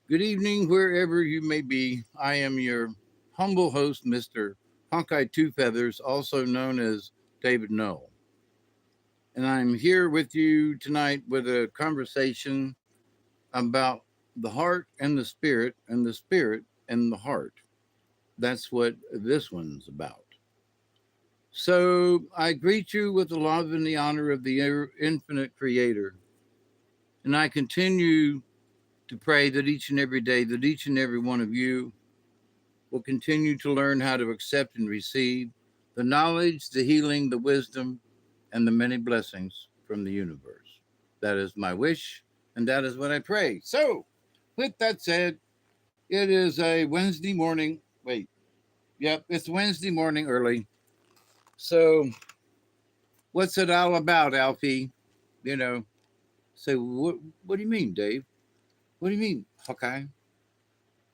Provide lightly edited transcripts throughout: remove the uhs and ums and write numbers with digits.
Good evening, wherever you may be. I am your humble host, Mr. Hawkeye Two Feathers, also known as David Noel. And I'm here with you tonight with a conversation about the heart and the spirit and the heart. That's what this one's about. So I greet you with the love and the honor of the infinite creator. And I continue to pray that each and every day, that each and every one of you will continue to learn how to accept and receive the knowledge, the healing, the wisdom, and the many blessings from the universe. That is my wish, and that is what I pray. So, with that said, it is a Wednesday morning. Wait, yep, it's Wednesday morning early. So, what's it all about, Alfie? You know, say, what do you mean, Dave? What do you mean, Hawkeye?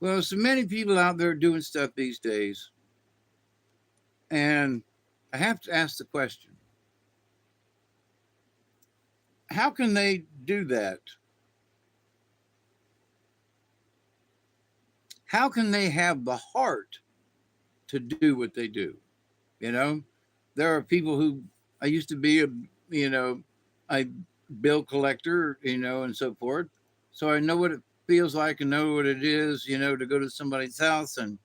Well, so many people out there doing stuff these days, and I have to ask the question, how can they do that? How can they have the heart to do what they do? You know, there are people who I used to be a bill collector, and so forth. So I know what it feels like and know what it is, to go to somebody's house and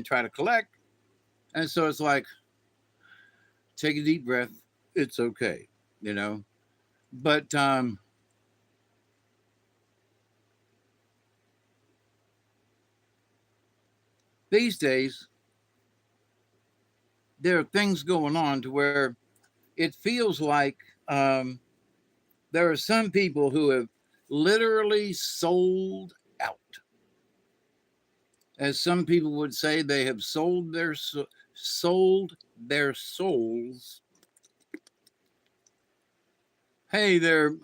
try to collect. And so it's like, take a deep breath. It's okay, you know. But these days, there are things going on to where it feels like um, there are some people who have literally sold out. As some people would say, they have sold their souls. Hey there,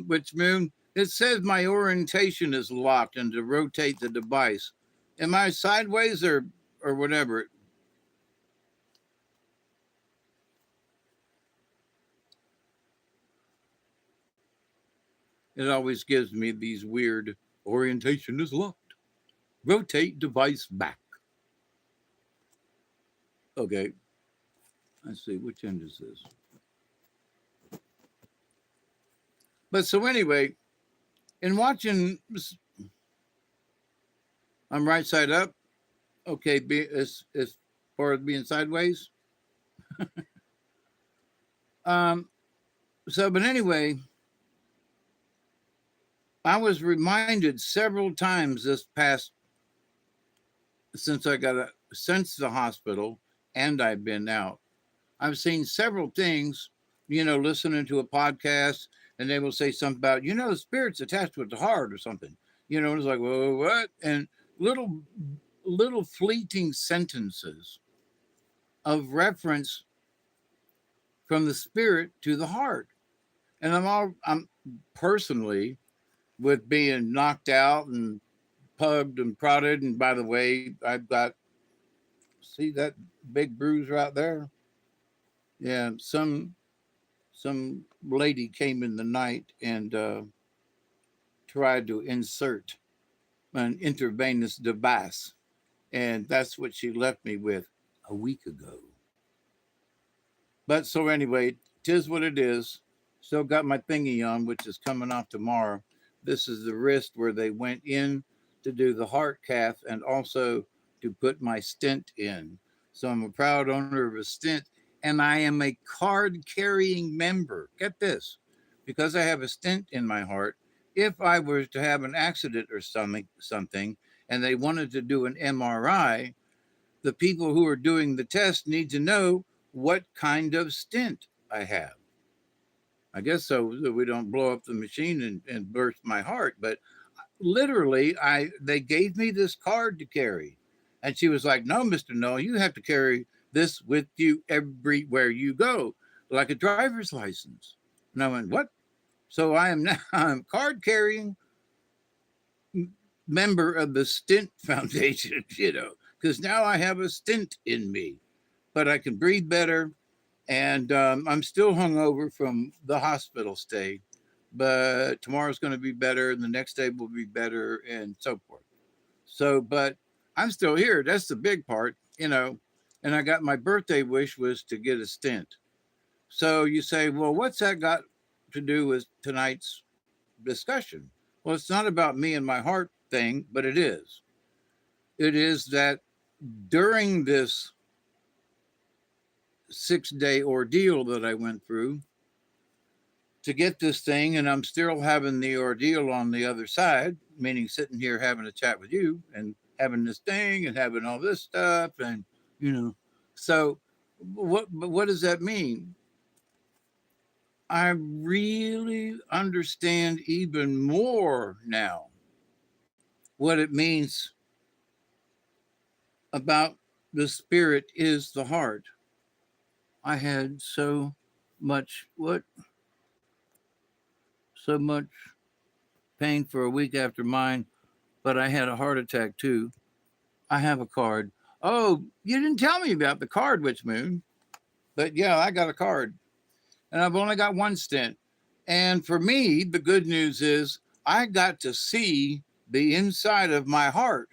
Witch Moon. It says my orientation is locked and to rotate the device. Am I sideways or whatever? It always gives me these weird orientation is locked. Rotate device back. Okay, let's see, which end is this? But so anyway, in watching, I'm right side up. Okay, as far as being sideways. Um, but anyway, I was reminded several times this past since the hospital, and I've been out. I've seen several things, listening to a podcast, and they will say something about, the spirit's attached with the heart or something. It's like, well, what? And little little fleeting sentences of reference from the spirit to the heart. And I'm personally, with being knocked out and pugged and prodded. And by the way, I've got, see that big bruise right there? Yeah, some lady came in the night and tried to insert an intravenous device, and that's what she left me with a week ago. But so anyway, tis what it is. Still got my thingy on, which is coming off tomorrow. This is the wrist where they went in to do the heart cath and also to put my stent in. So I'm a proud owner of a stent, and I am a card carrying member. Get this, because I have a stent in my heart. If I were to have an accident or something, and they wanted to do an MRI, the people who are doing the test need to know what kind of stent I have. I guess so that we don't blow up the machine and burst my heart. But literally, they gave me this card to carry. And she was like, no, Mr. Noel, you have to carry this with you everywhere you go, like a driver's license. And I went, what? So I am now I'm card carrying member of the Stint Foundation, because now I have a stint in me, but I can breathe better. And I'm still hungover from the hospital stay, but tomorrow's going to be better and the next day will be better and so forth. So, but I'm still here. That's the big part, you know. And I got my birthday wish was to get a stent. So you say, well, what's that got to do with tonight's discussion? Well, it's not about me and my heart thing, but it is. It is that during this 6-day ordeal that I went through to get this thing, and I'm still having the ordeal on the other side, meaning sitting here having a chat with you and having this thing and having all this stuff, and you know, so what does that mean? I really understand even more now what it means about the spirit is the heart. I had so much so much pain for a week after mine, but I had a heart attack too. I have a card. Oh, you didn't tell me about the card, Witch Moon. But yeah, I got a card. And I've only got one stent. And for me, the good news is I got to see the inside of my heart,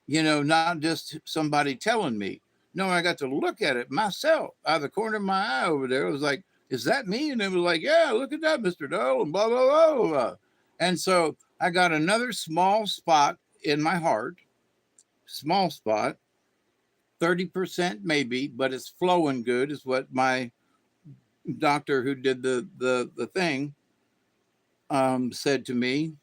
you know, not just somebody telling me. No, I got to look at it myself out of the corner of my eye over there. It was like, is that me? And it was like, yeah, look at that, Mr. Doe, and blah, blah, blah, blah. And so I got another small spot in my heart, small spot, 30% maybe, but it's flowing good, is what my doctor who did the thing said to me.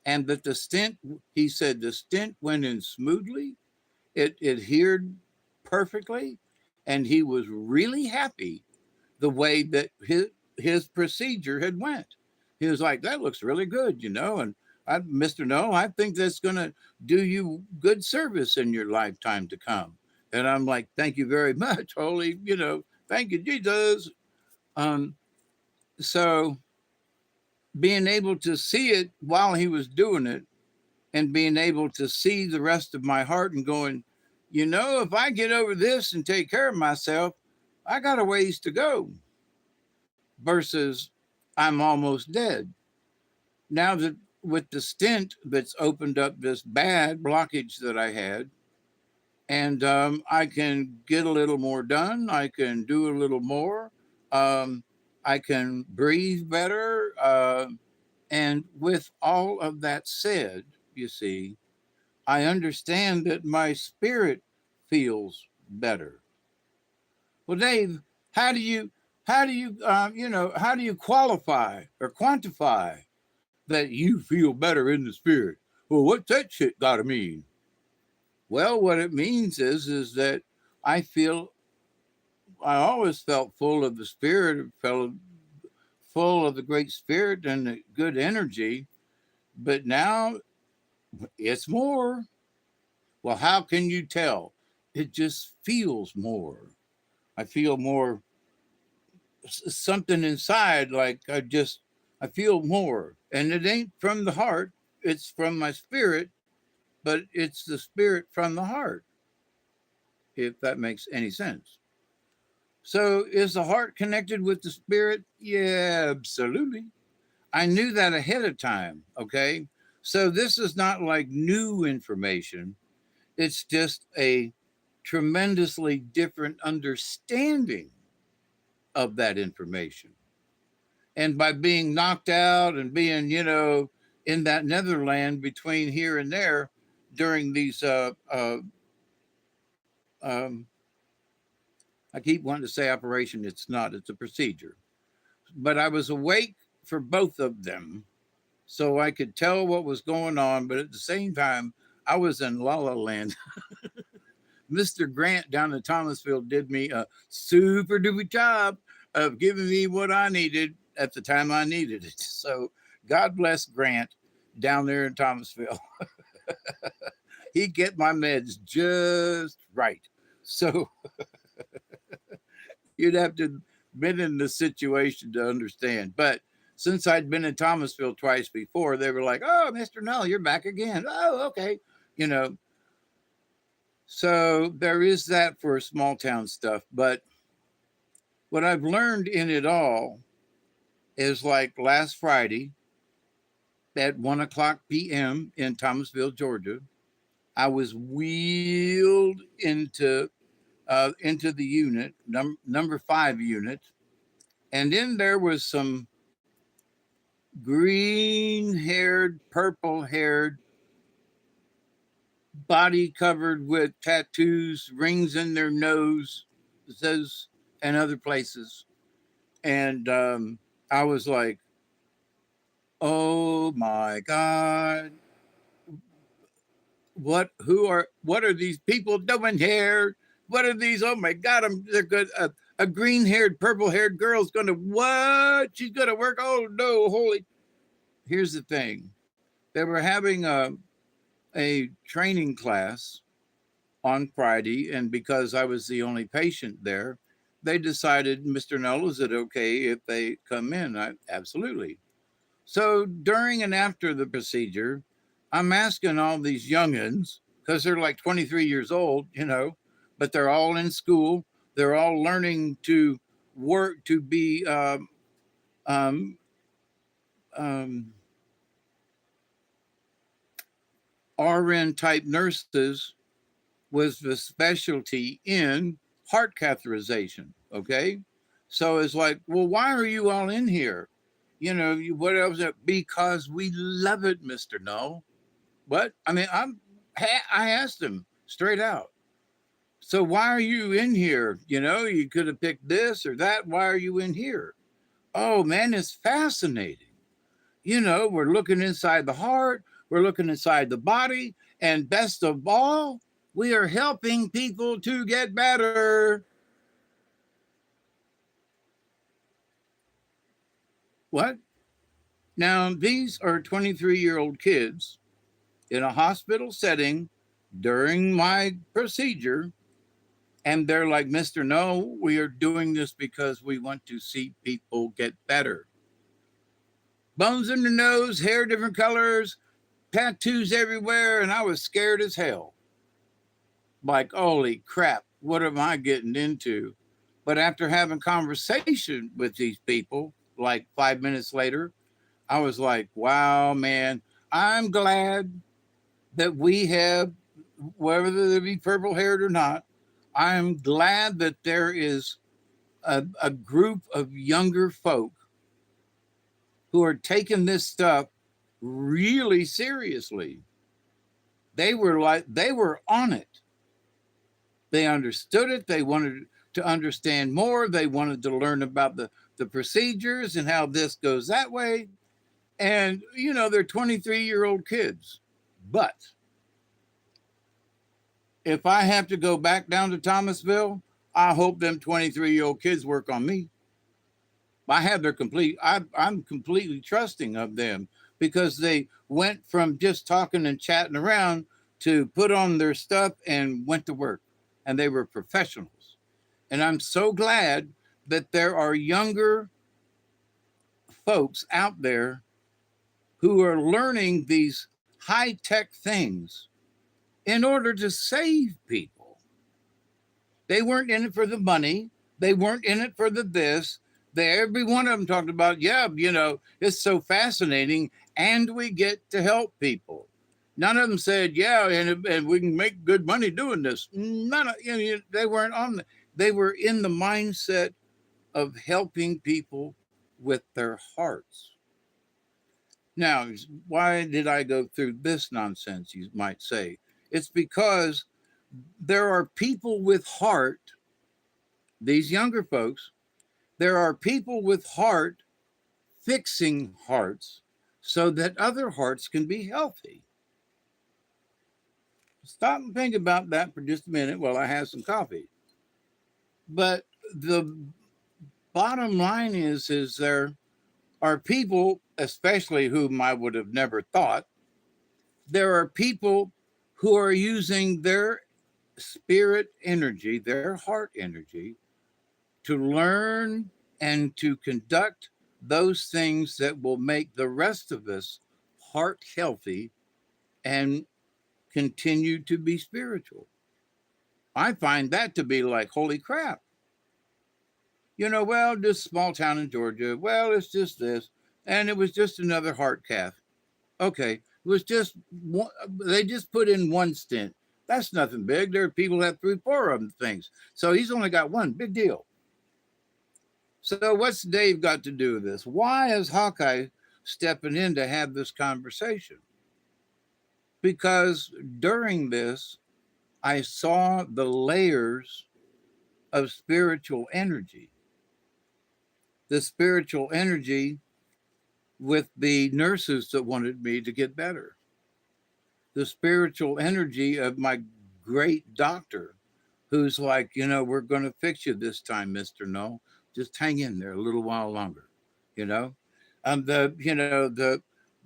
And that the stent, he said the stent went in smoothly. It adhered perfectly. And he was really happy the way that his procedure had went. He was like, that looks really good, you know. And Mr. No, I think that's going to do you good service in your lifetime to come. And I'm like, thank you very much, holy, you know, thank you, Jesus. Um, so being able to see it while he was doing it and being able to see the rest of my heart and going, you know, if I get over this and take care of myself, I got a ways to go versus I'm almost dead. Now that with the stent that's opened up this bad blockage that I had, and I can get a little more done. I can do a little more. Um, I can breathe better. And with all of that said, you see, I understand that my spirit feels better. Well, Dave, how do you, you know, how do you qualify or quantify that you feel better in the spirit? Well, what's that shit got to mean? Well, what it means is that I feel I always felt full of the spirit, felt full of the great spirit and the good energy, but now it's more. Well, how can you tell? It just feels more. I feel more something inside like I feel more. And it ain't from the heart, it's from my spirit, but it's the spirit from the heart, if that makes any sense. So is the heart connected with the spirit? Yeah, absolutely. I knew that ahead of time. Okay. So this is not like new information. It's just a tremendously different understanding of that information. And by being knocked out and being, you know, in that netherland between here and there during these, um, I keep wanting to say operation. It's not, it's a procedure. But I was awake for both of them. So I could tell what was going on. But at the same time, I was in La La Land. Mr. Grant down in Thomasville did me a super duper job of giving me what I needed at the time I needed it. So God bless Grant down there in Thomasville. He get my meds just right. So you'd have to been in the situation to understand. But since I'd been in Thomasville twice before, they were like, "Oh, Mr. Null, you're back again." Oh, okay. You know, so there is that for small town stuff. But what I've learned in it all is like last Friday at 1 o'clock p.m. in Thomasville, Georgia. I was wheeled into the unit, number 5 unit, and then there was some green-haired, purple-haired, body covered with tattoos, rings in their nose, says, and other places. And I was like, oh my God, what are these people doing here? What are these? Oh my God, they're good. A green haired, purple haired girl's going to what? She's going to work. Oh no, holy. Here's the thing. They were having a training class on Friday, and because I was the only patient there, they decided, Mr. Null, is it okay if they come in? Absolutely. So during and after the procedure, I'm asking all these youngins, because they're like 23 years old, but they're all in school. They're all learning to work to be um, um, RN type nurses with the specialty in heart catheterization. Okay. So it's like, well, why are you all in here? What else? Because we love it, Mr. No. What? I mean, I asked him straight out. So why are you in here? You could have picked this or that. Why are you in here? Oh man, it's fascinating. We're looking inside the heart, we're looking inside the body, and best of all, we are helping people to get better. What? Now, these are 23-year-old kids in a hospital setting during my procedure. And they're like, Mr. No, we are doing this because we want to see people get better. Bones in the nose, hair different colors, tattoos everywhere. And I was scared as hell. Like, holy crap, what am I getting into? But after having conversation with these people, like 5 minutes later, I was like, wow, man, I'm glad that we have, whether they be purple haired or not, I'm glad that there is a group of younger folk who are taking this stuff really seriously. They were on it. They understood it. They wanted to understand more. They wanted to learn about the procedures and how this goes that way. And, they're 23-year-old kids. But if I have to go back down to Thomasville, I hope them 23-year-old kids work on me. I'm completely trusting of them because they went from just talking and chatting around to put on their stuff and went to work. And they were professionals. And I'm so glad that there are younger folks out there who are learning these high tech things in order to save people. They weren't in it for the money. They weren't in it for the this. Every one of them talked about, yeah, it's so fascinating and we get to help people. None of them said, yeah, and we can make good money doing this. None of, they weren't on they were in the mindset of helping people with their hearts. Now, why did I go through this nonsense, you might say? It's because there are people with heart, these younger folks, there are people with heart fixing hearts so that other hearts can be healthy. Stop and think about that for just a minute while I have some coffee. But the bottom line is there are people, especially whom I would have never thought, there are people who are using their spirit energy, their heart energy, to learn and to conduct those things that will make the rest of us heart healthy and continue to be spiritual. I find that to be like, holy crap. Well, this small town in Georgia. Well, it's just this. And it was just another heart cath. Okay. It was just one, they just put in one stent. That's nothing big. There are people that have three, four of them things. So he's only got one. Big deal. So what's Dave got to do with this? Why is Hawkeye stepping in to have this conversation? Because during this, I saw the layers of spiritual energy. The spiritual energy with the nurses that wanted me to get better. The spiritual energy of my great doctor who's like, we're going to fix you this time, Mr. No. Just hang in there a little while longer, you know? The,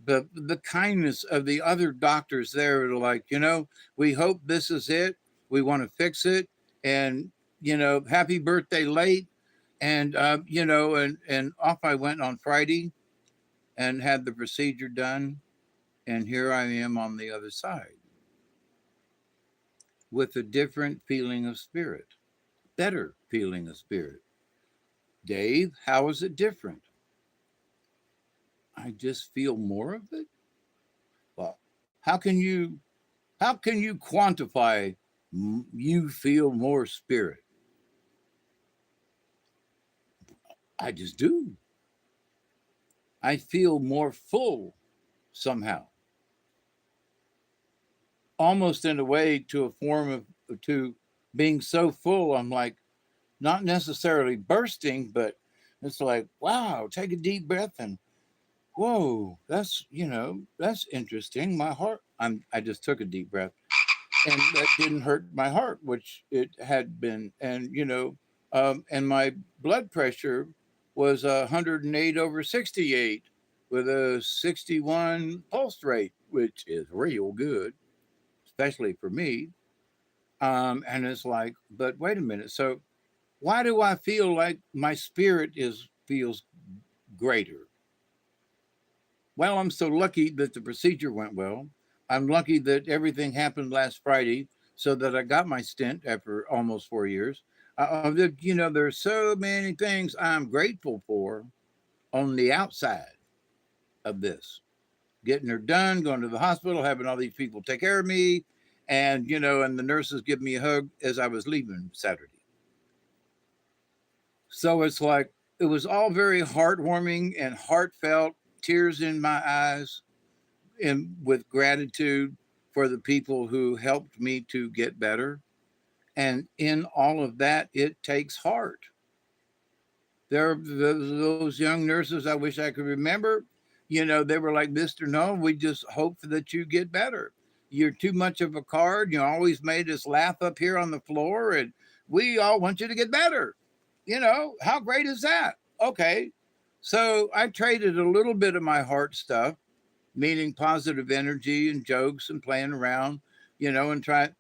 the kindness of the other doctors there are like, we hope this is it. We want to fix it. And, happy birthday late. And, and off I went on Friday and had the procedure done. And here I am on the other side with a different feeling of spirit, better feeling of spirit. Dave, how is it different? I just feel more of it. Well, how can you quantify you feel more spirit? I just do. I feel more full somehow, almost in a way to a form of to being so full. I'm like not necessarily bursting, but it's like, wow, take a deep breath and whoa, that's interesting. My heart, I just took a deep breath and that didn't hurt my heart, which it had been. And, and my blood pressure was 108 over 68 with a 61 pulse rate, which is real good, especially for me. And it's like, but wait a minute. So why do I feel like my spirit feels greater? Well, I'm so lucky that the procedure went well. I'm lucky that everything happened last Friday so that I got my stent after almost 4 years. There's so many things I'm grateful for on the outside of this. Getting her done, going to the hospital, having all these people take care of me, and the nurses give me a hug as I was leaving Saturday. So it's like it was all very heartwarming and heartfelt, tears in my eyes, and with gratitude for the people who helped me to get better. And in all of that, it takes heart. There are those young nurses I wish I could remember. They were like, Mr. No, we just hope that you get better. You're too much of a card. You always made us laugh up here on the floor, and we all want you to get better. How great is that? Okay. So I traded a little bit of my heart stuff, meaning positive energy and jokes and playing around, and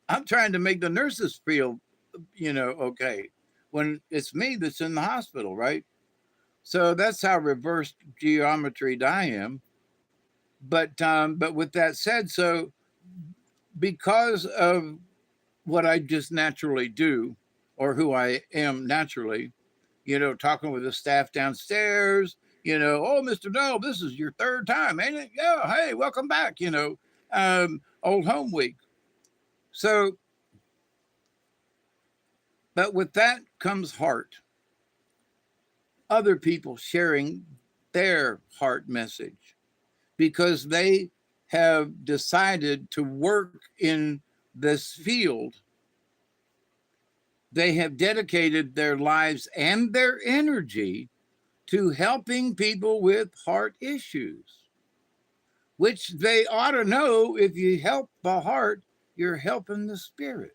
I'm trying to make the nurses feel, okay, when it's me that's in the hospital, right? So that's how reversed geometry I am. But with that said, so because of what I just naturally do, or who I am naturally, talking with the staff downstairs, oh, Mr. Dole, this is your third time, ain't it? Yeah, hey, welcome back, old home week. So, but with that comes heart. Other people sharing their heart message because they have decided to work in this field. They have dedicated their lives and their energy to helping people with heart issues, which they ought to know if you help the heart, you're helping the spirit.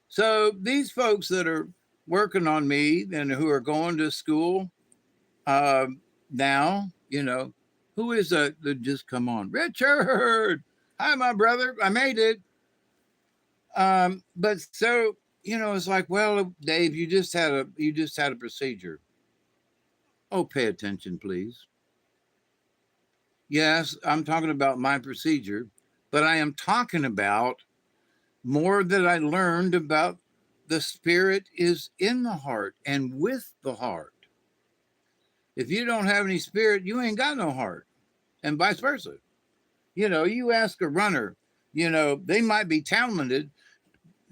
So these folks that are working on me and who are going to school now, who is that just come on? Richard, hi, my brother, I made it. But so, it's like, well, Dave, you just had a procedure. Oh, pay attention, please. Yes, I'm talking about my procedure, but I am talking about more that I learned about The spirit is in the heart and with the heart. If you don't have any spirit, you ain't got no heart, and vice versa. You ask a runner, they might be talented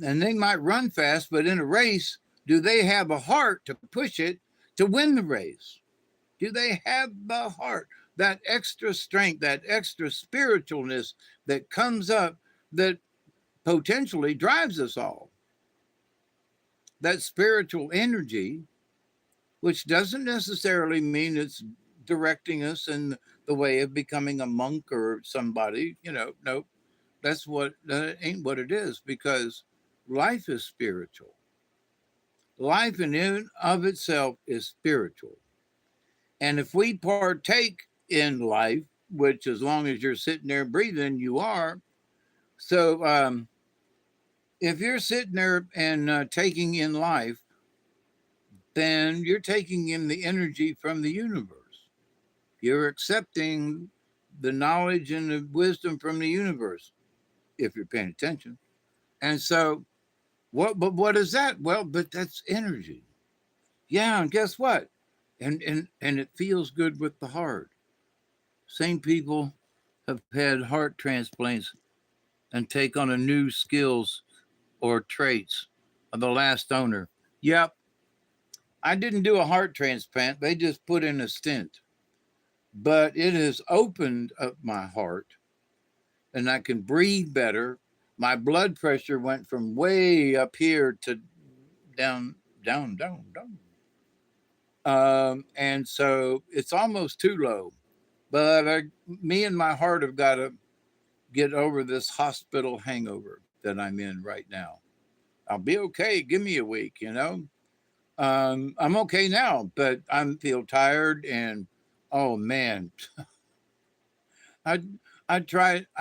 and they might run fast, but in a race, do they have a heart to push it to win the race? Do they have the heart, that extra strength, that extra spiritualness that comes up that potentially drives us all? That spiritual energy, which doesn't necessarily mean it's directing us in the way of becoming a monk or somebody, nope. That ain't what it is, because life is spiritual. Life in and of itself is spiritual. And if we partake in life, which as long as you're sitting there breathing, you are. So if you're sitting there and taking in life, then you're taking in the energy from the universe. You're accepting the knowledge and the wisdom from the universe, if you're paying attention. And so, what is that? Well, but that's energy. Yeah, and guess what? And it feels good with the heart. Same people have had heart transplants and take on a new skills or traits of the last owner. Yep, I didn't do a heart transplant. They just put in a stent. But it has opened up my heart and I can breathe better. My blood pressure went from way up here to down, down, down, down. And so it's almost too low. But me and my heart have got to get over this hospital hangover that I'm in right now. I'll be okay. Give me a week. I'm okay now, but I feel tired and oh man, I I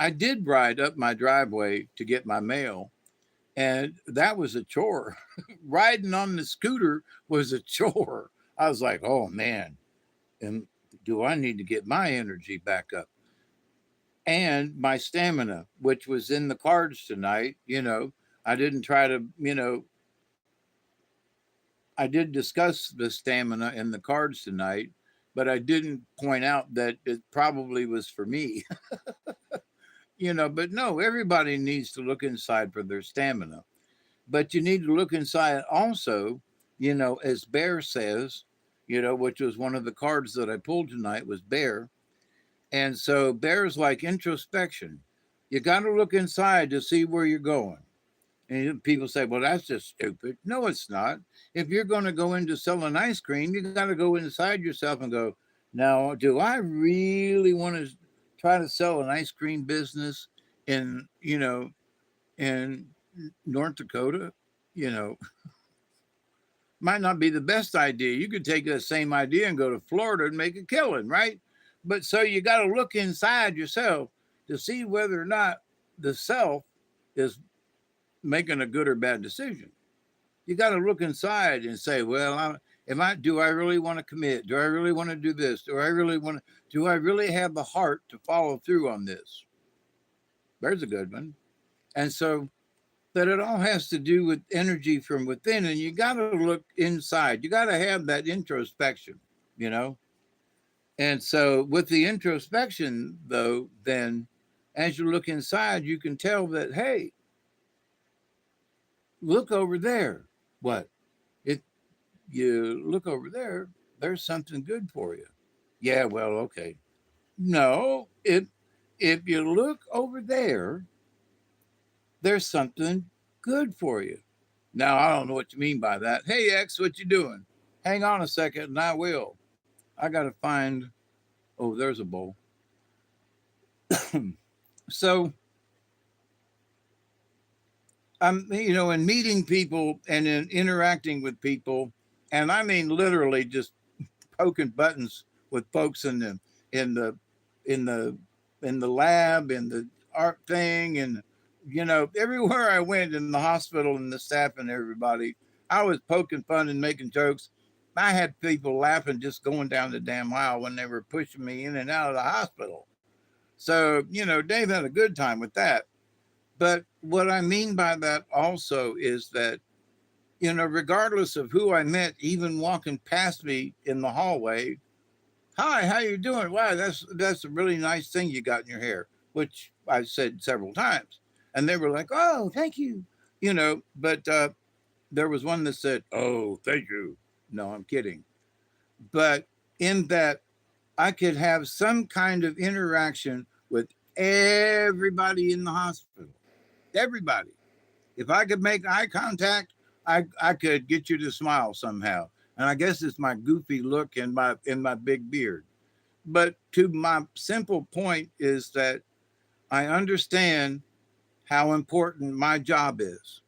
did ride up my driveway to get my mail, and that was a chore. Riding on the scooter was a chore. I was like, oh man, and do I need to get my energy back up? And my stamina, which was in the cards tonight, I didn't try to, I did discuss the stamina in the cards tonight, but I didn't point out that it probably was for me. But no, everybody needs to look inside for their stamina. But you need to look inside also, as Bear says, which was one of the cards that I pulled tonight was Bear. And so Bear's like introspection. You got to look inside to see where you're going. And people say, well, that's just stupid. No, it's not. If you're going to go into selling ice cream, you got to go inside yourself and go, now, do I really want to try to sell an ice cream business in North Dakota? You know, might not be the best idea. You could take that same idea and go to Florida and make a killing, right? But so you got to look inside yourself to see whether or not the self is making a good or bad decision. You got to look inside and say, well, do I really want to commit? Do I really want to do this? Do I really have the heart to follow through on this? There's a good one. And so that it all has to do with energy from within, and you got to look inside. You got to have that introspection, you know? And so with the introspection, though, then as you look inside, you can tell that, hey, look over there. What? If you look over there, there's something good for you. Yeah, well, okay. No, if you look over there, there's something good for you. Now, I don't know what you mean by that. Hey, X, what you doing? Hang on a second, and I will. I got to find, oh, there's a bowl. So, in meeting people and in interacting with people, and I mean literally just poking buttons with folks in the in the in the lab, in the art thing, and everywhere I went in the hospital and the staff and everybody, I was poking fun and making jokes. I had people laughing just going down the damn aisle when they were pushing me in and out of the hospital. So, Dave had a good time with that. But what I mean by that also is that regardless of who I met, even walking past me in the hallway, hi, how you doing? Wow, that's a really nice thing you got in your hair, which I said several times. And they were like, oh, thank you. But there was one that said, oh, thank you. No, I'm kidding. But in that, I could have some kind of interaction with everybody in the hospital. Everybody. If I could make eye contact, I could get you to smile somehow. And I guess it's my goofy look and my big beard. But to my simple point is that I understand how important my job is.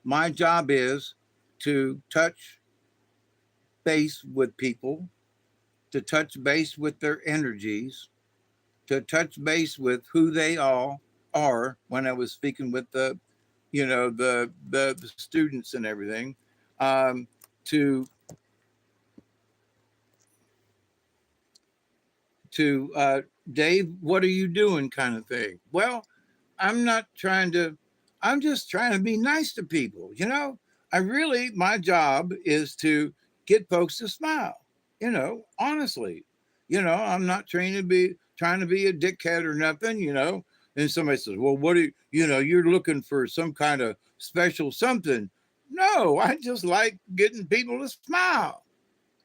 My job is to touch base with people, to touch base with their energies, to touch base with who they all are. When I was speaking with the students and everything, to Dave, what are you doing, kind of thing. Well, I'm not trying to. I'm just trying to be nice to people. My job is to get folks to smile. Honestly, I'm not trying to be a dickhead or nothing. And somebody says, well, what do you're looking for some kind of special something. No, I just like getting people to smile.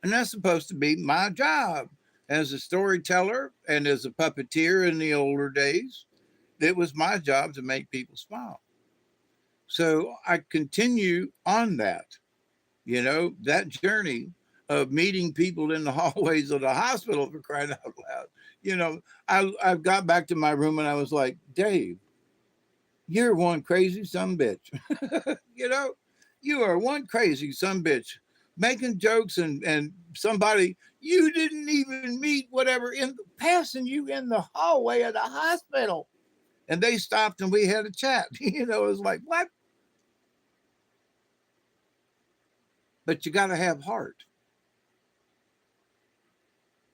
And that's supposed to be my job as a storyteller and as a puppeteer in the older days. It was my job to make people smile. So I continue on that journey of meeting people in the hallways of the hospital, for crying out loud. I got back to my room and I was like, Dave, you're one crazy son bitch. You are one crazy son bitch, making jokes and somebody you didn't even meet, whatever, in passing you in the hallway of the hospital. And they stopped and we had a chat. It was like, what? But you got to have heart.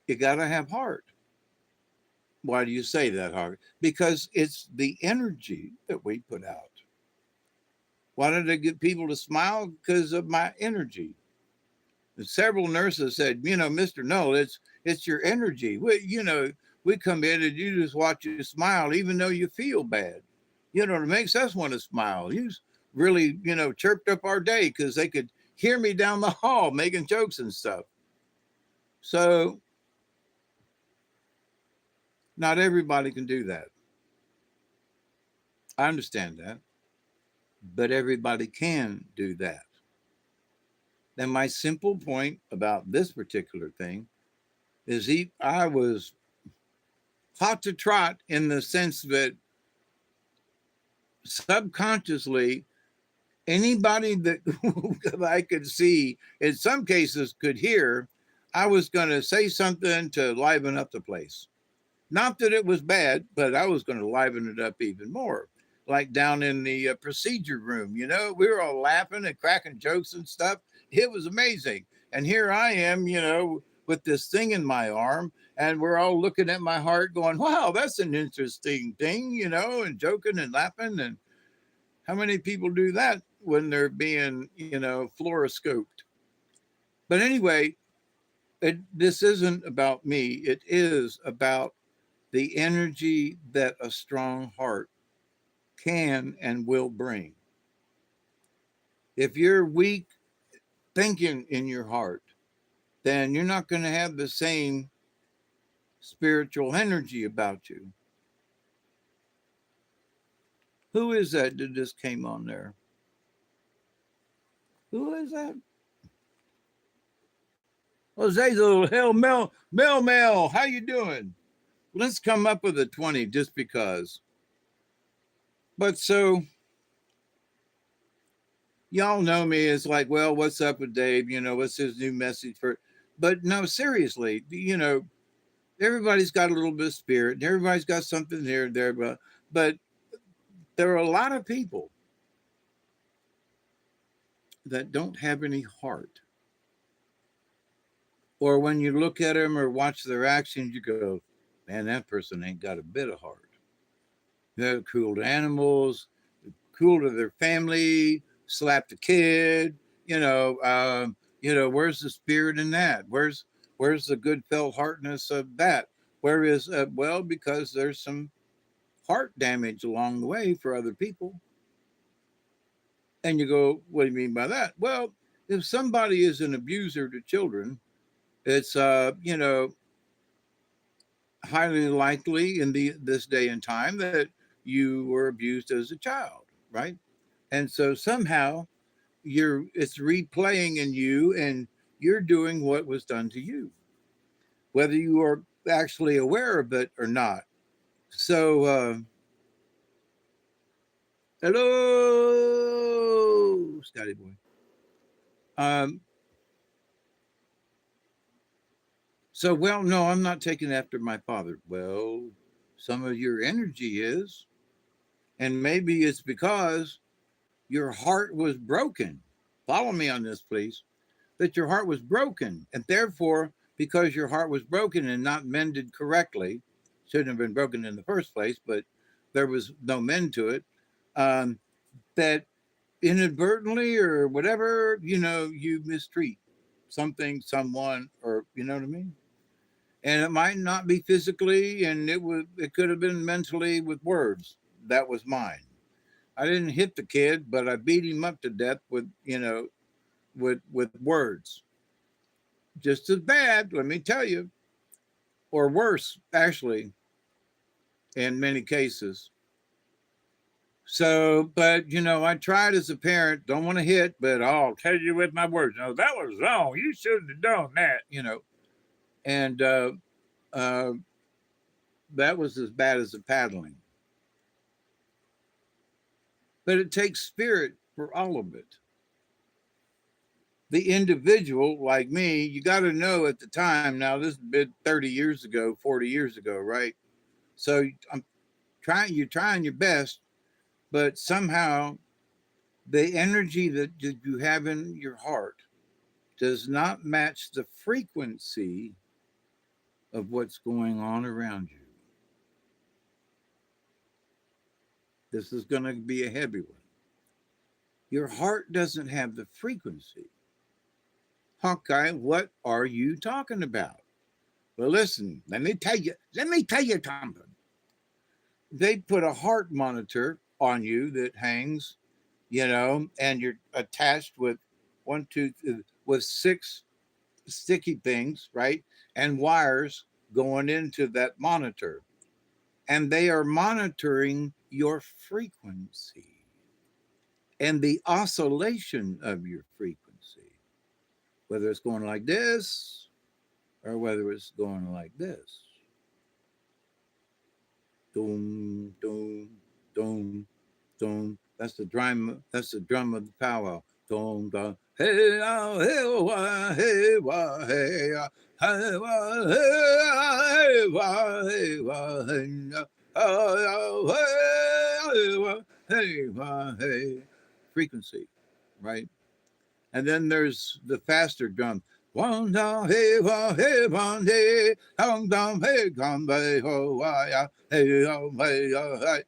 You got to have heart. Why do you say that, Harvey? Because it's the energy that we put out. Why did I get people to smile? Because of my energy. And several nurses said, Mr. No, it's your energy. We come in and you just watch you smile, even though you feel bad. It makes us want to smile. You really, chirped up our day because they could hear me down the hall making jokes and stuff. So not everybody can do that. I understand that. But everybody can do that. And my simple point about this particular thing is I was hot to trot in the sense that subconsciously, anybody that I could see, in some cases could hear, I was going to say something to liven up the place. Not that it was bad, but I was going to liven it up even more. Like down in the procedure room, we were all laughing and cracking jokes and stuff. It was amazing. And here I am, with this thing in my arm, and we're all looking at my heart going, wow, that's an interesting thing, and joking and laughing. And how many people do that when they're being, fluoroscoped? But anyway, this isn't about me. It is about the energy that a strong heart can and will bring. If you're weak thinking in your heart, then you're not going to have the same spiritual energy about you. Who is that just came on there? Who is that? Jose's a little hell Mel. How you doing? Let's come up with a 20 just because. But so y'all know me. It's like, well, what's up with Dave? What's his new message for? But no, seriously, everybody's got a little bit of spirit and everybody's got something here and there, but there are a lot of people that don't have any heart. Or when you look at them or watch their actions, you go, man, that person ain't got a bit of heart. They're cruel to animals, cruel to their family, slapped a kid, where's the spirit in that? Where's the good felt heartness of that? Where is well, because there's some heart damage along the way for other people. And you go, what do you mean by that? Well, if somebody is an abuser to children, it's highly likely in this day and time that you were abused as a child, right? And so somehow it's replaying in you, and you're doing what was done to you, whether you are actually aware of it or not. So hello, Scotty boy. um so, well, no, I'm not taking after my father. Well, some of your energy is, and maybe it's because your heart was broken. Follow me on this, please. That your heart was broken, and therefore, because your heart was broken and not mended correctly, shouldn't have been broken in the first place, but there was no mend to it. Um, that inadvertently or whatever, you mistreat something, someone, or you know what I mean. And it might not be physically, and it could have been mentally with words. That was mine. I didn't hit the kid, but I beat him up to death with words. Just as bad, let me tell you, or worse, actually, in many cases. So, but I tried as a parent, don't want to hit, but I'll tell you with my words. No, that was wrong. You shouldn't have done that. And uh, that was as bad as the paddling. But it takes spirit for all of it. The individual, like me, you got to know at the time. Now, this has been 30 years ago, 40 years ago, right? So you're trying your best, but somehow the energy that you have in your heart does not match the frequency of what's going on around you. This is going to be a heavy one. Your heart doesn't have the frequency. Hawkeye, what are you talking about? Well, listen, let me tell you something. They put a heart monitor on you that hangs, and you're attached with with six sticky things, right? And wires going into that monitor. And they are monitoring your frequency and the oscillation of your frequency, whether it's going like this or whether it's going like this. Doom, doom, doom, doom. That's the drum. That's the drum of the powwow. Doom, doom. Hey, ah, hey, wah, hey, wah, hey, ah, hey, wah, hey, ah, hey, wah, hey, wah, hey, hey, wah, hey. Frequency, right? And then there's the faster drum. One down, hey, one, hey, one, hey, down, hey, come, hey, ho, why, hey, oh, hey, hey.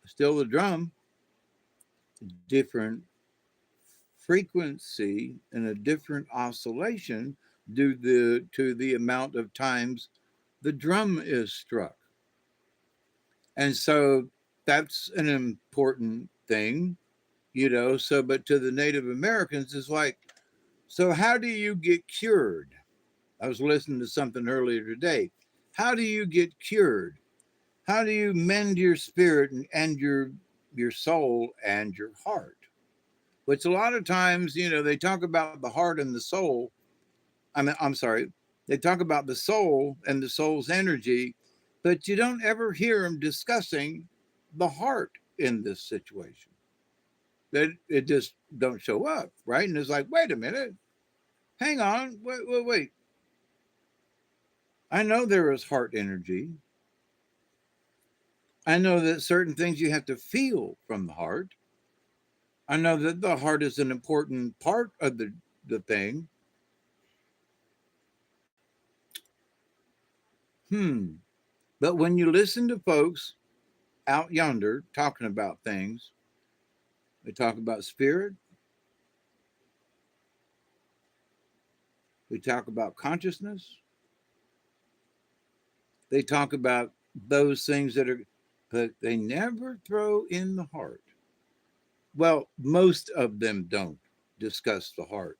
Still the drum, different frequency and a different oscillation due to the amount of times the drum is struck. And so that's an important thing, So, but to the Native Americans, it's like, so how do you get cured? I was listening to something earlier today. How do you get cured? How do you mend your spirit and your soul and your heart? Which a lot of times, they talk about the heart and the soul. I'm sorry, they talk about the soul and the soul's energy, but you don't ever hear them discussing the heart in this situation. That it just don't show up, right? And it's like, wait a minute, hang on, wait. I know there is heart energy. I know that certain things you have to feel from the heart. I know that the heart is an important part of the thing. But when you listen to folks out yonder talking about things, They talk about spirit. They talk about consciousness. They talk about those things that are, but they never throw in the heart. Well, most of them don't discuss the heart.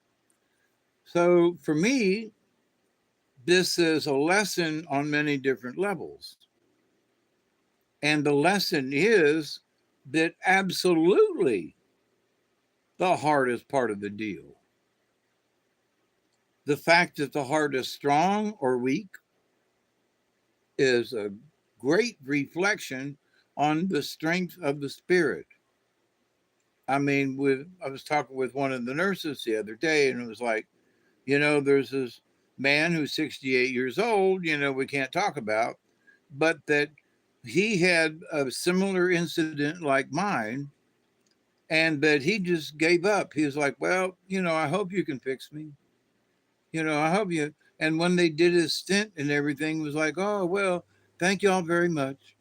So for me, this is a lesson on many different levels. And the lesson is that absolutely the heart is part of the deal. The fact that the heart is strong or weak is a great reflection on the strength of the spirit. I mean, I was talking with one of the nurses the other day, and it was like, there's this man who's 68 years old, we can't talk about, but that he had a similar incident like mine, and that he just gave up. He was like, well, I hope you can fix me. I hope you. And when they did his stint and everything, was like, oh, well, thank you all very much.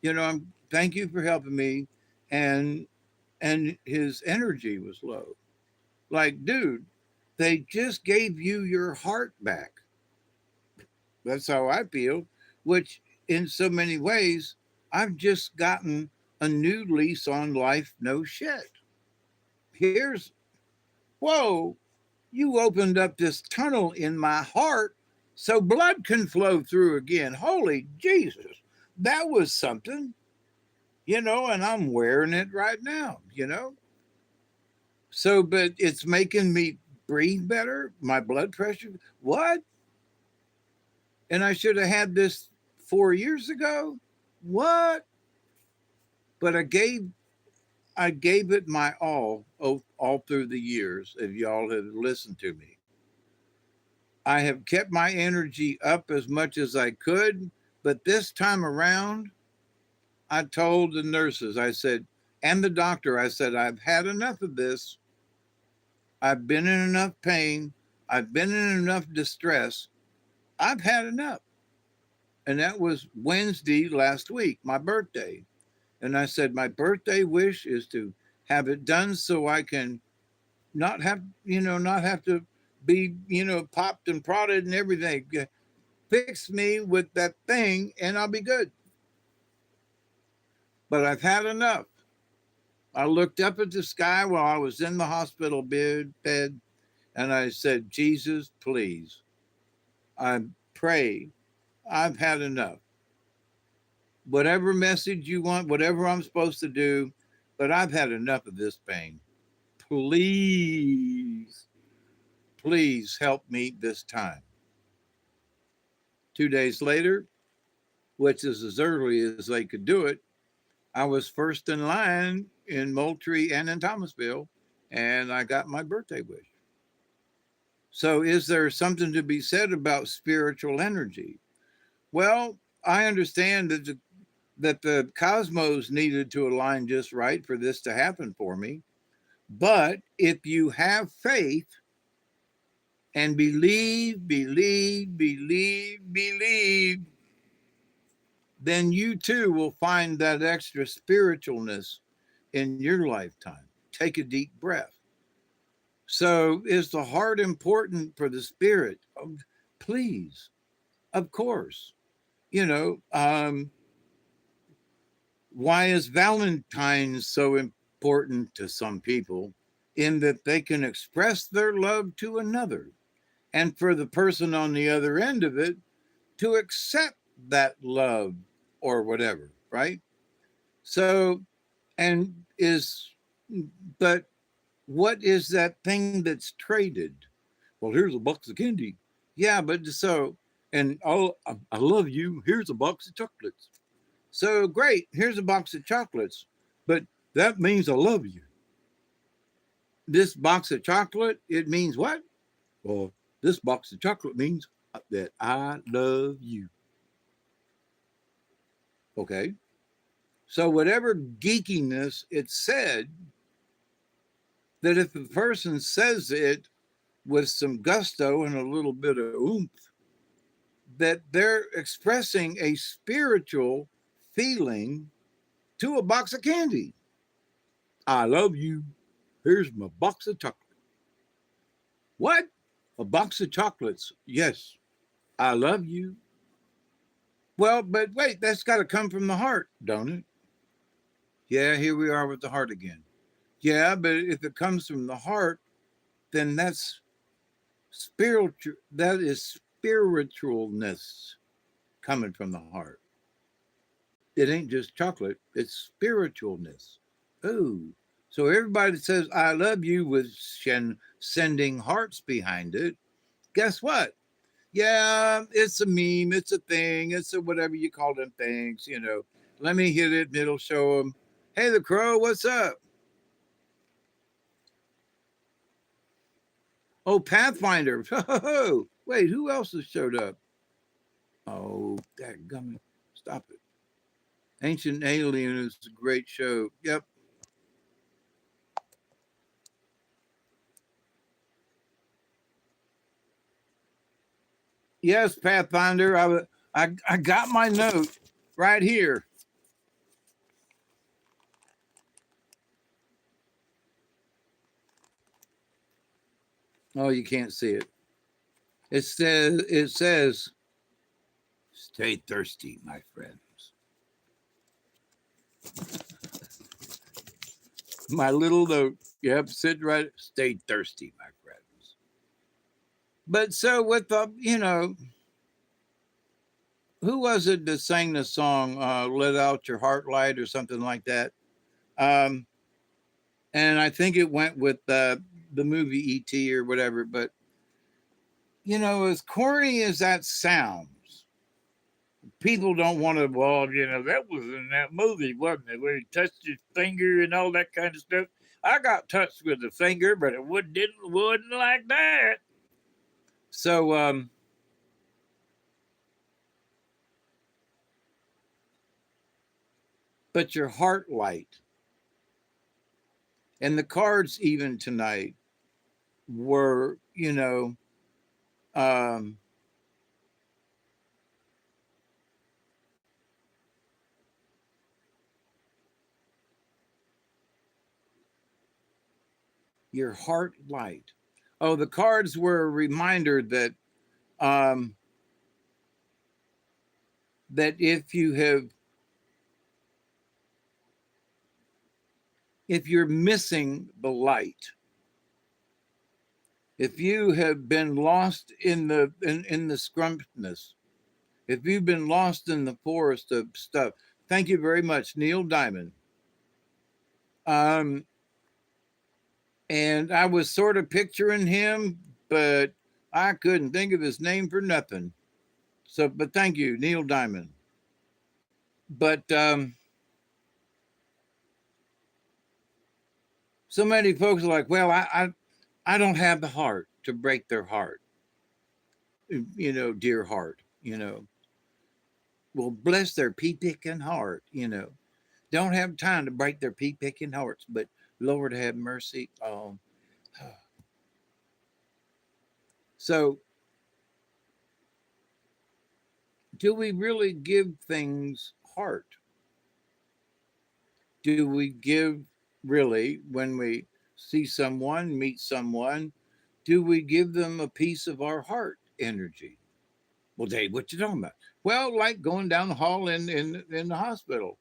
Thank you for helping me. And his energy was low. Like, dude, they just gave you your heart back. That's how I feel, which in so many ways, I've just gotten a new lease on life. No shit. Here's, whoa, you opened up this tunnel in my heart so blood can flow through again. Holy Jesus, that was something, and I'm wearing it right now. So, but it's making me breathe better, my blood pressure. What? And I should have had this 4 years ago. What? But I gave it my all through the years. If y'all have listened to me, I have kept my energy up as much as I could. But this time around, I told the nurses, I said, and the doctor, I said, I've had enough of this. I've been in enough pain. I've been in enough distress. I've had enough. And that was Wednesday last week, my birthday. And I said, my birthday wish is to have it done so I can not have to be, popped and prodded and everything. Fix me with that thing and I'll be good. But I've had enough. I looked up at the sky while I was in the hospital bed and I said, Jesus, please, I pray, I've had enough. Whatever message you want, whatever I'm supposed to do, but I've had enough of this pain. Please, please help me this time. 2 days later, which is as early as they could do it, I was first in line in Moultrie and in Thomasville, and I got my birthday wish. So, is there something to be said about spiritual energy? Well, I understand that the cosmos needed to align just right for this to happen for me. But if you have faith and believe, then you too will find that extra spiritualness in your lifetime. Take a deep breath. So, is the heart important for the spirit? Oh, please, of course. You know, why is Valentine's so important to some people? In that they can express their love to another, and for the person on the other end of it to accept that love or whatever, right? So, and but what is that thing that's traded? Well, here's a box of candy. Yeah, but so, and oh, I love you. Here's a box of chocolates. So great. Here's a box of chocolates, but that means I love you. This box of chocolate, it means what? Well, this box of chocolate means that I love you. Okay. So whatever geekiness it said, that if the person says it with some gusto and a little bit of oomph, that they're expressing a spiritual feeling to a box of candy. I love you. Here's my box of chocolate. What? A box of chocolates? Yes. I love you. Well, but wait, that's got to come from the heart, don't it? Yeah, here we are with the heart again. Yeah, but if it comes from the heart, then that's spiritual. That is spiritualness coming from the heart. It ain't just chocolate, it's spiritualness. Oh, so everybody that says I love you with sending hearts behind it, guess what? Yeah, it's a meme, it's a thing, it's a whatever you call them things. Let me hit it and it'll show them, hey, the crow, what's up? Oh, Pathfinder. Wait, who else has showed up? Oh, that gummy. Stop it. Ancient Alien is a great show. Yep. Yes, Pathfinder. I got my note right here. Oh, you can't see it. It says stay thirsty, my friends. My little note. Yep, sit right. Stay thirsty, my friends. But so with the, who was it that sang the song "Let Out Your Heart Light" or something like that? Um, and I think it went with the movie E.T. or whatever. But as corny as that sounds, people don't want to. Well, that was in that movie, wasn't it? Where he touched his finger and all that kind of stuff. I got touched with the finger, but it wasn't like that. So, but your heart light and the cards even tonight were, um, your heart light. Oh, the cards were a reminder um, that if you're missing the light, if you have been lost in the scrumpness, if you've been lost in the forest of stuff, thank you very much, Neil Diamond. Um, and I was sort of picturing him, but I couldn't think of his name for nothing. So, but thank you, Neil Diamond. But so many folks are like, well, I don't have the heart to break their heart. Dear heart. Well, bless their pea picking heart. Don't have time to break their pea picking hearts, but Lord have mercy. So, do we really give things heart? Do we give really when we see someone, meet someone? Do we give them a piece of our heart energy? Well, Dave, what you talking about? Well, like going down the hall in the hospital,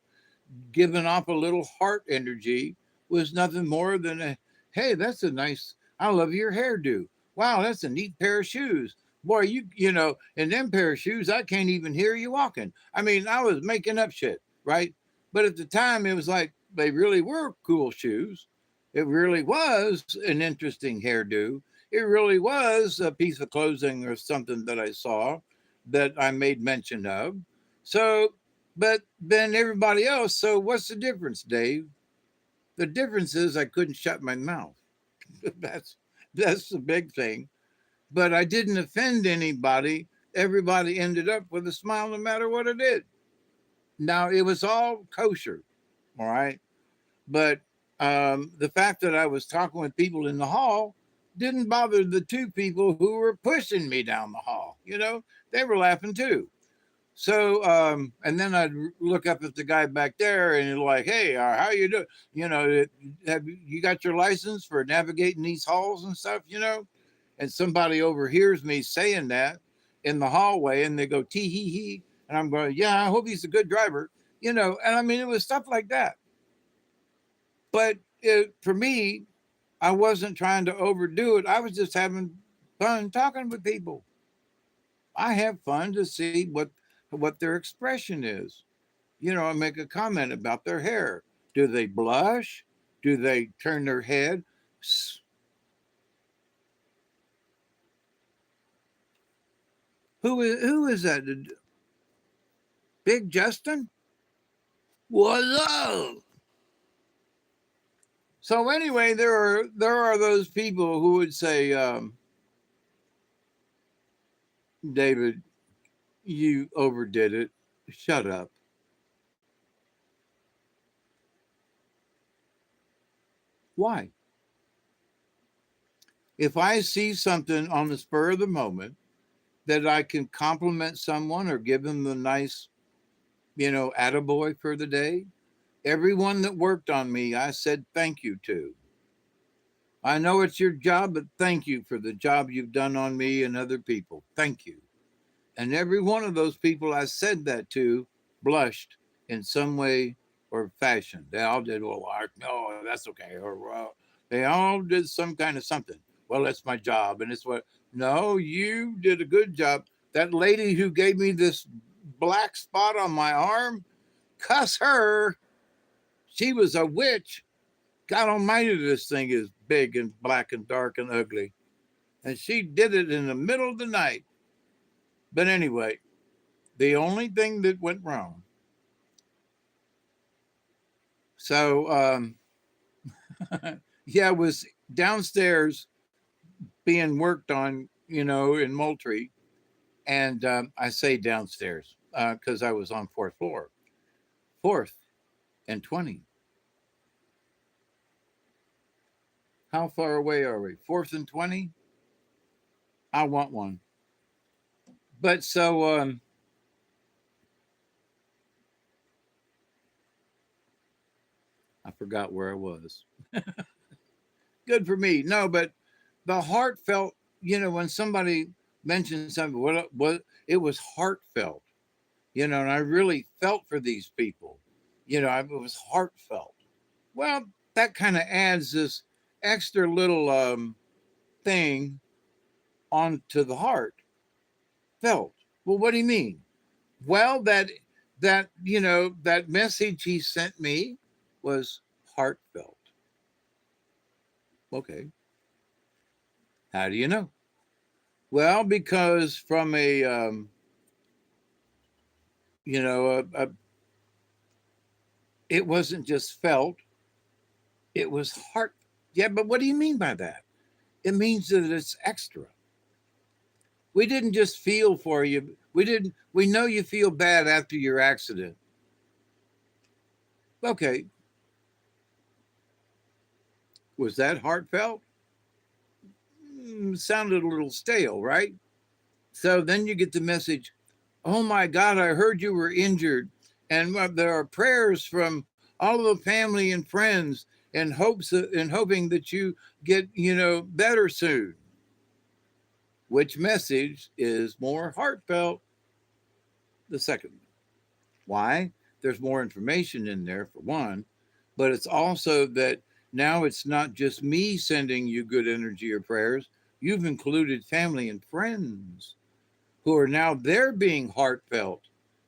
giving off a little heart energy was nothing more than hey, that's a nice, I love your hairdo. Wow, that's a neat pair of shoes. Boy, in them pair of shoes, I can't even hear you walking. I mean, I was making up shit, right? But at the time, it was like they really were cool shoes. It really was an interesting hairdo. It really was a piece of clothing or something that I saw that I made mention of. So, but then everybody else. So, what's the difference, Dave? The difference is I couldn't shut my mouth. that's that's the big thing. But I didn't offend anybody. Everybody ended up with a smile, no matter what I did. Now it was all kosher, all right. But the fact that I was talking with people in the hall didn't bother the two people who were pushing me down the hall. They were laughing too. So, and then I'd look up at the guy back there and like, hey, how you doing? You know, have you got your license for navigating these halls and stuff? You know, and somebody overhears me saying that in the hallway, and they go tee hee hee, and I'm going, yeah, I hope he's a good driver. You know, and I mean, it was stuff like that. But for me, I wasn't trying to overdo it. I was just having fun talking with people. I have fun to see what their expression is. You know, I make a comment about their hair. Do they blush? Do they turn their head? Who is that? Big Justin? What's up? So anyway, there are those people who would say, David, you overdid it. Shut up. Why? If I see something on the spur of the moment that I can compliment someone or give them the nice, attaboy for the day, everyone that worked on me, I said thank you to. I know it's your job, but thank you for the job you've done on me and other people. Thank you. And every one of those people I said that to blushed in some way or fashion. They all did, well, no, that's okay. Or, well, they all did some kind of something. Well, that's my job. And it's what, no, you did a good job. That lady who gave me this black spot on my arm, cuss her. She was a witch. God almighty, this thing is big and black and dark and ugly. And she did it in the middle of the night. But anyway, the only thing that went wrong. So, yeah, it was downstairs being worked on, in Moultrie. And I say downstairs because I was on fourth floor, fourth and 20. How far away are we? Fourth and 20? I want one. But so, I forgot where I was. Good for me. No, but the heartfelt, when somebody mentioned something, what it was heartfelt, and I really felt for these people. It was heartfelt. Well, that kind of adds this extra little thing onto the heart. Felt. Well, what do you mean? Well, that message he sent me was heartfelt. Okay. How do you know? Well, because from it wasn't just felt, it was heart. Yeah, but what do you mean by that? It means that it's extra. We didn't just feel for you. We know you feel bad after your accident. Okay. Was that heartfelt? Sounded a little stale, right? So then you get the message, oh my God, I heard you were injured. And there are prayers from all of the family and friends and hoping that you get, better soon. Which message is more heartfelt? The second one. Why? There's more information in there for one, but it's also that now it's not just me sending you good energy or prayers. You've included family and friends who are now they're being heartfelt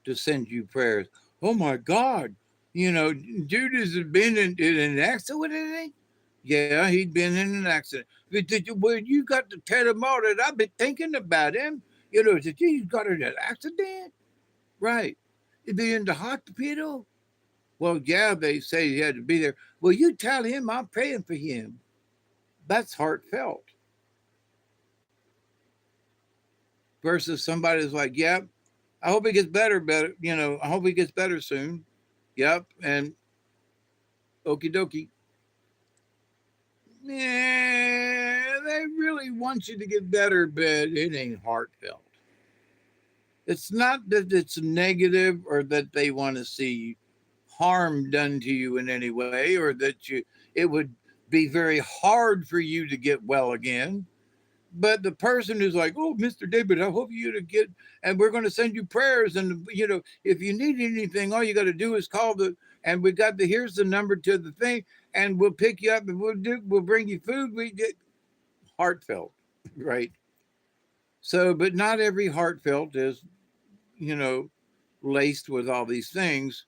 to send you prayers. Oh my God, Judas had been in an accident with anything. Yeah, he'd been in an accident. Well, you got to tell him all that. I've been thinking about him. That he's got in an accident. Right. He'd be in the hospital. Well, yeah, they say he had to be there. Well, you tell him I'm praying for him. That's heartfelt. Versus somebody's like, yep, I hope he gets better. I hope he gets better soon. Yep. And okie dokie. Yeah, they really want you to get better, but it ain't heartfelt. It's not that it's negative or that they want to see harm done to you in any way, or that it would be very hard for you to get well again. But the person who's like, "Oh, Mr. David, I hope you to get, and we're going to send you prayers, and if you need anything, all you got to do is call and we got here's the number to the thing, and we'll pick you up, and we'll bring you food." We get heartfelt, right? So, but not every heartfelt is, you know, laced with all these things,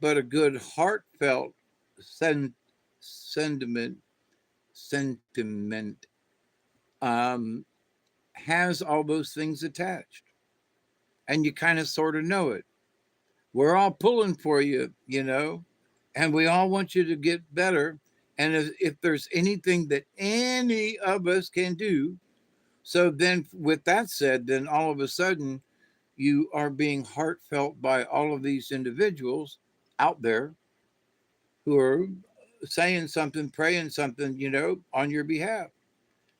but a good heartfelt sen- sentiment sentiment um, has all those things attached, and you kind of sort of know it. We're all pulling for you, and we all want you to get better. And if there's anything that any of us can do, so then with that said, then all of a sudden you are being heartfelt by all of these individuals out there who are saying something, praying something, on your behalf.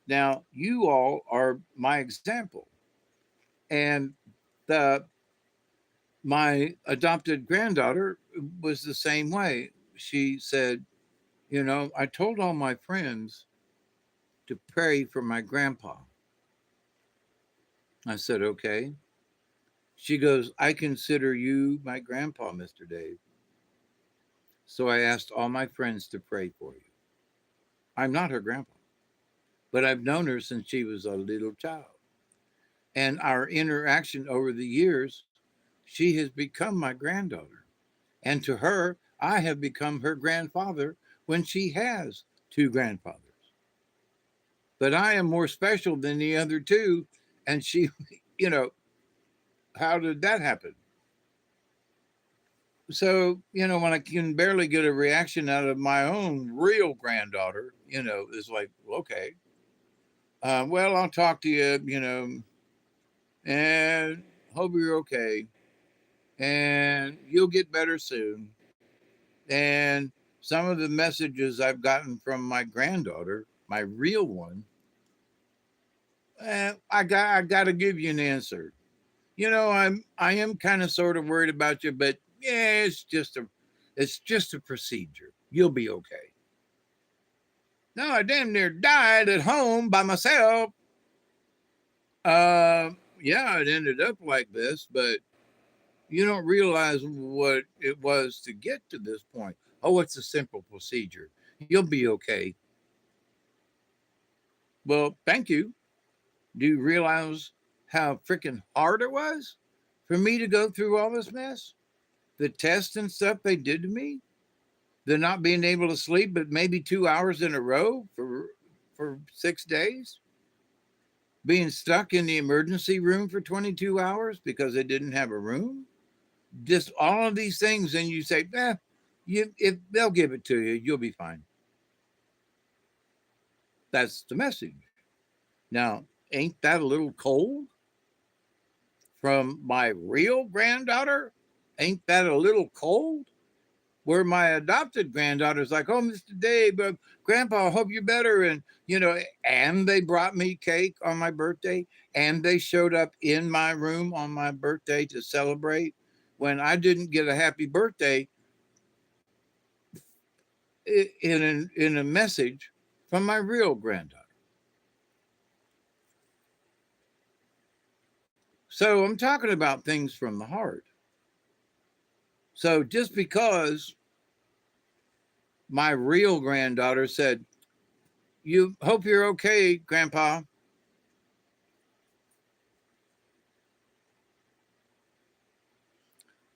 Now, you all are my example. And the my adopted granddaughter was the same way. She said, I told all my friends to pray for my grandpa. I said, okay. She goes, I consider you my grandpa, Mr. Dave. So I asked all my friends to pray for you. I'm not her grandpa, but I've known her since she was a little child. And our interaction over the years, she has become my granddaughter. And to her, I have become her grandfather when she has two grandfathers. But I am more special than the other two. And she, you know, how did that happen? So, when I can barely get a reaction out of my own real granddaughter, it's like, okay, well, I'll talk to you, and hope you're okay. And you'll get better soon. And some of the messages I've gotten from my granddaughter, my real one, I got to give you an answer. I am kind of sort of worried about you, but yeah, it's just a procedure. You'll be okay. No, I damn near died at home by myself. Uh, yeah, it ended up like this, but you don't realize what it was to get to this point. Oh, it's a simple procedure. You'll be okay. Well, thank you. Do you realize how freaking hard it was for me to go through all this mess? The tests and stuff they did to me, the not being able to sleep, but maybe 2 hours in a row for 6 days, being stuck in the emergency room for 22 hours because they didn't have a room. Just all of these things, and you say, if they'll give it to you, you'll be fine. That's the message. Now, ain't that a little cold from my real granddaughter? Ain't that a little cold? Where my adopted granddaughter's like, "Oh, Mr. Dave, Grandpa, I hope you're better." And they brought me cake on my birthday, and they showed up in my room on my birthday to celebrate when I didn't get a happy birthday in a message from my real granddaughter. So I'm talking about things from the heart. So just because my real granddaughter said, "You hope you're okay, Grandpa,"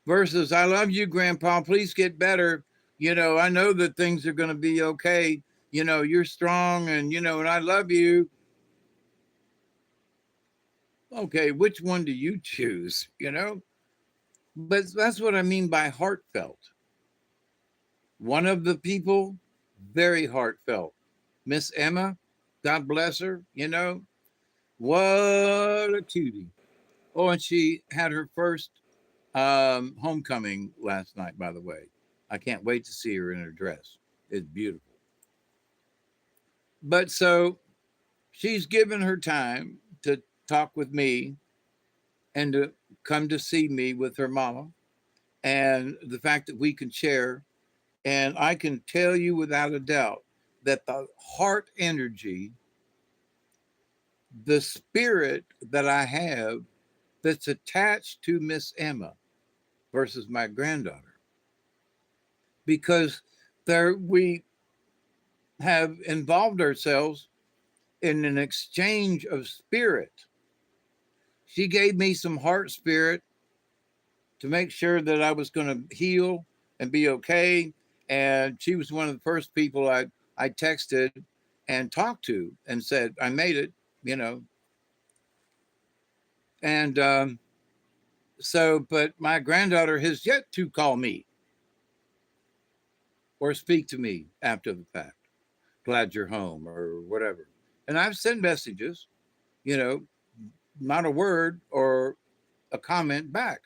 versus "I love you, Grandpa. Please get better. I know that things are going to be okay. You're strong, and I love you." Okay, which one do you choose? But that's what I mean by heartfelt. One of the people, very heartfelt. Miss Emma, God bless her. What a cutie. Oh, and she had her first homecoming last night, by the way. I can't wait to see her in her dress. It's beautiful. But so she's given her time to talk with me and to come to see me with her mama, and the fact that we can share. And I can tell you without a doubt that the heart energy, the spirit that I have that's attached to Miss Emma versus my granddaughter, because there we have involved ourselves in an exchange of spirit. She gave me some heart spirit to make sure that I was going to heal and be okay. And she was one of the first people I texted and talked to and said, I made it, you know. And but my granddaughter has yet to call me or speak to me after the fact. Glad you're home or whatever. And I've sent messages, you know, not a word or a comment back.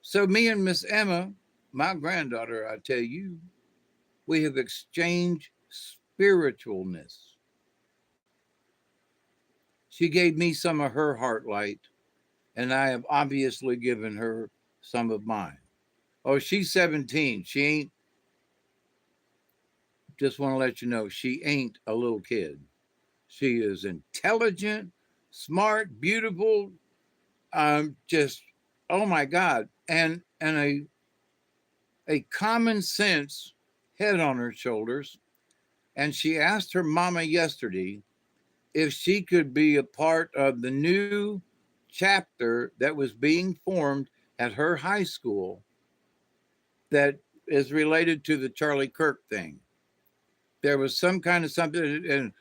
So me and Miss Emma, my granddaughter, I tell you, we have exchanged spiritualness. She gave me some of her heart light, and I have obviously given her some of mine. Oh, she's 17. She ain't, just want to let you know, she ain't a little kid. She is intelligent, smart, beautiful, just, oh my God. And a common sense head on her shoulders. And she asked her mama yesterday if she could be a part of the new chapter that was being formed at her high school that is related to the Charlie Kirk thing. There was some kind of something, and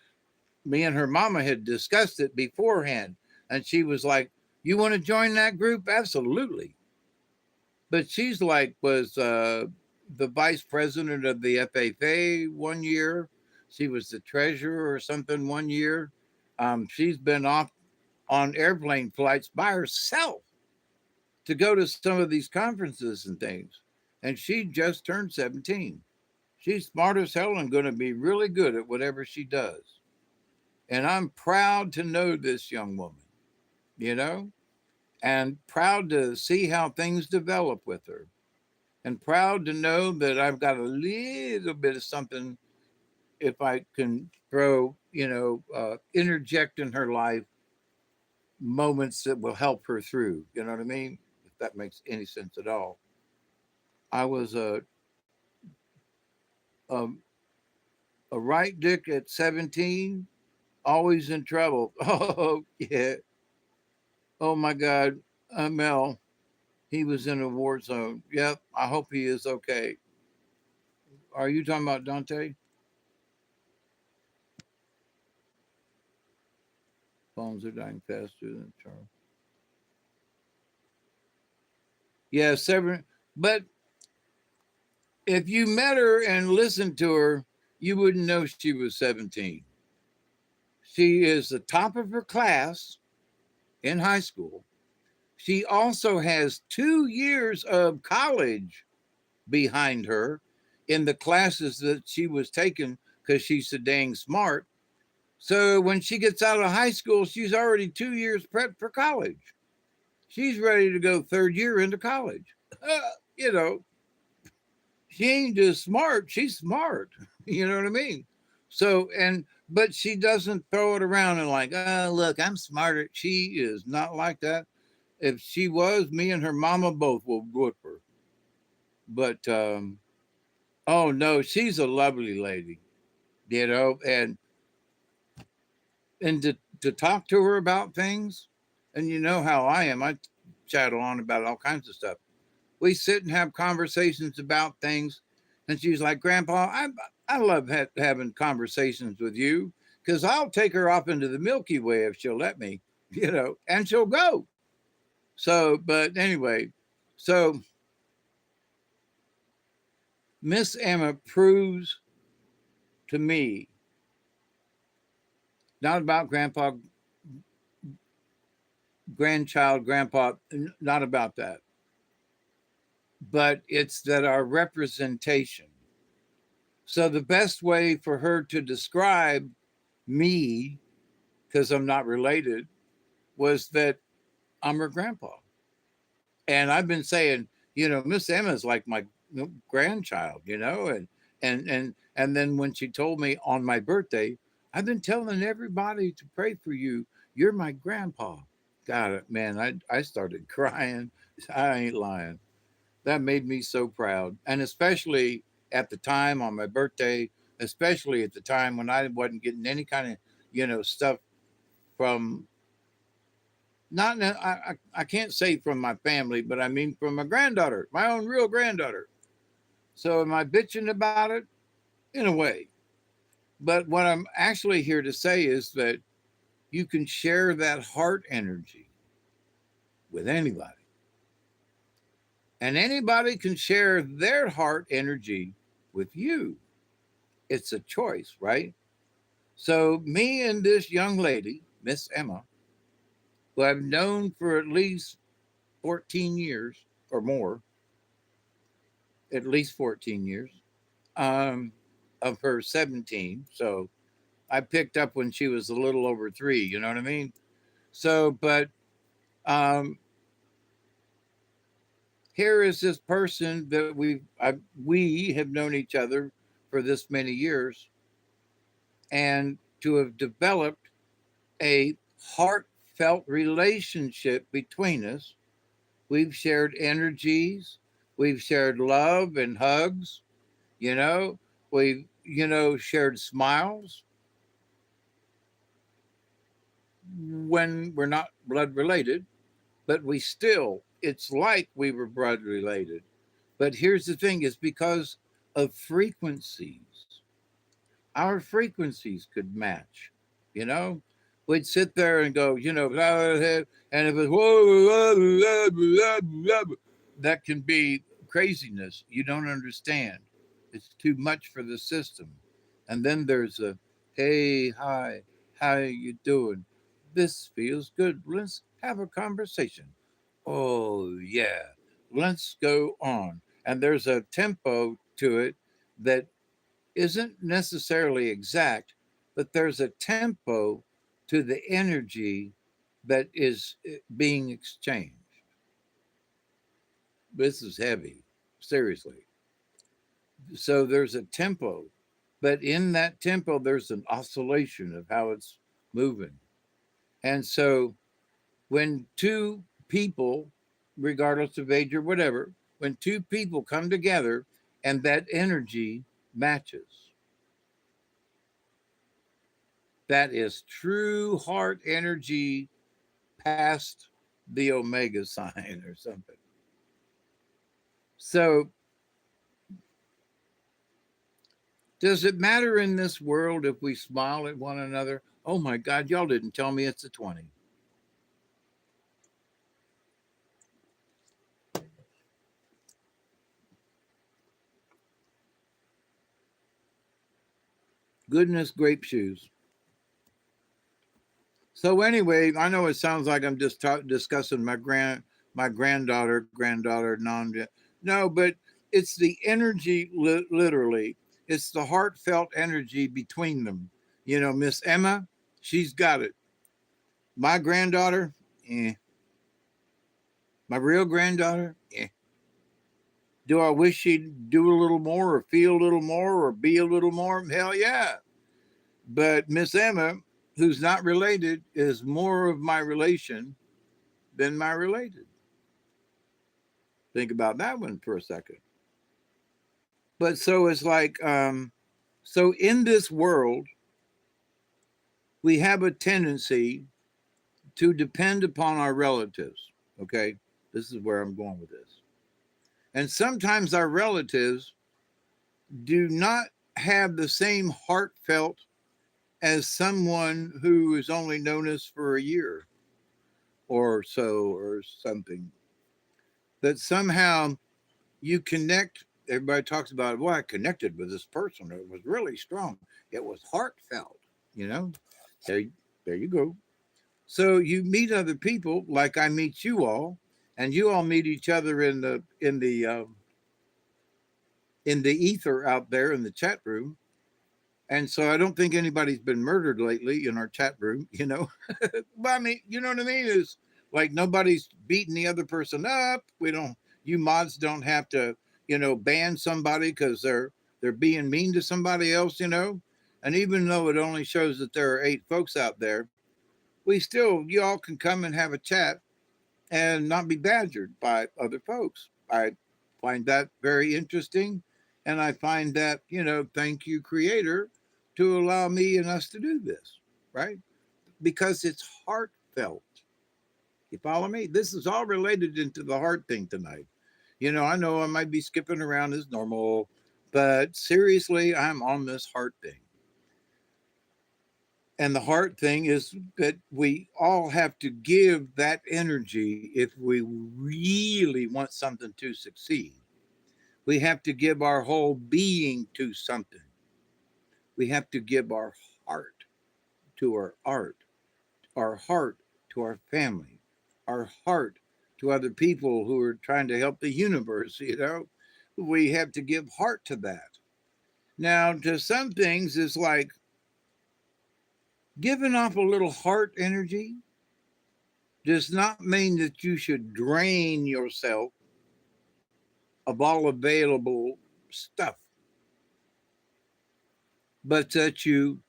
me and her mama had discussed it beforehand. And she was like, you want to join that group? Absolutely. But she's like, was the vice president of the FFA one year. She was the treasurer or something one year. She's been off on airplane flights by herself to go to some of these conferences and things. And she just turned 17. She's smart as hell and going to be really good at whatever she does. And I'm proud to know this young woman, you know, and proud to see how things develop with her. And proud to know that I've got a little bit of something if I can throw, interject in her life moments that will help her through. You know what I mean? If that makes any sense at all. I was a, a right dick at 17, always in trouble. Oh, yeah. Oh, my God. Mel, he was in a war zone. Yep. I hope he is okay. Are you talking about Dante? Phones are dying faster than Charles. Yeah, seven. But if you met her and listened to her, you wouldn't know she was 17. She is the top of her class in high school. She also has 2 years of college behind her in the classes that she was taking because she's so dang smart. So when she gets out of high school, she's already 2 years prepped for college. She's ready to go third year into college. You know, she ain't just smart, she's smart. You know what I mean? So, but she doesn't throw it around and like, oh, look, I'm smarter. She is not like that. If she was, me and her mama both will whip her. But, oh no, she's a lovely lady, you know, and to talk to her about things, and you know how I am, I chat on about all kinds of stuff. We sit and have conversations about things. And she's like, Grandpa, I love having conversations with you because I'll take her off into the Milky Way if she'll let me, and she'll go. So, but anyway, so Miss Emma proves to me, not about grandpa, grandchild, grandpa, not about that, but it's that our representation. So the best way for her to describe me, because I'm not related, was that I'm her grandpa. And I've been saying, Miss Emma's like my grandchild, and then when she told me on my birthday, I've been telling everybody to pray for you. You're my grandpa. Got it, man. I started crying. I ain't lying. That made me so proud. And especially at the time on my birthday, especially at the time when I wasn't getting any kind of, stuff from not I can't say from my family, but I mean from my granddaughter, my own real granddaughter. So am I bitching about it? In a way. But what I'm actually here to say is that you can share that heart energy with anybody. And anybody can share their heart energy with you. It's a choice, right? So me and this young lady, Miss Emma, who I've known for at least 14 years or more, at least 14 years, um, of her 17. So I picked up when she was a little over 3, you know what I mean? So, but um, here is this person that we have known each other for this many years, and to have developed a heartfelt relationship between us. We've shared energies, we've shared love and hugs, you know, we've, shared smiles when we're not blood related, but it's like we were blood related. But here's the thing, it's because of frequencies. Our frequencies could match, you know? We'd sit there and go, and if it's that can be craziness. You don't understand. It's too much for the system. And then there's a, hey, hi, how you doing? This feels good. Let's have a conversation. Oh, yeah. Let's go on. And there's a tempo to it that isn't necessarily exact, but there's a tempo to the energy that is being exchanged. This is heavy, seriously. So there's a tempo, but in that tempo, there's an oscillation of how it's moving. And so when two people, regardless of age or whatever, when two people come together and that energy matches, that is true heart energy past the omega sign or something. So, does it matter in this world if we smile at one another? Oh my God, y'all didn't tell me it's a 20. Goodness grape shoes. So anyway, I know it sounds like I'm just discussing my granddaughter, no, but it's the energy, literally. It's the heartfelt energy between them. Miss Emma, she's got it. My granddaughter, eh. My real granddaughter, eh. Do I wish she'd do a little more or feel a little more or be a little more? Hell yeah. But Miss Emma, who's not related, is more of my relation than my related. Think about that one for a second. But so it's like, so in this world, we have a tendency to depend upon our relatives. Okay. This is where I'm going with this. And sometimes our relatives do not have the same heartfelt as someone who is only known us for a year or so or something. That somehow you connect. Everybody talks about, well, I connected with this person. It was really strong. It was heartfelt, you know. There, there you go. So you meet other people, like I meet you all, and you all meet each other in the ether out there in the chat room. And so I don't think anybody's been murdered lately in our chat room, But I mean, you know what I mean? Is like nobody's beating the other person up. We don't, you mods don't have to, ban somebody because they're being mean to somebody else. And even though it only shows that there are 8 folks out there, we still, you all can come and have a chat and not be badgered by other folks. I find that very interesting. And I find that, thank you, Creator, to allow me and us to do this, right? Because it's heartfelt. You follow me? This is all related into the heart thing tonight. I know I might be skipping around as normal, but seriously, I'm on this heart thing. And the heart thing is that we all have to give that energy if we really want something to succeed. We have to give our whole being to something. We have to give our heart to our art, our heart to our family, our heart to other people who are trying to help the universe. We have to give heart to that. Now, to some things, it's like giving off a little heart energy does not mean that you should drain yourself of all available stuff, but that you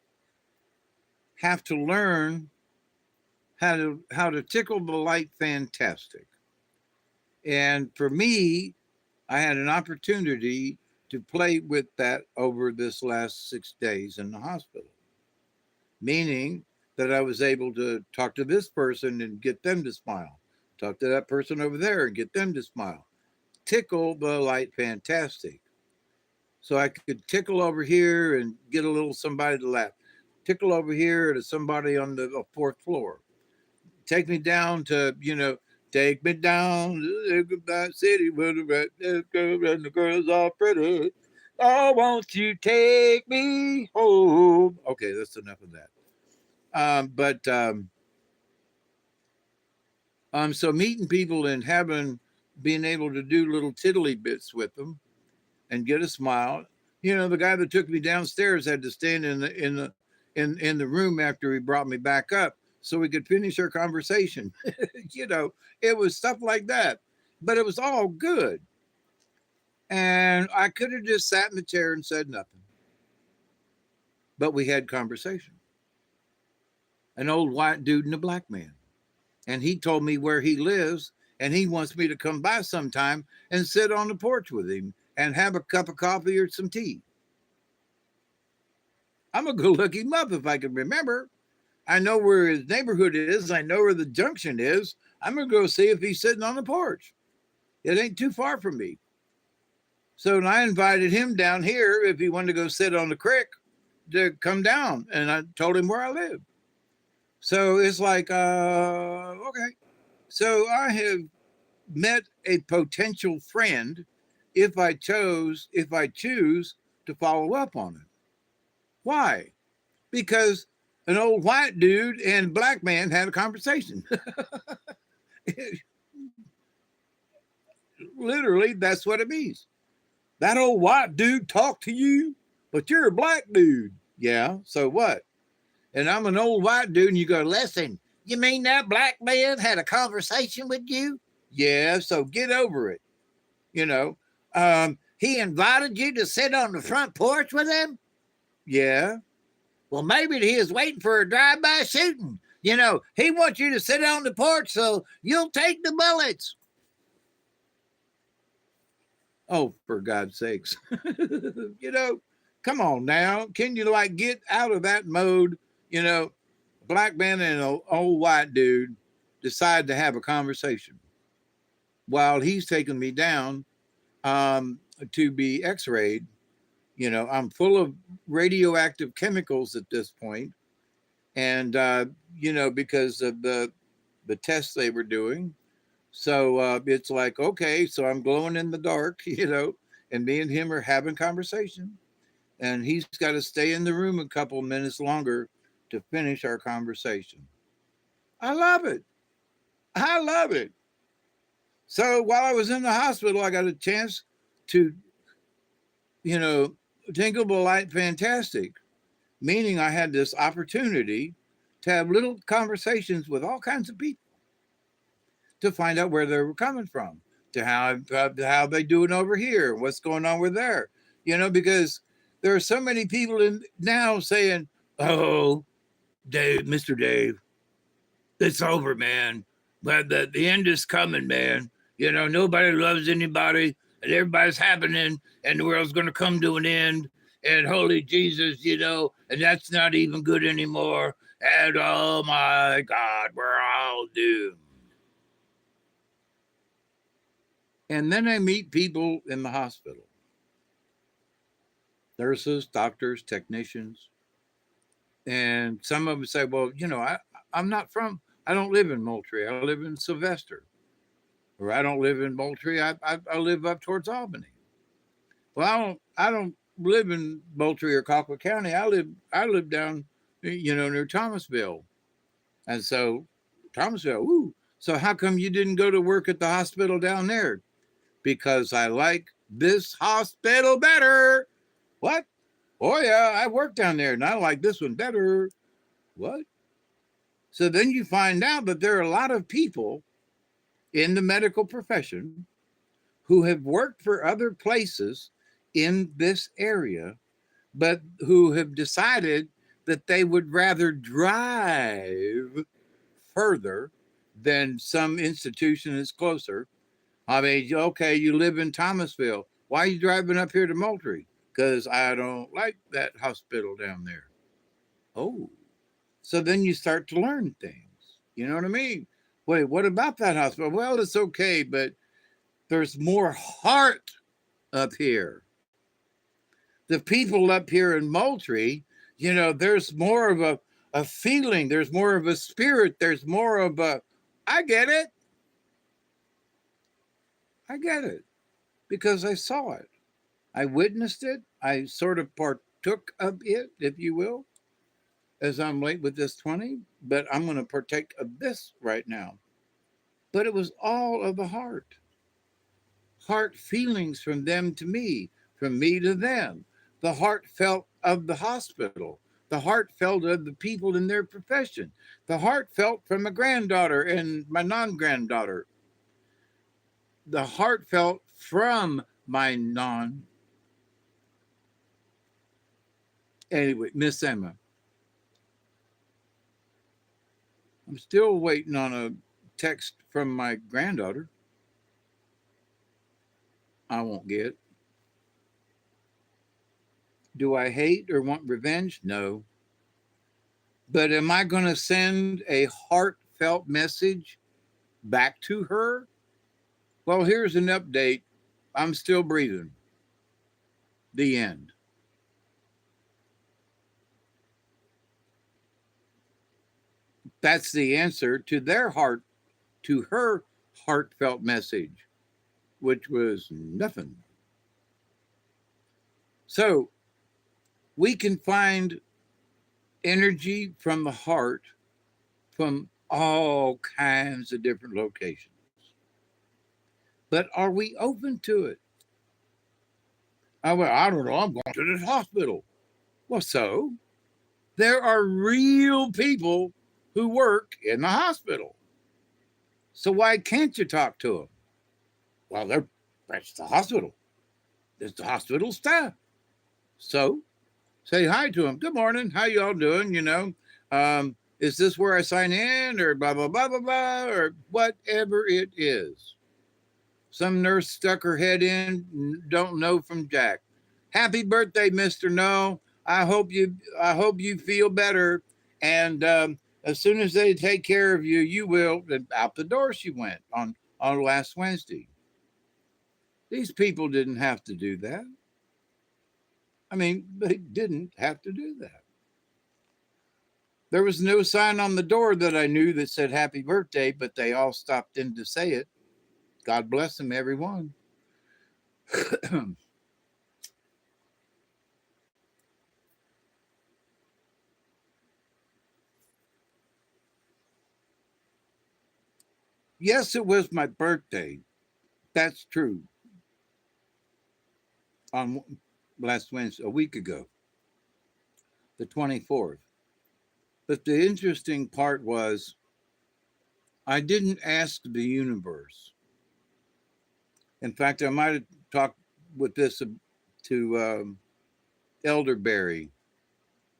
have to learn how to tickle the light fantastic. And for me, I had an opportunity to play with that over this last 6 days in the hospital, meaning that I was able to talk to this person and get them to smile, talk to that person over there and get them to smile, tickle the light fantastic. So I could tickle over here and get a little somebody to laugh, tickle over here to somebody on the 4th floor, take me down to, take me down to the city where the red girl and the girls are pretty. Oh, won't you take me home? Okay, that's enough of that. So meeting people and being able to do little tiddly bits with them and get a smile. The guy that took me downstairs had to stand in the room after he brought me back up so we could finish our conversation. It was stuff like that, but it was all good. And I could have just sat in the chair and said nothing, but we had conversation. An old white dude and a black man. And he told me where he lives, and he wants me to come by sometime and sit on the porch with him and have a cup of coffee or some tea. I'm going to go look him up if I can remember. I know where his neighborhood is. I know where the junction is. I'm going to go see if he's sitting on the porch. It ain't too far from me. So I invited him down here if he wanted to go sit on the creek to come down. And I told him where I live. So it's like, okay. So I have met a potential friend if I choose to follow up on it. Why? Because an old white dude and black man had a conversation. Literally, that's what it means. That old white dude talked to you, but you're a black dude. Yeah, so what? And I'm an old white dude, and you go, listen, you mean that black man had a conversation with you? Yeah, so get over it. He invited you to sit on the front porch with him? Yeah. Well, maybe he is waiting for a drive-by shooting. He wants you to sit on the porch so you'll take the bullets. Oh, for God's sakes. Come on now. Can you get out of that mode? Black man and an old white dude decide to have a conversation while he's taking me down to be x-rayed. I'm full of radioactive chemicals at this point. And, because of the tests they were doing. So it's like, okay, so I'm glowing in the dark, and me and him are having conversation. And he's got to stay in the room a couple of minutes longer to finish our conversation. I love it. I love it. So while I was in the hospital, I got a chance to, tinkle the light fantastic, meaning I had this opportunity to have little conversations with all kinds of people. to find out where they were coming from, to how they doing over here, what's going on with there, because there are so many people in now saying, "Oh, Dave, Mr. Dave, it's over, man. But the end is coming, man. Nobody loves anybody, and everybody's happening, and the world's going to come to an end. And holy Jesus, and that's not even good anymore. And oh my God, we're all doomed." And then I meet people in the hospital, nurses, doctors, technicians. And some of them say, "Well, I'm not from, I don't live in Moultrie. I live in Sylvester." Or, "I don't live in Moultrie. I live up towards Albany." Well, I don't live in Moultrie or Colquitt County. I live down, near Thomasville. And so Thomasville, ooh. So how come you didn't go to work at the hospital down there? Because I like this hospital better. What? Oh yeah, I work down there and I like this one better. What? So then you find out that there are a lot of people in the medical profession who have worked for other places in this area, but who have decided that they would rather drive further than some institution is closer. I mean, okay, you live in Thomasville. Why are you driving up here to Moultrie? Because I don't like that hospital down there. Oh, so then you start to learn things. You know what I mean? Wait, what about that hospital? Well, it's okay, but there's more heart up here. The people up here in Moultrie, there's more of a feeling, there's more of a spirit, there's more of a, I get it. I get it because I saw it. I witnessed it. I sort of partook of it, if you will, as I'm late with this 20, but I'm going to partake of this right now. But it was all of the heart feelings from them to me, from me to them, the heartfelt of the hospital, the heartfelt of the people in their profession, the heartfelt from a granddaughter and my non-granddaughter, the heartfelt from my non. Anyway, Miss Emma, I'm still waiting on a text from my granddaughter. I won't get. Do I hate or want revenge? No. But am I going to send a heartfelt message back to her? Well, here's an update. I'm still breathing. The end. That's the answer to her heartfelt message, which was nothing. So we can find energy from the heart from all kinds of different locations. But are we open to it? I don't know. I'm going to this hospital. Well, so there are real people who work in the hospital. So why can't you talk to them? Well, that's the hospital. It's the hospital staff. So say hi to them. Good morning. How you all doing? Is this where I sign in or blah, blah, blah, blah, blah, or whatever it is. Some nurse stuck her head in, don't know from Jack. Happy birthday, Mr. No. I hope you feel better. And as soon as they take care of you, you will. And out the door she went on last Wednesday. These people didn't have to do that. I mean, they didn't have to do that. There was no sign on the door that I knew that said happy birthday, but they all stopped in to say it. God bless them, everyone. Yes, it was my birthday. That's true. On last Wednesday, a week ago, the 24th. But the interesting part was I didn't ask the universe. In fact, I might have talked with this to Elderberry.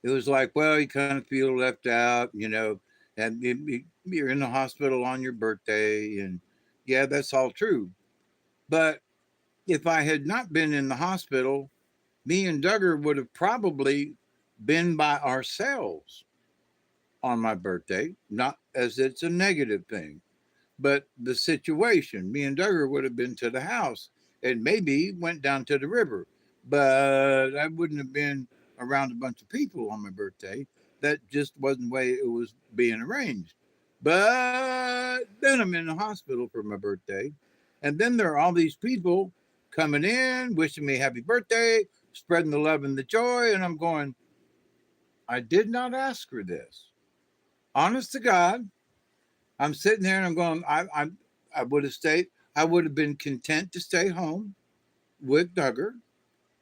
It was like, well, you kind of feel left out, and you're in the hospital on your birthday. And yeah, that's all true. But if I had not been in the hospital, me and Duggar would have probably been by ourselves on my birthday, not as it's a negative thing, but the situation. Me and Duggar would have been to the house and maybe went down to the river, but I wouldn't have been around a bunch of people on my birthday. That just wasn't the way it was being arranged. But then I'm in the hospital for my birthday, and then there are all these people coming in, wishing me happy birthday, spreading the love and the joy, and I'm going, I did not ask for this. Honest to God, I'm sitting there and I'm going, I would have stayed. I would have been content to stay home with Duggar.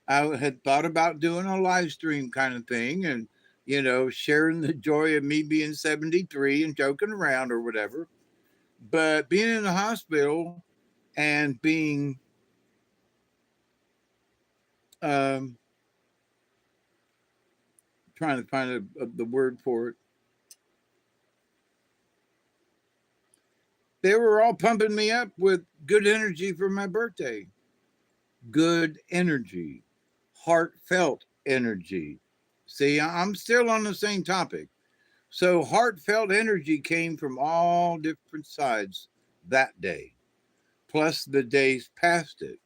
I had thought about doing a live stream kind of thing and, sharing the joy of me being 73 and joking around or whatever. But being in the hospital and being, um, trying to find the word for it, they were all pumping me up with good energy for my birthday. Good energy, heartfelt energy. See, I'm still on the same topic. So, heartfelt energy came from all different sides that day, plus the days past it.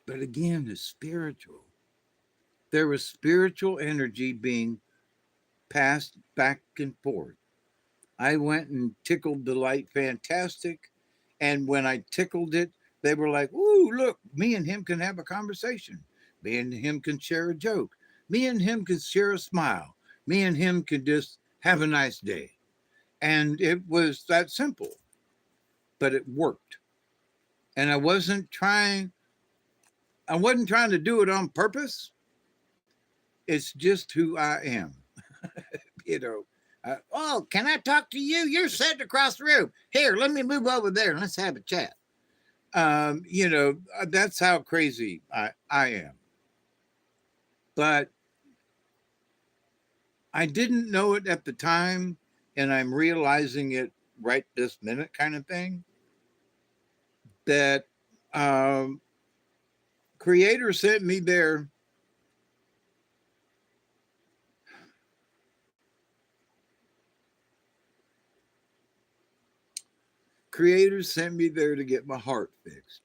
But again, it's spiritual. There was spiritual energy being passed back and forth. I went and tickled the light fantastic. And when I tickled it, they were like, ooh, look, me and him can have a conversation. Me and him can share a joke. Me and him can share a smile. Me and him can just have a nice day. And it was that simple, but it worked. And I wasn't trying to do it on purpose. It's just who I am. you know, oh, can I talk to you? You're sitting across the room. Here, let me move over there and let's have a chat. That's how crazy I am. But I didn't know it at the time, and I'm realizing it right this minute, kind of thing. That um, Creator sent me there. Creator sent me there to get my heart fixed.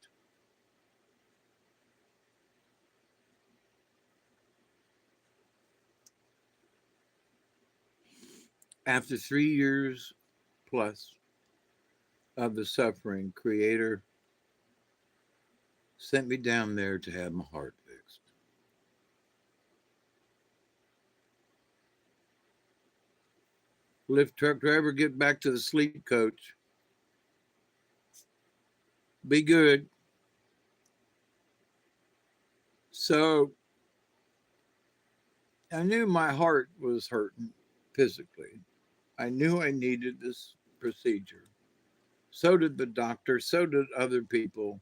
After 3 years plus of the suffering, Creator sent me down there to have my heart fixed. Lift truck driver, get back to the sleep coach. Be good. So I knew my heart was hurting physically. I knew I needed this procedure. So did the doctor, so did other people.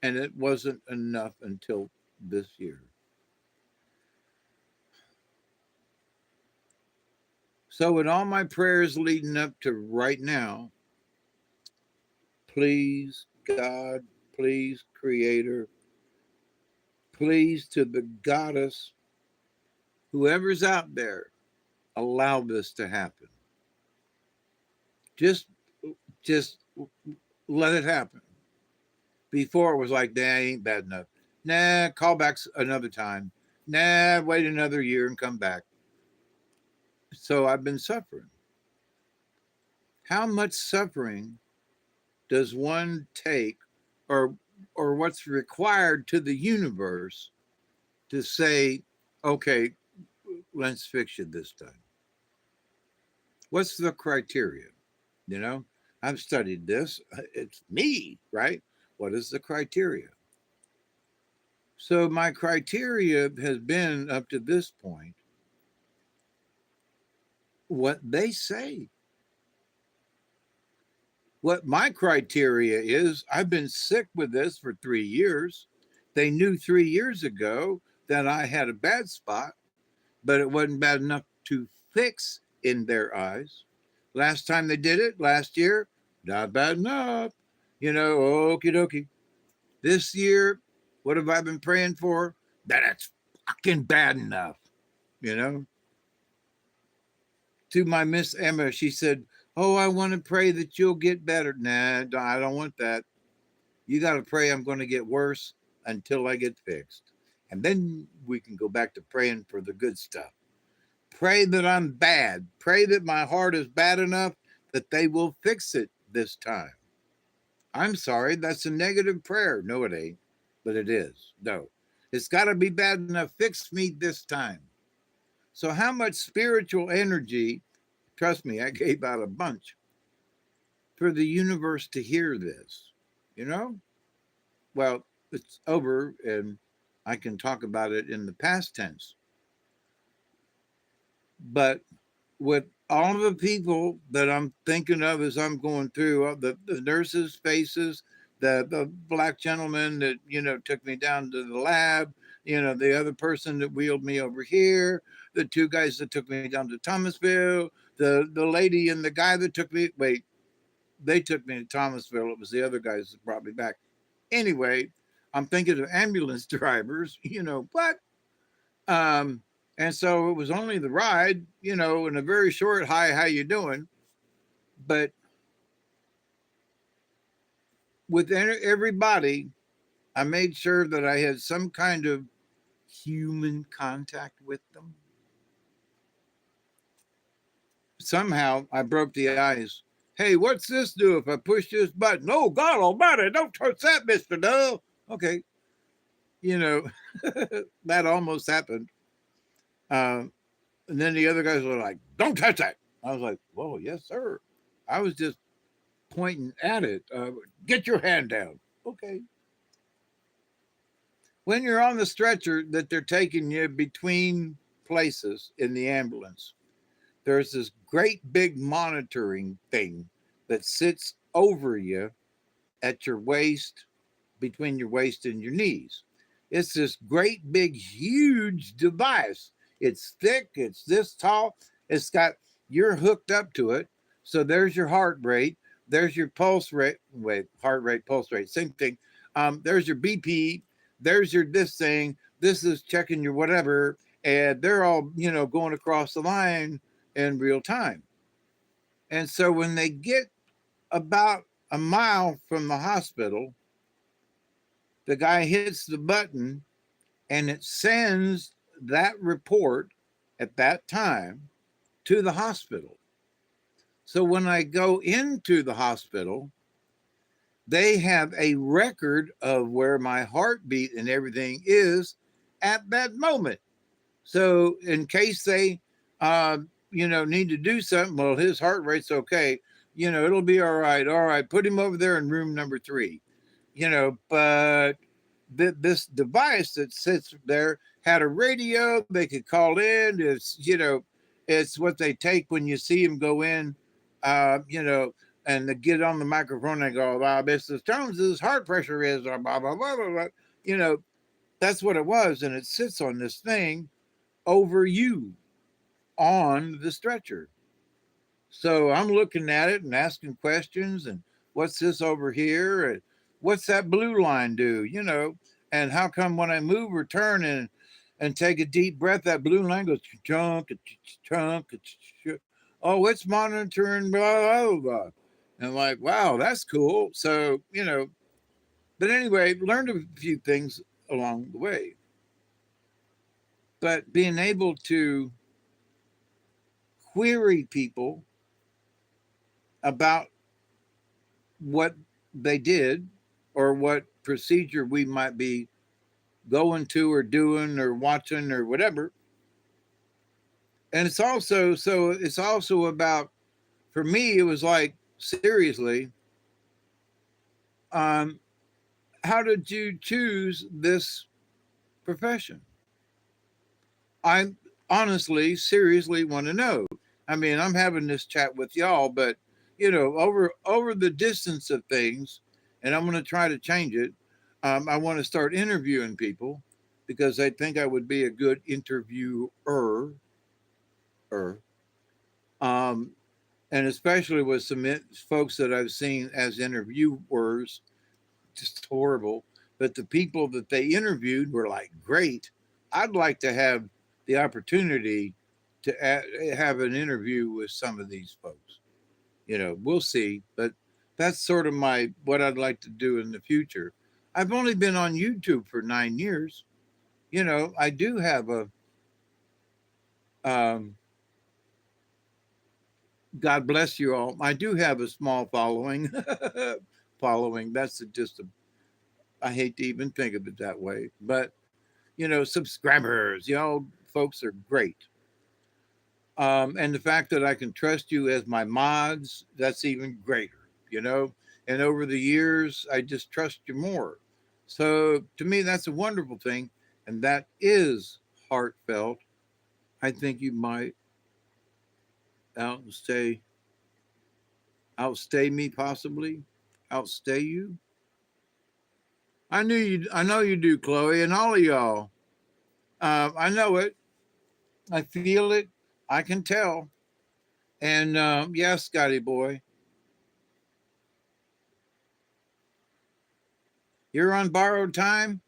And it wasn't enough until this year. So, with all my prayers leading up to right now, please, God, please, Creator, please, to the Goddess, whoever's out there, allow this to happen. Just, just let it happen. Before it was like, nah, ain't bad enough. Nah, call back another time. Nah, wait another year and come back. So I've been suffering. How much suffering does one take, or what's required to the universe to say, okay, let's fix you this time? What's the criteria? You know, I've studied this. It's me, right? What is the criteria? So my criteria has been up to this point what they say. What my criteria is, I've been sick with this for 3 years. They knew 3 years ago that I had a bad spot, but it wasn't bad enough to fix in their eyes. Last time they did it, last year, not bad enough. Okie dokie. This year, what have I been praying for? That it's fucking bad enough, you know? To my Miss Emma, she said, "Oh, I want to pray that you'll get better." Nah, I don't want that. You got to pray I'm going to get worse until I get fixed. And then we can go back to praying for the good stuff. Pray that I'm bad. Pray that my heart is bad enough that they will fix it this time. I'm sorry, that's a negative prayer. No, it ain't, but it is. No, it's got to be bad enough. Fix me this time. So, how much spiritual energy, trust me, I gave out a bunch for the universe to hear this, you know? Well, it's over and I can talk about it in the past tense. But with all of the people that I'm thinking of as I'm going through, the nurses' faces, the black gentleman that, took me down to the lab, the other person that wheeled me over here, the two guys that took me down to Thomasville, the lady and the guy that took me, wait, they took me to Thomasville. It was the other guys that brought me back. Anyway, I'm thinking of ambulance drivers, what? And so it was only the ride, in a very short, hi, how you doing? But with everybody, I made sure that I had some kind of human contact with them. Somehow I broke the ice. Hey, what's this do if I push this button? Oh, God almighty, don't touch that, Mr. Dove. Okay. That almost happened. And then the other guys were like, don't touch that. I was like, whoa, yes, sir. I was just pointing at it. Get your hand down. Okay. When you're on the stretcher that they're taking you between places in the ambulance, there's this great big monitoring thing that sits over you at your waist, between your waist and your knees. It's this great big huge device. It's thick, it's this tall, it's got, you're hooked up to it. So there's your heart rate, there's your pulse rate, heart rate, pulse rate, same thing. There's your BP, there's your this thing, this is checking your whatever, and they're all, going across the line in real time. And so when they get about a mile from the hospital, the guy hits the button and it sends that report at that time to the hospital. So when I go into the hospital, they have a record of where my heartbeat and everything is at that moment. So in case they, need to do something, well, his heart rate's okay. It'll be all right. All right, put him over there in room number 3. But this device that sits there had a radio. They could call in. It's what they take when you see him go in, and they get on the microphone and go, Mr. Jones's heart pressure is, blah, blah, blah, blah, blah. That's what it was. And it sits on this thing over you on the stretcher. So I'm looking at it and asking questions and what's this over here? And what's that blue line do? And how come when I move or turn and take a deep breath, that blue line goes chunk, chunk, oh, it's monitoring, blah, blah, blah. And I'm like, wow, that's cool. So, but anyway, learned a few things along the way. But being able to query people about what they did or what procedure we might be going to or doing or watching or whatever. And it's also about, for me, it was like, seriously, how did you choose this profession? I honestly, seriously want to know. I mean, I'm having this chat with y'all, but over the distance of things, and I'm going to try to change it. I want to start interviewing people because I think I would be a good interviewer. Er, um, and especially with some folks that I've seen as interviewers, just horrible. But the people that they interviewed were like great. I'd like to have the opportunity to have an interview with some of these folks. We'll see, but that's sort of my what I'd like to do in the future. I've only been on YouTube for 9 years. I do have a um, God bless you all. I do have a small following. Following. That's just a. I hate to even think of it that way, but subscribers. Folks are great. And the fact that I can trust you as my mods, that's even greater. And over the years, I just trust you more. So to me, that's a wonderful thing. And that is heartfelt. I think you might outstay, outstay me possibly, outstay you. I know you do, Chloe, and all of y'all. I know it. I feel it. I can tell. And yes, Scotty boy, you're on borrowed time.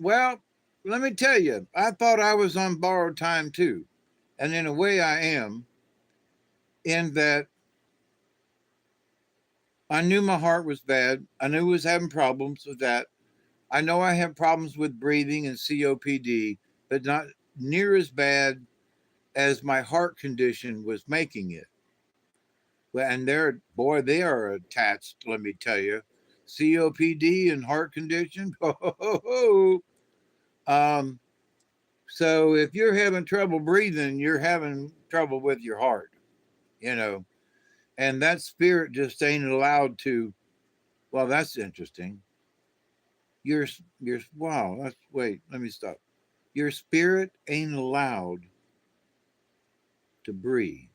Well, let me tell you, I thought I was on borrowed time too. And in a way, I am, in that I knew my heart was bad. I knew I was having problems with that. I know I have problems with breathing and COPD, but not near as bad as my heart condition was making it. Well, and they are attached, let me tell you. COPD and heart condition. Um, so if you're having trouble breathing, you're having trouble with your heart, you know, and that spirit just ain't allowed to. Well, that's interesting. Your wow. That's wait. Let me stop. Your spirit ain't allowed to breathe.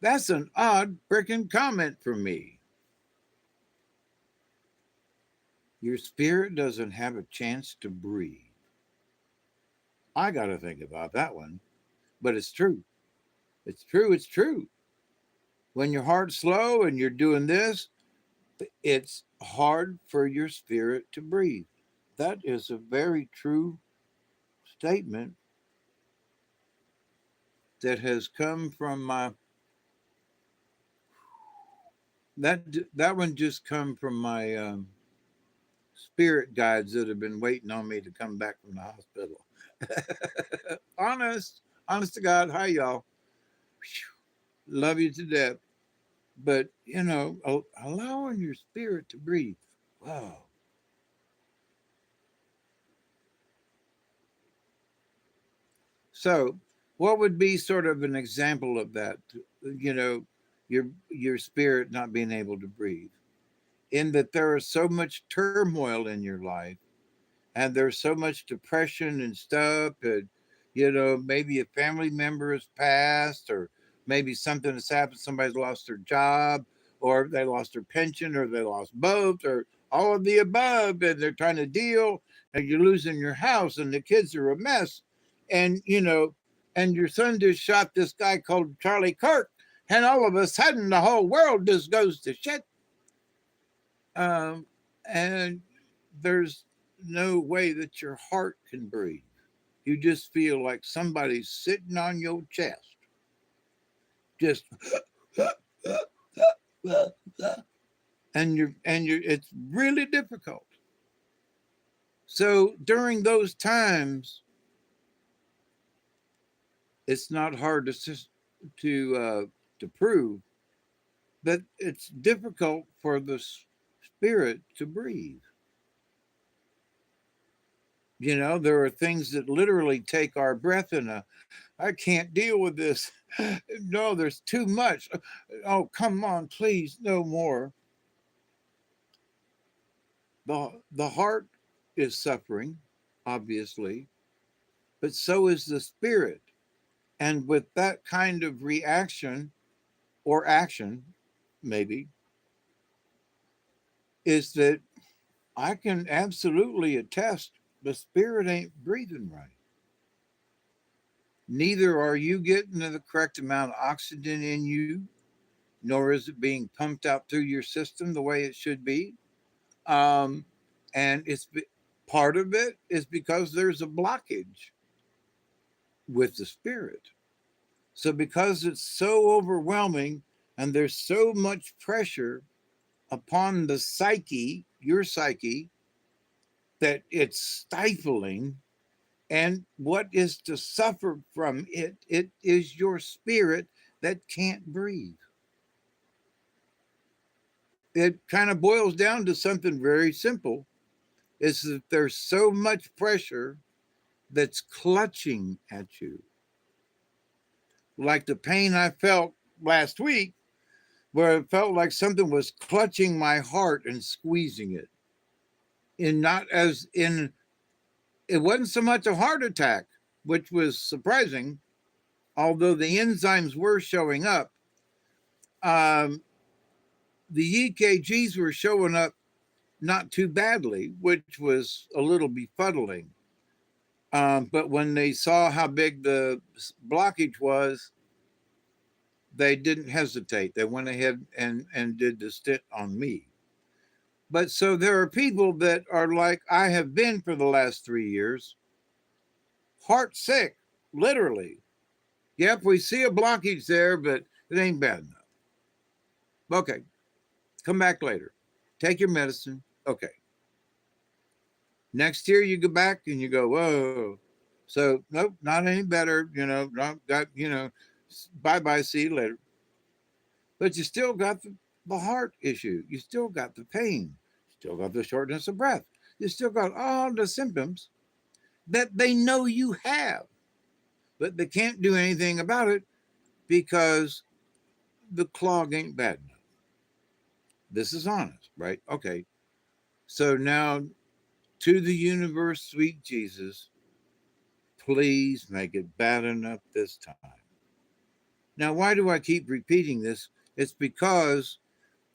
That's an odd freaking comment from me. Your spirit doesn't have a chance to breathe. I got to think about that one, but it's true. It's true. It's true. When your heart's slow and you're doing this, it's hard for your spirit to breathe. That is a very true statement that has come from my that one just come from my spirit guides that have been waiting on me to come back from the hospital. Honest to God, hi y'all. Love you to death. But allowing your spirit to breathe. Wow. So, what would be sort of an example of that? You know, your spirit not being able to breathe. In that there is so much turmoil in your life, and there's so much depression and stuff, and maybe a family member has passed, or maybe something has happened. Somebody's lost their job, or they lost their pension, or they lost both, or all of the above, and they're trying to deal, and you're losing your house, and the kids are a mess, and and your son just shot this guy called Charlie Kirk, and all of a sudden the whole world just goes to shit. And there's no way that your heart can breathe. You just feel like somebody's sitting on your chest, just and you're it's really difficult. So during those times, it's not hard to prove that it's difficult for the spirit to breathe. There are things that literally take our breath in. I can't deal with this. No, there's too much. Oh, come on, please, no more. The heart is suffering, obviously, but so is the spirit. And with that kind of reaction or action, maybe, is that I can absolutely attest the spirit ain't breathing right. Neither are you getting the correct amount of oxygen in you, nor is it being pumped out through your system the way it should be. Um, and part of it is because there's a blockage with the spirit. So, because it's so overwhelming and there's so much pressure upon the psyche, your psyche, that it's stifling. And what is to suffer from it? It is your spirit that can't breathe. It kind of boils down to something very simple, is that there's so much pressure that's clutching at you. Like the pain I felt last week, where it felt like something was clutching my heart and squeezing it. And not as in, it wasn't so much a heart attack, which was surprising, although the enzymes were showing up. Um, the EKGs were showing up not too badly, which was a little befuddling. But when they saw how big the blockage was, they didn't hesitate. They went ahead and did the stent on me. But so there are people that are like I have been for the last 3 years, heart sick, literally. Yep, we see a blockage there, but it ain't bad enough. Okay, come back later. Take your medicine. Okay. Next year you go back and you go, whoa. So nope, not any better. Not got, bye bye, see you later. But you still got the heart issue. You still got the pain. Still got the shortness of breath. You still got all the symptoms that they know you have, but they can't do anything about it because the clog ain't bad enough. This is honest, right? Okay. So now to the universe, sweet Jesus, please make it bad enough this time. Now, why do I keep repeating this? It's because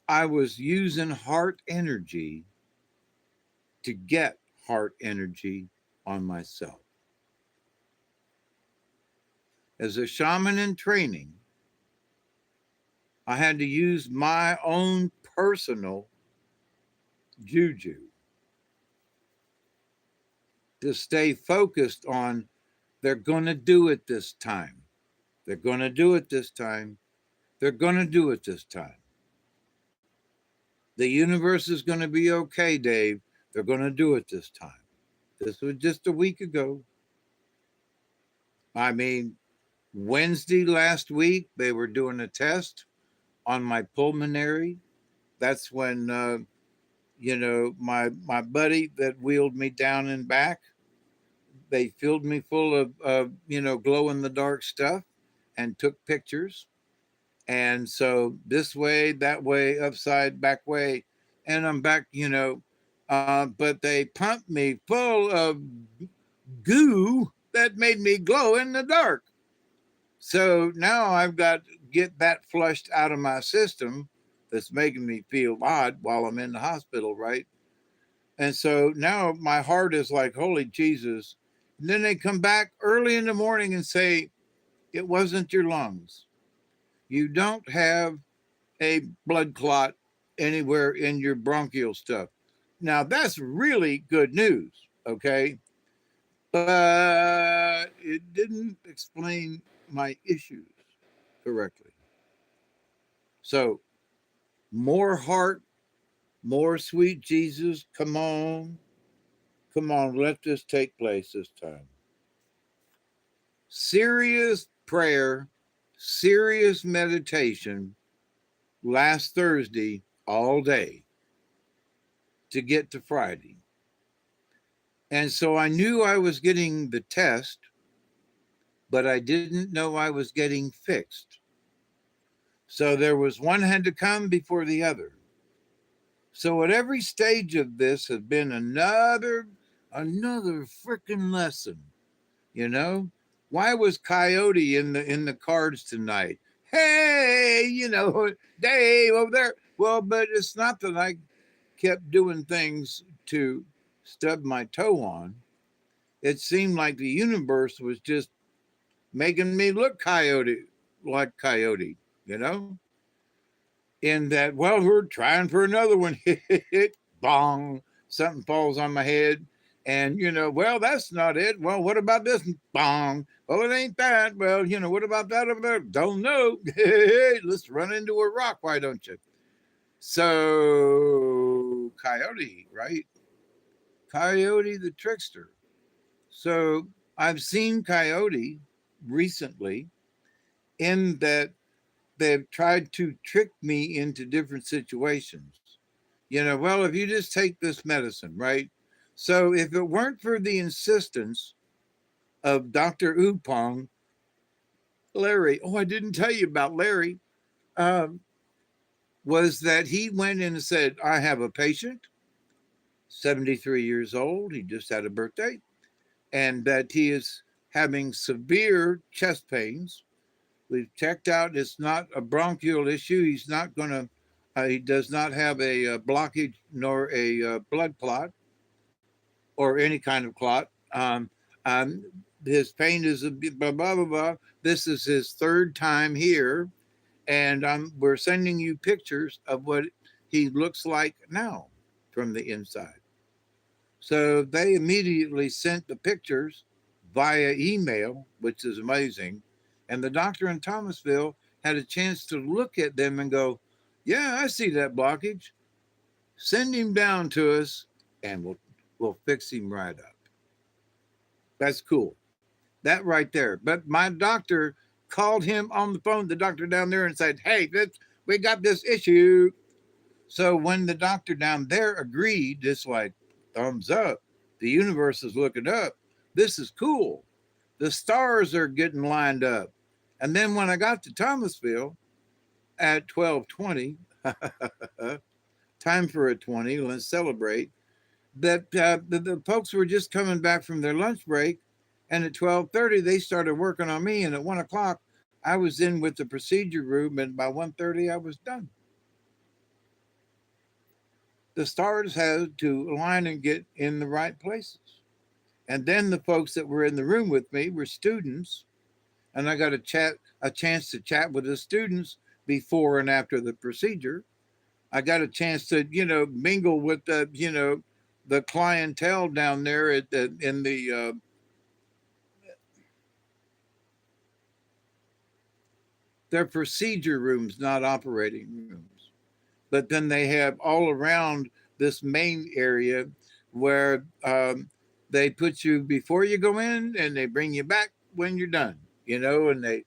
I was using heart energy to get heart energy on myself. As a shaman in training, I had to use my own personal juju to stay focused on they're going to do it this time. They're going to do it this time. They're going to do it this time. The universe is going to be okay, Dave. They're going to do it this time. This was just a week ago. I mean, Wednesday last week, they were doing a test on my pulmonary. That's when, my buddy that wheeled me down and back, they filled me full of glow in the dark stuff and took pictures. And so this way, that way, upside, back way, and I'm back, but they pumped me full of goo that made me glow in the dark. So now I've got to get that flushed out of my system that's making me feel odd while I'm in the hospital, right? And so now my heart is like, holy Jesus. And then they come back early in the morning and say, it wasn't your lungs. You don't have a blood clot anywhere in your bronchial stuff. Now, that's really good news, okay? But it didn't explain my issues correctly. So, more heart, more sweet Jesus. Come on. Come on, let this take place this time. Serious prayer, serious meditation last Thursday all day to get to Friday. And so I knew I was getting the test, but I didn't know I was getting fixed. So there was one had to come before the other. So at every stage of this has been another freaking lesson, you know? Why was Coyote in the cards tonight? Hey, Dave over there. Well, but it's not that I kept doing things to stub my toe on. It seemed like the universe was just making me look like Coyote, you know? In that, well, we're trying for another one. Hit, bong, something falls on my head. And, well, that's not it. Well, what about this? Bong. Well, it ain't that. Well, what about that over there? Don't know. Hey, let's run into a rock. Why don't you? So, Coyote, right? Coyote the trickster. So, I've seen Coyote recently in that they've tried to trick me into different situations. Well, if you just take this medicine, right? So if it weren't for the insistence of Dr. Upong, Larry, oh, I didn't tell you about Larry, um, was that he went in and said, I have a patient, 73 years old, he just had a birthday, and that he is having severe chest pains. We've checked out, it's not a bronchial issue. He's not going to, he does not have a blockage nor a blood clot or any kind of clot. Um, his pain is a blah, blah, blah, blah. This is his third time here. And we're sending you pictures of what he looks like now from the inside. So they immediately sent the pictures via email, which is amazing. And the doctor in Thomasville had a chance to look at them and go, yeah, I see that blockage. Send him down to us and we'll fix him right up. That's cool. That right there. But my doctor called him on the phone, the doctor down there, and said, hey, we got this issue. So when the doctor down there agreed, it's like, thumbs up. The universe is looking up. This is cool. The stars are getting lined up. And then when I got to Thomasville at 12:20, time for a 20, let's celebrate, that the folks were just coming back from their lunch break. And at 12:30, they started working on me. And at 1 o'clock, I was in with the procedure room. And by 1:30, I was done. The stars had to align and get in the right places. And then the folks that were in the room with me were students, and I got a chance to chat with the students before and after the procedure. I got a chance to, mingle with the clientele down there in the their procedure rooms, not operating rooms. But then they have all around this main area where they put you before you go in and they bring you back when you're done, and they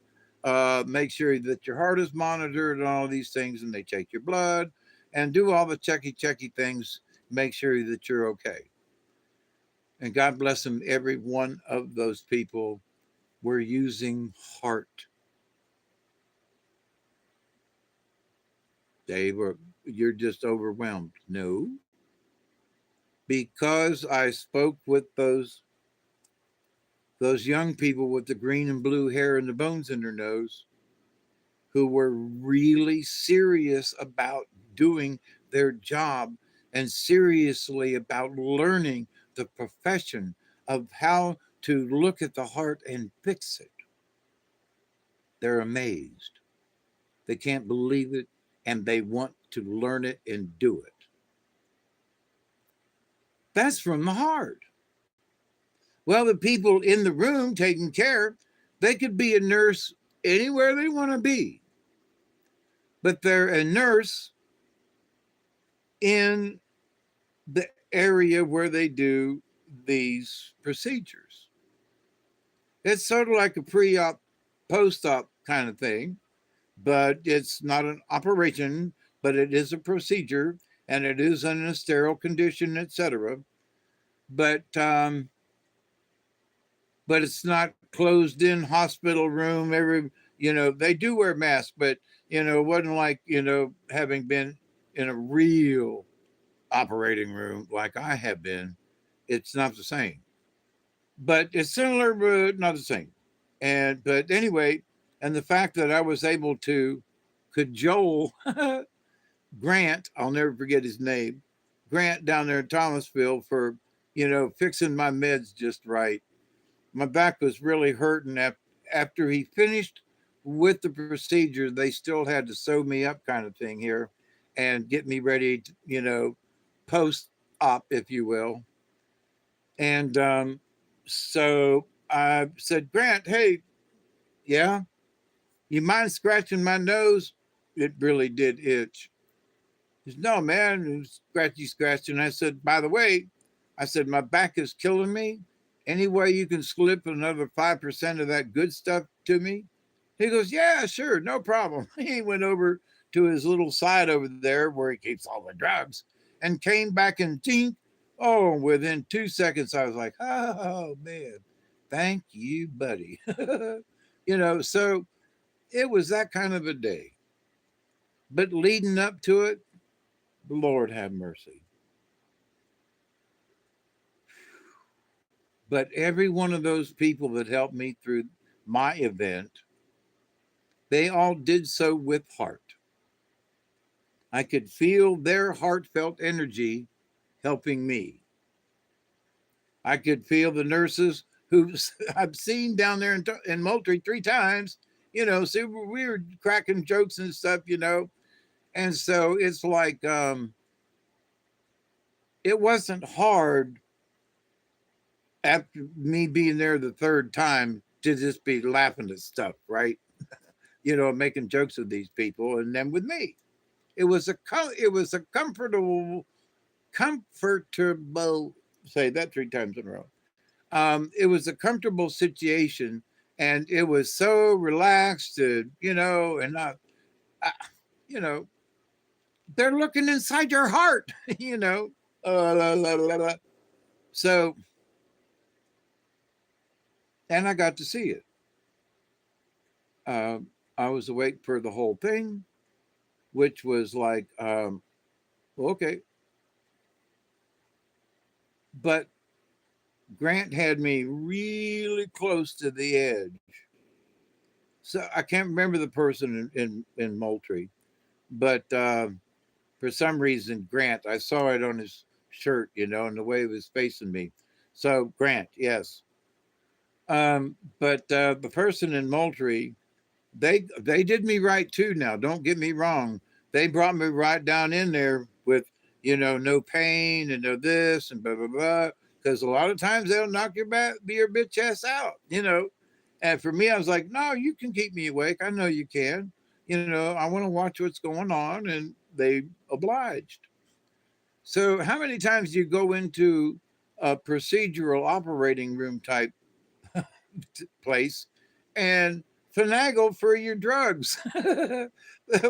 make sure that your heart is monitored and all these things, and they take your blood and do all the checky things, make sure that you're okay. And God bless them, every one of those people were using heart. Dave, you're just overwhelmed. No, because I spoke with those young people with the green and blue hair and the bones in their nose who were really serious about doing their job and seriously about learning the profession of how to look at the heart and fix it. They're amazed. They can't believe it, and they want to learn it and do it. That's from the heart. Well, the people in the room taking care, they could be a nurse anywhere they want to be, but they're a nurse in the area where they do these procedures. It's sort of like a pre-op, post-op kind of thing, but it's not an operation, but it is a procedure, and it is in a sterile condition, etc. But it's not closed in hospital room. They do wear masks, but it wasn't like having been in a real operating room like I have been. It's not the same, but it's similar, but not the same. But anyway, and the fact that I was able to cajole Grant, I'll never forget his name, Grant down there in Thomasville for, fixing my meds just right. My back was really hurting after he finished with the procedure. They still had to sew me up, kind of thing here, and get me ready to, post op, if you will. And so I said, Grant, hey, yeah, you mind scratching my nose? It really did itch. He said, no, man, scratchy, scratchy. And I said, by the way, I said, my back is killing me. Any way you can slip another 5% of that good stuff to me? He goes, yeah, sure, no problem. He went over to his little side over there where he keeps all the drugs and came back and tink. Oh, within 2 seconds, I was like, oh, man, thank you, buddy. So it was that kind of a day. But leading up to it, Lord have mercy. But every one of those people that helped me through my event, they all did so with heart. I could feel their heartfelt energy helping me. I could feel the nurses who I've seen down there in Moultrie 3 times, so we were cracking jokes and stuff, And so it's like, it wasn't hard after me being there the third time to just be laughing at stuff, right? Making jokes with these people, and then with me, it was a comfortable. Say that 3 times in a row. It was a comfortable situation, and it was so relaxed, and I, you know, they're looking inside your heart, La, la, la, la. So, and I got to see it. Um, I was awake for the whole thing, which was like, okay. But Grant had me really close to the edge. So I can't remember the person in Moultrie, but for some reason, Grant, I saw it on his shirt, and the way he was facing me. So Grant, yes. But the person in Moultrie, they did me right too. Now, don't get me wrong. They brought me right down in there with, no pain and no this and blah blah blah. Because a lot of times they'll knock your bitch ass out. And for me, I was like, no, you can keep me awake. I know you can. I want to watch what's going on, and they obliged. So, how many times do you go into a procedural operating room type place and finagle for your drugs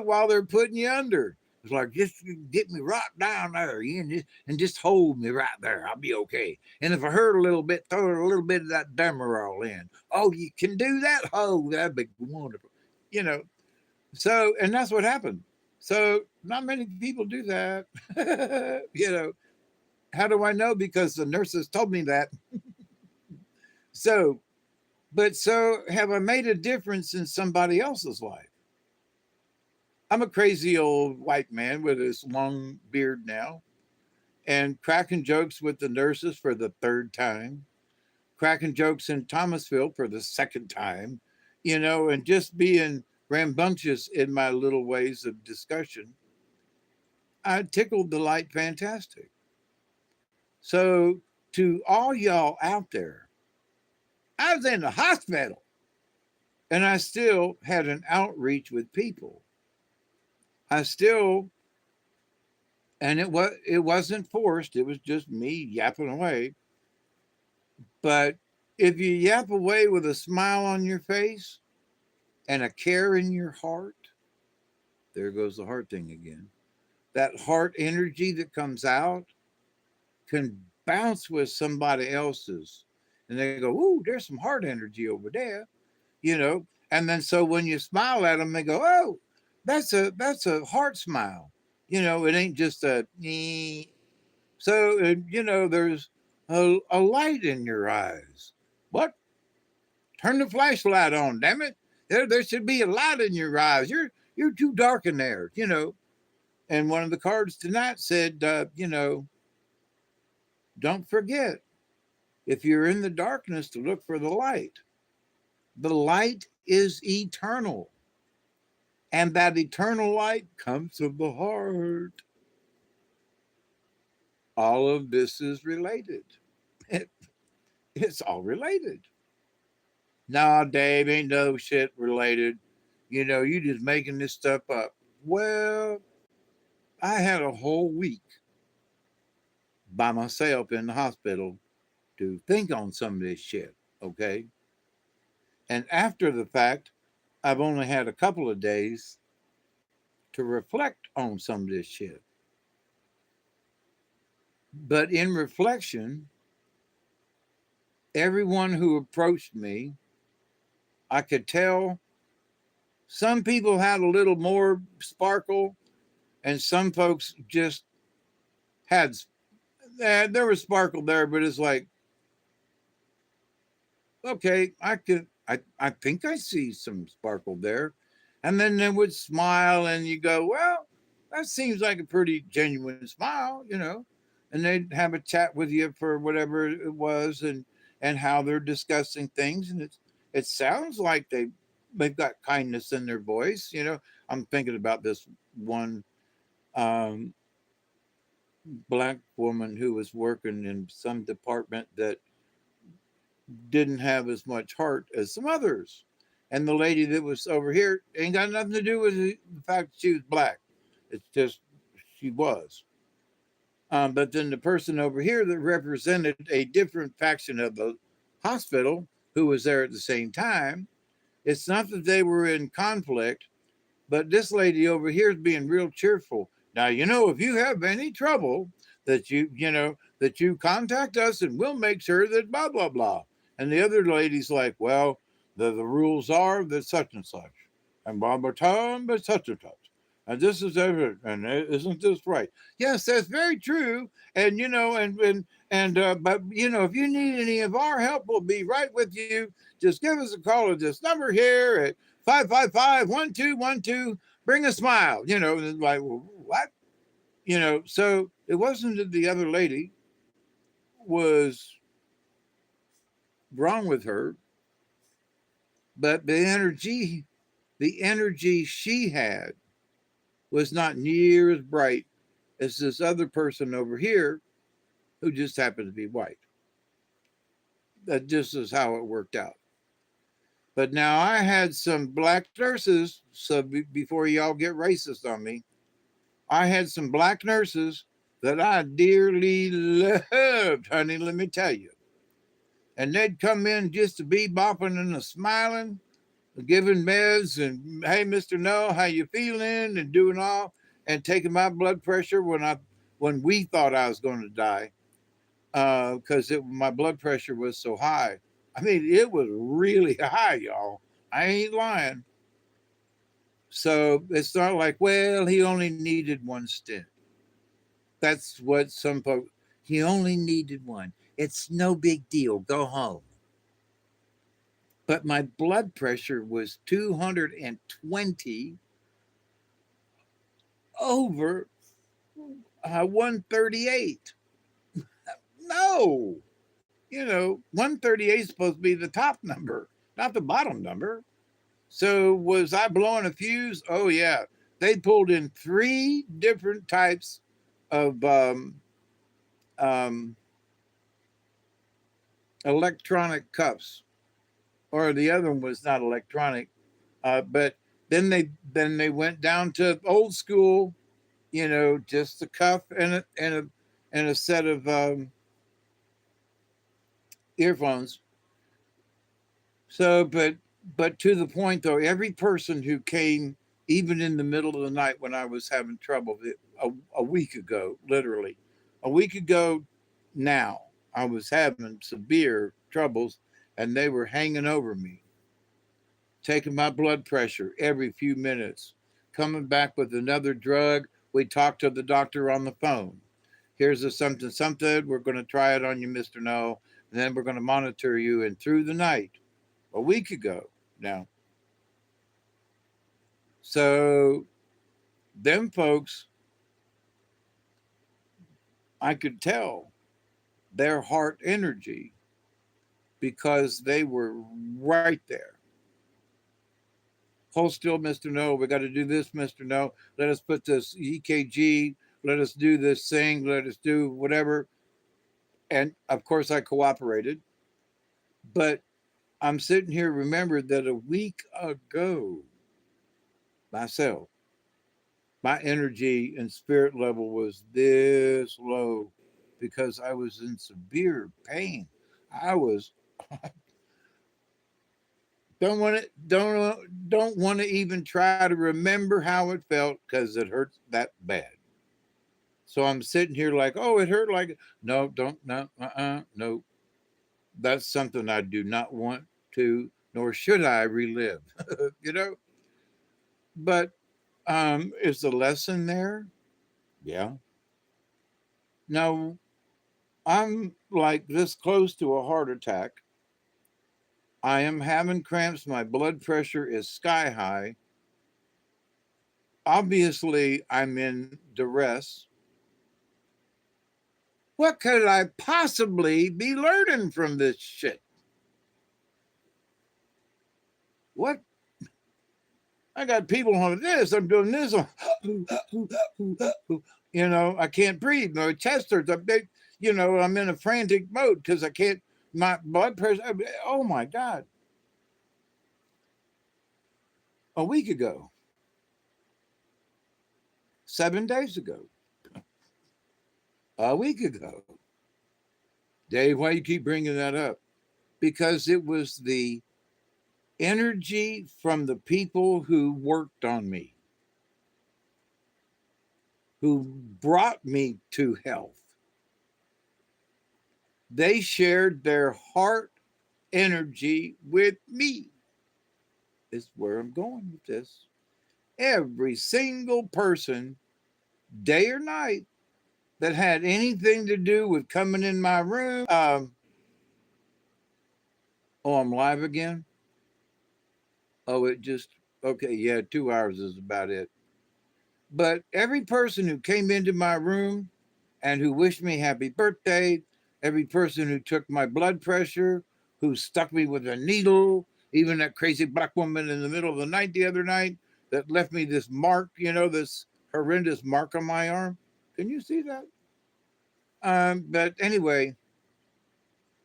while they're putting you under? It's like, just get me right down there and just hold me right there. I'll be okay. And if I hurt a little bit, throw a little bit of that Demerol in. Oh, you can do that? Oh, that'd be wonderful. You know, so, and that's what happened. So, not many people do that. How do I know? Because the nurses told me that. So, so have I made a difference in somebody else's life? I'm a crazy old white man with this long beard now and cracking jokes with the nurses for the third time, cracking jokes in Thomasville for the second time, and just being rambunctious in my little ways of discussion. I tickled the light fantastic. So, to all y'all out there, I was in the hospital and I still had an outreach with people. I still, and it wasn't forced. It was just me yapping away. But if you yap away with a smile on your face and a care in your heart, there goes the heart thing again. That heart energy that comes out can bounce with somebody else's, and they go, "Ooh, there's some heart energy over there," you know. And then so when you smile at them, they go, "Oh, that's a heart smile." It ain't just a. So there's a light in your eyes. What? Turn the flashlight on, damn it. There should be a light in your eyes. You're too dark in there, you know. And one of the cards tonight said, you know, don't forget, if you're in the darkness, to look for the light. The light is eternal. And that eternal light comes from the heart. All of this is related. It's all related. Nah, Dave, ain't no shit related. You know, you just making this stuff up. Well, I had a whole week by myself in the hospital to think on some of this shit, okay? And after the fact, I've only had a couple of days to reflect on some of this shit. But in reflection, everyone who approached me, I could tell some people had a little more sparkle, and some folks just had, there was sparkle there, but it's like, okay, I think I see some sparkle there. And then they would smile, and you go, well, that seems like a pretty genuine smile, you know. And they'd have a chat with you for whatever it was, and how they're discussing things. And it sounds like they've got kindness in their voice, you know. I'm thinking about this one um, black woman who was working in some department that didn't have as much heart as some others. And the lady that was over here ain't got nothing to do with the fact that she was black. It's just she was. But then the person over here that represented a different faction of the hospital who was there at the same time, it's not that they were in conflict, but this lady over here is being real cheerful. Now, you know, if you have any trouble, that you contact us and we'll make sure that blah, blah, blah. And the other lady's like, well, the rules are that such and such, and blah, blah, blah, but such and such. And this is evident, and isn't this right? Yes, that's very true. And, you know, but, you know, if you need any of our help, we'll be right with you. Just give us a call at this number here at 555-1212. Bring a smile, you know. And like, well, what? You know, so it wasn't that the other lady was wrong with her, but the energy she had was not near as bright as this other person over here who just happened to be white. That just is how it worked out. But now I had some black nurses, so before y'all get racist on me, I had some black nurses that I dearly loved, honey, let me tell you. And they'd come in just to be bopping and a smiling, giving meds, and hey, Mr. No, how you feeling, and doing all, and taking my blood pressure when we thought I was going to die, because my blood pressure was so high. I mean, it was really high, y'all. I ain't lying. So it's not like, well, he only needed one stent. That's what some folks, he only needed one. It's no big deal. Go home. But my blood pressure was 220 over 138. No, you know, 138 is supposed to be the top number, not the bottom number. So was I blowing a fuse? Oh, yeah. They pulled in 3 different types of electronic cuffs, or the other one was not electronic, but then they went down to old school, you know, just a cuff and a set of earphones. So, but to the point though, every person who came, even in the middle of the night when I was having trouble, a week ago, literally, a week ago now, I was having severe troubles, and they were hanging over me, taking my blood pressure every few minutes, coming back with another drug. We talked to the doctor on the phone. Here's a something. We're going to try it on you, Mr. No, and then we're going to monitor you. And through the night, a week ago now. So them folks, I could tell their heart energy because they were right there. Hold still, Mr. No. We got to do this, Mr. No. Let us put this EKG. Let us do this thing. Let us do whatever. And of course, I cooperated. But I'm sitting here, remembered that a week ago, myself, my energy and spirit level was this low because I was in severe pain. I was don't want to even try to remember how it felt because it hurts that bad. So I'm sitting here like, oh, it hurt like no, don't no, no. That's something I do not want to, nor should I relive. you know. But is the lesson there? Yeah. Now I'm like this close to a heart attack. I am having cramps. My blood pressure is sky high. Obviously, I'm in duress. What could I possibly be learning from this shit? What? I got people on this. I'm doing this. I can't breathe. My chest hurts. I'm in a frantic mode because I can't. My blood pressure. Oh my God. A week ago, 7 days ago, a week ago. Dave, why you keep bringing that up? Because it was the energy from the people who worked on me, who brought me to health. They shared their heart energy with me. Is where I'm going with this. Every single person, day or night, that had anything to do with coming in my room. Oh, I'm live again. Oh, it just, okay, yeah, 2 hours is about it. But every person who came into my room and who wished me happy birthday, every person who took my blood pressure, who stuck me with a needle, even that crazy black woman in the middle of the night the other night that left me this mark, this horrendous mark on my arm. Can you see that? But anyway,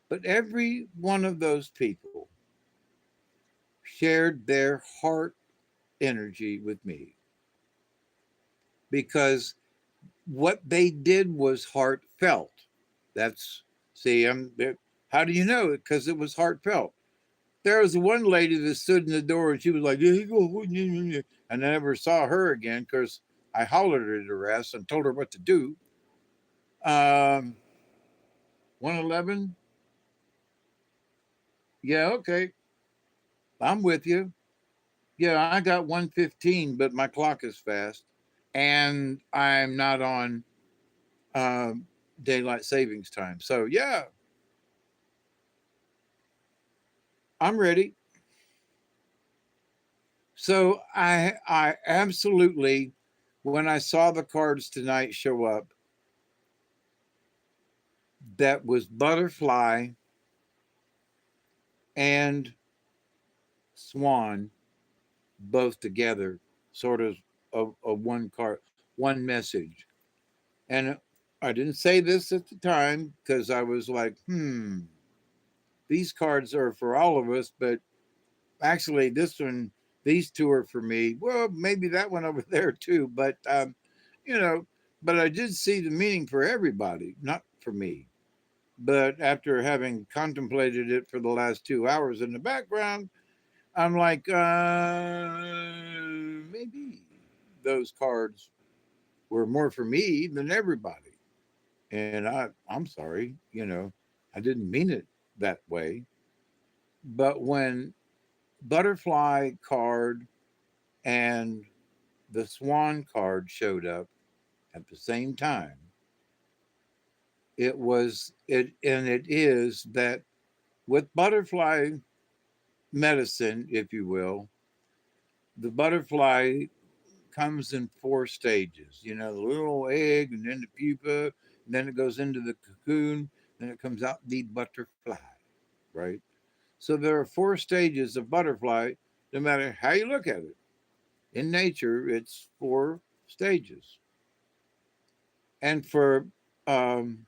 but every one of those people shared their heart energy with me because what they did was heartfelt. That's see, how do you know it? Because it was heartfelt. There was one lady that stood in the door and she was like, and I never saw her again because I hollered at her ass and told her what to do. 111. Yeah, okay. I'm with you. Yeah, I got 115, but my clock is fast. And I'm not on um, daylight savings time. So, yeah, I'm ready. So I absolutely, when I saw the cards tonight show up, that was butterfly and swan both together, sort of a one card, one message. And I didn't say this at the time because I was like, these cards are for all of us, but actually these two are for me. Well, maybe that one over there too, but you know, but I did see the meaning for everybody, not for me. But after having contemplated it for the last 2 hours in the background, I'm like, maybe those cards were more for me than everybody. And I'm sorry, I didn't mean it that way. But when butterfly card and the swan card showed up at the same time, it is that with butterfly medicine, if you will, the butterfly comes in four stages. You know, the little egg, and then the pupa, and then it goes into the cocoon, then it comes out the butterfly, right? So there are four stages of butterfly, no matter how you look at it. In nature, it's four stages. And um,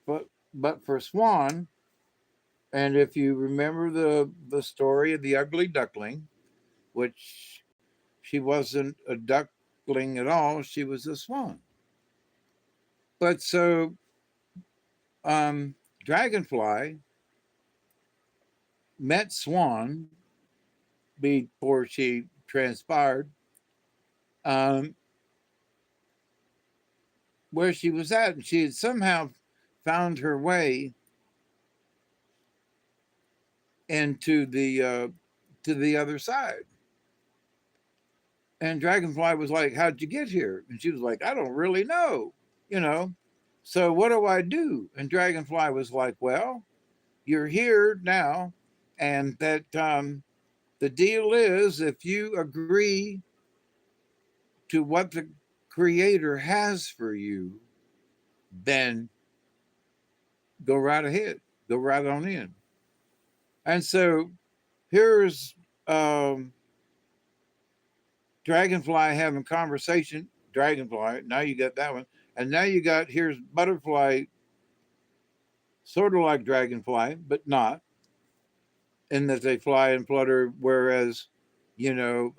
but but for swan, and if you remember the story of the ugly duckling, which she wasn't a duckling at all, she was a swan. But so Dragonfly met Swan before she transpired, um, where she was at, and she had somehow found her way into the to the other side. And Dragonfly was like, "How'd you get here?" And she was like, "I don't really know, you know. So what do I do?" And Dragonfly was like, "Well, you're here now, and that the deal is if you agree to what the Creator has for you, then go right ahead, go right on in." And so here's um, Dragonfly having conversation. Dragonfly, now you got that one. And now you got, here's Butterfly, sort of like Dragonfly, but not, in that they fly and flutter, whereas, you know,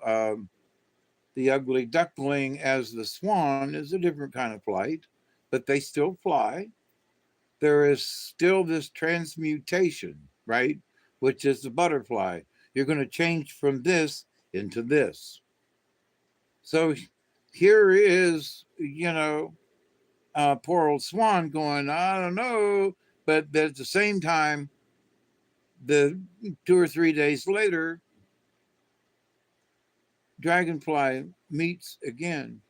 the ugly duckling as the swan is a different kind of flight, but they still fly. There is still this transmutation, right? Which is the butterfly. You're going to change from this into this. So here is, you know, poor old Swan going, I don't know. But at the same time, the 2 or 3 days later, Dragonfly meets again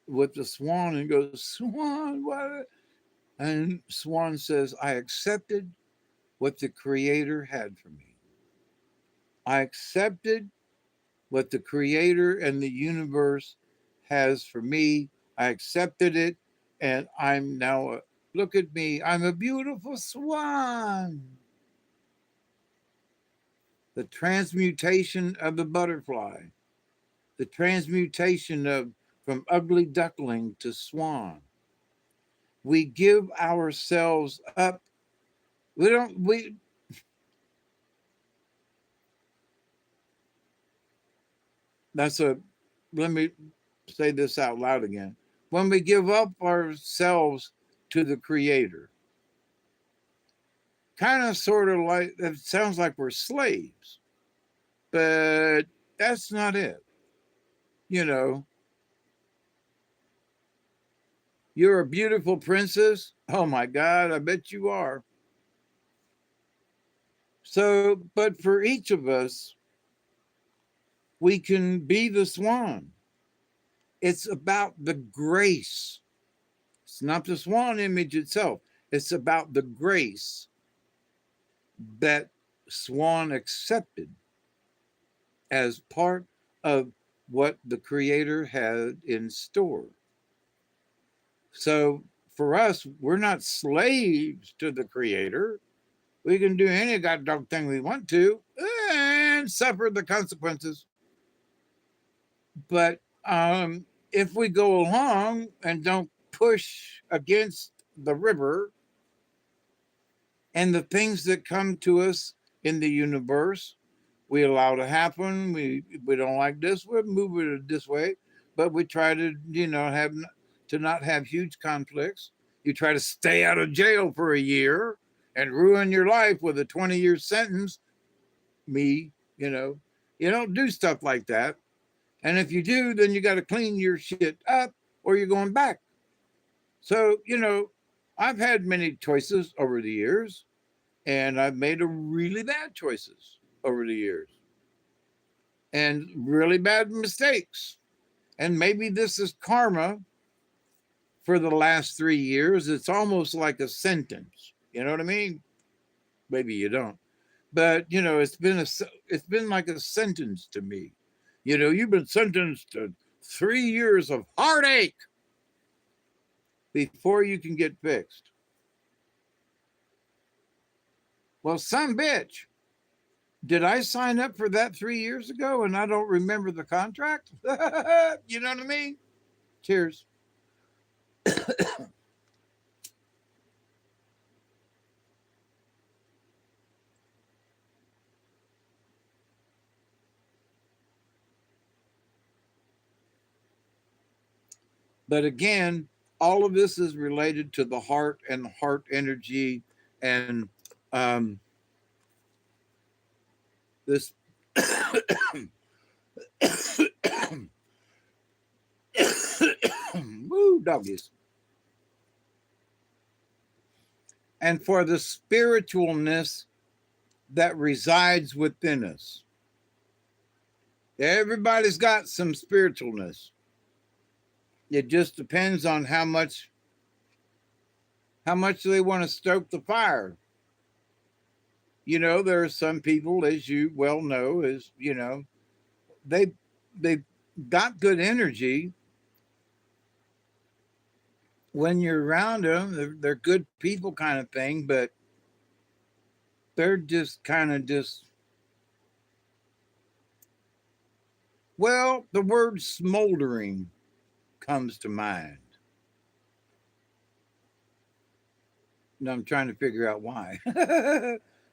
with the Swan and goes, Swan, what? And Swan says, I accepted what the Creator had for me. I accepted what the Creator and the universe has for me. I accepted it, and I'm now, look at me, I'm a beautiful swan. The transmutation of the butterfly, the transmutation of from ugly duckling to swan. We give ourselves up. We don't, we, that's a, let me say this out loud again. When we give up ourselves to the Creator, kind of sort of like, it sounds like we're slaves, but that's not it. You know, you're a beautiful princess. Oh my God, I bet you are. So, but for each of us, we can be the swan. It's about the grace. It's not the swan image itself, it's about the grace that Swan accepted as part of what the Creator had in store. So for us, we're not slaves to the Creator. We can do any goddamn thing we want to and suffer the consequences. But if we go along and don't push against the river and the things that come to us in the universe, we allow to happen. We don't like this, we move it this way, but we try to, you know, have to not have huge conflicts. You try to stay out of jail for a year and ruin your life with a 20-year sentence. Me, you know, you don't do stuff like that. And if you do, then you got to clean your shit up or you're going back. So, you know, I've had many choices over the years and I've made a really bad choices over the years and really bad mistakes. And maybe this is karma for the last 3 years. It's almost like a sentence. You know what I mean? Maybe you don't. But it's been like a sentence to me. You've been sentenced to 3 years of heartache before you can get fixed. Well, some bitch, did I sign up for that 3 years ago and I don't remember the contract? You know what I mean? Cheers. But again, all of this is related to the heart and the heart energy and this woo doggies. And for the spiritualness that resides within us. Everybody's got some spiritualness. It just depends on how much they want to stoke the fire. There are some people, as you well know, they've got good energy when you're around them. They're good people kind of thing, but they're just kind of well, the word smoldering comes to mind. And I'm trying to figure out why.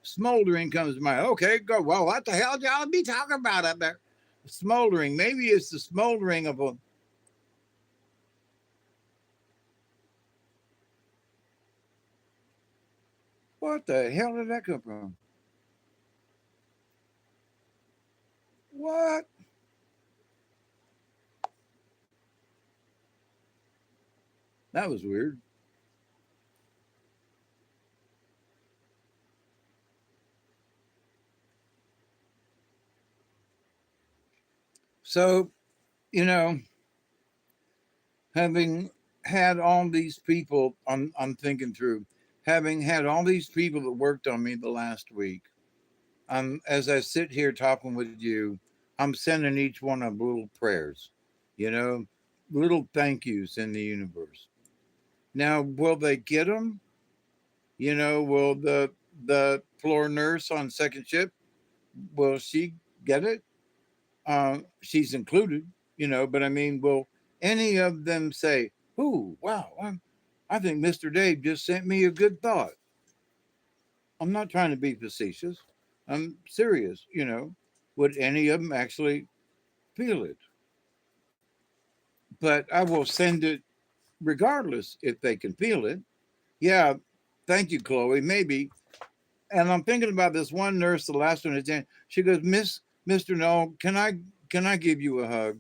Smoldering comes to mind. Okay, go. Well, what the hell y'all be talking about up there? Smoldering. Maybe it's the smoldering of a. What the hell did that come from? What? That was weird. So, having had all these people, I'm thinking through, having had all these people that worked on me the last week, as I sit here talking with you, I'm sending each one of little prayers, you know, little thank yous in the universe. Now, will they get them? Will the floor nurse on second shift, will she get it? She's included, but I mean, will any of them say, "Ooh, wow, I think Mr. Dave just sent me a good thought"? I'm not trying to be facetious. I'm serious. Would any of them actually feel it? But I will send it regardless if they can feel it. Yeah, thank you, Chloe. Maybe. And I'm thinking about this one nurse, the last one at she goes, Mr. No, can I give you a hug?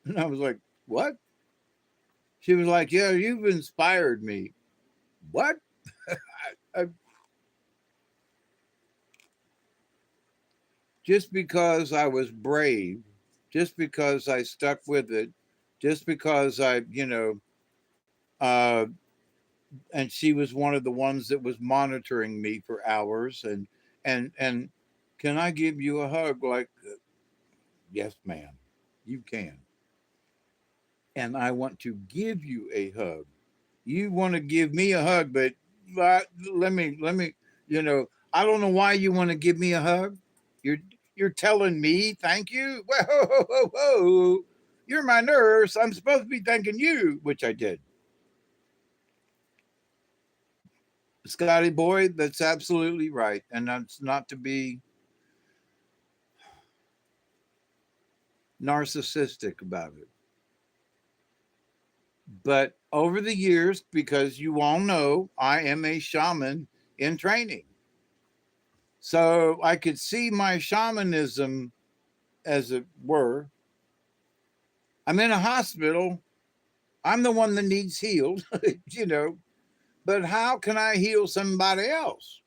And I was like, what? She was like, yeah, you've inspired me. What? I, just because I was brave, just because I stuck with it, just because uh, and she was one of the ones that was monitoring me for hours. And can I give you a hug? Like, yes, ma'am, you can. And I want to give you a hug. You want to give me a hug, but let me, I don't know why you want to give me a hug. You're you're telling me thank you. Whoa, whoa, whoa, whoa. You're my nurse. I'm supposed to be thanking you, which I did. Scotty boy, that's absolutely right. And that's not to be narcissistic about it. But over the years, because you all know I am a shaman in training. So I could see my shamanism, as it were. I'm in a hospital. I'm the one that needs healed, you know. But how can I heal somebody else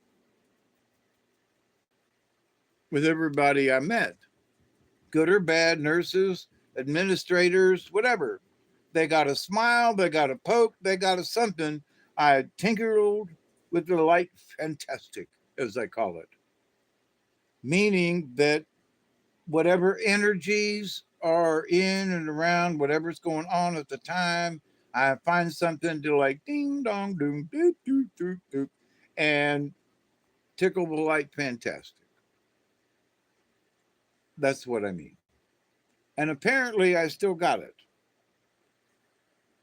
with everybody I met? Good or bad, nurses, administrators, whatever. They got a smile, they got a poke, they got a something. I tinkered with the light, fantastic. as I call it, meaning that whatever energies are in and around whatever's going on at the time, I find something to like ding dong doom doop doop doop doop and tickle the light fantastic. That's what I mean. And apparently I still got it,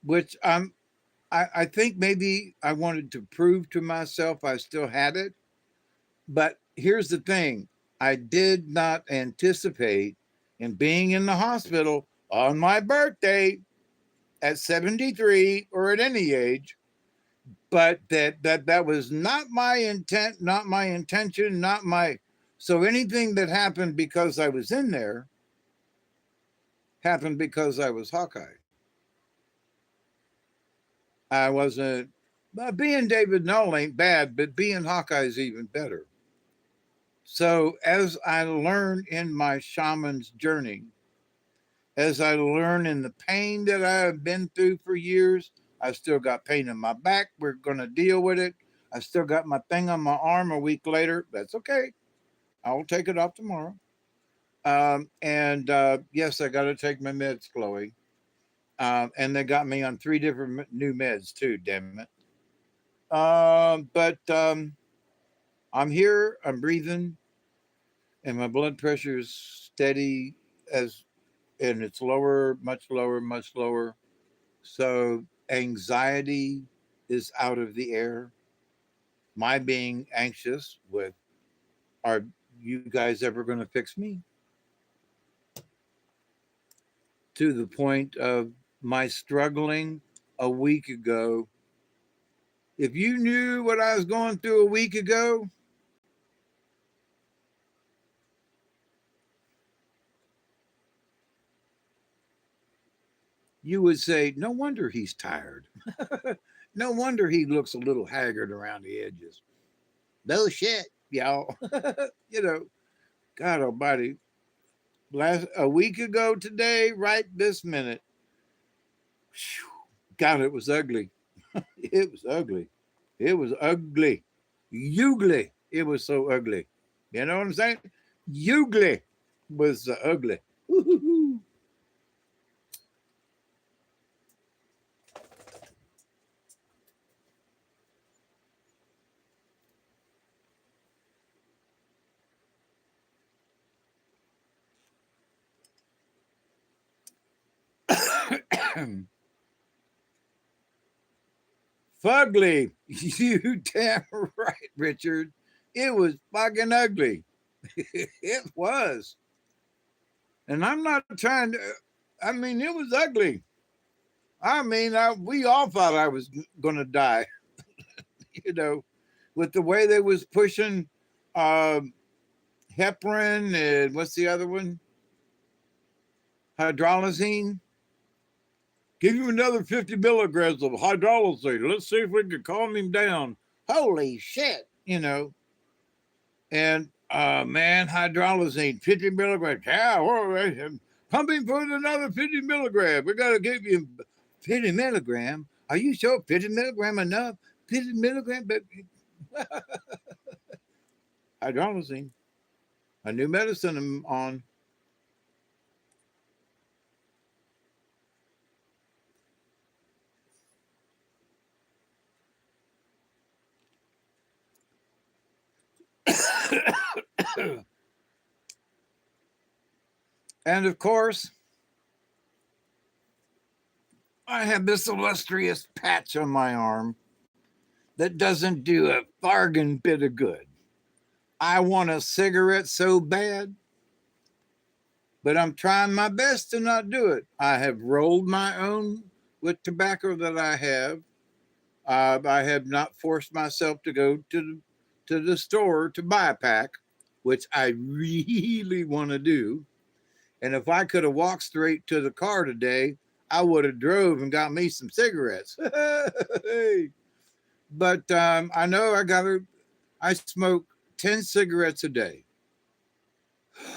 which I think maybe I wanted to prove to myself I still had it. But here's the thing, I did not anticipate in being in the hospital on my birthday at 73 or at any age, but that was not my intent, not my intention, not my. So anything that happened because I was in there happened because I was Hawkeye. I wasn't. Being David Null ain't bad, but being Hawkeye is even better. So as I learn in my shaman's journey, as I learn in the pain that I have been through for years, I still got pain in my back. We're going to deal with it. I still got my thing on my arm a week later. That's okay. I'll take it off tomorrow. And yes, I got to take my meds, Chloe. And they got me on 3 different new meds too, damn it. But I'm here, I'm breathing, and my blood pressure is steady as, and it's lower, much lower, much lower. So anxiety is out of the air. My being anxious with, are you guys ever going to fix me? To the point of my struggling a week ago. If you knew what I was going through a week ago, you would say, no wonder he's tired. No wonder he looks a little haggard around the edges. Bullshit, y'all. You know, God almighty. Last a week ago today, right this minute, whew, God, it was ugly. It was ugly. It was ugly. Ugly. It was so ugly. You know what I'm saying? Ugly was ugly. Fugly. You damn right, Richard. It was fucking ugly. It was. And I'm not trying to, I mean, it was ugly. I mean, we all thought I was going to die, you know, with the way they was pushing um, heparin and what's the other one? Hydralazine. Give him another 50 milligrams of hydralazine. Let's see if we can calm him down. Holy shit, you know. And man, hydralazine, 50 milligrams. Yeah, all right. Pump him for another 50 milligram. We got to give you 50 milligram. Are you sure 50 milligram enough? 50 milligram, but hydralazine. A new medicine I'm on. And of course, I have this illustrious patch on my arm that doesn't do a bargain bit of good. I want a cigarette so bad, but I'm trying my best to not do it. I have rolled my own with tobacco that I have. I have not forced myself to go to the store to buy a pack, which I really want to do. And if I could have walked straight to the car today, I would have drove and got me some cigarettes. But I know I got to. I smoke 10 cigarettes a day.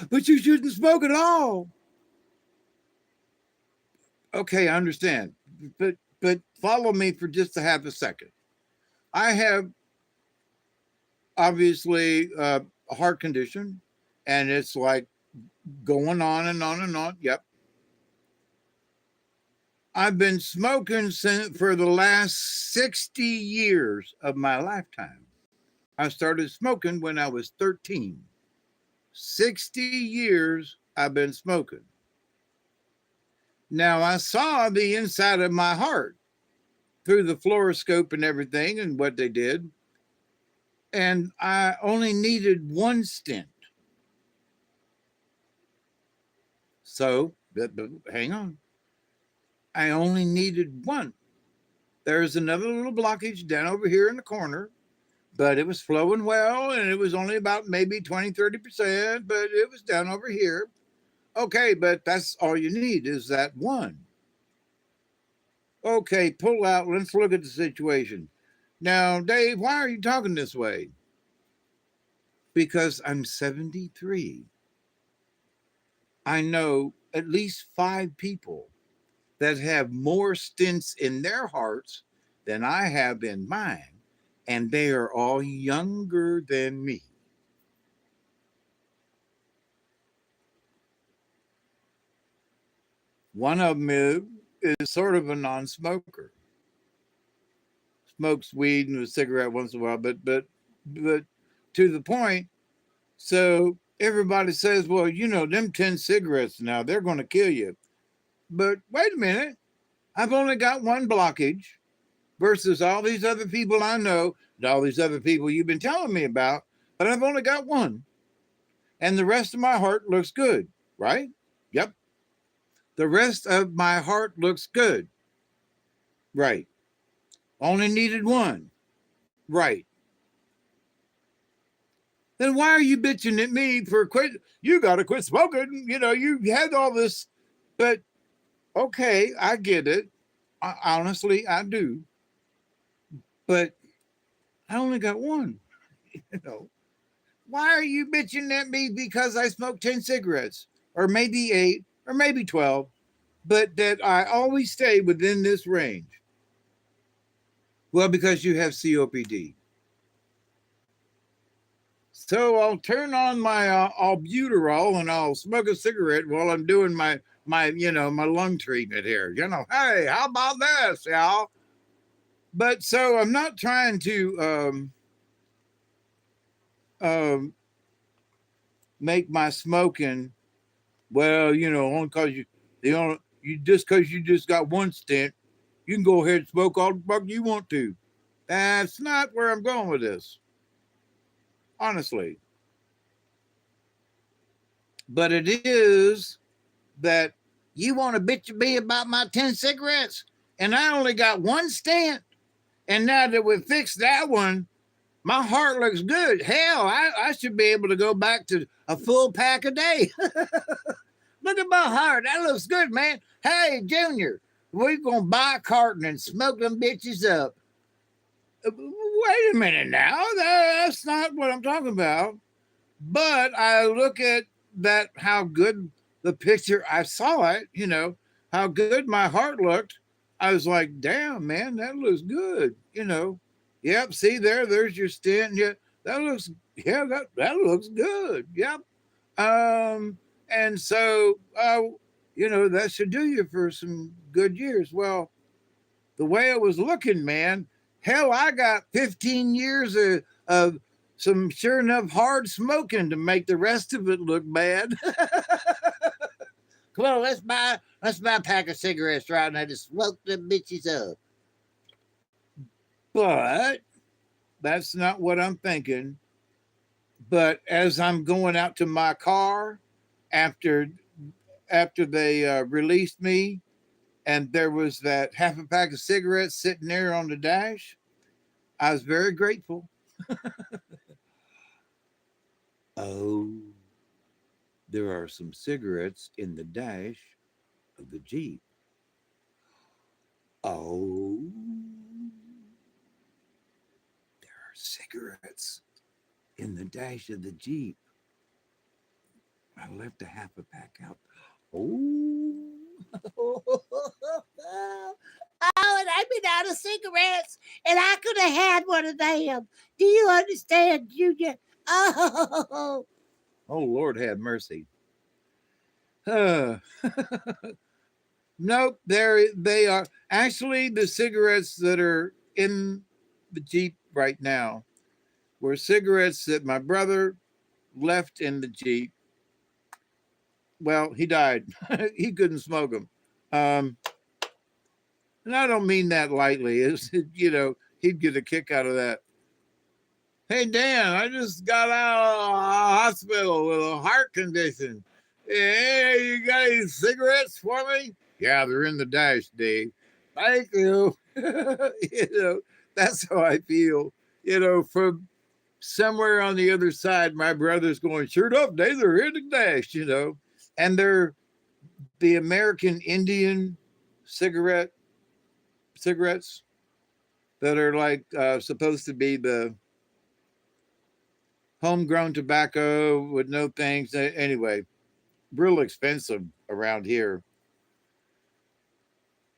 But you shouldn't smoke at all. Okay, I understand. But, follow me for just a half a second. I have obviously a heart condition, and it's like going on and on and on. Yep. I've been smoking for the last 60 years of my lifetime. I started smoking when I was 13. 60 years I've been smoking. Now, I saw the inside of my heart through the fluoroscope and everything and what they did. And I only needed one stent. So, hang on. I only needed one. There's another little blockage down over here in the corner, but it was flowing well, and it was only about maybe 20, 30%, but it was down over here. Okay, but that's all you need is that one. Okay, pull out. Let's look at the situation. Now, Dave, why are you talking this way? Because I'm 73. I know at least 5 people that have more stents in their hearts than I have in mine, and they are all younger than me. One of them is sort of a non-smoker, smokes weed and a cigarette once in a while, but to the point. So everybody says, well, you know, them 10 cigarettes now, they're going to kill you. But wait a minute, I've only got one blockage versus all these other people I know and all these other people you've been telling me about, but I've only got one. And the rest of my heart looks good, right? Yep. The rest of my heart looks good. Right. Only needed one. Right. Then why are you bitching at me for quit? You got to quit smoking. You know, you had all this, but okay, I get it. Honestly, I do. But I only got one. You know, why are you bitching at me because I smoked 10 cigarettes or maybe 8 or maybe 12, but that I always stay within this range? Well, because you have COPD. So I'll turn on my albuterol and I'll smoke a cigarette while I'm doing my my lung treatment here. You know, hey, how about this, y'all? But so I'm not trying to make my smoking, well, you know, only because you just because you just got one stent, you can go ahead and smoke all the fuck you want to. That's not where I'm going with this, honestly. But it is that you want to bitch at me about my 10 cigarettes, and I only got one stent. And now that we fixed that one, my heart looks good. Hell, I should be able to go back to a full pack a day. Look at my heart. That looks good, man. Hey, Junior, we're going to buy a carton and smoke them bitches up. Wait a minute now. That's not what I'm talking about. But I look at that, how good the picture, I saw it, you know, how good my heart looked. I was like, damn, man, that looks good, you know. Yep, see there's your stent. Yeah, that looks, that looks good. Yep. And so you know, that should do you for some good years. Well, the way it was looking, man, hell, I got 15 years of some sure enough hard smoking to make the rest of it look bad. Come on, let's buy a pack of cigarettes right now to smoke them bitches up. But that's not what I'm thinking. But as I'm going out to my car after they released me, and there was that half a pack of cigarettes sitting there on the dash, I was very grateful. Oh, there are some cigarettes in the dash of the Jeep. Oh, there are cigarettes in the dash of the Jeep. I left a half a pack out. Oh, oh, and I've been out of cigarettes, and I could have had one of them. Do you understand, Junior? Oh, Oh, Lord have mercy. Uh, nope, they are actually the cigarettes that are in the Jeep right now were cigarettes that my brother left in the Jeep. Well, he died. He couldn't smoke them. Um, and I don't mean that lightly. It's, he'd get a kick out of that. Hey, Dan, I just got out of a hospital with a heart condition. Hey, you got any cigarettes for me? Yeah, they're in the dash, Dave. Thank you. That's how I feel. From somewhere on the other side, my brother's going, sure enough, Dave, they're in the dash. And they're the American Indian cigarettes that are like supposed to be the homegrown tobacco with no things. Anyway, real expensive around here.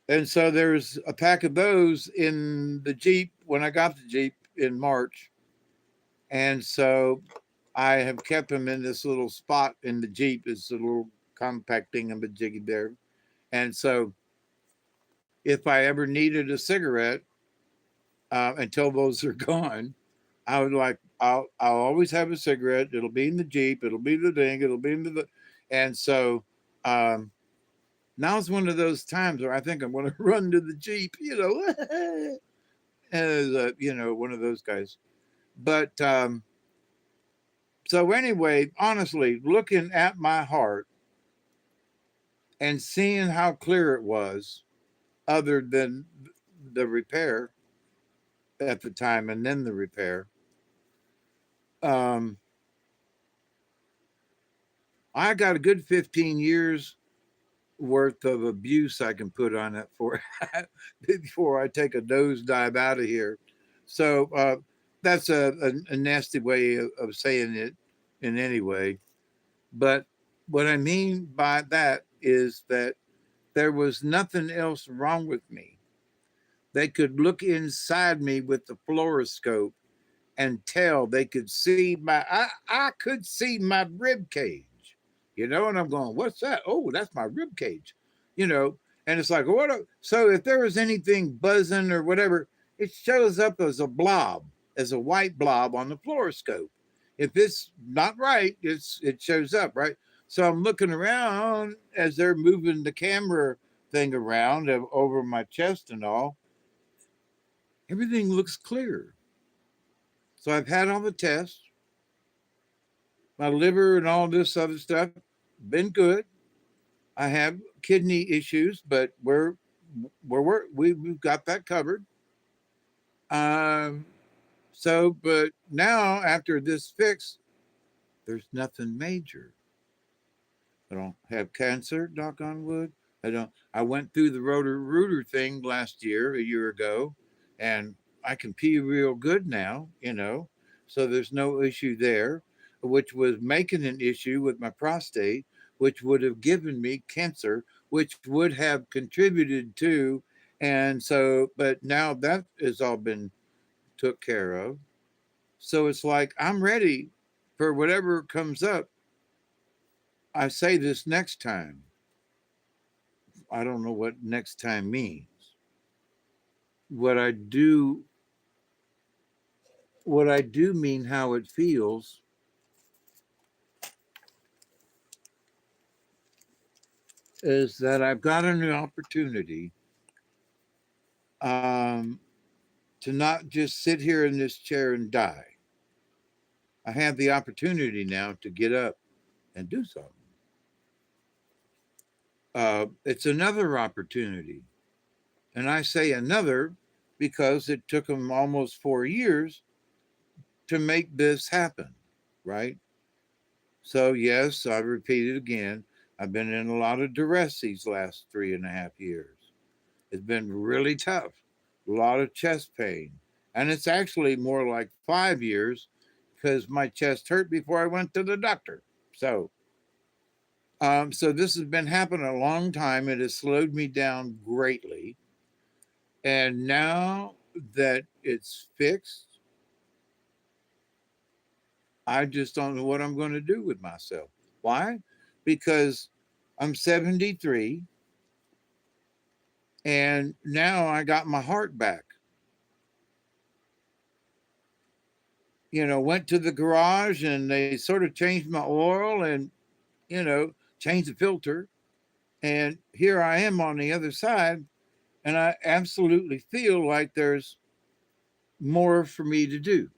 And so there's a pack of those in the Jeep when I got the Jeep in March. And so I have kept them in this little spot in the Jeep. It's a little compact thing of a jiggy there. And so if I ever needed a cigarette until those are gone, I would I'll always have a cigarette. It'll be in the Jeep. It'll be the ding. It'll be in the, and so now's one of those times where I think I'm going to run to the Jeep, as one of those guys. But so anyway, honestly, looking at my heart and seeing how clear it was, other than the repair at the time and then the repair. I got a good 15 years worth of abuse I can put on it for before I take a nosedive out of here. So that's a nasty way of saying it in any way. But what I mean by that is that there was nothing else wrong with me. They could look inside me with the fluoroscope and tell. They could see I could see my rib cage, and I'm going, what's that? Oh, that's my rib cage, and it's like, so if there was anything buzzing or whatever, it shows up as a blob, as a white blob on the fluoroscope. If it's not right, it shows up, right? So I'm looking around as they're moving the camera thing around over my chest and all. Everything looks clear. So I've had all the tests. My liver and all this other stuff been good. I have kidney issues, but we've got that covered. But now after this fix, there's nothing major. I don't have cancer, knock on wood. I went through the Roto-Rooter thing a year ago, and I can pee real good now, so there's no issue there, which was making an issue with my prostate, which would have given me cancer, which would have contributed to, and so, but now that has all been took care of. So it's like, I'm ready for whatever comes up. I say this next time. I don't know what next time means. What I do mean how it feels is that I've got an opportunity to not just sit here in this chair and die. I have the opportunity now to get up and do something. It's another opportunity. And I say another because it took them almost 4 years to make this happen, right? So, yes, I repeat it again. I've been in a lot of duress these last 3.5 years. It's been really tough, a lot of chest pain. And it's actually more like 5 years because my chest hurt before I went to the doctor. So this has been happening a long time. It has slowed me down greatly. And now that it's fixed, I just don't know what I'm going to do with myself. Why? Because I'm 73 and now I got my heart back. Went to the garage and they sort of changed my oil and, changed the filter. And here I am on the other side, and I absolutely feel like there's more for me to do.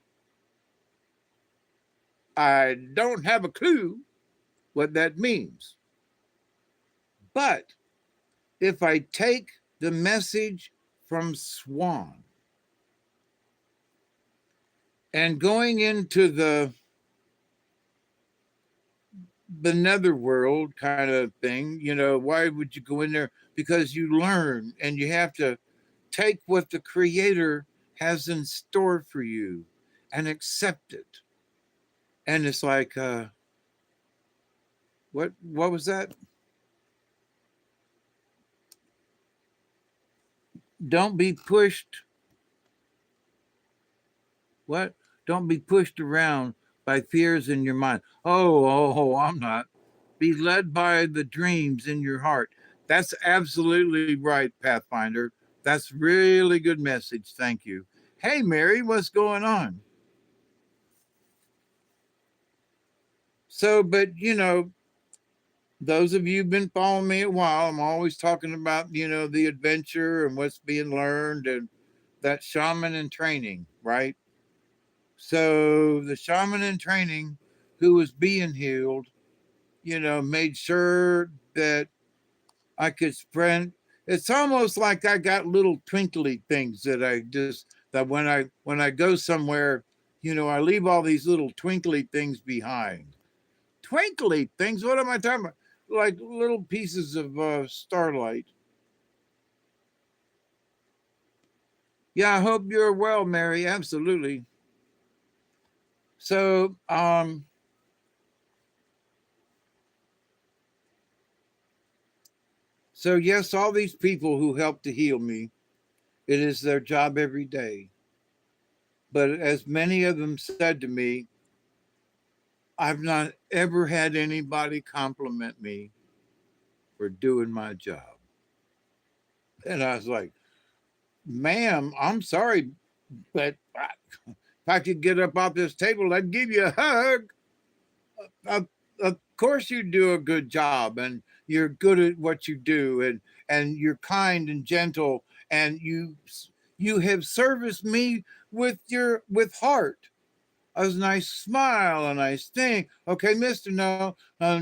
I don't have a clue what that means. But if I take the message from Swan and going into the netherworld kind of thing, why would you go in there? Because you learn and you have to take what the creator has in store for you and accept it. And it's like, what was that? Don't be pushed. What? Don't be pushed around by fears in your mind. I'm not. Be led by the dreams in your heart. That's absolutely right, Pathfinder. That's really good message. Thank you. Hey, Mary, what's going on? So, but those of you who've been following me a while, I'm always talking about, the adventure and what's being learned and that shaman in training, right? So the shaman in training who was being healed, made sure that I could spread. It's almost like I got little twinkly things that that when I go somewhere, I leave all these little twinkly things behind. Twinkly things? What am I talking about? Like little pieces of starlight. Yeah, I hope you're well, Mary. Absolutely. So, yes, all these people who help to heal me, it is their job every day. But as many of them said to me, I've not ever had anybody compliment me for doing my job. And I was like, ma'am, I'm sorry, but if I could get up off this table, I'd give you a hug. Of course you do a good job and you're good at what you do and you're kind and gentle and you have serviced me with heart. A nice smile, a nice thing. Okay, Mister, no,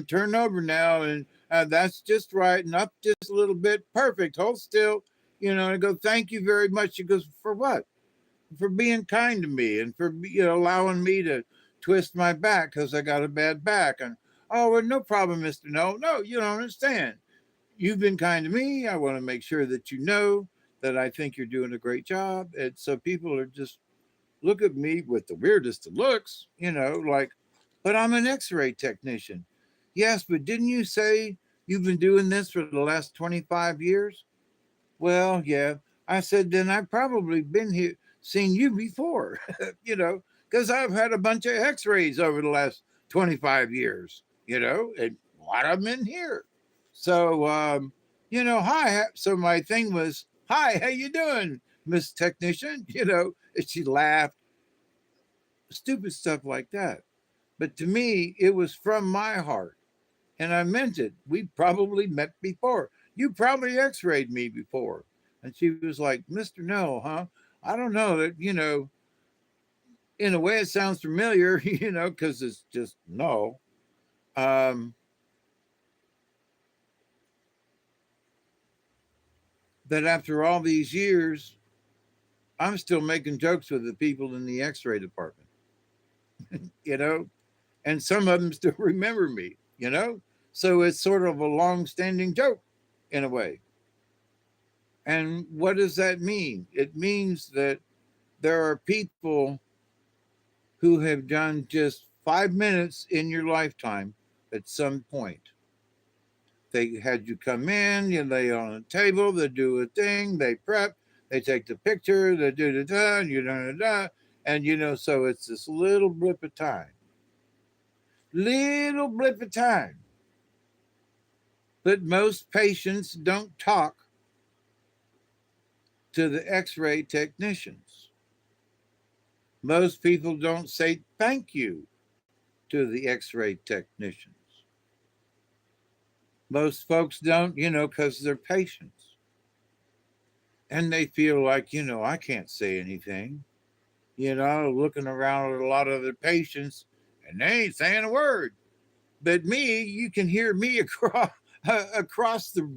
turn over now, and that's just right, and up just a little bit. Perfect. Hold still. And I go, thank you very much. She goes, for what? For being kind to me and for allowing me to twist my back because I got a bad back. And oh, well, no problem, Mister. No, no, you don't understand. You've been kind to me. I want to make sure that you know that I think you're doing a great job. And so people are just look at me with the weirdest of looks, like, but I'm an x ray technician. Yes, but didn't you say you've been doing this for the last 25 years? Well, yeah. I said, then I've probably been here, seen you before, because I've had a bunch of x rays over the last 25 years, and a lot of them in here. So, hi. So my thing was, hi, how you doing, Miss Technician? And she laughed, stupid stuff like that. But to me, it was from my heart. And I meant it. We probably met before. You probably x rayed me before. And she was like, Mr. No, huh? I don't know that, in a way it sounds familiar, because it's just no. Um, that after all these years, I'm still making jokes with the people in the x ray department, you know, and some of them still remember me. So it's sort of a long standing joke in a way. And what does that mean? It means that there are people who have done just 5 minutes in your lifetime at some point. They had you come in, you lay on a table, they do a thing, they prep, They take the picture, they do da you da da, and so it's this little blip of time, little blip of time. But most patients don't talk to the X-ray technicians. Most people don't say thank you to the X-ray technicians. Most folks don't, because they're patients. And they feel like, I can't say anything. Looking around at a lot of other patients and they ain't saying a word. But me, you can hear me across the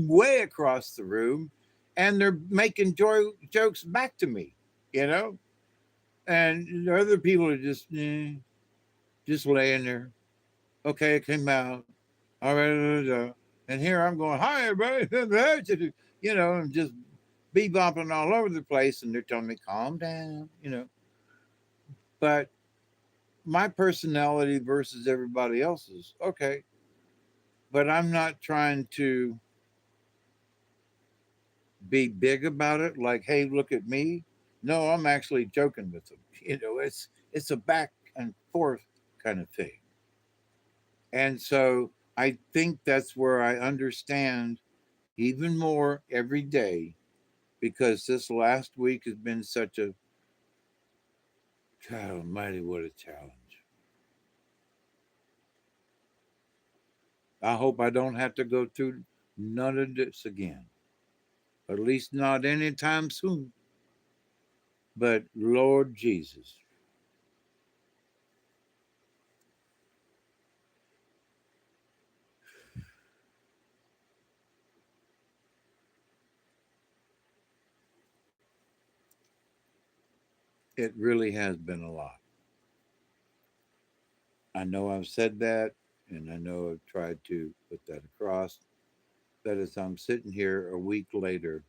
way across the room, and they're making jokes back to me, and other people are just laying there. Okay, it came out. All right, and here I'm going, hi everybody, and just bebopping all over the place, and they're telling me calm down, But my personality versus everybody else's, okay. But I'm not trying to be big about it, like, hey, look at me. No, I'm actually joking with them. It's a back and forth kind of thing. And so I think that's where I understand even more every day, because this last week has been such a, God almighty, what a challenge. I hope I don't have to go through none of this again, at least not anytime soon. But Lord Jesus, it really has been a lot. I know I've said that, and I know I've tried to put that across. That as I'm sitting here a week later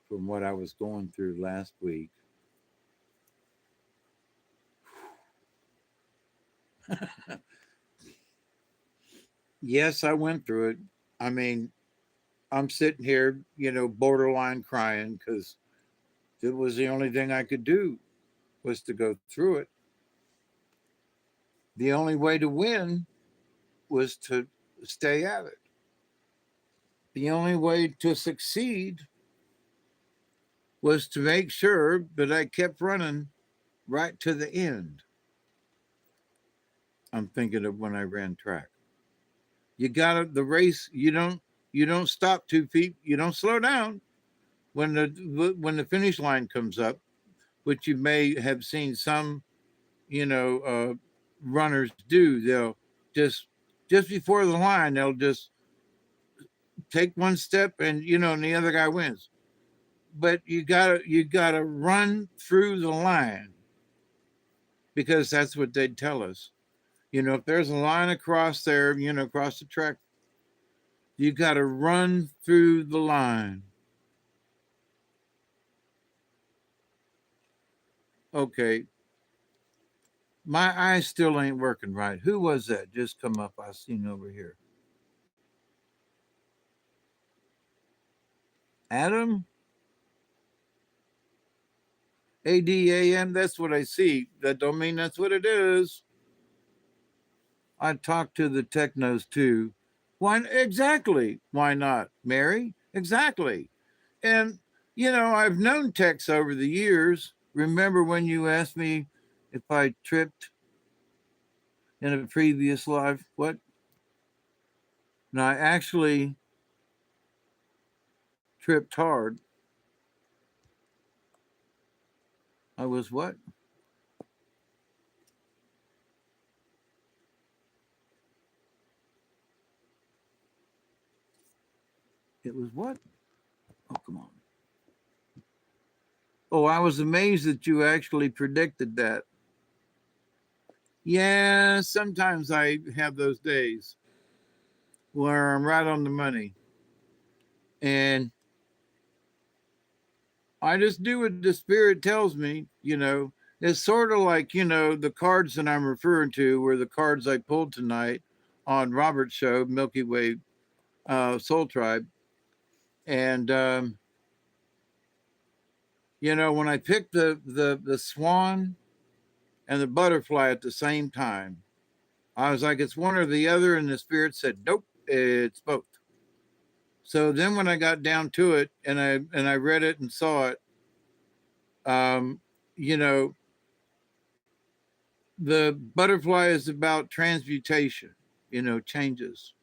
from what I was going through last week, yes, I went through it. I mean, I'm sitting here, borderline crying because it was the only thing I could do was to go through it. The only way to win was to stay at it. The only way to succeed was to make sure that I kept running right to the end. I'm thinking of when I ran track. You got to the race. You don't stop 2 feet. You don't slow down when the finish line comes up, which you may have seen some you know uh, runners do. They'll just before the line, they'll just take one step, and the other guy wins. But you gotta run through the line, because that's what they'd tell us. If there's a line across there, across the track, you gotta run through the line. Okay, my eyes still ain't working right. Who was that just come up? I seen over here. Adam? ADAM? That's what I see. That don't mean that's what it is. I talked to the technos too. Why exactly? Why not? Mary? Exactly. And I've known techs over the years. Remember when you asked me if I tripped in a previous life? What? And I actually tripped hard. I was what? It was what? Oh, come on. Oh, I was amazed that you actually predicted that. Yeah, sometimes I have those days where I'm right on the money. And I just do what the spirit tells me. It's sort of like, the cards that I'm referring to were the cards I pulled tonight on Robert's show, Milky Way Soul Tribe. And You know, when I picked the swan and the butterfly at the same time, I was like, it's one or the other, and the spirit said, nope, it's both. So then when I got down to it and I read it and saw it, um, you know, the butterfly is about transmutation, you know, changes.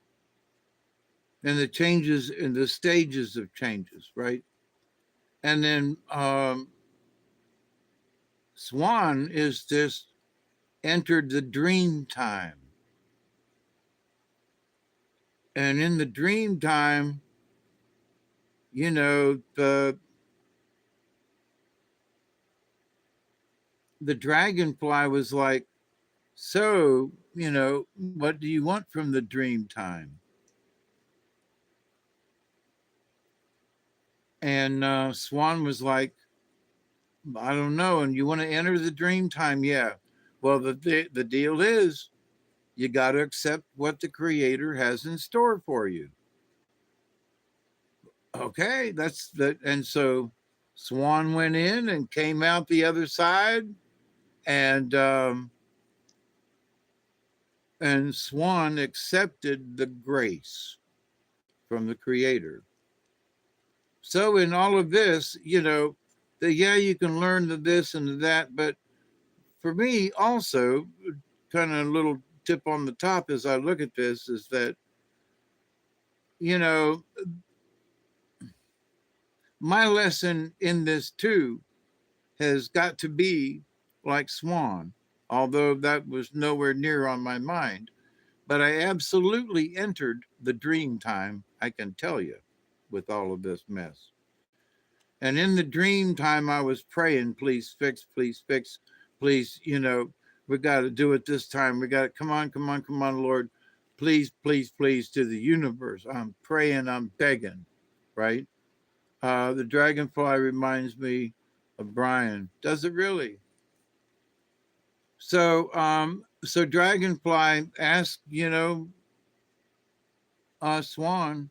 And the changes and the stages of changes, right? And then Swan is this entered the dream time. And in the dream time, you know, the dragonfly was like, so, you know, what do you want from the dream time? And Swan was like, I don't know. And you want to enter the dream time? Yeah. Well, the deal is you got to accept what the creator has in store for you. Okay. That's that. And so Swan went in and came out the other side. And and Swan accepted the grace from the creator. So in all of this, you know, yeah, you can learn the this and the that, but for me also, kind of a little tip on the top as I look at this is that, you know, my lesson in this too has got to be like Swan, although that was nowhere near on my mind. But I absolutely entered the dream time, I can tell you, with all of this mess. And in the dream time, I was praying, please fix, please, you know, we got to do it this time. We got to, come on, Lord. Please, to the universe. I'm praying, I'm begging, right? The dragonfly reminds me of Brian. Does it really? So dragonfly asked, you know, Swan,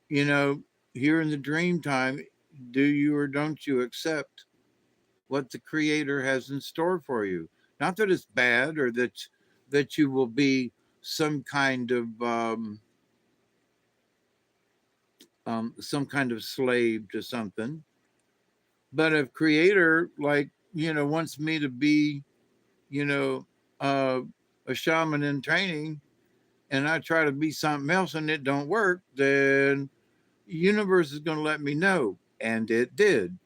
you know, here in the dream time, do you or don't you accept what the creator has in store for you? Not that it's bad or that you will be some kind of some kind of slave to something, but if creator, like, you know, wants me to be, you know, uh, a shaman in training, and I try to be something else and it don't work, then universe is going to let me know, and it did.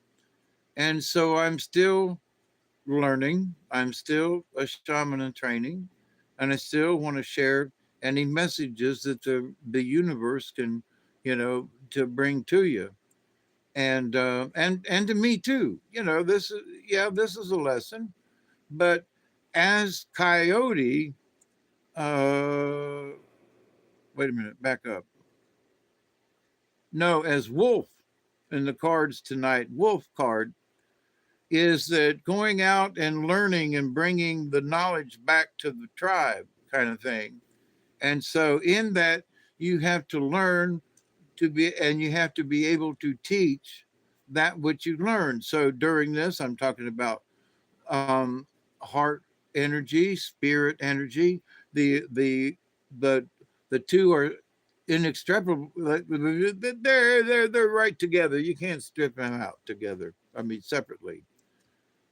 And so I'm still learning. I'm still a shaman in training, and I still want to share any messages that the universe can, you know, to bring to you, and to me too. You know, this is, yeah, this is a lesson. But as Coyote, uh, wait a minute, back up. No, as Wolf in the cards tonight, Wolf card is that going out and learning and bringing the knowledge back to the tribe kind of thing. And so in that, you have to learn to be, and you have to be able to teach that which you learn. So during this, I'm talking about um, heart energy, spirit energy. The the two are inextricable. They're right together. You can't strip them out together. I mean, separately.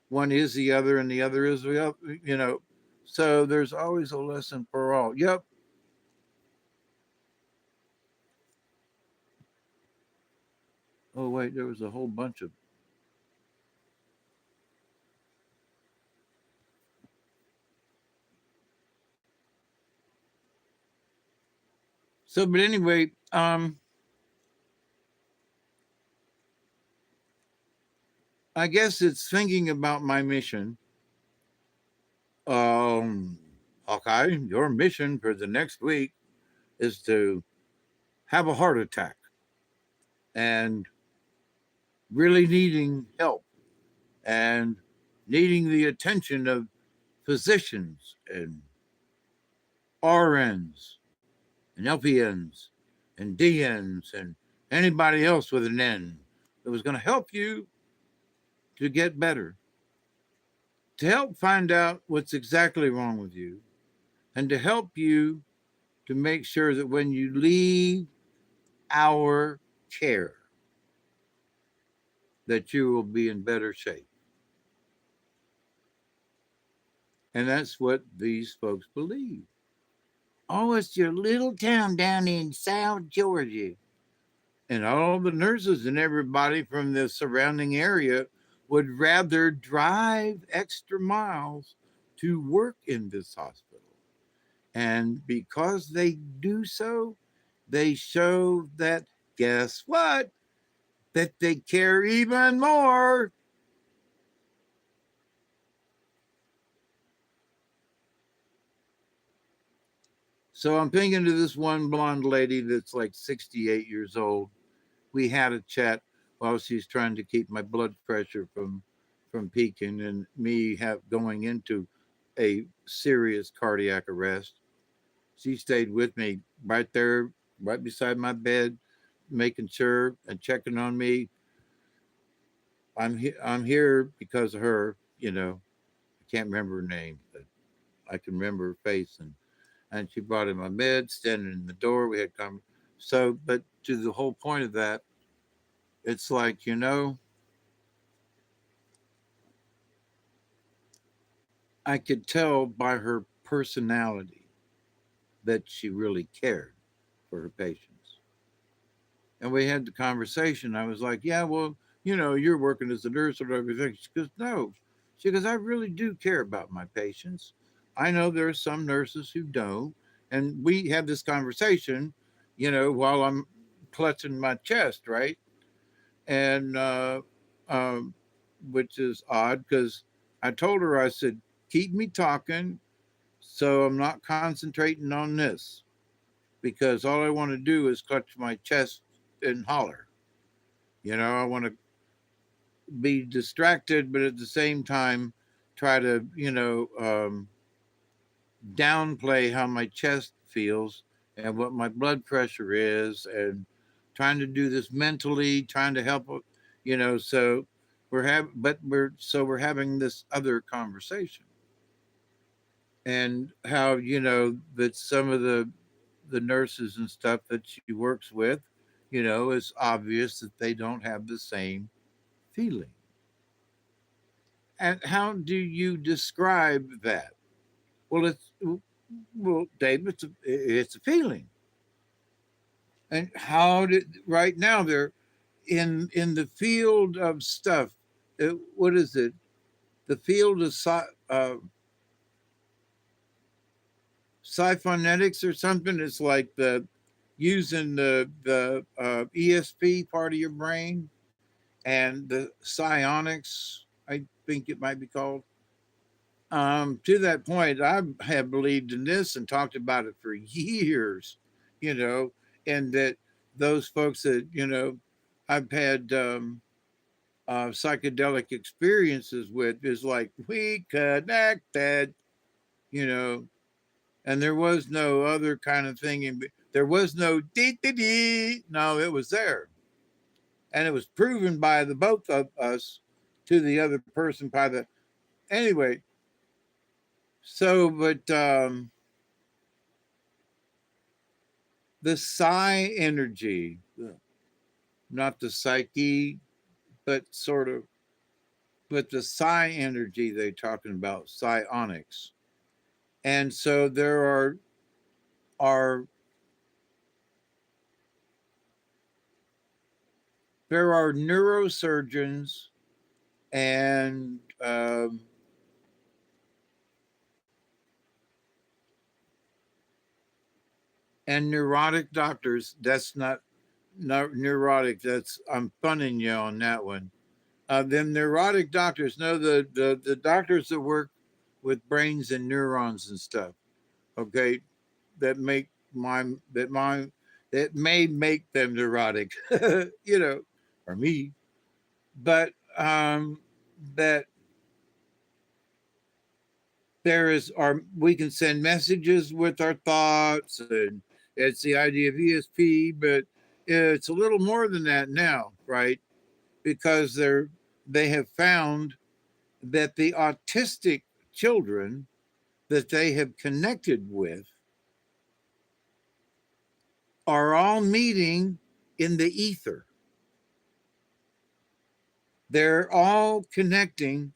One is the other, and the other is the other. You know, so there's always a lesson for all. Yep. Oh wait, there was a whole bunch of. So, but anyway, I guess it's thinking about my mission. Um, Hawkeye, your mission for the next week is to have a heart attack and really needing help and needing the attention of physicians and RNs and LPNs and DNs and anybody else with an N that was going to help you to get better, to help find out what's exactly wrong with you, and to help you to make sure that when you leave our care, that you will be in better shape. And that's what these folks believe. Oh, it's your little town down in South Georgia. And all the nurses and everybody from the surrounding area would rather drive extra miles to work in this hospital. And because they do so, they show that, guess what? That they care even more. So I'm thinking to this one blonde lady that's like 68 years old. We had a chat while she's trying to keep my blood pressure from peaking and me going into a serious cardiac arrest. She stayed with me right there, right beside my bed, making sure and checking on me. I'm here because of her. I can't remember her name, but I can remember her face. And she brought in my meds, standing in the door. We had so, but to the whole point of that, it's like, I could tell by her personality that she really cared for her patients. And we had the conversation. I was like, yeah, well, you're working as a nurse or everything. She goes, no. She goes, I really do care about my patients. I know there are some nurses who don't. And we had this conversation, while I'm clutching my chest, right? And um, which is odd because I told her, I said, keep me talking so I'm not concentrating on this because all I want to do is clutch my chest and holler. I want to be distracted, but at the same time, try to, downplay how my chest feels and what my blood pressure is and trying to do this mentally, trying to help, so we're having this other conversation and how, that some of the nurses and stuff that she works with, it's obvious that they don't have the same feeling. And how do you describe that? Well, Dave, it's a feeling. And how did right now they're in the field of stuff? What is it? The field of psyphonetics or something. It's like the using the ESP part of your brain and the psionics. I think it might be called. To that point, I have believed in this and talked about it for years, you know, and that those folks that, I've had psychedelic experiences with is like, we connected, you know, and there was no other kind of thing. There was no dee dee dee. No, it was there. And it was proven by the both of us to the other person by the, anyway. So, but, the psi energy, not the psyche, but sort of, but the psi energy they're talking about, psionics. And so are there are neurosurgeons and neurotic doctors. That's not neurotic. That's I'm funning you on that one. Them neurotic doctors, no, the doctors that work with brains and neurons and stuff. Okay, that make my that may make them neurotic, or me, but that there is our we can send messages with our thoughts, and it's the idea of ESP, but it's a little more than that now, right? Because they have found that the autistic children that they have connected with are all meeting in the ether. They're all connecting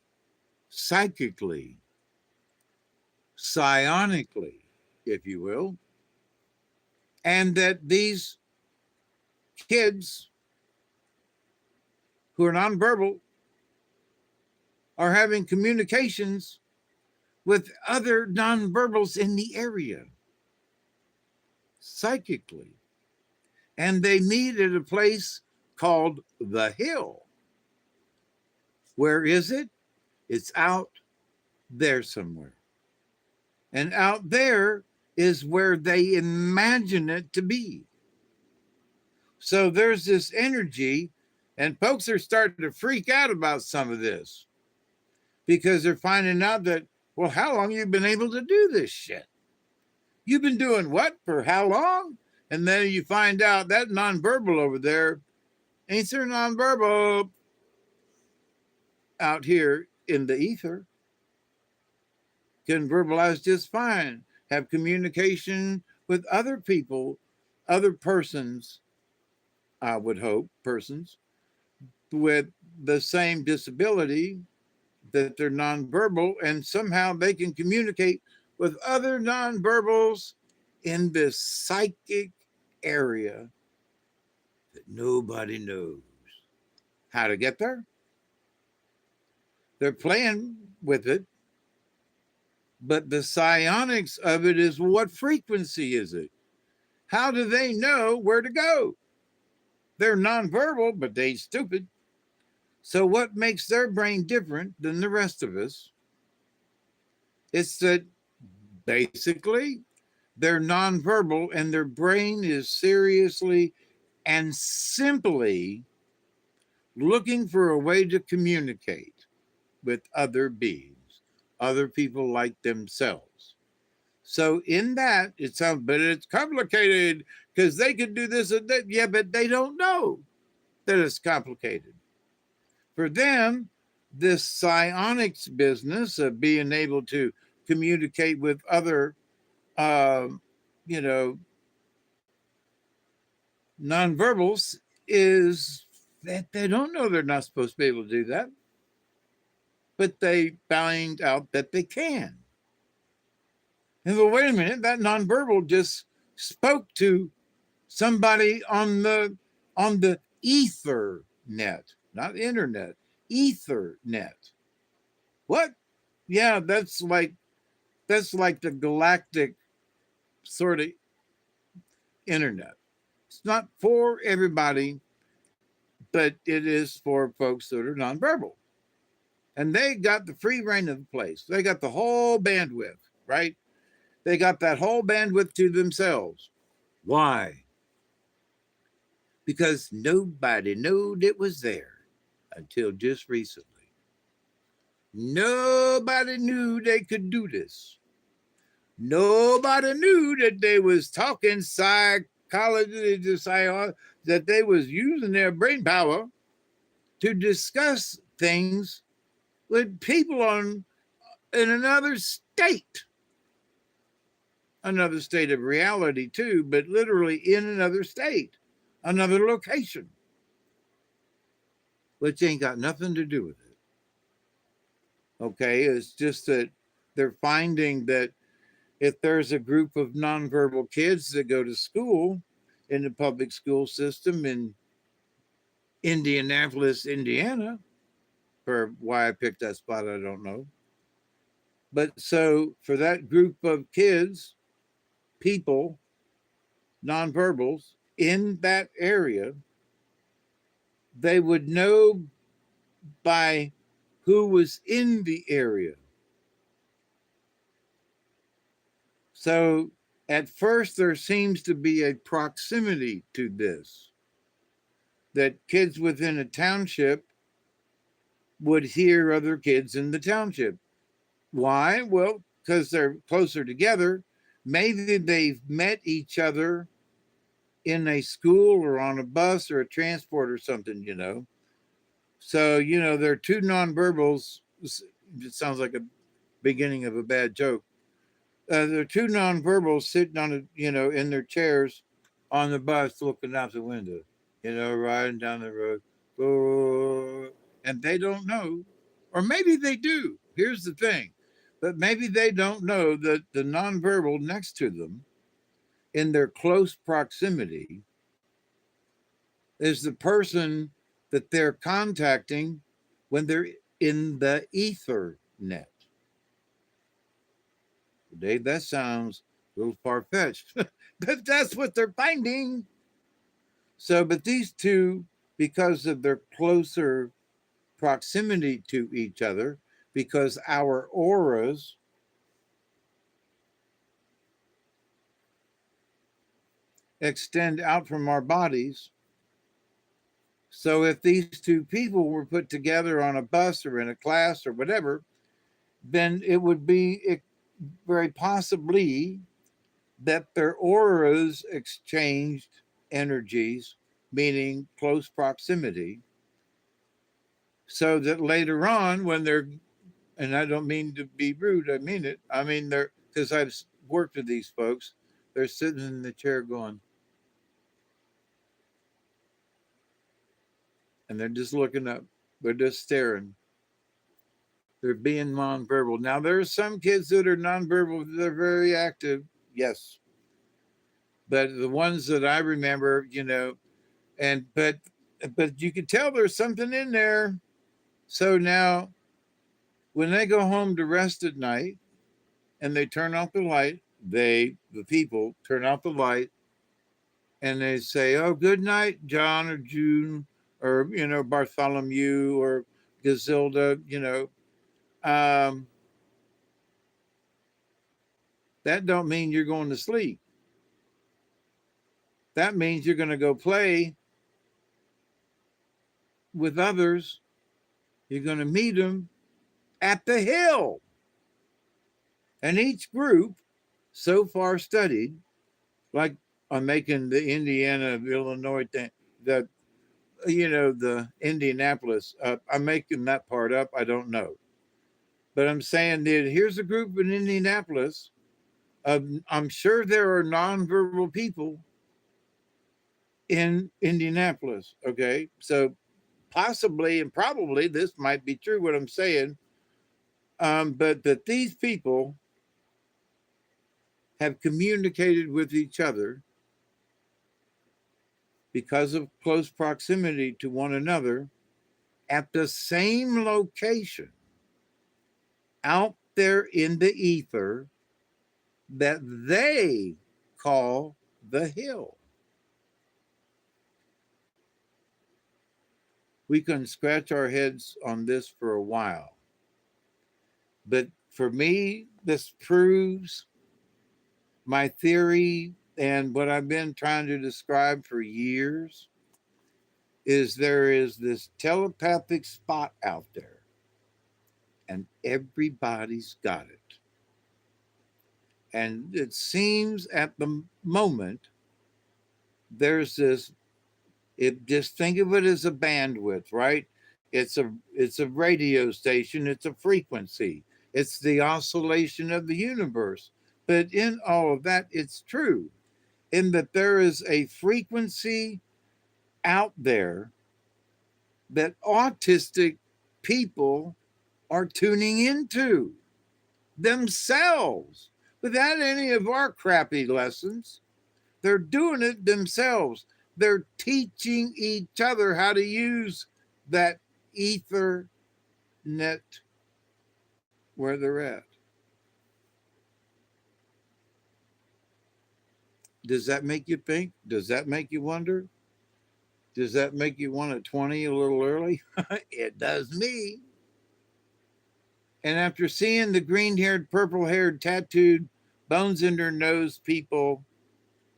psychically, psionically, if you will, and that these kids who are nonverbal are having communications with other nonverbals in the area psychically. And they meet at a place called The Hill. Where is it? It's out there somewhere. And out there is where they imagine it to be. So there's this energy, and folks are starting to freak out about some of this because they're finding out that, well, how long you been able to do this shit? You've been doing what for how long? And then you find out that nonverbal over there ain't there nonverbal out here in the ether. Can verbalize just fine, have communication with other people, other persons, I would hope, persons with the same disability, that they're nonverbal, and somehow they can communicate with other nonverbals in this psychic area that nobody knows how to get there. They're playing with it, but the psionics of it is, what frequency is it? How do they know where to go? They're nonverbal, but they stupid. So what makes their brain different than the rest of us? It's that basically they're nonverbal and their brain is seriously and simply looking for a way to communicate with other beings, other people like themselves. So in that, it sounds, but it's complicated because they could do this and that. Yeah, but they don't know that it's complicated. For them, this psionics business of being able to communicate with other, nonverbals is that they don't know they're not supposed to be able to do that, but they find out that they can. And well, wait a minute, that nonverbal just spoke to somebody on the ether net, not internet, ether net. What? Yeah, that's like the galactic sort of internet. It's not for everybody, but it is for folks that are nonverbal. And they got the free reign of the place. They got the whole bandwidth, right? They got that whole bandwidth to themselves. Why? Because nobody knew it was there until just recently. Nobody knew they could do this. Nobody knew that they was talking psychology, that they was using their brain power to discuss things with people in another state of reality too, but literally in another state, another location, which ain't got nothing to do with it. Okay, it's just that they're finding that if there's a group of nonverbal kids that go to school in the public school system in Indianapolis, Indiana, for why I picked that spot, I don't know. But so for that group of kids, people, nonverbals in that area, they would know by who was in the area. So at first there seems to be a proximity to this, that kids within a township would hear other kids in the township. Why? Well, because they're closer together. Maybe they've met each other in a school or on a bus or a transport or something, So, there are two nonverbals. It sounds like a beginning of a bad joke. There are two nonverbals sitting on in their chairs on the bus looking out the window, riding down the road. Oh, and they don't know, or maybe they do. Here's the thing. But maybe they don't know that the nonverbal next to them in their close proximity is the person that they're contacting when they're in the ether net. Dave, that sounds a little far-fetched, but that's what they're finding. So, but these two, because of their closer proximity to each other, because our auras extend out from our bodies. So if these two people were put together on a bus or in a class or whatever, then it would be very possibly that their auras exchanged energies, meaning close proximity, so that later on when they're, and I don't mean to be rude, I mean it, I mean they're, because I've worked with these folks, they're sitting in the chair going, and they're just looking up, they're just staring. They're being nonverbal. Now, there are some kids that are nonverbal, they're very active, yes. But the ones that I remember, but you could tell there's something in there. So now, when they go home to rest at night and they turn off the light, the people turn off the light and they say, "Oh, good night, John or June or, Bartholomew or Gazilda, that don't mean you're going to sleep. That means you're going to go play with others. You're going to meet them at the hill." And each group so far studied, like I'm making the Indiana, Illinois thing, the Indianapolis, I'm making that part up. I don't know. But I'm saying that here's a group in Indianapolis. I'm sure there are nonverbal people in Indianapolis. Okay. So possibly and probably this might be true what I'm saying. But that these people have communicated with each other because of close proximity to one another at the same location out there in the ether that they call the hill. We can scratch our heads on this for a while. But for me, this proves my theory and what I've been trying to describe for years is there is this telepathic spot out there and everybody's got it. And it seems at the moment there's this, just think of it as a bandwidth, right? It's a radio station, it's a frequency, it's the oscillation of the universe. But in all of that, it's true in that there is a frequency out there that autistic people are tuning into themselves without any of our crappy lessons. They're doing it themselves. They're teaching each other how to use that ether net where they're at. Does that make you think? Does that make you wonder? Does that make you want a 20 a little early? It does me. And after seeing the green-haired, purple-haired, tattooed, bones in their nose people,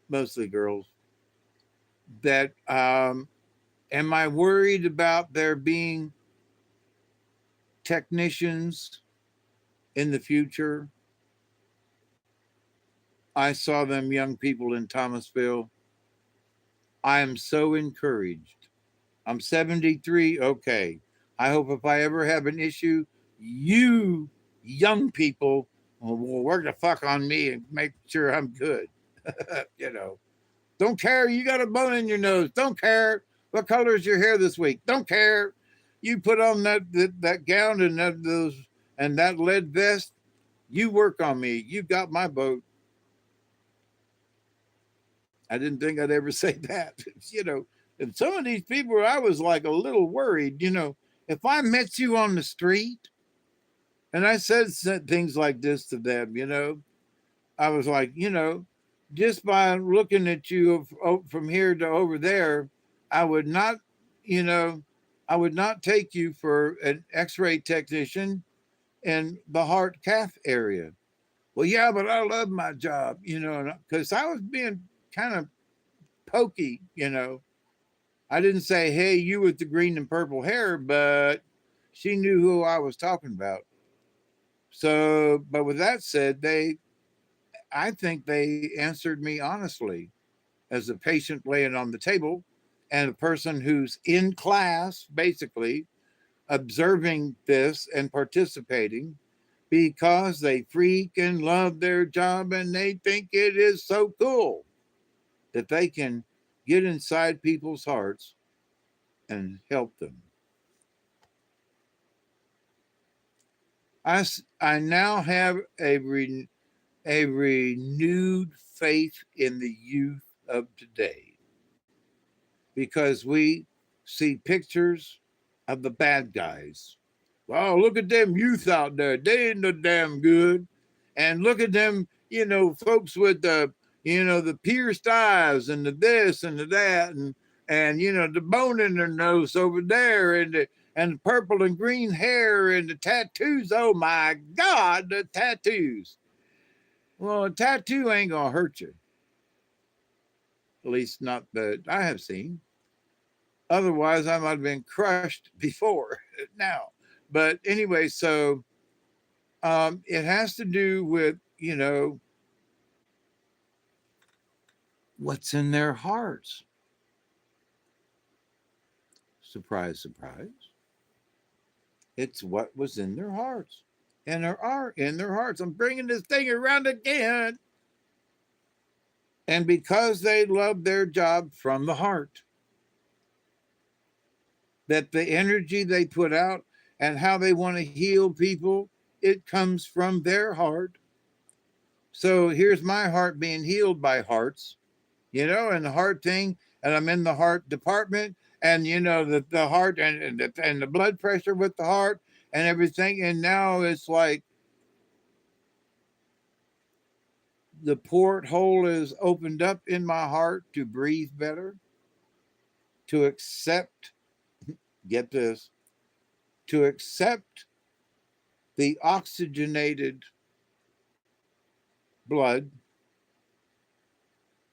mostly girls, that am I worried about there being technicians in the future? I saw them young people in Thomasville. I am so encouraged. I'm 73. Okay. I hope if I ever have an issue, you young people will work the fuck on me and make sure I'm good. You know, don't care. You got a bone in your nose. Don't care. What color is your hair this week? Don't care. You put on that gown and that lead vest. You work on me. You got my vote. I didn't think I'd ever say that. You know, and some of these people, I was like a little worried. You know, if I met you on the street and I said things like this to them, you know, I was like, you know, just by looking at you from here to over there, I would not, you know, I would not take you for an x-ray technician in the heart cath area. Well, yeah, but I love my job, you know, because I was being kind of pokey, you know. I didn't say, hey, you with the green and purple hair, but she knew who I was talking about. So, but with that said, I think they answered me honestly as a patient laying on the table and a person who's in class, basically observing this and participating because they freaking love their job and they think it is so cool that they can get inside people's hearts and help them. I now have a renewed faith in the youth of today because we see pictures of the bad guys. Wow, look at them youth out there. They ain't no damn good. And look at them, you know, folks with the, you know, the pierced eyes and the this and the that and you know, the bone in their nose over there and the purple and green hair and the tattoos. Oh my God, the tattoos. Well, a tattoo ain't gonna hurt you. At least not that I have seen. Otherwise, I might have been crushed before now. But anyway, so it has to do with, you know, what's in their hearts. Surprise, surprise. It's what was in their hearts. And there are in their hearts. I'm bringing this thing around again. And because they love their job from the heart, that the energy they put out and how they want to heal people, it comes from their heart. So here's my heart being healed by hearts, you know, and the heart thing, and I'm in the heart department, and you know the heart and the blood pressure with the heart and everything, and now it's like the porthole is opened up in my heart to breathe better, to accept, get this, to accept the oxygenated blood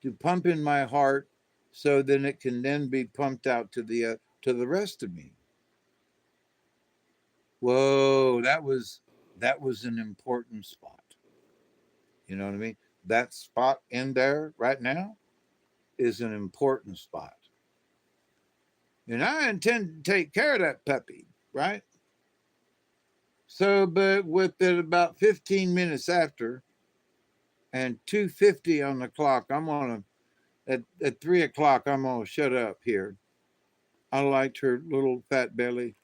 to pump in my heart so then it can then be pumped out to the rest of me. Whoa, that was an important spot. You know what I mean? That spot in there right now is an important spot. And I intend to take care of that puppy, right? So, but with it about 15 minutes after and 2:50 on the clock, I'm on at 3 o'clock, I'm gonna shut up here. I liked her little fat belly.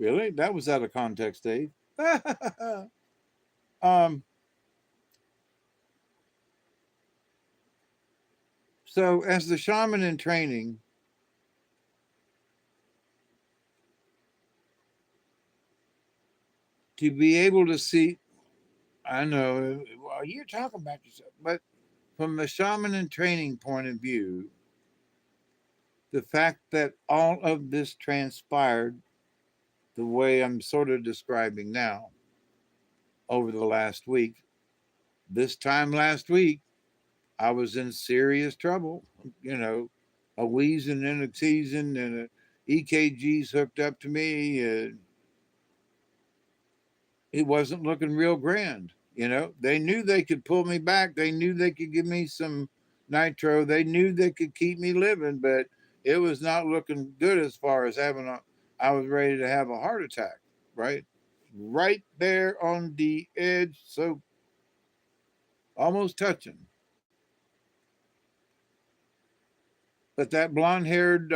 Really? That was out of context, Dave. So as the shaman in training, to be able to see, I know, well, you're talking about yourself, but from the shaman in training point of view, the fact that all of this transpired the way I'm sort of describing now over the last week, this time last week, I was in serious trouble, you know, a wheezing and a season and a EKG's hooked up to me. It wasn't looking real grand. You know, they knew they could pull me back. They knew they could give me some nitro. They knew they could keep me living, but it was not looking good as far as I was ready to have a heart attack, right? Right there on the edge, so almost touching. But that blonde haired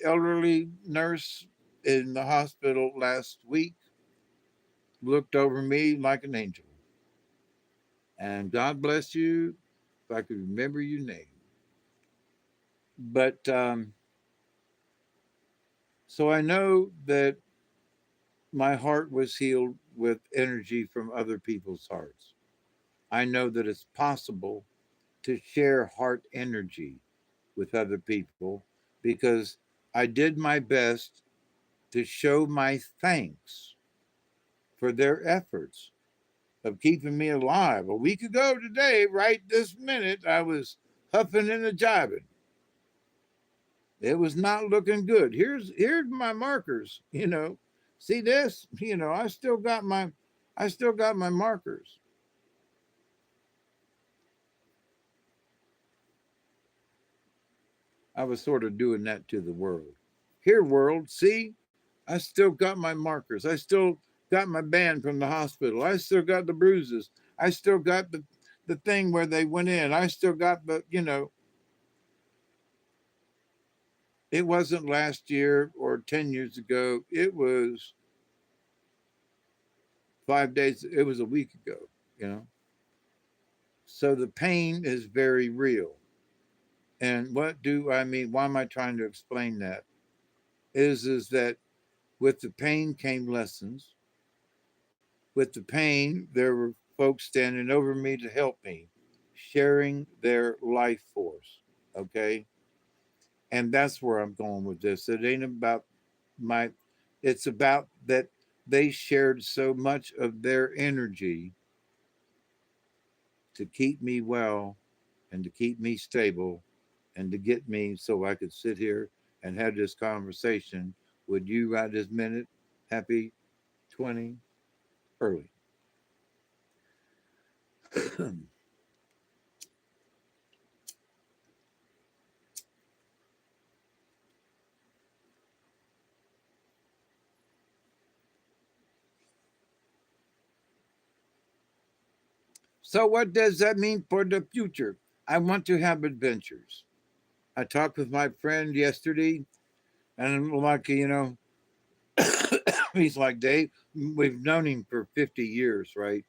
elderly nurse in the hospital last week looked over me like an angel. And God bless you if I could remember your name. But so I know that my heart was healed with energy from other people's hearts. I know that it's possible to share heart energy with other people because I did my best to show my thanks for their efforts of keeping me alive. A week ago today, right this minute, I was huffing and a jiving. It was not looking good. Here's my markers, you know. See this? You know, I still got my markers. I was sort of doing that to the world. Here, world, see? I still got my markers. I still got my band from the hospital. I still got the bruises. I still got the thing where they went in. I still got the, you know, it wasn't last year or 10 years ago. It was 5 days. It was a week ago, you know. So the pain is very real. And what do I mean? Why am I trying to explain that? Is that with the pain came lessons. With the pain, there were folks standing over me to help me, sharing their life force. Okay. And that's where I'm going with this. It ain't about my, it's about that they shared so much of their energy to keep me well and to keep me stable and to get me so I could sit here and have this conversation with you right this minute. Happy 20 early. So, what does that mean for the future? I want to have adventures. I talked with my friend yesterday, and I'm like, you know, he's like, Dave, we've known him for 50 years, right?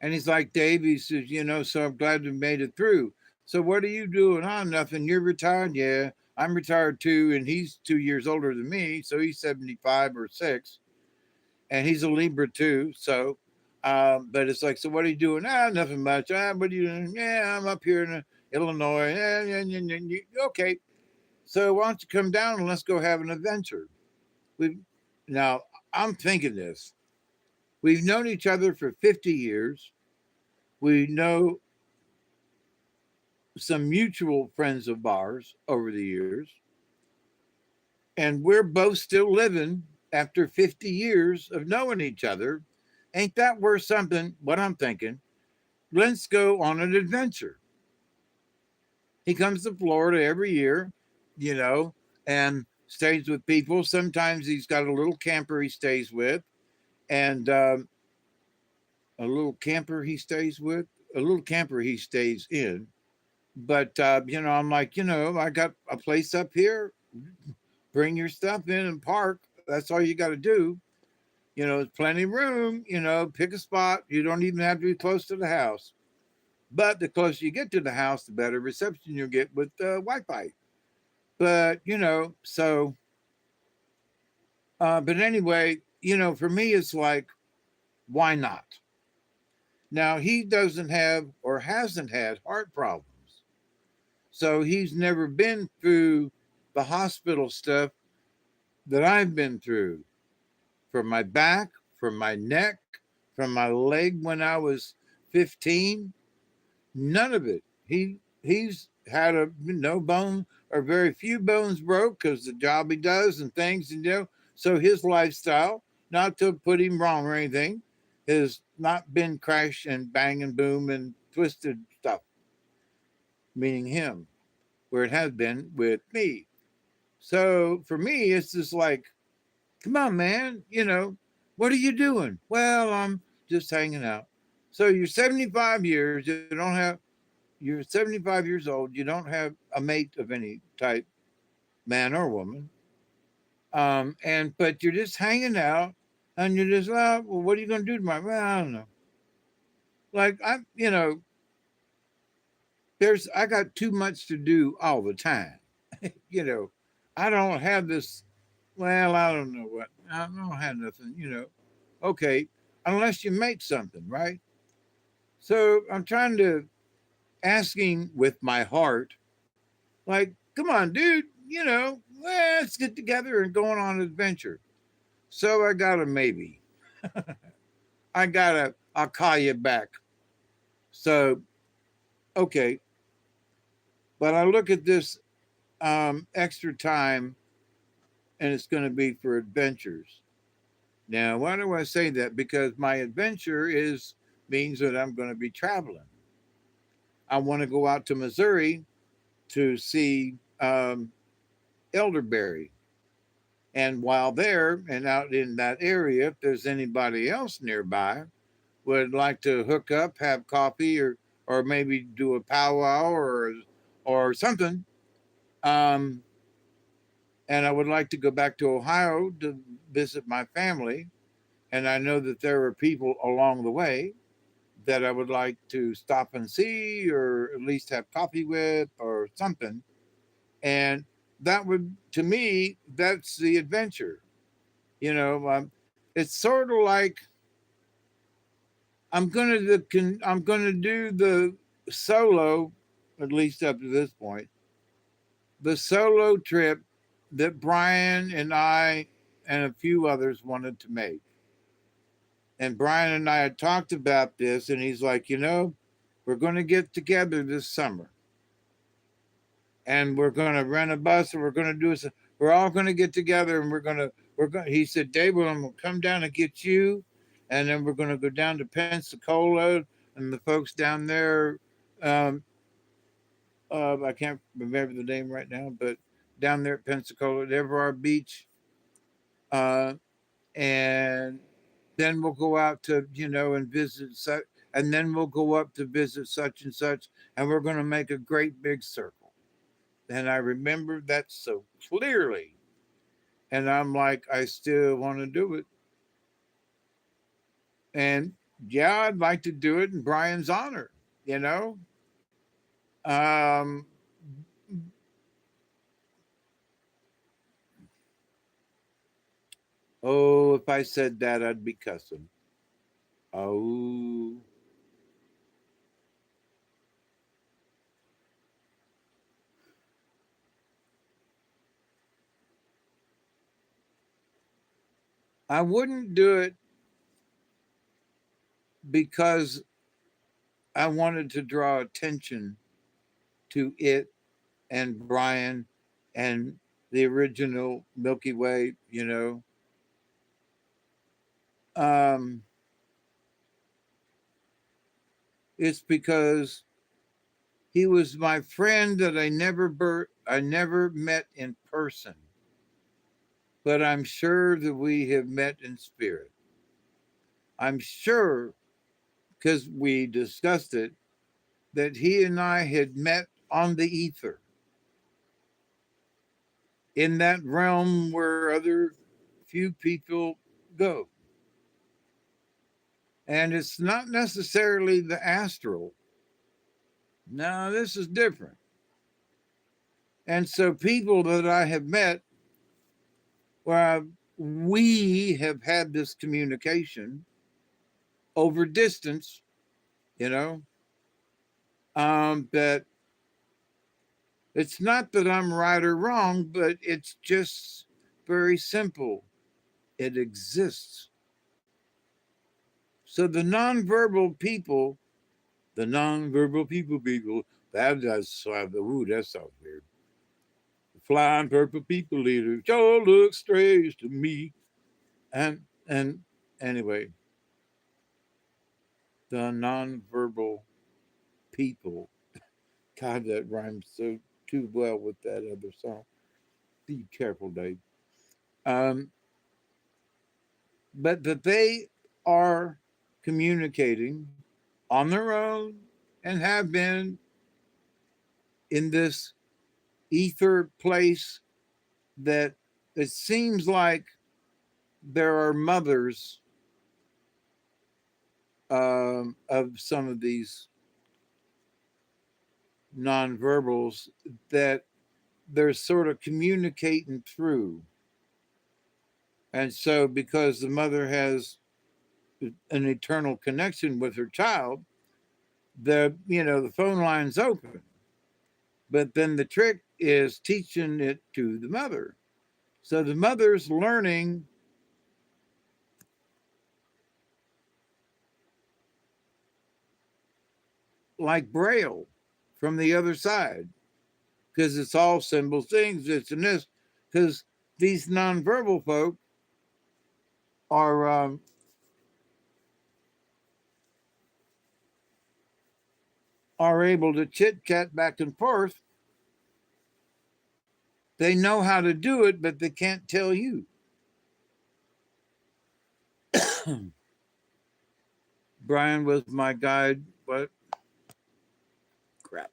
And he's like, Dave, he says, you know, so I'm glad we made it through. So, what are you doing? Oh, nothing. You're retired? Yeah, I'm retired too. And he's 2 years older than me. So, he's 75 or 6. And he's a Libra too. So, but it's like, so what are you doing? Ah, nothing much. Ah, what are you doing? Yeah, I'm up here in Illinois. Yeah, yeah, yeah, yeah, yeah. Okay. So why don't you come down and let's go have an adventure? We now I'm thinking this. We've known each other for 50 years. We know some mutual friends of ours over the years, and we're both still living after 50 years of knowing each other. Ain't that worth something? What I'm thinking. Let's go on an adventure. He comes to Florida every year, you know, and stays with people. Sometimes he's got a little camper he stays with, and a little camper he stays with, a little camper he stays in. But, you know, I'm like, you know, I got a place up here. Bring your stuff in and park. That's all you got to do. You know, there's plenty of room. You know, pick a spot. You don't even have to be close to the house. But the closer you get to the house, the better reception you'll get with Wi-Fi. But you know, so but anyway, you know, for me, it's like, why not? Now he doesn't have or hasn't had heart problems, so he's never been through the hospital stuff that I've been through from my back, from my neck, from my leg when I was 15. None of it. He's had a no bone or very few bones broke because the job he does and things, and you know. So his lifestyle, not to put him wrong or anything, has not been crash and bang and boom and twisted stuff. Meaning him. where it has been with me. So for me, it's just like, come on, man, what are you doing? Well, I'm just hanging out. So you're 75 years, you're 75 years old, you don't have a mate of any type, man or woman. But you're just hanging out and you're just, well, what are you going to do tomorrow? Well, I don't know. Like, I got too much to do all the time. you know, I don't have this, well, I don't know what, I don't have nothing. Okay, unless you make something, right? So I'm trying to asking with my heart, like, come on, dude, let's get together and go on an adventure. So I got a maybe. I'll call you back. So, okay. But I look at this extra time and it's going to be for adventures. Now, why do I say that? Because my adventure means that I'm going to be traveling. I want to go out to Missouri to see elderberry. And while there and out in that area, if there's anybody else nearby would like to hook up, have coffee, or maybe do a powwow or something, um, and I would like to go back to Ohio to visit my family, and I know that there are people along the way that I would like to stop and see, or at least have coffee with, or something, and that would, to me, that's the adventure. It's sort of like I'm gonna do the solo, at least up to this point, the solo trip that Brian and I and a few others wanted to make. And Brian and I had talked about this, and he's like, we're going to get together this summer, and we're going to rent a bus, and we're going to do it. We're all going to get together, and we're going. He said, David, I'm going to come down and get you, and then we're going to go down to Pensacola, and the folks down there. Um, I can't remember the name right now, but down there at Pensacola, at Everard Beach, uh, and then we'll go out to and visit such, and then we'll go up to visit such and such, and we're going to make a great big circle. And I remember that so clearly, and I'm like, I still want to do it, and yeah, I'd like to do it in Brian's honor. You know, um, oh, if I said that, I'd be cussing. Oh, I wouldn't do it because I wanted to draw attention to it and Brian and the original Milky Way, um, it's because he was my friend that I never met in person, but I'm sure that we have met in spirit. I'm sure because we discussed it that he and I had met on the ether in that realm where other few people go. And it's not necessarily the astral. No, this is different. And so people that I have met where we have had this communication over distance, you know, that it's not that I'm right or wrong, but it's just very simple. It exists. So the nonverbal people, that does, ooh, that sounds weird. The flying purple people leader sure looks strange to me. And anyway, the nonverbal people. God, that rhymes so. too well with that other song. Be careful, Dave. Um, but that they are communicating on their own and have been in this ether place that it seems like there are mothers of some of these nonverbals that they're sort of communicating through. And so, because the mother has an eternal connection with her child, the phone line's open. But then the trick is teaching it to the mother. So the mother's learning like Braille from the other side because it's all symbols, things, it's in this. Because these nonverbal folk are able to chit chat back and forth. They know how to do it, but they can't tell you. Brian was my guide. What? Crap.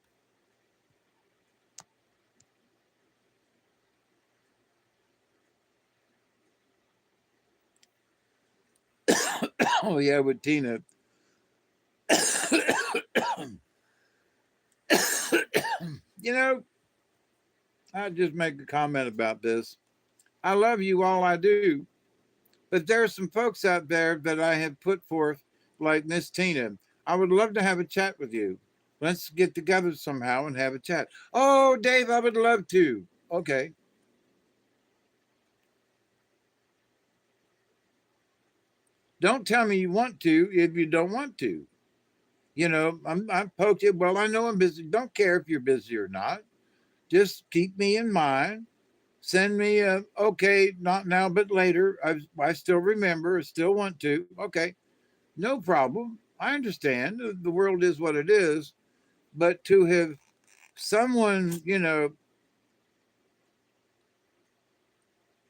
Oh, yeah, with Tina. You know, I'll just make a comment about this. I love you, all I do. But there are some folks out there that I have put forth, like Miss Tina. I would love to have a chat with you. Let's get together somehow and have a chat. Oh, Dave, I would love to. Okay. Don't tell me you want to if you don't want to. I'm poked it. Well, I know I'm busy. Don't care if you're busy or not. Just keep me in mind. Send me a, okay, not now, but later. I still remember, I still want to. Okay, no problem. I understand. The world is what it is. But to have someone,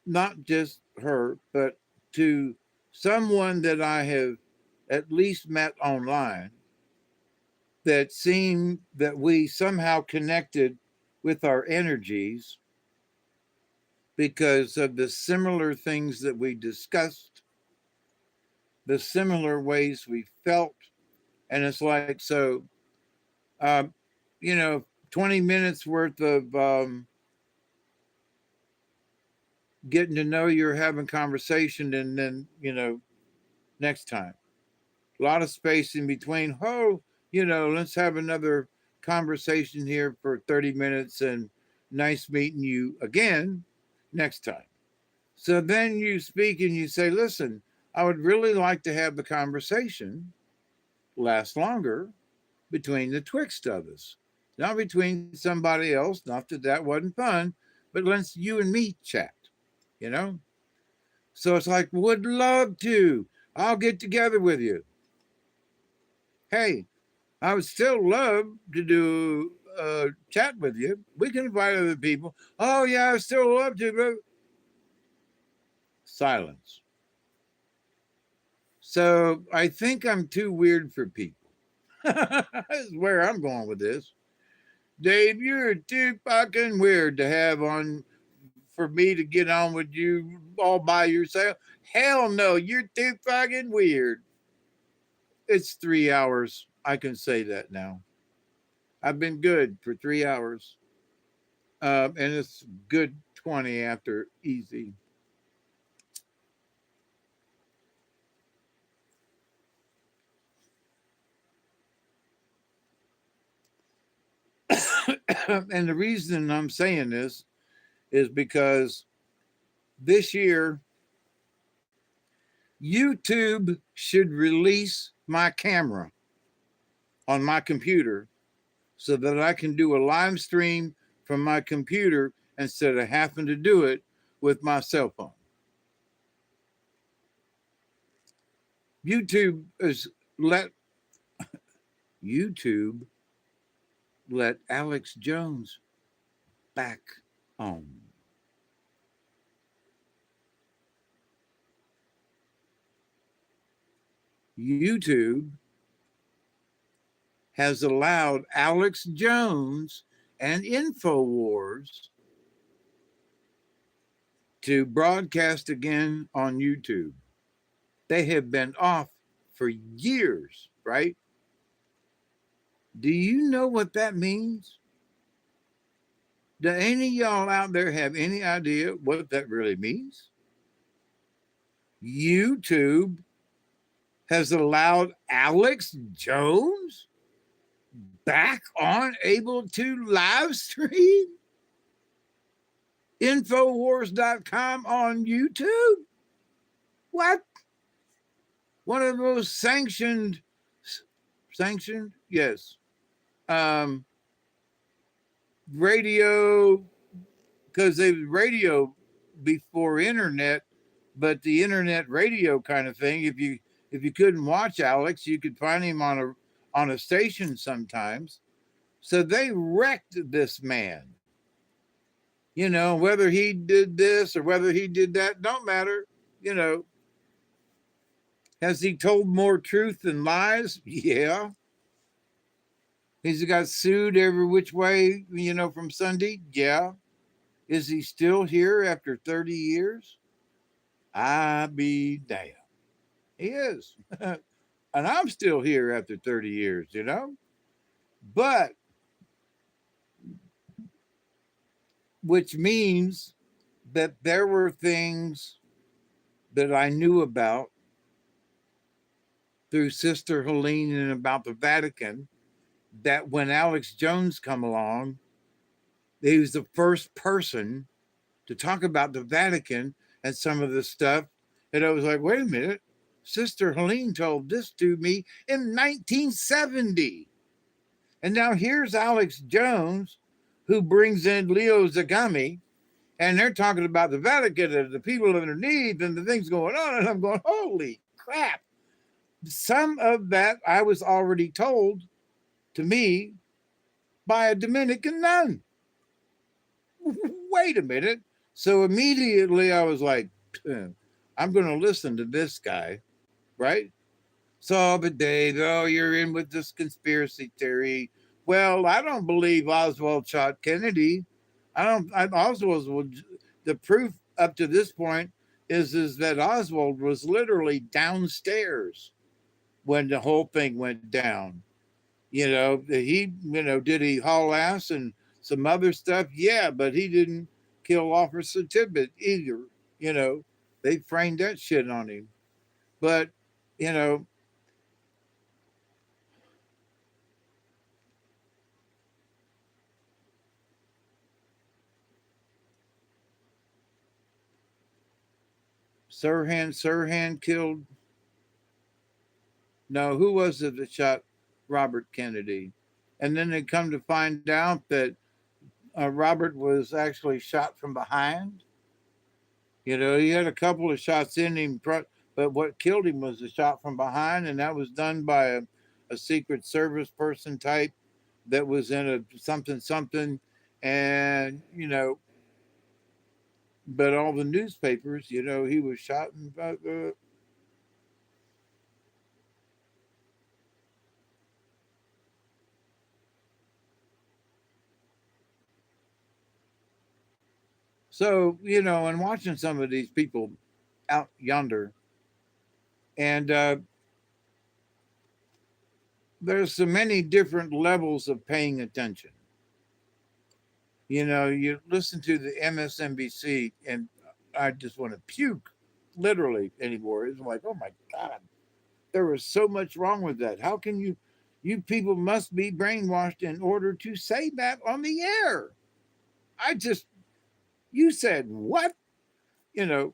not just her, but to someone that I have at least met online that seemed that we somehow connected with our energies because of the similar things that we discussed, the similar ways we felt. And it's like, so, um, 20 minutes worth of getting to know you, having conversation, and then, next time. A lot of space in between. Oh, let's have another conversation here for 30 minutes and nice meeting you again next time. So then you speak and you say, listen, I would really like to have the conversation last longer between the twixt of us, not between somebody else. Not that that wasn't fun, but let's you and me chat, you know? So it's like, would love to. I'll get together with you. Hey, I would still love to do a chat with you. We can invite other people. Oh, yeah, I still love to, but silence. So I think I'm too weird for people. That's where I'm going with this. Dave, you're too fucking weird to have on for me to get on with you all by yourself. Hell no, you're too fucking weird. It's 3 hours. I can say that now. I've been good for 3 hours. And it's good 20 after easy. And the reason I'm saying this is because this year, YouTube should release my camera on my computer so that I can do a live stream from my computer instead of having to do it with my cell phone. YouTube is let YouTube let Alex Jones back on. YouTube has allowed Alex Jones and InfoWars to broadcast again on YouTube. They have been off for years, right? Do you know what that means? Do any of y'all out there have any idea what that really means? YouTube has allowed Alex Jones back on able to live stream Infowars.com on YouTube? What? One of the most sanctioned, yes, radio, because they was radio before internet, but the internet radio kind of thing. If you couldn't watch Alex, you could find him on a station sometimes. So they wrecked this man. You know, whether he did this or whether he did that, don't matter. You know, has he told more truth than lies? Yeah. Has he got sued every which way, you know, from Sunday? Yeah. Is he still here after 30 years? I be damned. He is. And I'm still here after 30 years, you know? But, which means that there were things that I knew about through Sister Helene and about the Vatican, that when Alex Jones come along, he was the first person to talk about the Vatican and some of the stuff. And I was like, wait a minute, Sister Helene told this to me in 1970. And now here's Alex Jones, who brings in Leo Zagami, and they're talking about the Vatican and the people underneath and the things going on. And I'm going, holy crap. Some of that I was already told to me by a Dominican nun. Wait a minute. So immediately I was like, I'm going to listen to this guy, right? So, but Dave, oh, you're in with this conspiracy theory. Well, I don't believe Oswald shot Kennedy. The proof up to this point is that Oswald was literally downstairs when the whole thing went down. You know, did he haul ass and some other stuff? Yeah, but he didn't kill Officer Tippit either. You know, they framed that shit on him. But, you know, Sirhan killed. No, who was it that shot Robert Kennedy? And then they come to find out that Robert was actually shot from behind. You know, he had a couple of shots in him, but what killed him was a shot from behind, and that was done by a Secret Service person type that was in a something. And, you know, but all the newspapers, you know, he was shot in. So, you know, and watching some of these people out yonder, and there's so many different levels of paying attention. You know, you listen to the MSNBC, and I just want to puke literally anymore. It's like, oh my God, there was so much wrong with that. How can you people must be brainwashed in order to say that on the air? You said what? You know,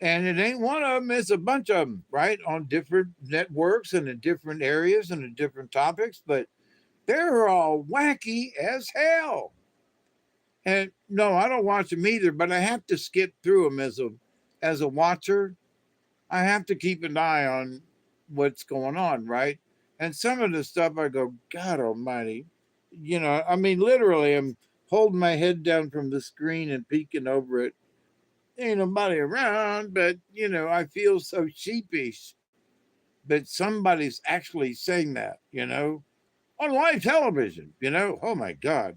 and it ain't one of them, it's a bunch of them, right? On different networks and in different areas and in different topics, but they're all wacky as hell. And no, I don't watch them either, but I have to skip through them as a watcher. I have to keep an eye on what's going on, right? And some of the stuff I go, God almighty, you know, I mean, literally, I'm holding my head down from the screen and peeking over it. Ain't nobody around, but I feel so sheepish. But somebody's actually saying that, on live television, Oh my God.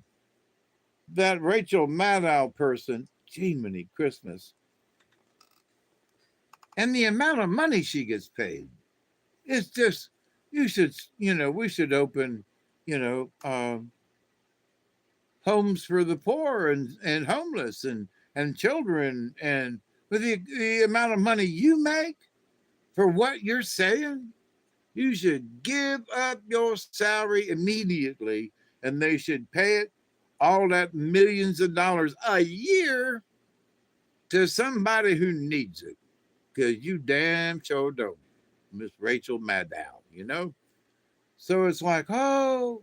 That Rachel Maddow person, Jiminy Christmas. And the amount of money she gets paid. It's just, we should open, you know, um, homes for the poor and homeless and children. And with the amount of money you make for what you're saying, you should give up your salary immediately and they should pay it all that millions of dollars a year to somebody who needs it. Because you damn sure don't, Miss Rachel Maddow. So it's like, oh,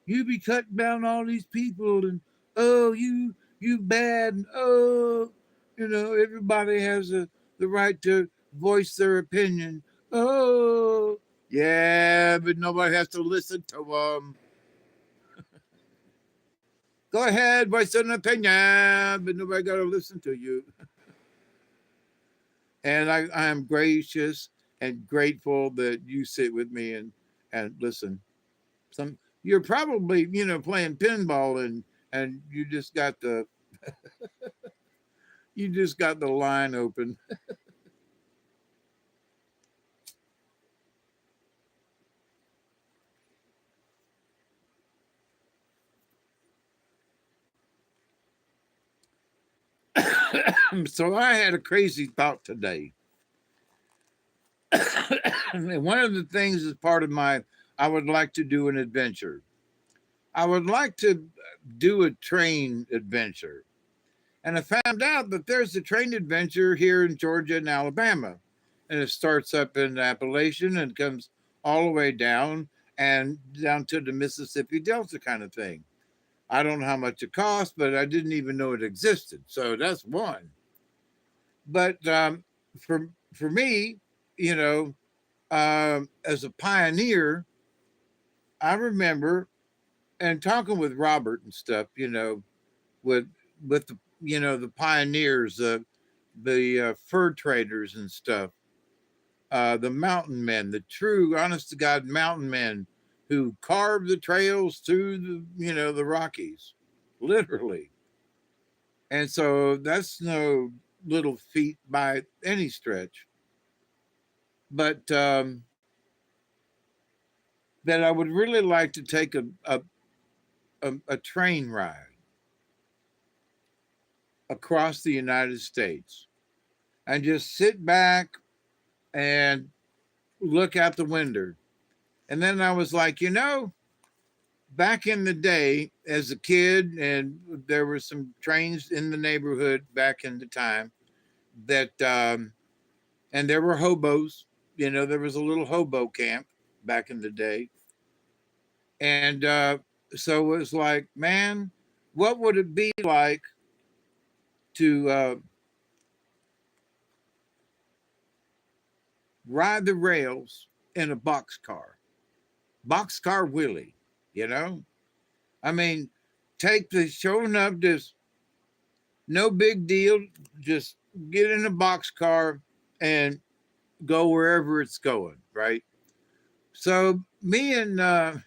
you be cutting down all these people and oh, you bad and oh, everybody has the right to voice their opinion. Oh, yeah, but nobody has to listen to them. Go ahead, voice an opinion, but nobody got to listen to you. And I am gracious and grateful that you sit with me and listen. You're probably playing pinball and you just got the line open. So I had a crazy thought today. One of the things is part of I would like to do an adventure. I would like to do a train adventure. And I found out that there's a train adventure here in Georgia and Alabama. And it starts up in Appalachian and comes all the way down and down to the Mississippi Delta kind of thing. I don't know how much it costs, but I didn't even know it existed. So that's one. But for me, as a pioneer, I remember and talking with Robert and stuff, with the pioneers, the fur traders and stuff, the mountain men, the true, honest to God mountain men who carved the trails through the Rockies, literally. And so that's no little feat by any stretch. But that I would really like to take a train ride across the United States and just sit back and look out the window. And then I was like, back in the day as a kid, and there were some trains in the neighborhood back in the time that, and there were hobos, there was a little hobo camp back in the day. And so it was like, man, what would it be like to ride the rails in a boxcar Willie, I mean, take the showing up, just no big deal, just get in a boxcar and go wherever it's going, right? So me and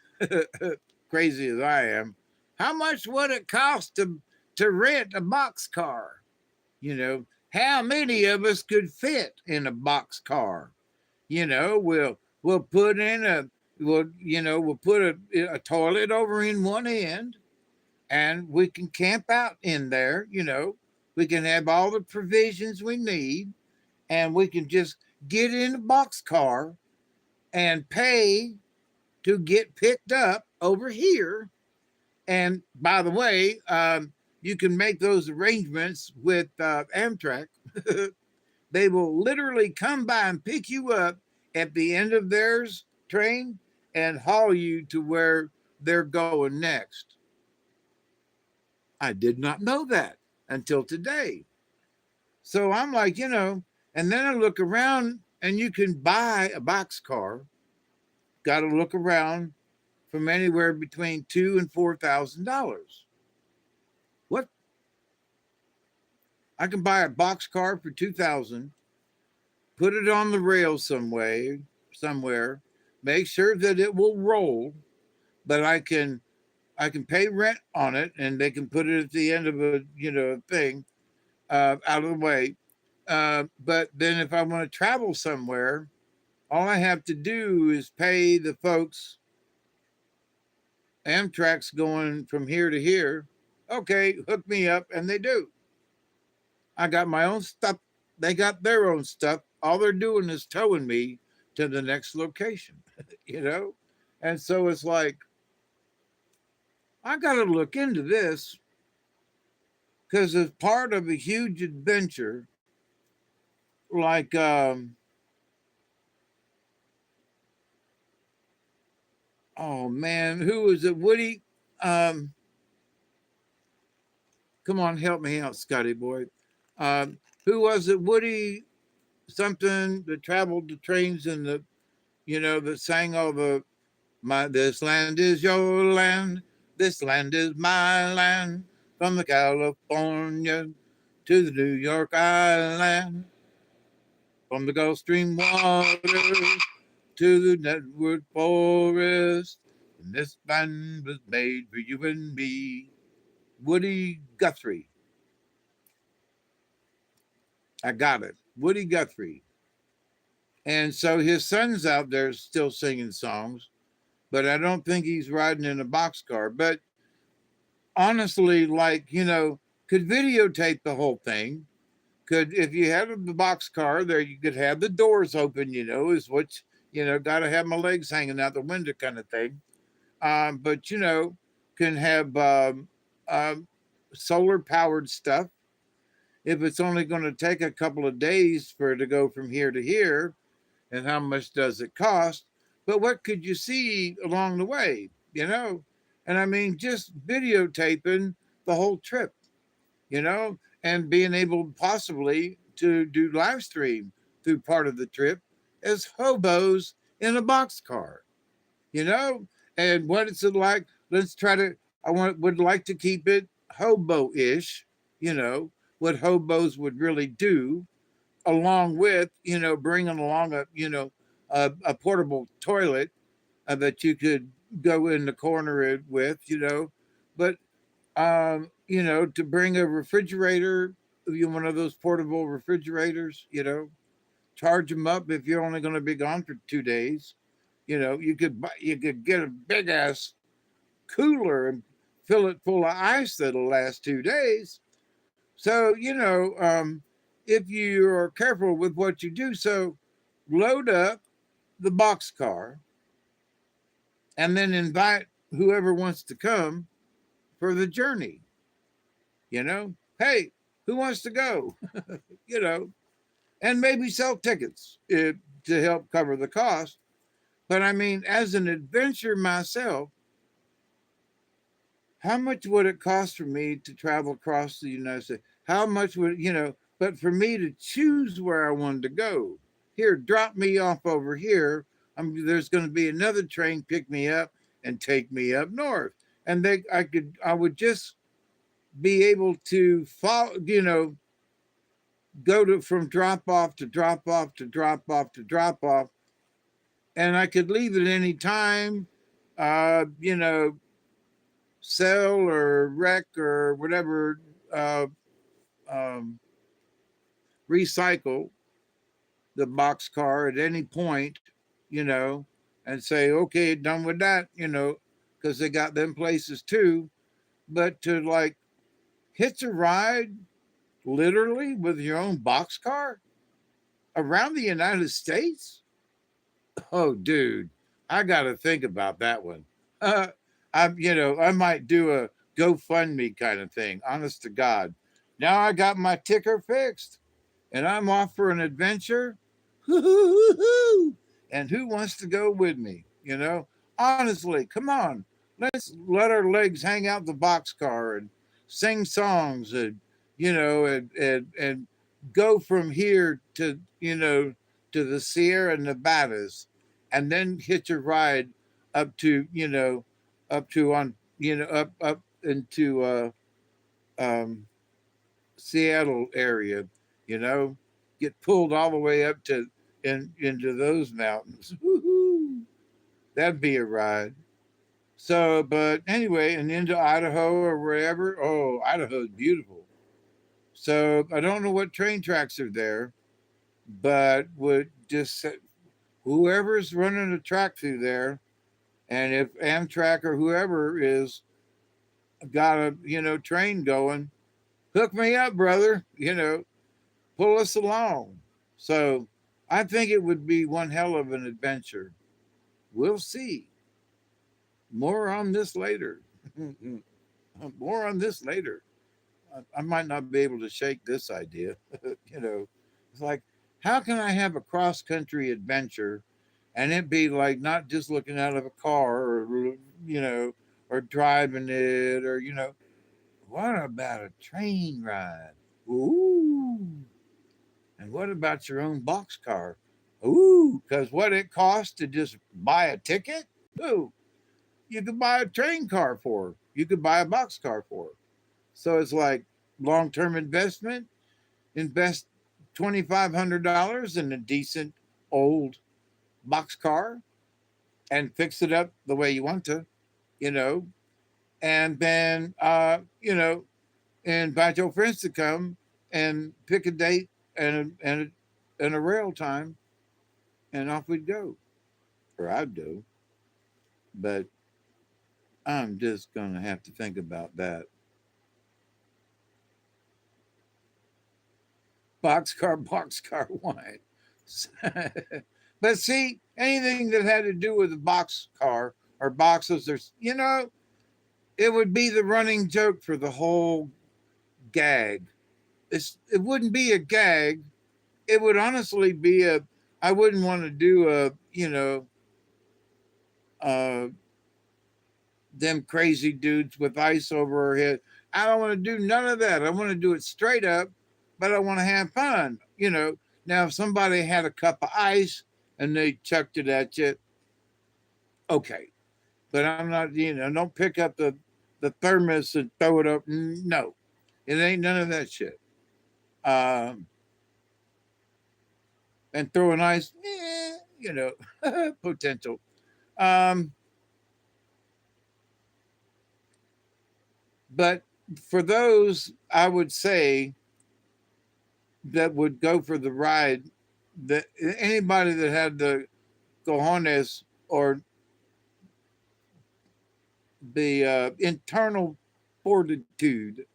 crazy as I am, how much would it cost to rent a boxcar? How many of us could fit in a boxcar? We'll put in we'll put a toilet over in one end and we can camp out in there. We can have all the provisions we need and we can just get in a boxcar and pay to get picked up over here. And by the way, you can make those arrangements with Amtrak. They will literally come by and pick you up at the end of theirs train and haul you to where they're going next. I did not know that until today. So I'm like, and then I look around and you can buy a boxcar. Got to look around from anywhere between $2,000 and $4,000. I can buy a box car for 2,000, put it on the rail somewhere, make sure that it will roll, but I can pay rent on it, and they can put it at the end of a thing out of the way. But then if I want to travel somewhere, all I have to do is pay the folks Amtrak's going from here to here. Okay, hook me up, and they do. I got my own stuff. They got their own stuff. All they're doing is towing me to the next location, you know? And so it's like, I got to look into this because as part of a huge adventure, like, oh man, who was it? Woody? Um, Come on, help me out, Scotty boy. Who was it? Woody something that traveled the trains and that sang all the this land is your land, this land is my land, from the California to the New York Island, from the Gulf Stream waters to the Netwood Forest. And this land was made for you and me. Woody Guthrie. I got it. Woody Guthrie. And so his son's out there still singing songs, but I don't think he's riding in a boxcar. But honestly, could videotape the whole thing. Could, if you had the boxcar there, you could have the doors open, is what, got to have my legs hanging out the window kind of thing. But, can have solar powered stuff. If it's only going to take a couple of days for it to go from here to here, and how much does it cost? But what could you see along the way, And I mean, just videotaping the whole trip, and being able possibly to do live stream through part of the trip as hobos in a boxcar, you know? And what is it like? Let's try to, would like to keep it hobo-ish, what hobos would really do, along with, bringing along a portable toilet that you could go in the corner with, but to bring a refrigerator, one of those portable refrigerators, charge them up if you're only going to be gone for 2 days. You could get a big ass cooler and fill it full of ice that'll last 2 days. So, if you are careful with what you do, so load up the boxcar and then invite whoever wants to come for the journey. Hey, who wants to go? And maybe sell tickets to help cover the cost. But I mean, as an adventurer myself, how much would it cost for me to travel across the United States? How much would, but for me to choose where I wanted to go? Here, drop me off over here. There's going to be another train pick me up and take me up north. And I would just be able to follow, go from drop off to drop off to drop off to drop off. And I could leave at any time, sell or wreck or whatever, recycle the boxcar at any point, and say, okay, done with that, because they got them places too. But to hitch a ride literally with your own boxcar around the United States? Oh, dude, I got to think about that one. I might do a GoFundMe kind of thing, honest to God. Now I got my ticker fixed and I'm off for an adventure. And who wants to go with me? Honestly, come on. Let's let our legs hang out the boxcar and sing songs and, and go from here to, to the Sierra Nevadas and then hitch a ride up to, up to up into Seattle area, you know, get pulled all the way up to into those mountains. Woo-hoo. That'd be a ride. So, but anyway, and into Idaho or wherever. Oh, Idaho's beautiful. So I don't know what train tracks are there, but would just whoever's running a track through there, and if Amtrak or whoever is got a train going, hook me up, brother. Pull us along. So I think it would be one hell of an adventure. We'll see. More on this later. More on this later. I might not be able to shake this idea. It's like, how can I have a cross country adventure and it be like not just looking out of a car or driving it or what about a train ride? Ooh. And what about your own boxcar? Ooh, because what it costs to just buy a ticket? Ooh, you could buy a train car for. You could buy a boxcar for. So it's like long-term investment. Invest $2,500 in a decent old boxcar and fix it up the way you want to, and then invite your friends to come and pick a date and a rail time, and off we'd go, or I'd go. But I'm just gonna have to think about that. Boxcar wine. But see, anything that had to do with a boxcar or boxes, it would be the running joke for the whole gag. It wouldn't be a gag. It would honestly be I wouldn't want to do them crazy dudes with ice over our head. I don't want to do none of that. I want to do it straight up, but I want to have fun. Now if somebody had a cup of ice and they chucked it at you, okay. But I'm not, don't pick up the thermos and throw it up. No, it ain't none of that shit. And throw an ice, potential. But for those, I would say, that would go for the ride, that anybody that had the cojones or the internal fortitude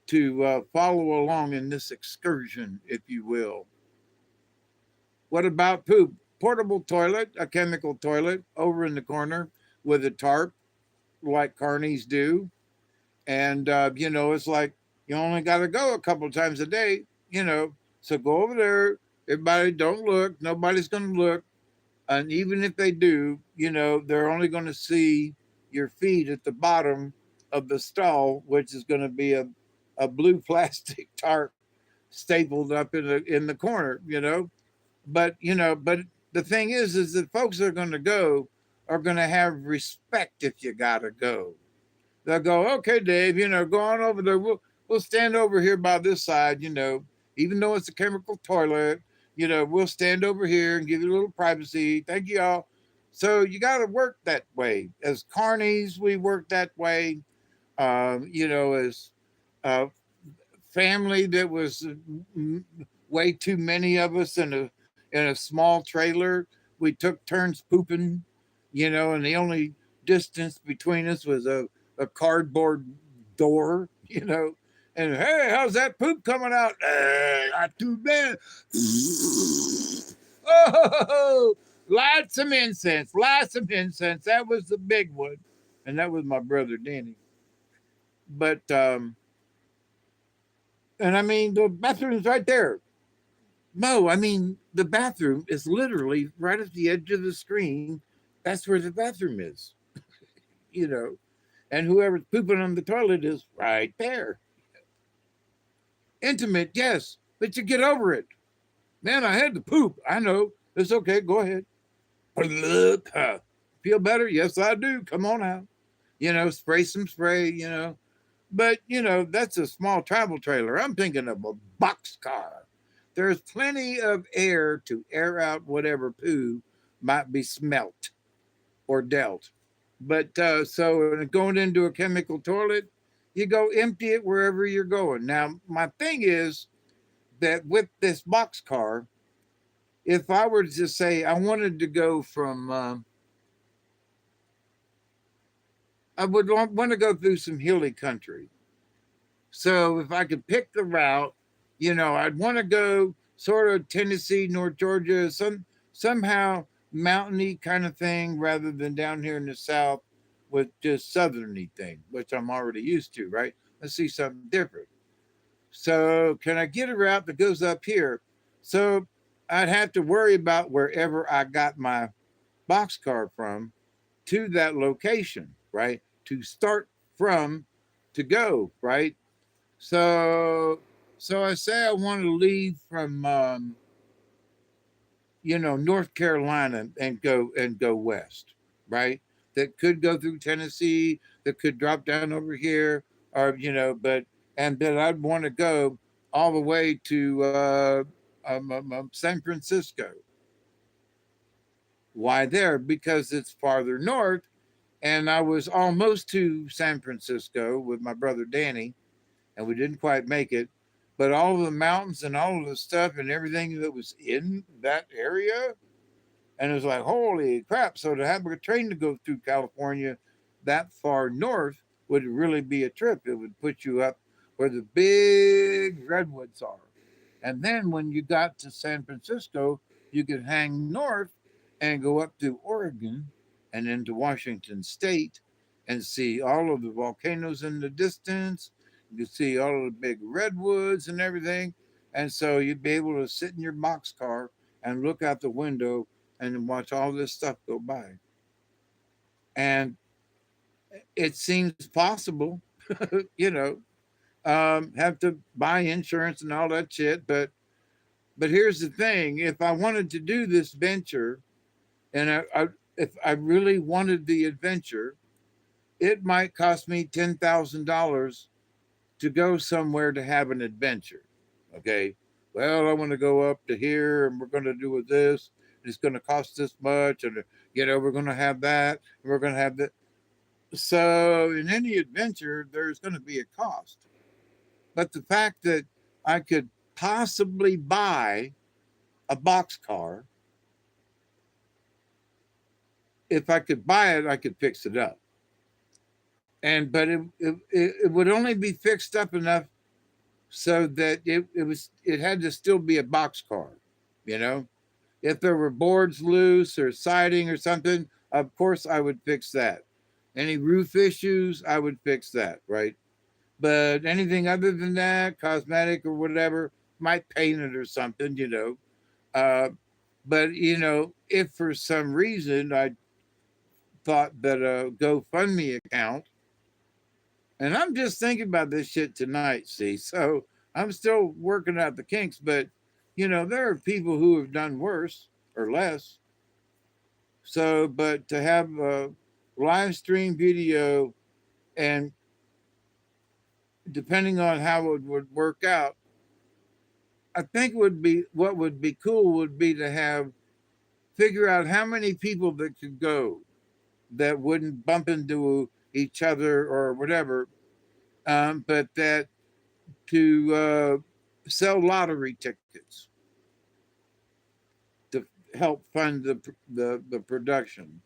to follow along in this excursion, if you will. What about poop? Portable toilet, a chemical toilet over in the corner with a tarp like carnies do. And, it's like you only got to go a couple times a day, so go over there. Everybody don't look. Nobody's going to look. And even if they do, they're only going to see your feet at the bottom of the stall, which is going to be a blue plastic tarp stapled up in the corner, But, but the thing is that folks that are going to go are going to have respect if you got to go. They'll go, okay, Dave, go on over there. We'll stand over here by this side, even though it's a chemical toilet, we'll stand over here and give you a little privacy. Thank you all. So you got to work that way. As carnies, we work that way. As family that was way too many of us in a small trailer, we took turns pooping, and the only distance between us was a cardboard door, and hey, how's that poop coming out? Not too bad. Oh, lots of incense. That was the big one. And that was my brother Danny. But and I mean the bathroom's right there. No, I mean the bathroom is literally right at the edge of the screen. That's where the bathroom is. And whoever's pooping on the toilet is right there. Intimate, yes, but you get over it. Man, I had to poop. I know. It's okay. Go ahead. Feel better? Yes, I do. Come on out. Spray some spray, But that's a small travel trailer. I'm thinking of a boxcar. There's plenty of air to air out whatever poo might be smelt or dealt. But so going into a chemical toilet, you go empty it wherever you're going. Now, my thing is that with this boxcar, if I were to just say I wanted to go from, I would want to go through some hilly country. So if I could pick the route, I'd want to go sort of Tennessee, North Georgia, somehow mountainy kind of thing, rather than down here in the South with just southerny thing, which I'm already used to, right? Let's see something different. So can I get a route that goes up here? So I'd have to worry about wherever I got my boxcar from to that location, right? To start from to go, right? So I say I want to leave from North Carolina and go west, right? That could go through Tennessee, that could drop down over here, or but I'd want to go all the way to San Francisco. Why there? Because it's farther north, and I was almost to San Francisco with my brother Danny, and we didn't quite make it. But all of the mountains and all of the stuff and everything that was in that area, and it was like, holy crap. So to have a train to go through California that far north would really be a trip. It would put you up where the big redwoods are. And then when you got to San Francisco, you could hang north and go up to Oregon and into Washington State and see all of the volcanoes in the distance. You could see all of the big redwoods and everything. And so you'd be able to sit in your boxcar and look out the window and watch all this stuff go by. And it seems possible, you know, have to buy insurance and all that shit. But here's the thing: if I wanted to do this venture, and if I really wanted the adventure, it might cost me $10,000 to go somewhere to have an adventure. Okay, well, I want to go up to here, and we're going to do this. It's going to cost this much, and we're going to have that, and we're going to have that. So, in any adventure, there's going to be a cost. But the fact that I could possibly buy a boxcar, if I could buy it, I could fix it up. But it would only be fixed up enough so that it had to still be a boxcar, you know. If there were boards loose or siding or something, of course I would fix that. Any roof issues, I would fix that, right? But anything other than that, cosmetic or whatever, might paint it or something, But if for some reason I thought that a GoFundMe account, and I'm just thinking about this shit tonight, see, so I'm still working out the kinks, but there are people who have done worse or less. So, but to have a live stream video, and depending on how it would work out, I think what would be cool would be to figure out how many people that could go that wouldn't bump into each other or whatever, but that to sell lottery tickets to help fund the production.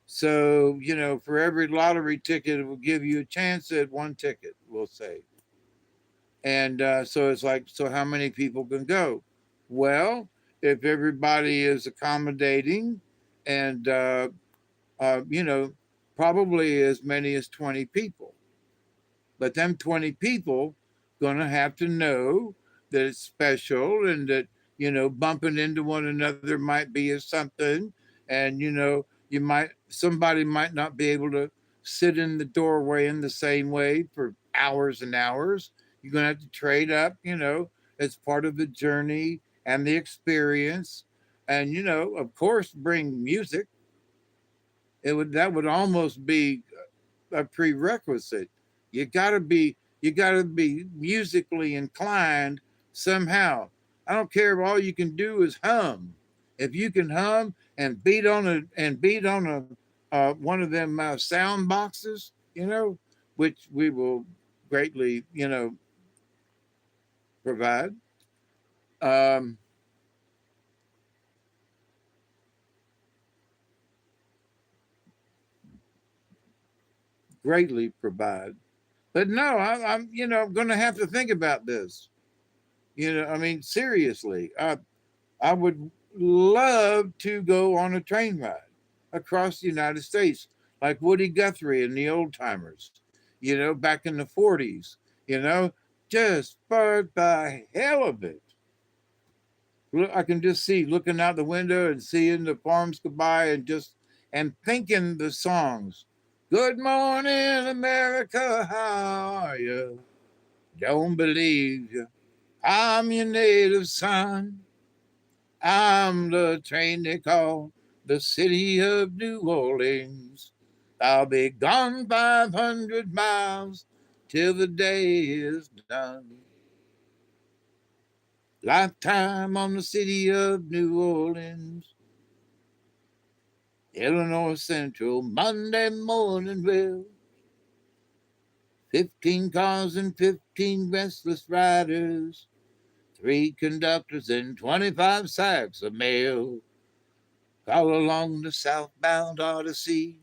So for every lottery ticket, it will give you a chance at one ticket, we'll say. And so it's like, so how many people can go? Well, if everybody is accommodating and, probably as many as 20 people. But them 20 people going to have to know that it's special and that, bumping into one another might be a something. And, somebody might not be able to sit in the doorway in the same way for hours and hours. You're going to have to trade up, as part of the journey and the experience. And, of course, bring music. That would almost be a prerequisite You gotta be musically inclined somehow. I don't care if all you can do is hum. If you can hum and beat on a one of them sound boxes, which we will greatly, provide. Um, Greatly provide. But no, I'm going to have to think about this. I mean, seriously, I would love to go on a train ride across the United States, like Woody Guthrie and the old timers, back in the 40s, you know, just for the hell of it. Look, I can just see looking out the window and seeing the farms go by and thinking the songs. Good morning, America, how are you? Don't believe you. I'm your native son. I'm the train they call the city of New Orleans. I'll be gone 500 miles till the day is done. Lifetime on the city of New Orleans. Illinois Central, Monday morning rail. 15 cars and 15 restless riders. 3 conductors and 25 sacks of mail. All along the southbound Odyssey,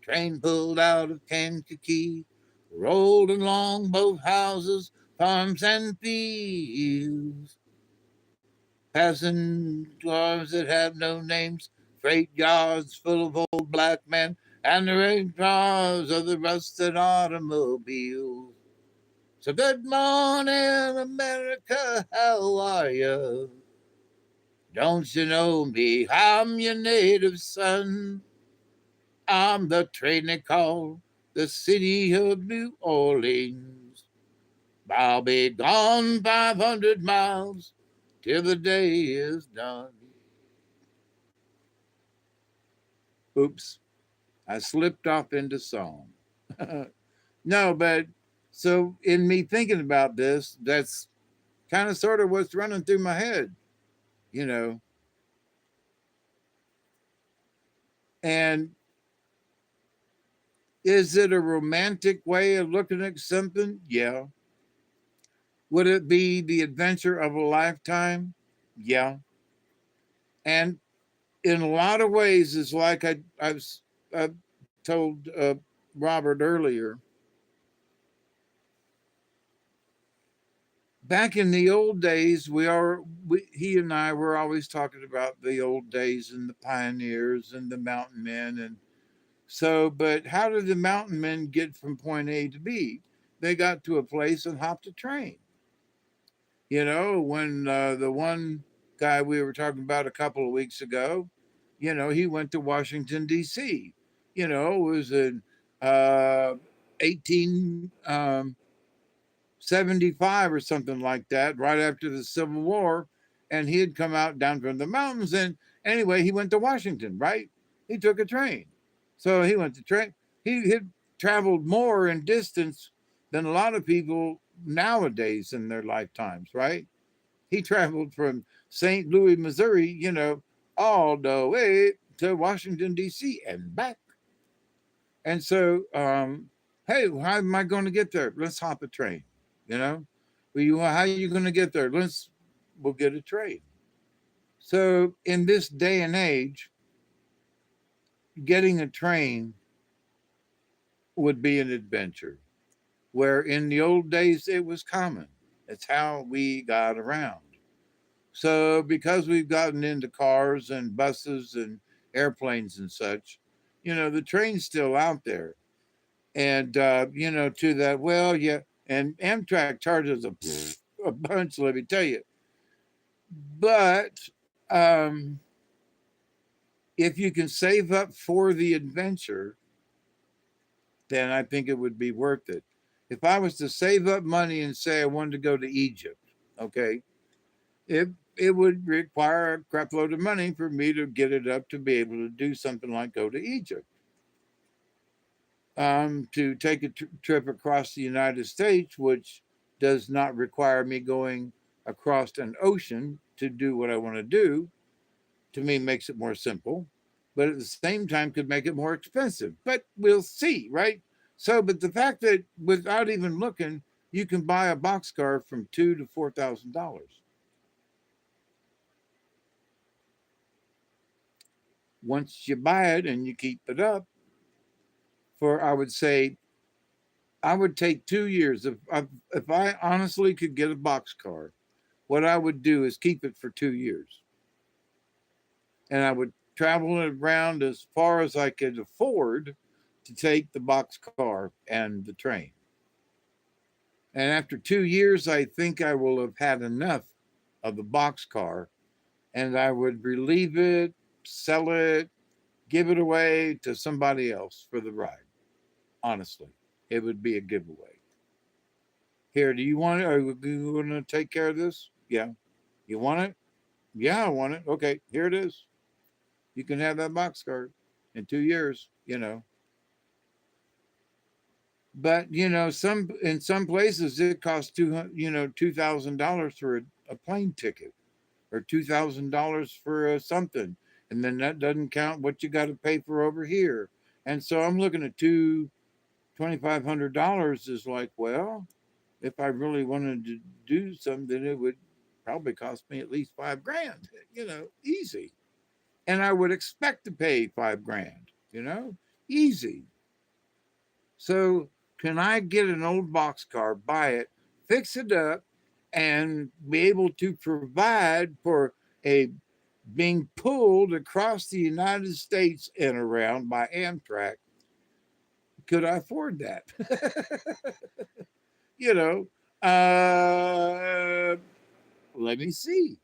train pulled out of Kankakee, rolled along both houses, farms and fields, passing cars that have no names, freight yards full of old black men, and the rain cars of the rusted automobiles. So good morning, America, how are you? Don't you know me? I'm your native son. I'm the train they call the city of New Orleans. I'll be gone 500 miles till the day is done. Oops, I slipped off into song. No, but so in me thinking about this, that's kind of sort of what's running through my head, you know. And is it a romantic way of looking at something? Yeah. Would it be the adventure of a lifetime? Yeah. And in a lot of ways, it's like I told Robert earlier. Back in the old days, he and I were always talking about the old days and the pioneers and the mountain men. And so, but how did the mountain men get from point A to B? They got to a place and hopped a train. When the one guy we were talking about a couple of weeks ago, he went to Washington, D.C. It was in 1875 or something like that, right after the Civil War. And he had come out down from the mountains. And anyway, he went to Washington, right? He took a train. So he went to train. He had traveled more in distance than a lot of people nowadays in their lifetimes, right? He traveled from St. Louis, Missouri, all the way to Washington, D.C. and back. And so, hey, how am I going to get there? Let's hop a train, Well, how are you going to get there? We'll get a train. So in this day and age, getting a train would be an adventure, where in the old days it was common. It's how we got around. So because we've gotten into cars and buses and airplanes and such, the train's still out there. And, to that, well, yeah, and Amtrak charges a bunch, let me tell you. But if you can save up for the adventure, then I think it would be worth it. If I was to save up money and say I wanted to go to Egypt, okay, it would require a crap load of money for me to get it up to be able to do something like go to Egypt. to take a trip across the United States, which does not require me going across an ocean to do what I want to do. To me, makes it more simple, but at the same time could make it more expensive. But we'll see, right? So, but the fact that without even looking, you can buy a boxcar from $2,000 to $4,000. Once you buy it and you keep it up for, I would say, I would take 2 years. If I honestly could get a boxcar, what I would do is keep it for 2 years. And I would travel it around as far as I could afford to take the boxcar and the train. And after 2 years, I think I will have had enough of the boxcar, and I would relieve it, sell it, give it away to somebody else for the ride. Honestly, it would be a giveaway. Here, do you want it? Are you going to take care of this? Yeah. You want it? Yeah, I want it. Okay, here it is. You can have that boxcar in 2 years, But in some places it costs $2,000 for a plane ticket, or $2,000 for something, and then that doesn't count what you got to pay for over here. And so I'm looking at $2,500 is like, well, if I really wanted to do something, it would probably cost me at least $5,000, easy. And I would expect to pay $5,000, easy. So can I get an old boxcar, buy it, fix it up, and be able to provide for a being pulled across the United States and around by Amtrak? Could I afford that? you know, let me see.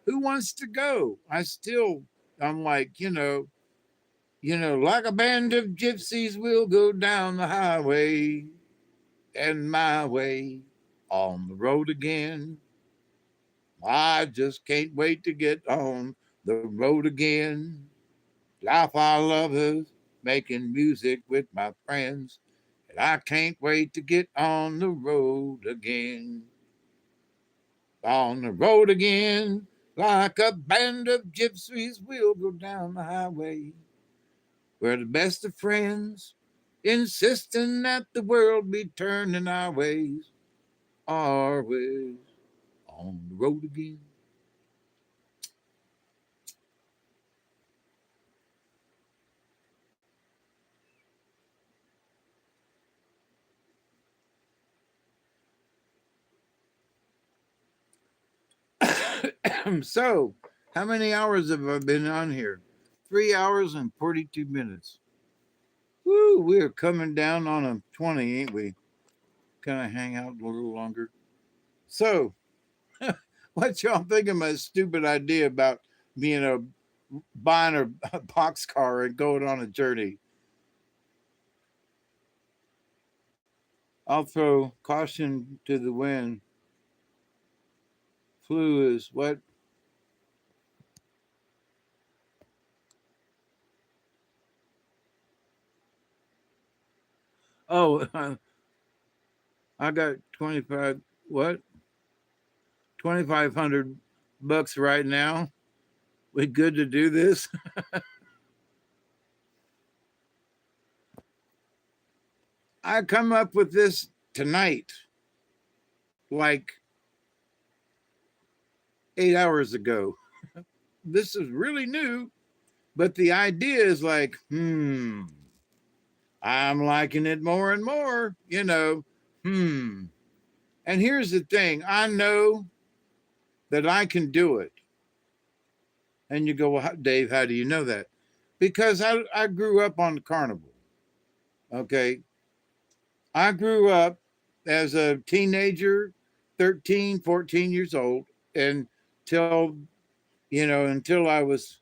Who wants to go? I'm like, like a band of gypsies, we'll go down the highway and my way on the road again. I just can't wait to get on the road again. Life I love is making music with my friends. And I can't wait to get on the road again. On the road again, like a band of gypsies, we'll go down the highway. We're the best of friends, insisting that the world be turning our ways. Our ways on the road again. So, how many hours have I been on here? 3 hours and 42 minutes. Woo, we're coming down on a 20, ain't we? Can I hang out a little longer? So, what y'all think of my stupid idea about buying a box car and going on a journey? I'll throw caution to the wind. Flu is what? Oh, I got 25, what? 2,500 bucks right now. We good to do this? I come up with this tonight, like 8 hours ago. This is really new, but the idea is like, I'm liking it more and more, And here's the thing, I know that I can do it. And you go, well, Dave, how do you know that? Because I grew up on the carnival. Okay. I grew up as a teenager, 13, 14 years old, until I was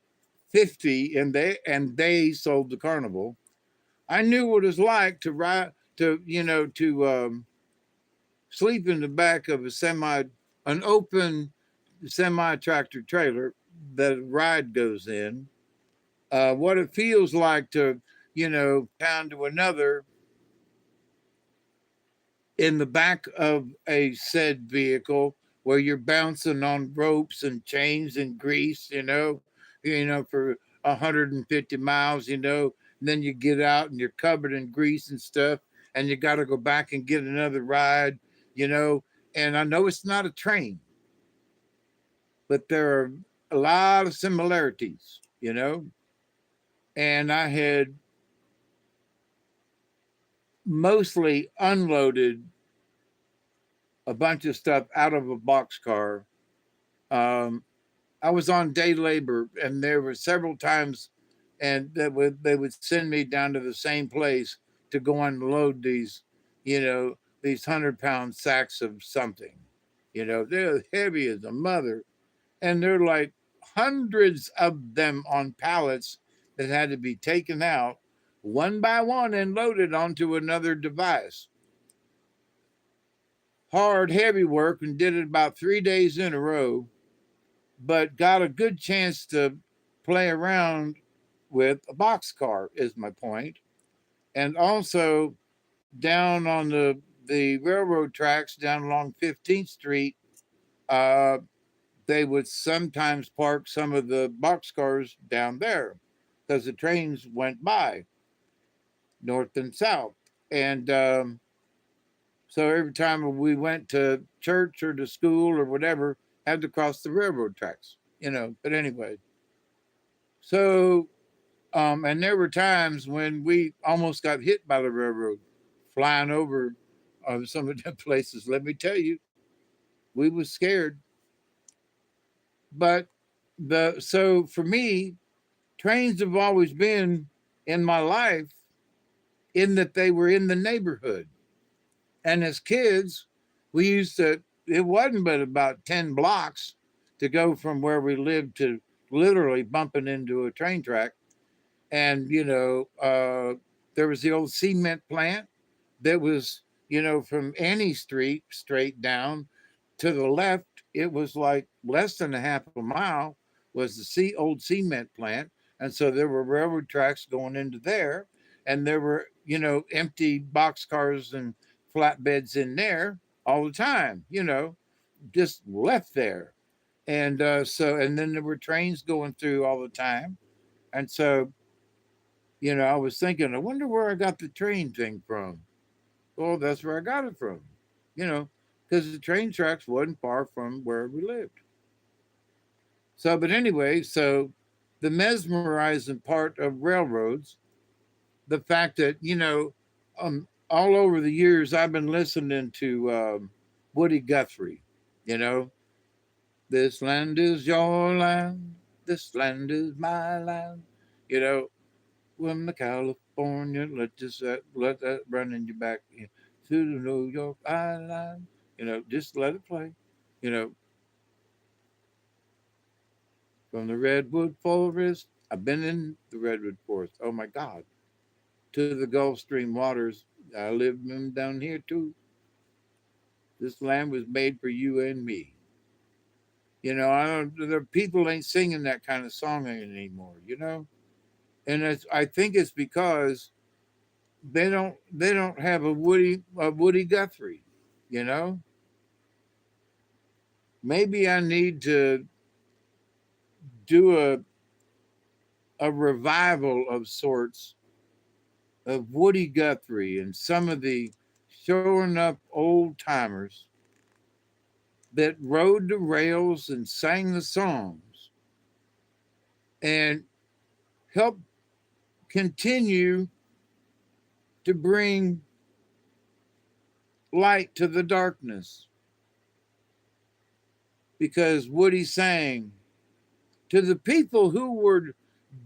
50, and they sold the carnival. I knew what it was like to ride, to sleep in the back of an open semi tractor trailer that a ride goes in. What it feels like to town to another in the back of a said vehicle where you're bouncing on ropes and chains and grease, for 150 miles, and then you get out and you're covered in grease and stuff, and you got to go back and get another ride, you know. And I know it's not a train, but there are a lot of similarities, And I had mostly unloaded a bunch of stuff out of a boxcar. I was on day labor, and there were several times, and they would send me down to the same place to go unload these 100-pound sacks of something. They're heavy as a mother, and they're like hundreds of them on pallets that had to be taken out one by one and loaded onto another device. Hard, heavy work, and did it about 3 days in a row, but got a good chance to play around with a boxcar, is my point. And also down on the railroad tracks down along 15th Street, they would sometimes park some of the boxcars down there because the trains went by north and south. And so every time we went to church or to school or whatever, had to cross the railroad tracks, But anyway, so and there were times when we almost got hit by the railroad flying over some of the places. Let me tell you, we was scared. But so for me, trains have always been in my life in that they were in the neighborhood. And as kids, we used to, it wasn't but about 10 blocks to go from where we lived to literally bumping into a train track. And, there was the old cement plant that was, from Annie Street straight down to the left. It was like less than a half a mile was the old cement plant. And so there were railroad tracks going into there. And there were, empty boxcars and flatbeds in there all the time, just left there. And and then there were trains going through all the time. And so, I was thinking, I wonder where I got the train thing from. Well, that's where I got it from, because the train tracks wasn't far from where we lived. So, but anyway, so the mesmerizing part of railroads, the fact that, all over the years, I've been listening to Woody Guthrie, this land is your land, this land is my land, From the California, let that run in your back to the New York Island, just let it play, you know, from the Redwood Forest. I've been in the Redwood Forest. Oh my God. To the Gulf Stream waters. I live down here too. This land was made for you and me. I don't. The people ain't singing that kind of song anymore. And I think it's because they don't have a Woody Guthrie. Maybe I need to do a revival of sorts of Woody Guthrie and some of the showing up old timers that rode the rails and sang the songs and help continue to bring light to the darkness. Because Woody sang to the people who were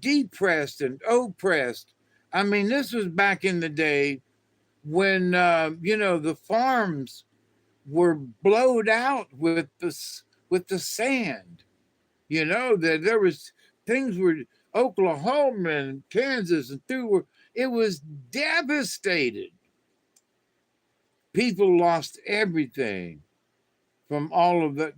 depressed and oppressed. I mean, this was back in the day when, the farms were blowed out with the sand. That there was things were Oklahoma and Kansas and it was devastated. People lost everything from all of that.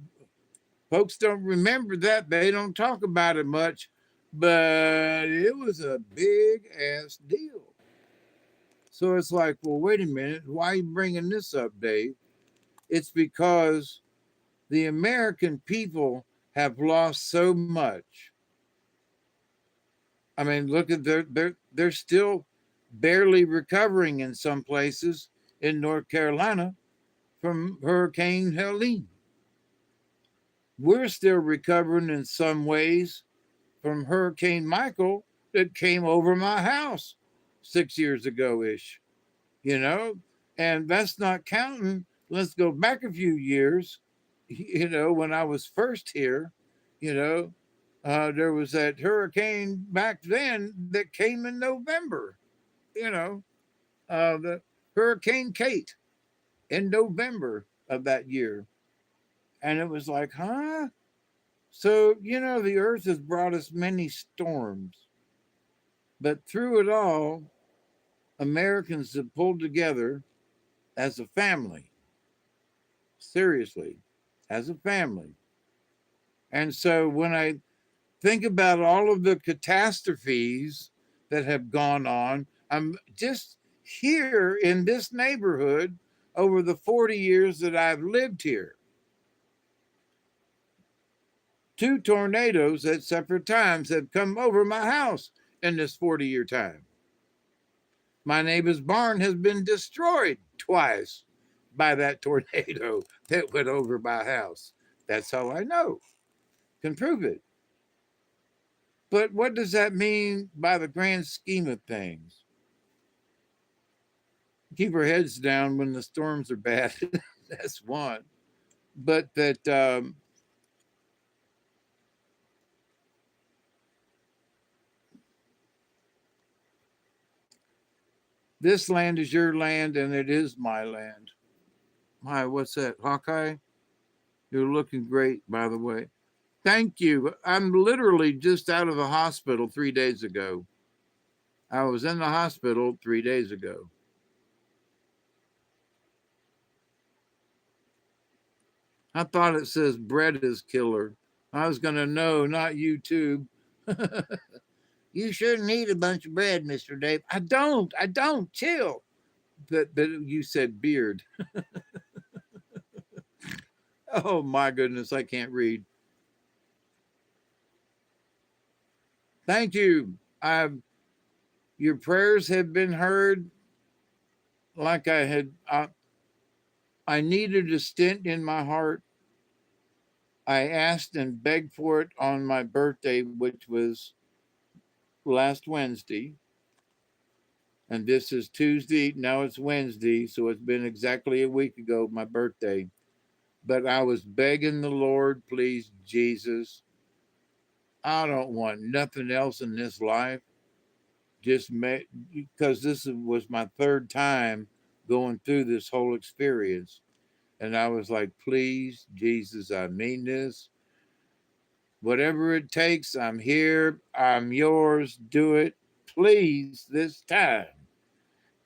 Folks don't remember that. They don't talk about it much, but it was a big ass deal. So it's like, well, wait a minute. Why are you bringing this up, Dave? It's because the American people have lost so much. I mean, look at they're still barely recovering in some places in North Carolina from Hurricane Helene. We're still recovering in some ways from Hurricane Michael that came over my house 6 years ago ish, you know, and that's not counting. Let's go back a few years, when I was first here, you know, there was that hurricane back then that came in November, the Hurricane Kate in November of that year. And it was like, huh? So, the earth has brought us many storms, but through it all, Americans have pulled together as a family, seriously, as a family. And so when I think about all of the catastrophes that have gone on, I'm just here in this neighborhood over the 40 years that I've lived here. 2 tornadoes at separate times have come over my house in this 40-year time. My neighbor's barn has been destroyed twice by that tornado that went over my house. That's how I know. Can prove it. But what does that mean by the grand scheme of things? Keep our heads down when the storms are bad. That's one. But that this land is your land and it is my land. My, what's that? Hawkeye? You're looking great, by the way. Thank you. I'm literally just out of the hospital 3 days ago. I was in the hospital 3 days ago. I thought it says bread is killer. I was going to know, not YouTube. You shouldn't eat a bunch of bread, Mr. Dave. I don't. Chill. But you said beard. Oh, my goodness. I can't read. Thank you. Your prayers have been heard. Like I needed a stent in my heart. I asked and begged for it on my birthday, which was last Wednesday. And this is Tuesday. Now it's Wednesday. So it's been exactly a week ago, my birthday. But I was begging the Lord, please, Jesus, I don't want nothing else in this life. Because this was my third time going through this whole experience. And I was like, please, Jesus, I mean this. Whatever it takes, I'm here. I'm yours. Do it, please, this time.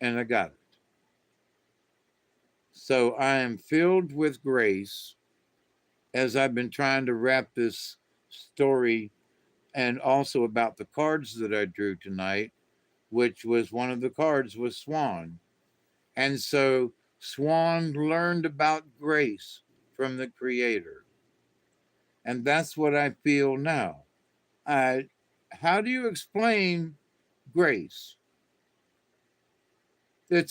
And I got it. So I am filled with grace as I've been trying to wrap this story, and also about the cards that I drew tonight, which was one of the cards was Swan. And so Swan learned about grace from the Creator. And that's what I feel now. How do you explain grace?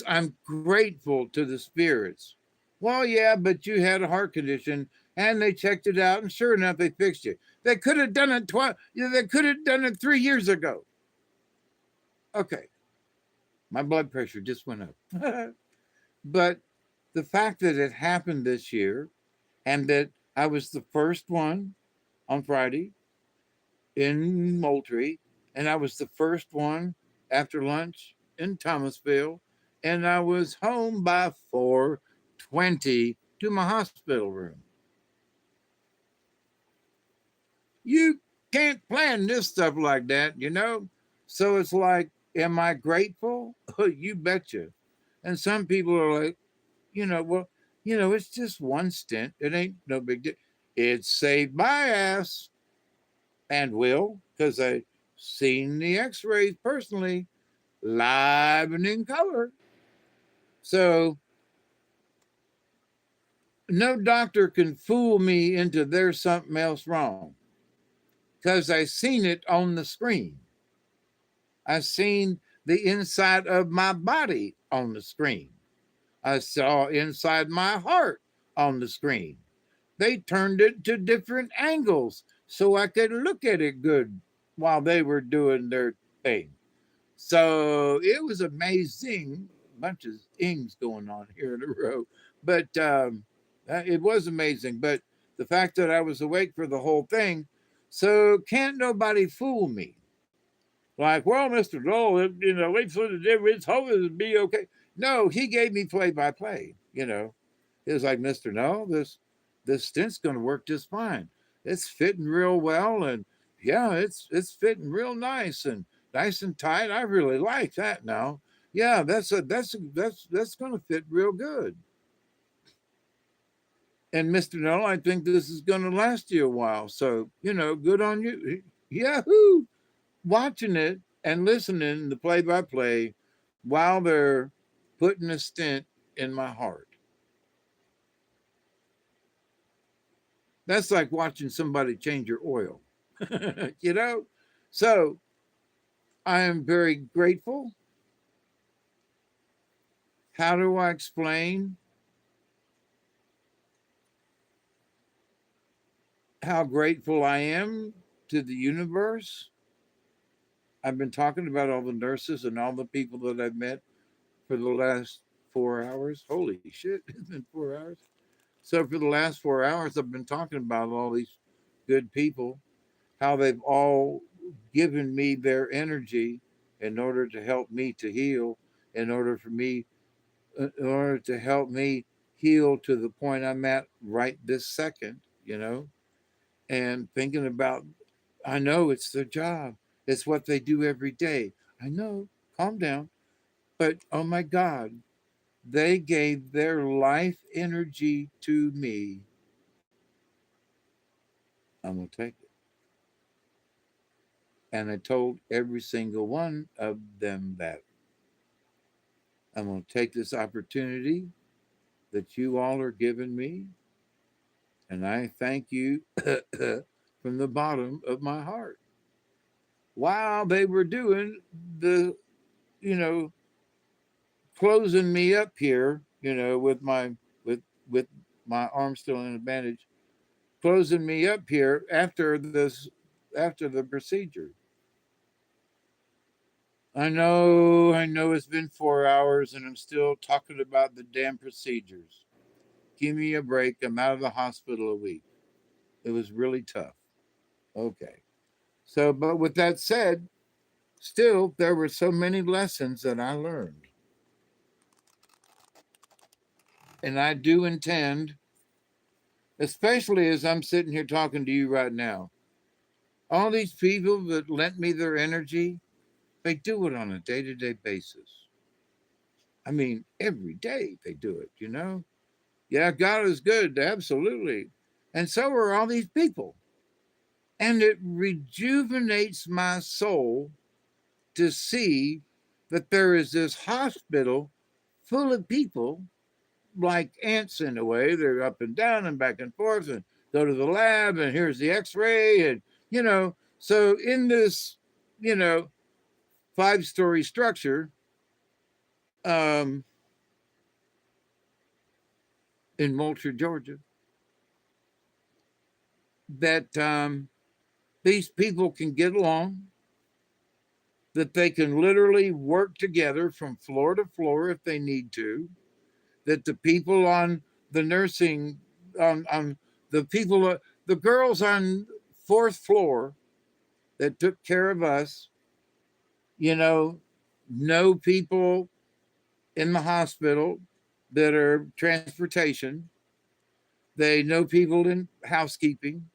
I'm grateful to the spirits. Well, yeah, but you had a heart condition and they checked it out, and sure enough, they fixed you. They could have done it they could have done it 3 years ago. Okay. My blood pressure just went up. But the fact that it happened this year, and that I was the first one on Friday in Moultrie, and I was the first one after lunch in Thomasville, and I was home by 4:20 to my hospital room. You can't plan this stuff like that, So it's like, am I grateful? You betcha. And some people are like, it's just one stent. It ain't no big deal. It saved my ass and will, because I seen the x-rays personally, live and in color. So no doctor can fool me into there's something else wrong, because I seen it on the screen. I seen the inside of my body on the screen. I saw inside my heart on the screen. They turned it to different angles so I could look at it good while they were doing their thing. So it was amazing. A bunch of ings going on here in a row. But it was amazing. But the fact that I was awake for the whole thing, so can't nobody fool me. Like, well, Mr. Dole, wait for the difference, hope it'll be okay. No, he gave me play by play. It was like, Mr. No, this stint's going to work just fine. It's fitting real well, and yeah, it's fitting real nice and tight. I really like that now. Yeah, that's going to fit real good. And Mr. No, I think this is going to last you a while. So, good on you. Yahoo! Watching it and listening to play by play while they're putting a stent in my heart. That's like watching somebody change your oil, So I am very grateful. How do I explain how grateful I am to the universe? I've been talking about all the nurses and all the people that I've met for the last 4 hours. Holy shit, it's been 4 hours. So for the last 4 hours, I've been talking about all these good people, how they've all given me their energy in order to help me to heal, in order to help me heal to the point I'm at right this second, and thinking about, I know it's their job. It's what they do every day. I know, calm down. But oh my God, they gave their life energy to me. I'm going to take it. And I told every single one of them that. I'm going to take this opportunity that you all are giving me. And I thank you from the bottom of my heart. While they were doing the, closing me up here, with my arm still in a bandage, closing me up here after the procedure. I know it's been 4 hours and I'm still talking about the damn procedures. Give me a break. I'm out of the hospital a week. It was really tough. Okay. So, but with that said, still, there were so many lessons that I learned. And I do intend, especially as I'm sitting here talking to you right now, all these people that lent me their energy, they do it on a day-to-day basis. I mean, every day they do it, Yeah, God is good, absolutely. And so are all these people. And it rejuvenates my soul to see that there is this hospital full of people like ants in a way. They're up and down and back and forth and go to the lab and here's the x-ray and, so in this, 5-story structure, in Moultrie, Georgia, that these people can get along, that they can literally work together from floor to floor if they need to, that the people on the nursing, on the people, the girls on 4th floor that took care of us, know people in the hospital that are transportation. They know people in housekeeping.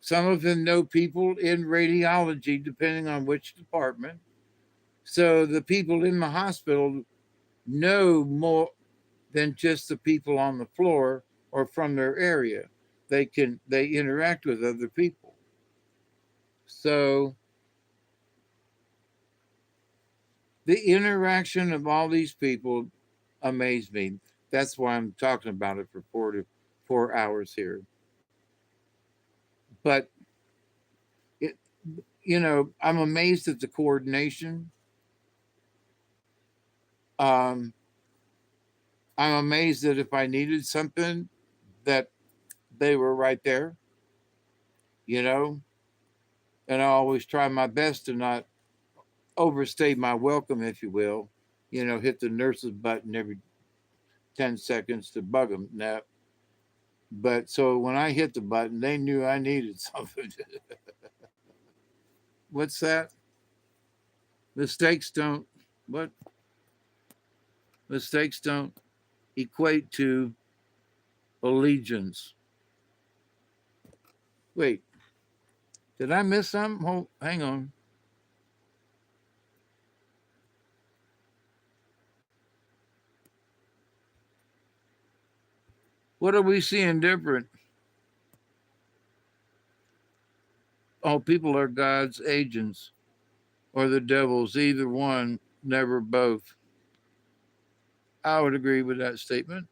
Some of them know people in radiology, depending on which department. So the people in the hospital know more than just the people on the floor or from their area. They interact with other people. So The interaction of all these people amazed me. That's why I'm talking about it for 4 hours here. But it, I'm amazed at the coordination. Um, I'm amazed that if I needed something, that they were right there. And I always try my best to not overstay my welcome, if you will. Hit the nurse's button every 10 seconds to bug them. Now, but so when I hit the button, they knew I needed something. What's that? Mistakes don't what? Mistakes don't equate to allegiance. Wait, did I miss something? Hang on. What are we seeing different? Oh, people are God's agents or the devil's, either one, never both. I would agree with that statement.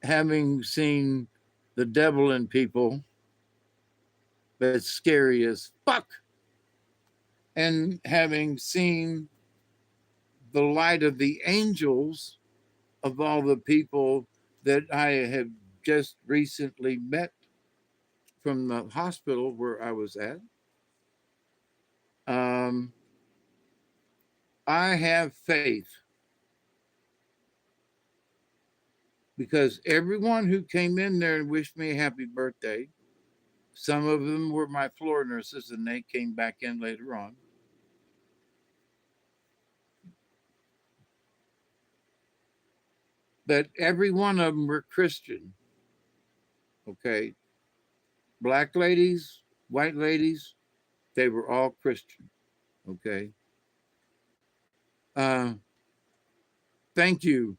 Having seen the devil in people, that's scary as fuck. And having seen the light of the angels of all the people that I have just recently met from the hospital where I was at, I have faith because everyone who came in there and wished me a happy birthday, some of them were my floor nurses and they came back in later on. But every one of them were Christian. Okay. Black ladies, white ladies, they were all Christian. Okay. Uh, thank you.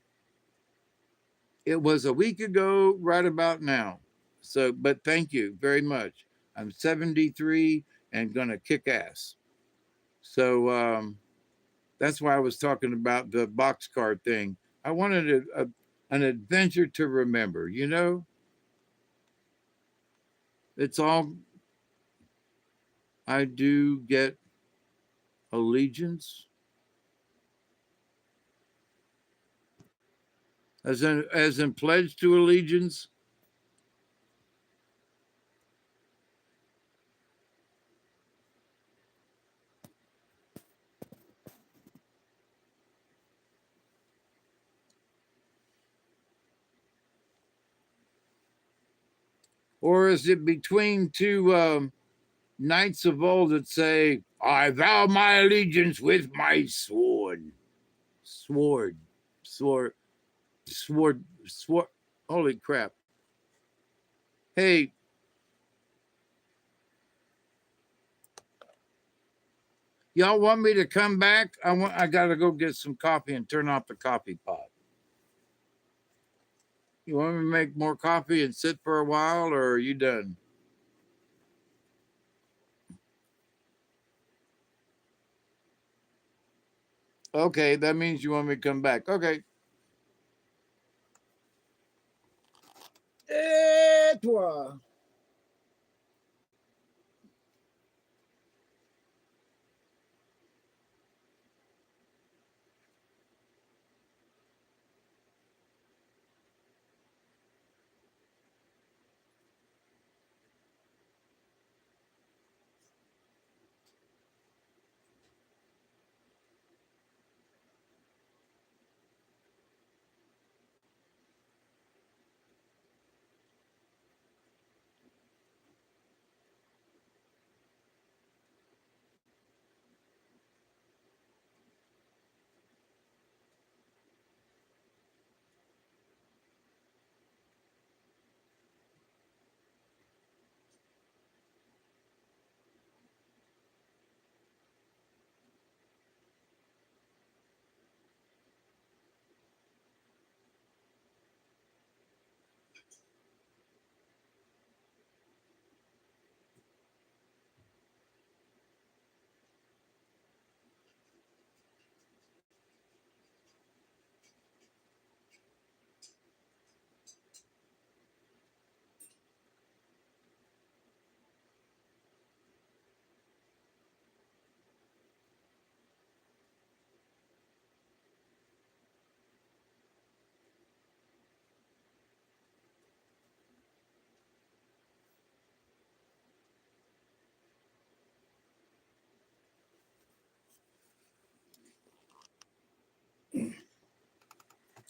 It was a week ago, right about now. So, but thank you very much. I'm 73 and gonna kick ass. So that's why I was talking about the boxcar thing. I wanted an adventure to remember. It's all I do get allegiance as in pledge to allegiance. Or is it between two knights of old that say, I vow my allegiance with my sword? Sword. Sword. Sword. Sword. Holy crap. Hey, y'all want me to come back? I gotta go get some coffee and turn off the coffee pot. You want me to make more coffee and sit for a while, or are you done? Okay, that means you want me to come back. Okay. Et toi.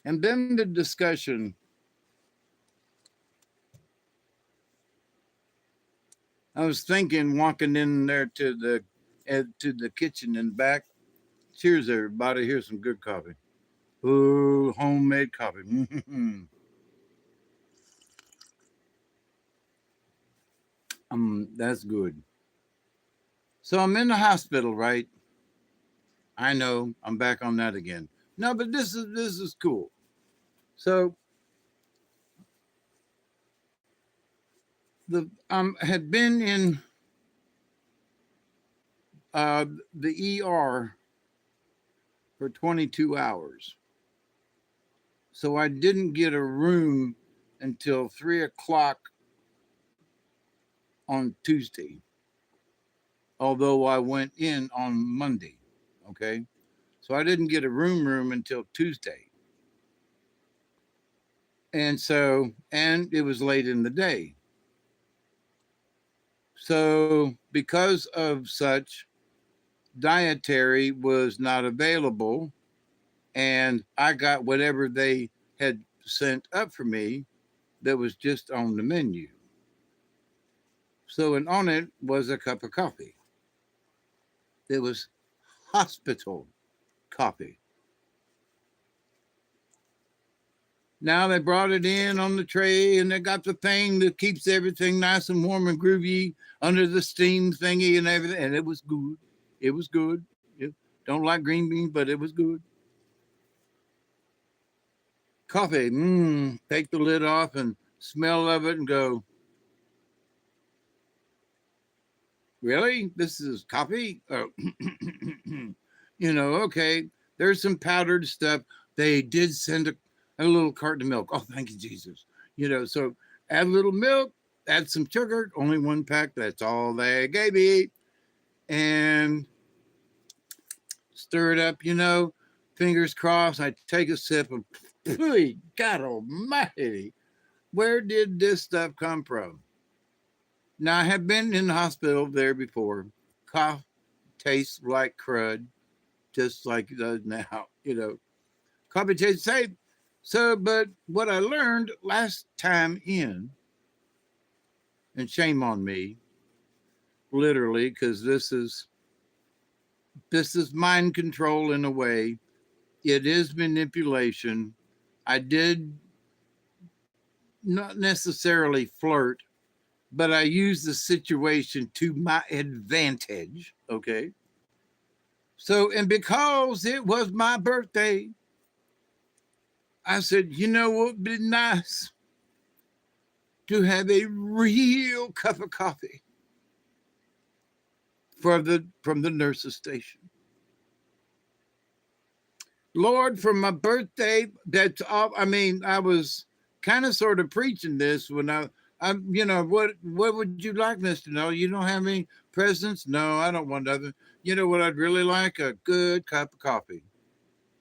And then the discussion. I was thinking, walking in there to the kitchen and back. Cheers, everybody! Here's some good coffee. Ooh, homemade coffee. That's good. So I'm in the hospital, right? I know I'm back on that again. No, but this is cool. So the had been in uh, the ER for 22 hours. So I didn't get a room until 3 o'clock on Tuesday, although I went in on Monday. Okay. So I didn't get a room until Tuesday. And it was late in the day. So because of such, dietary was not available. And I got whatever they had sent up for me that was just on the menu. So, and on it was a cup of coffee. It was hospital coffee. Now they brought it in on the tray and they got the thing that keeps everything nice and warm and groovy under the steam thingy and everything. And it was good. It was good. Don't like green beans, but it was good. Coffee, take the lid off and smell of it and go, really? This is coffee? Oh. Okay. There's some powdered stuff. They did send a little carton of milk. Oh, thank you, Jesus. So add a little milk, add some sugar, only 1 pack. That's all they gave me. And stir it up, fingers crossed. I take a sip and, God almighty, where did this stuff come from? Now, I have been in the hospital there before. Cough tastes like crud, just like it does now. Coffee tastes the same. So, but what I learned last time in, and shame on me, literally, because this is mind control in a way. It is manipulation. I did not necessarily flirt, but I used the situation to my advantage. Okay. So, and because it was my birthday, I said, what would be nice? To have a real cup of coffee from the nurse's station. Lord, for my birthday, that's all. I mean, I was kind of sort of preaching this when what would you like, Mr. No? You don't have any presents? No, I don't want nothing. You know what I'd really like? A good cup of coffee.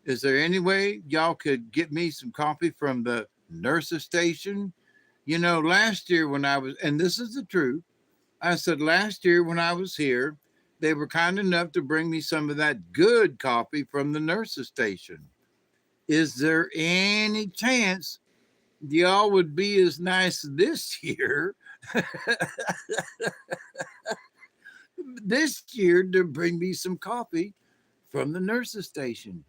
Is there any way y'all could get me some coffee from the nurse's station? Last year when I was, and this is the truth, I said last year when I was here, they were kind enough to bring me some of that good coffee from the nurse's station. Is there any chance y'all would be as nice this year? This year to bring me some coffee from the nurse's station.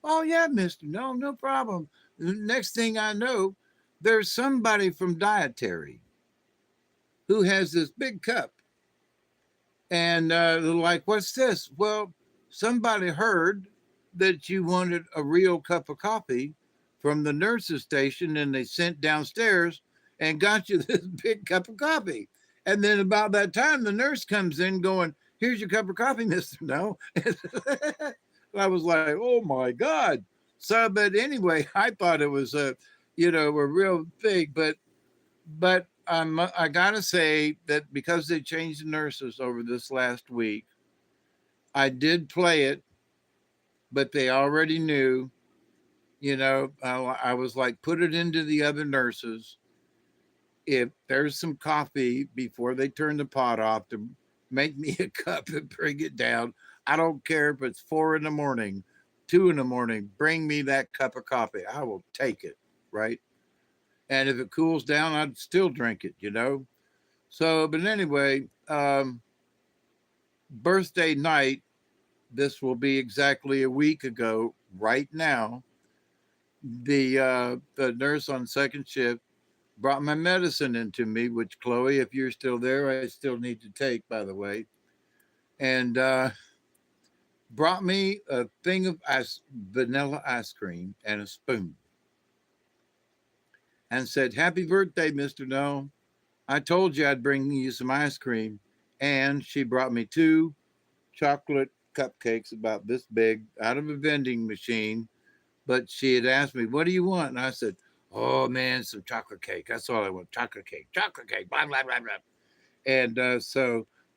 Oh yeah, mister. No problem. The next thing I know, there's somebody from dietary who has this big cup. And they're like, what's this? Well, somebody heard that you wanted a real cup of coffee from the nurse's station and they sent downstairs and got you this big cup of coffee. And then about that time, the nurse comes in going, here's your cup of coffee, Mr. No. I was like, oh my God. So, but anyway, I thought it was a real thing, but I gotta say that because they changed the nurses over this last week, I did play it, but they already knew. I was like, put it into the other nurses. If there's some coffee before they turn the pot off, to make me a cup and bring it down. I don't care if it's 4 a.m. 2 in the morning, bring me that cup of coffee. I will take it, right? And if it cools down, I'd still drink it, you know? So, but anyway, birthday night, this will be exactly a week ago, right now. The nurse on second shift brought my medicine into me, which Chloe, if you're still there, I still need to take, by the way. And brought me a thing of vanilla ice cream and a spoon and said, "Happy birthday, Mr. No. I told you I'd bring you some ice cream." And she brought me 2 chocolate cupcakes about this big out of a vending machine. But she had asked me, "What do you want?" And I said, "Oh man, some chocolate cake. That's all I want. Chocolate cake, blah, blah, blah, blah." And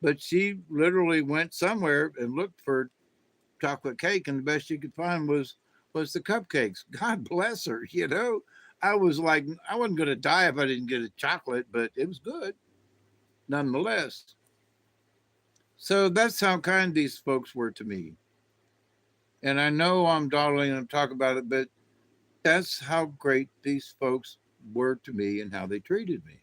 but she literally went somewhere and looked for chocolate cake, and the best she could find was the cupcakes. God bless her. You know, I was like, I wasn't going to die if I didn't get a chocolate, but it was good nonetheless. So that's how kind these folks were to me. And I know I'm dawdling and I'm talking about it, but that's how great these folks were to me and how they treated me.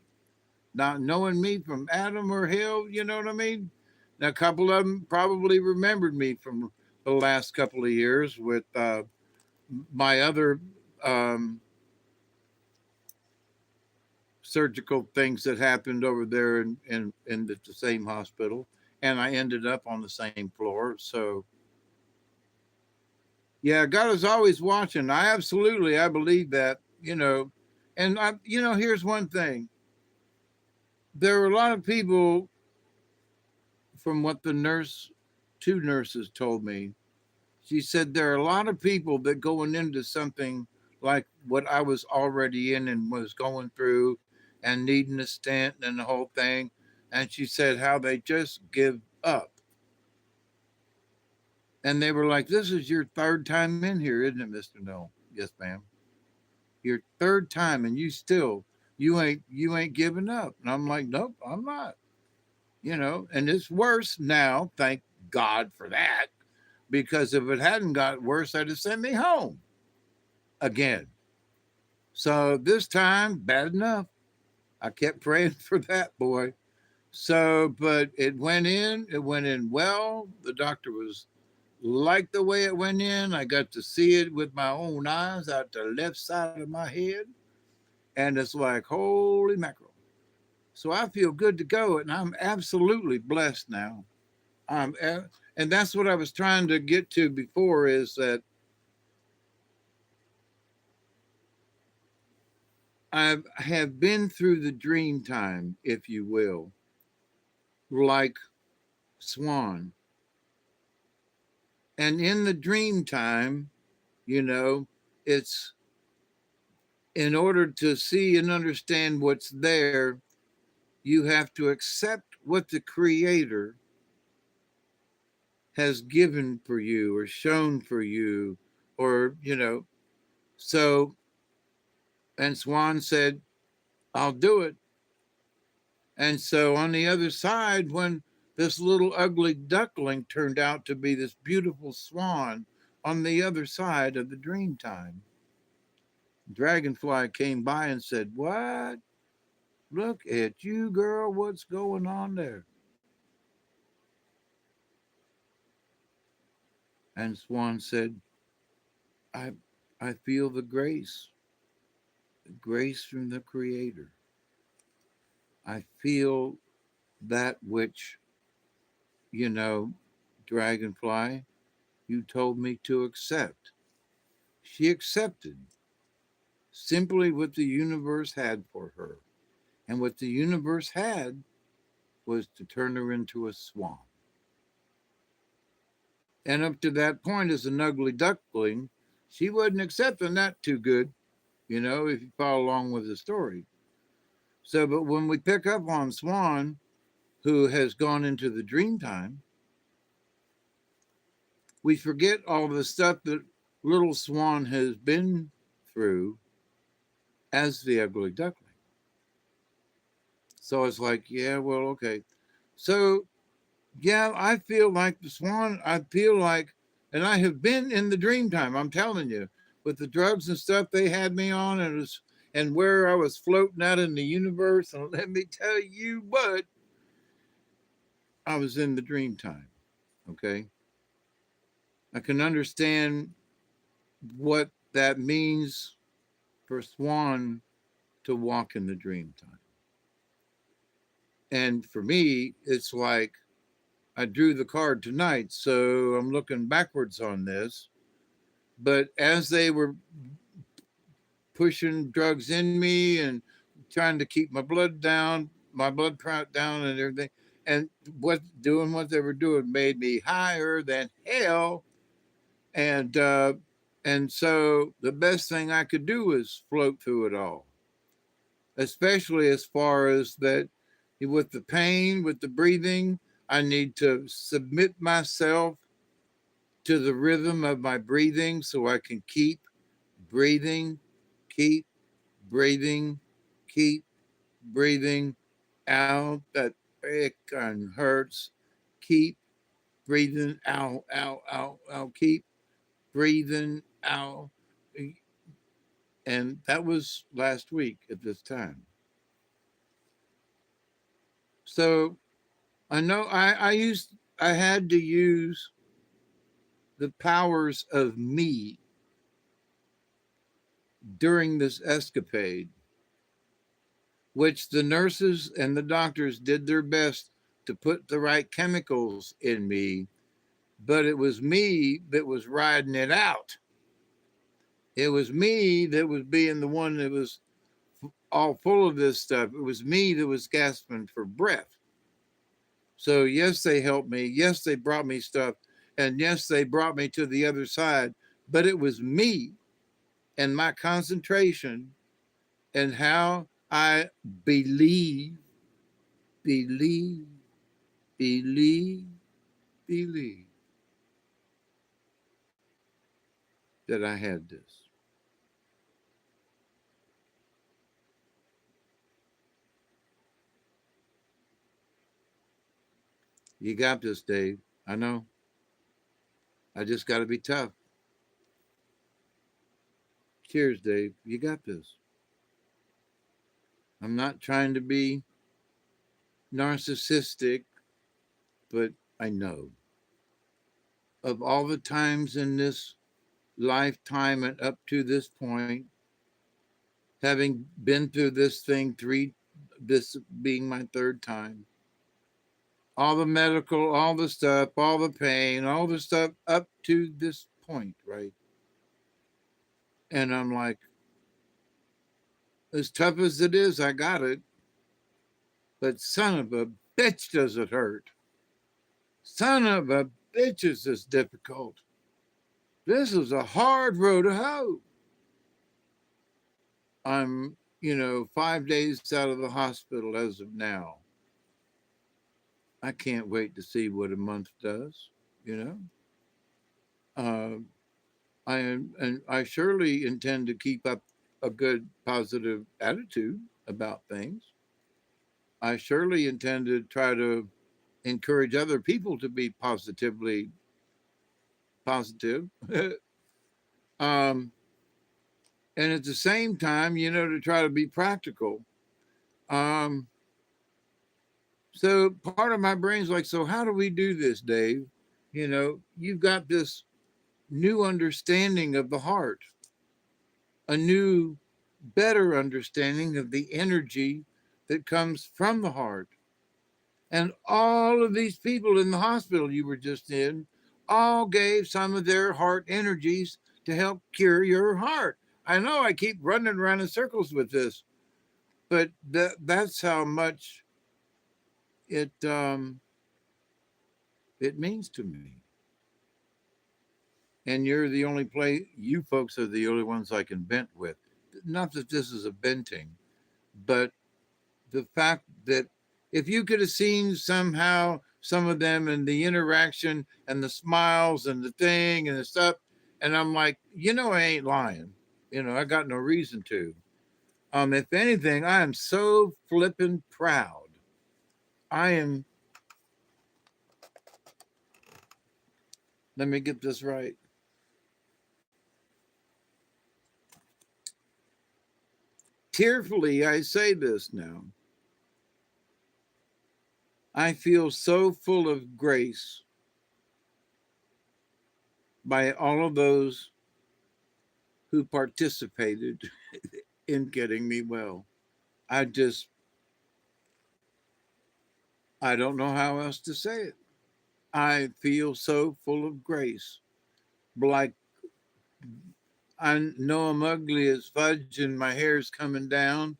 Not knowing me from Adam or Hill, you know what I mean? Now, a couple of them probably remembered me from the last couple of years with my other um, surgical things that happened over there in the same hospital. And I ended up on the same floor. So, yeah, God is always watching. I believe that, you know. And here's one thing. There are a lot of people, from what two nurses told me. She said there are a lot of people that going into something like what I was already in and was going through and needing a stent and the whole thing. And she said how they just give up. And they were like, "This is your third time in here, isn't it, Mr. No?" "Yes, ma'am." "Your third time and you ain't giving up." And I'm like, "Nope, I'm not." And it's worse now, thank God for that. Because if it hadn't got worse, I'd have sent me home again. So this time, bad enough. I kept praying for that boy. So, but it went in well. The doctor was like the way it went in. I got to see it with my own eyes out the left side of my head. And it's like, holy mackerel. So I feel good to go. And I'm absolutely blessed now. And that's what I was trying to get to before is that I have been through the dream time, if you will, like Swan. And in the dream time, you know, it's in order to see and understand what's there, you have to accept what the Creator has given for you or shown for you, or. So, and Swan said, "I'll do it." And so on the other side, when this little ugly duckling turned out to be this beautiful swan on the other side of the dream time, Dragonfly came by and said, "What? Look at you, girl. What's going on there?" And Swan said, I I feel the grace from the Creator. I feel that which, you know, Dragonfly, you told me to accept. She accepted simply what the universe had for her. And what the universe had was to turn her into a swan. And up to that point, as an ugly duckling, she wasn't accepting that too good, if you follow along with the story. So, but when we pick up on Swan, who has gone into the dream time, we forget all the stuff that little Swan has been through as the ugly duckling. So it's like, yeah, well, okay. So, yeah, I feel like the Swan, I feel like And I have been in the dream time, I'm telling you, with the drugs and stuff they had me on, and where I was floating out in the universe. And let me tell you what, I was in the dream time. Okay. I can understand what that means for Swan to walk in the dream time. And for me, it's like I drew the card tonight, so I'm looking backwards on this. But as they were pushing drugs in me and trying to keep my blood down, my blood count down and everything, and what they were doing made me higher than hell. And so the best thing I could do was float through it all, especially as far as that with the pain, with the breathing. I need to submit myself to the rhythm of my breathing so I can keep breathing, keep breathing, keep breathing out. That it hurts. Keep breathing out, out, out, out. Keep breathing out. And that was last week at this time. So I know I had to use the powers of me during this escapade, which the nurses and the doctors did their best to put the right chemicals in me, but it was me that was riding it out. It was me that was being the one that was all full of this stuff. It was me that was gasping for breath. So yes, they helped me. Yes, they brought me stuff. And yes, they brought me to the other side. But it was me and my concentration and how I believe, believe, believe, believe that I had this. You got this, Dave. I know. I just got to be tough. Cheers, Dave. You got this. I'm not trying to be narcissistic, but I know of all the times in this lifetime and up to this point, having been through this thing this being my third time, all the medical, all the stuff, all the pain, all the stuff up to this point, right? And I'm like, as tough as it is, I got it. But son of a bitch, does it hurt. Son of a bitch, is this difficult. This is a hard road to hoe. I'm, 5 days out of the hospital as of now. I can't wait to see what a month does, I surely intend to keep up a good positive attitude about things. I surely intend to try to encourage other people to be positively positive. And at the same time, to try to be practical. So part of my brain's like, so how do we do this, Dave? You've got this new understanding of the heart, a new, better understanding of the energy that comes from the heart. And all of these people in the hospital you were just in all gave some of their heart energies to help cure your heart. I know I keep running around in circles with this, but that's how much it means to me. And you folks are the only ones I can vent with. Not that this is a venting, but the fact that if you could have seen somehow some of them and the interaction and the smiles and the thing and the stuff, and I'm like, I ain't lying. I got no reason to. If anything, I am so flippin' proud. I am Let me get this right. Tearfully, I say this now. I feel so full of grace by all of those who participated in getting me well. I just, I don't know how else to say it. I feel so full of grace. Like, I know I'm ugly as fudge and my hair's coming down,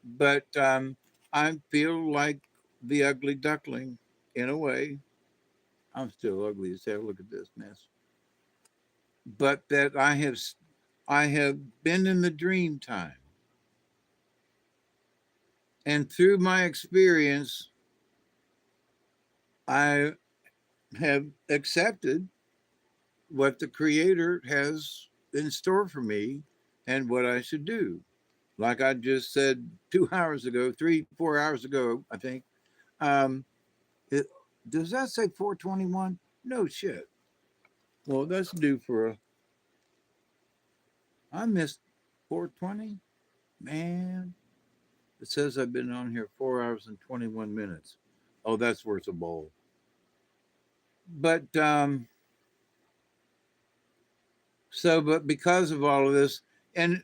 but I feel like the ugly duckling in a way. I'm still ugly as hell. Look at this mess. But that I have been in the dream time. And through my experience, I have accepted what the Creator has in store for me and what I should do. Like I just said 2 hours ago, 4 hours ago, I think. Um, it, does that say 421? No shit. Well, that's due for a. I missed 420. Man, it says I've been on here 4 hours and 21 minutes. Oh, that's worth a bowl. But but because of all of this, and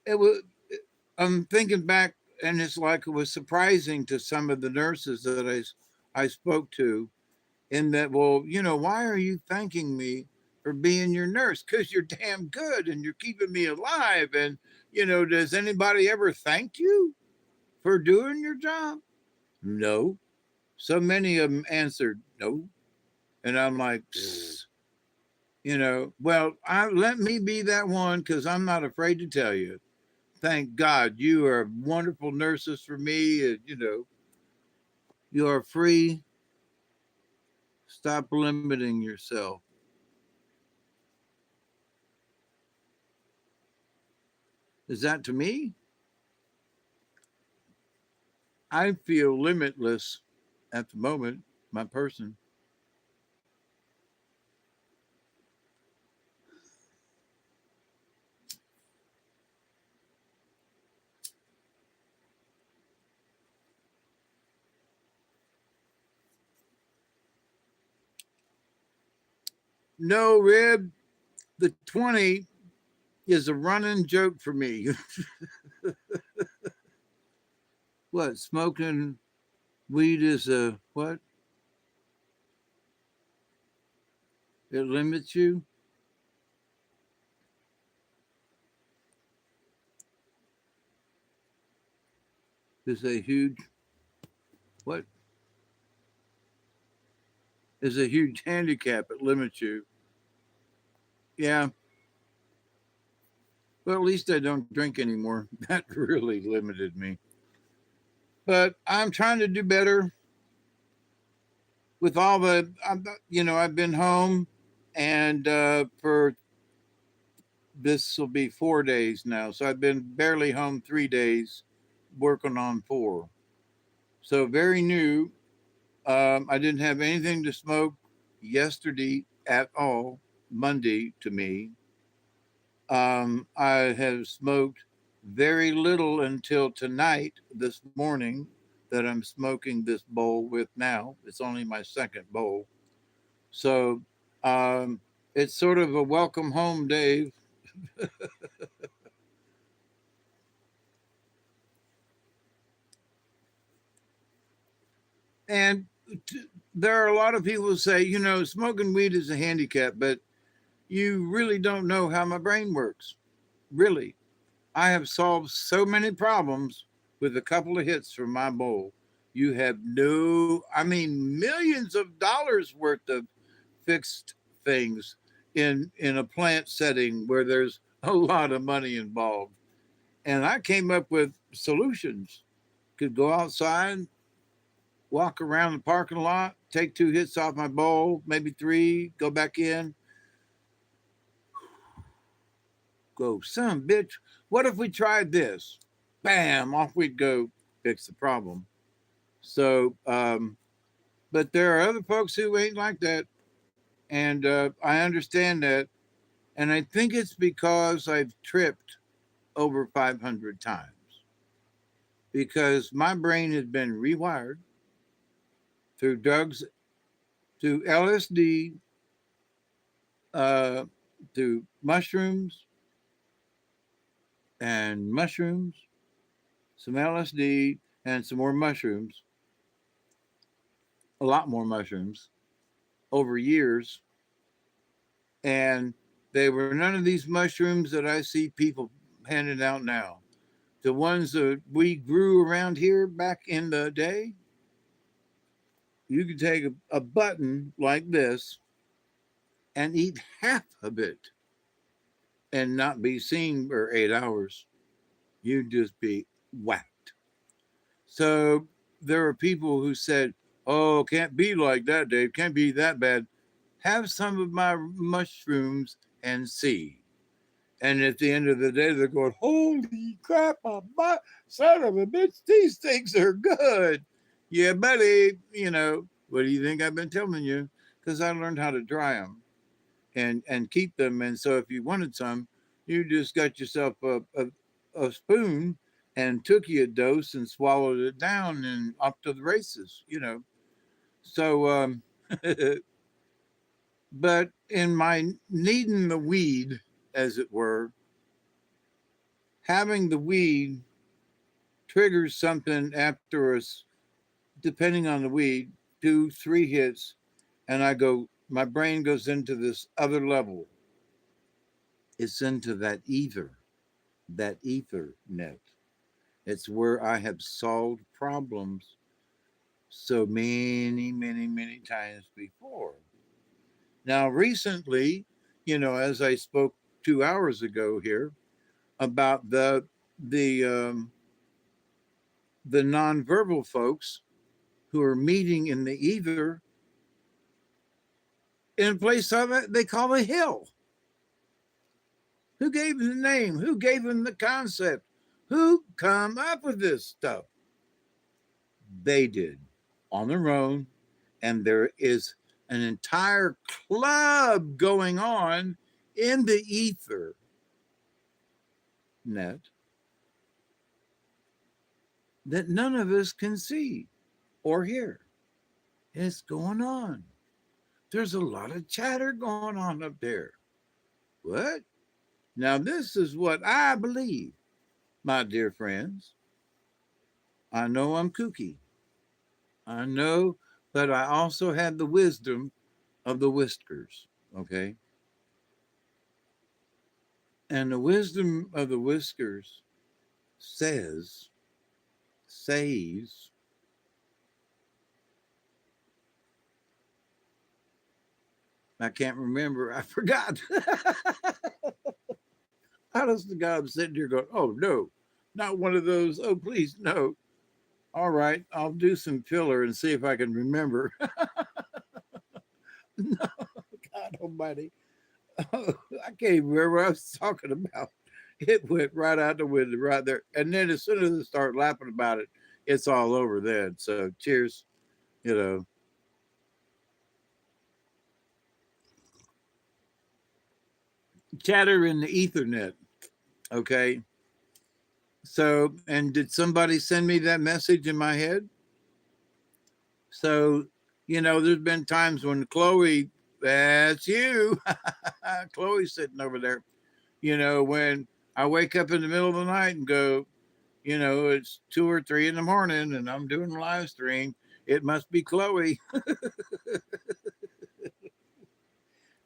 it was, I'm thinking back, and it's like it was surprising to some of the nurses that I spoke to, in that, well, why are you thanking me for being your nurse? Because you're damn good and you're keeping me alive. And does anybody ever thank you for doing your job? No. So many of them answered no, and I'm like, well, let me be that one because I'm not afraid to tell you. Thank God you are wonderful nurses for me. And, you are free. Stop limiting yourself. Is that to me? I feel limitless at the moment, my person. No, Rib, the 20 is a running joke for me. What? Smoking weed is a what? It limits you? Is a huge what? Is a huge handicap. It limits you. Yeah. Well, at least I don't drink anymore. That really limited me. But I'm trying to do better with all the, I've been home and for this will be 4 days now. So I've been barely home 3 days, working on four. So very new. I didn't have anything to smoke yesterday at all, Monday to me. I have smoked very little until tonight, this morning, that I'm smoking this bowl with now. It's only my second bowl. So it's sort of a welcome home, Dave. And there are a lot of people who say, smoking weed is a handicap, but you really don't know how my brain works. Really. I have solved so many problems with a couple of hits from my bowl. You have I mean, millions of dollars worth of fixed things in a plant setting where there's a lot of money involved. And I came up with solutions. Could go outside, walk around the parking lot, take 2 hits off my bowl, maybe 3, go back in, go, son, bitch, what if we tried this? Bam, off we'd go, fix the problem. So, but there are other folks who ain't like that. And I understand that. And I think it's because I've tripped over 500 times because my brain has been rewired through drugs, through LSD, uh, through mushrooms and mushrooms, some LSD, and some more mushrooms, a lot more mushrooms over years. And they were none of these mushrooms that I see people handing out now. The ones that we grew around here back in the day, you could take a button like this and eat half of it and not be seen for 8 hours. You'd just be whacked. So there are people who said, "Oh, can't be like that, Dave. Can't be that bad. Have some of my mushrooms and see." And at the end of the day, they're going, "Holy crap, my son of a bitch, these things are good." Yeah, buddy. What do you think I've been telling you? Because I learned how to dry them and keep them. And so if you wanted some, you just got yourself a spoon and took you a dose and swallowed it down and off to the races. So, but in my needing the weed, as it were, having the weed triggers something after us, depending on the weed, 2, 3 hits, and my brain goes into this other level. It's into that ether net. It's where I have solved problems so many, many, many times before. Now, recently, as I spoke 2 hours ago here about the the nonverbal folks who are meeting in the ether in a place of it they call a hill. Who gave them the name? Who gave them the concept? Who come up with this stuff? They did on their own, and there is an entire club going on in the ether net that none of us can see or hear. It's going on. There's a lot of chatter going on up there. What? Now, this is what I believe, my dear friends. I know I'm kooky. I know, but I also have the wisdom of the whiskers. Okay. And the wisdom of the whiskers says, I can't remember. I forgot. Honest to God, I'm sitting here going, "Oh, no, not one of those. Oh, please, no." All right, I'll do some filler and see if I can remember. No, God almighty. Oh, I can't even remember what I was talking about. It went right out the window right there. And then as soon as I start laughing about it, it's all over then. So cheers, you know. Chatter in the ethernet. Okay. So, and did somebody send me that message in my head? So, there's been times when Chloe, that's you. Chloe's sitting over there, when I wake up in the middle of the night and go, it's 2 or 3 in the morning and I'm doing a live stream. It must be Chloe.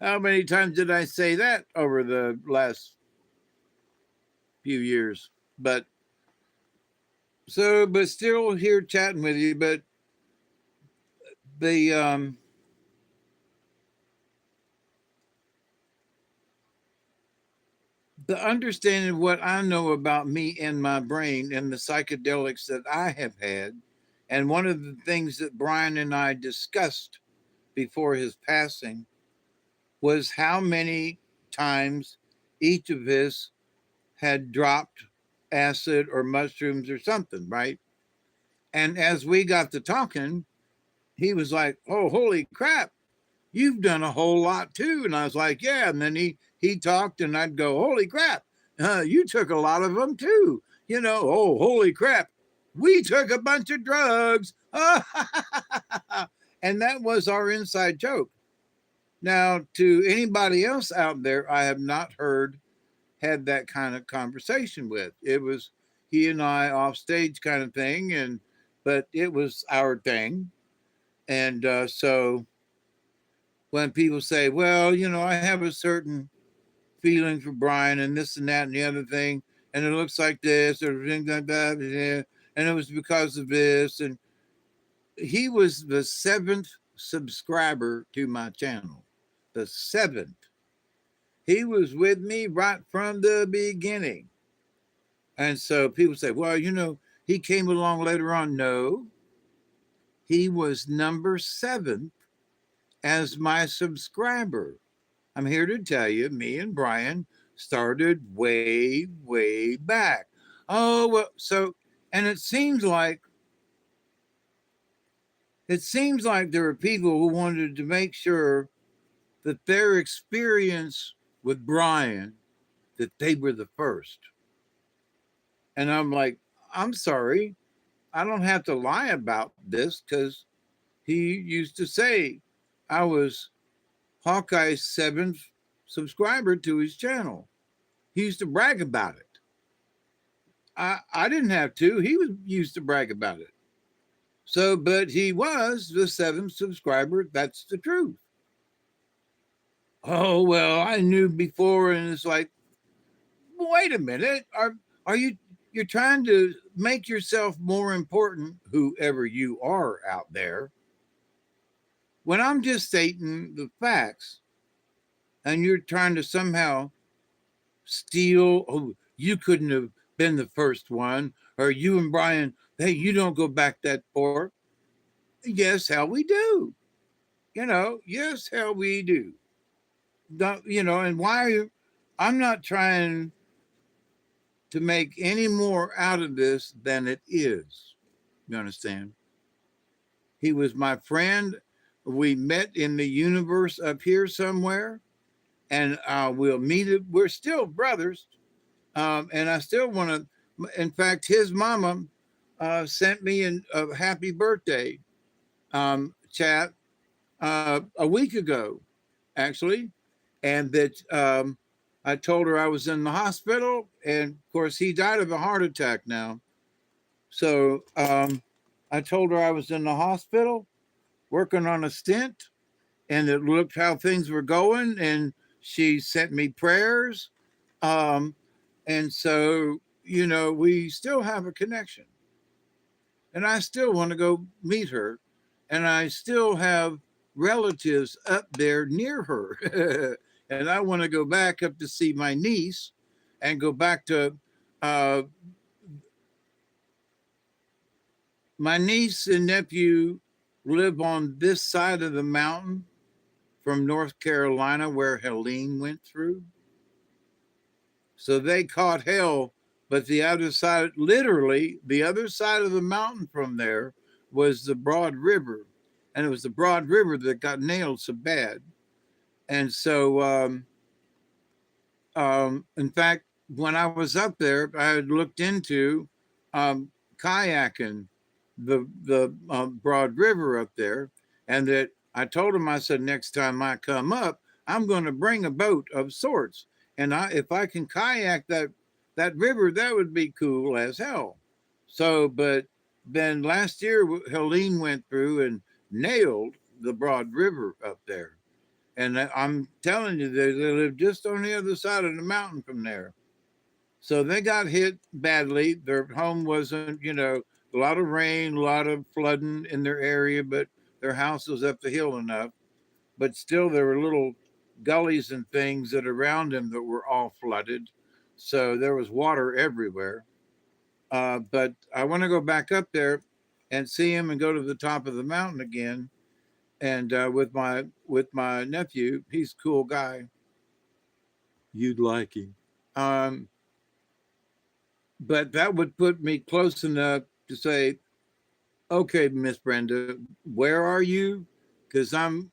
How many times did I say that over the last few years? But still here chatting with you. But the understanding of what I know about me and my brain and the psychedelics that I have had, and one of the things that Brian and I discussed before his passing was how many times each of us had dropped acid or mushrooms or something, right? And as we got to talking, he was like, "Oh, holy crap. you've done a whole lot too. And I was like, yeah. And then he talked, and I'd go, holy crap, you took a lot of them too. Oh, holy crap, we took a bunch of drugs. And that was our inside joke. Now, to anybody else out there, I have not had that kind of conversation with. It was he and I off stage kind of thing, but it was our thing. And so when people say, well, I have a certain feeling for Brian and this and that and the other thing, and it looks like this or things like that, and it was because of this. And he was the 7th subscriber to my channel. The 7th. He was with me right from the beginning. And so people say, well, he came along later on. No, he was number 7 as my subscriber. I'm here to tell you, me and Brian started way, way back. Oh, well, and it seems like there are people who wanted to make sure that their experience with Brian, that they were the first. And I'm like, I'm sorry, I don't have to lie about this, because he used to say I was Hawkeye's 7th subscriber to his channel. He used to brag about it. I didn't have to. He used to brag about it. So, but he was the 7th subscriber. That's the truth. Oh, well, I knew before. And it's like, wait a minute. Are you're trying to make yourself more important, whoever you are out there, when I'm just stating the facts, and you're trying to somehow steal, oh, you couldn't have been the first one, or you and Brian, hey, you don't go back that far. Yes, hell we do. Yes, hell we do. And why are you, I'm not trying to make any more out of this than it is. You understand? He was my friend. We met in the universe up here somewhere, and we'll meet it. We're still brothers. And I still want to, in fact, his mama sent me a happy birthday chat a week ago, actually. And that I told her I was in the hospital. And of course, he died of a heart attack now. So I told her I was in the hospital working on a stent, and it looked how things were going. And she sent me prayers. And so, we still have a connection. And I still want to go meet her. And I still have relatives up there near her. And I want to go back up to see my niece and go back to my niece and nephew live on this side of the mountain from North Carolina, where Helene went through. So they caught hell, but the other side, literally the other side of the mountain from there, was the Broad River. And it was the Broad River that got nailed so bad. And so, in fact, when I was up there, I had looked into kayaking the Broad River up there. And that I told him, I said, next time I come up, I'm going to bring a boat of sorts. And if I can kayak that river, that would be cool as hell. So, but then last year, Helene went through and nailed the Broad River up there. And I'm telling you, they live just on the other side of the mountain from there. So they got hit badly. Their home wasn't, a lot of rain, a lot of flooding in their area, but their house was up the hill enough. But still, there were little gullies and things that around them that were all flooded. So there was water everywhere. But I want to go back up there and see him and go to the top of the mountain again. And with my nephew, he's a cool guy. You'd like him. But that would put me close enough to say, okay, Miss Brenda, where are you? Because I'm,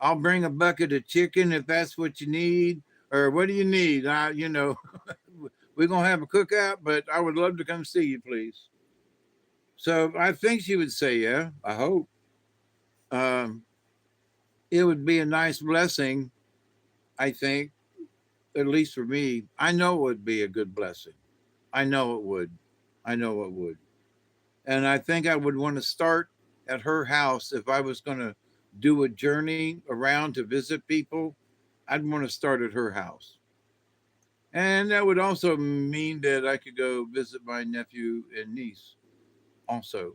I'll bring a bucket of chicken if that's what you need. Or what do you need? We're going to have a cookout, but I would love to come see you, please. So I think she would say, yeah, I hope. Um, it would be a nice blessing, I think, at least for me. I know it would be a good blessing. I know it would. I know it would. And I think I would want to start at her house if I was going to do a journey around to visit people. I'd want to start at her house. And that would also mean that I could go visit my nephew and niece also.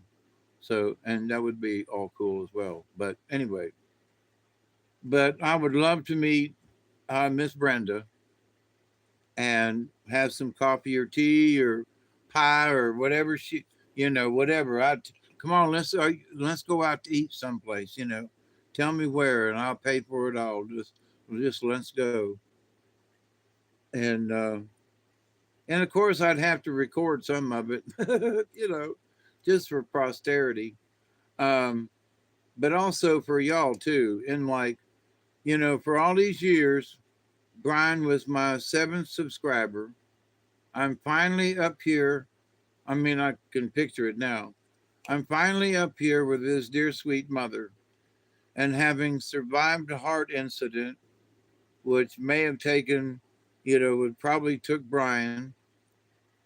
So, and that would be all cool as well. But anyway, but I would love to meet Miss Brenda and have some coffee or tea or pie or whatever whatever. I come on, let's go out to eat someplace. Tell me where, and I'll pay for it all. Just let's go. And and of course, I'd have to record some of it, just for posterity. Um, but also for y'all too. And like, for all these years, Brian was my seventh subscriber. I'm finally up here. I mean, I can picture it now. I'm finally up here with his dear sweet mother, and having survived a heart incident, which may have taken, would probably took Brian,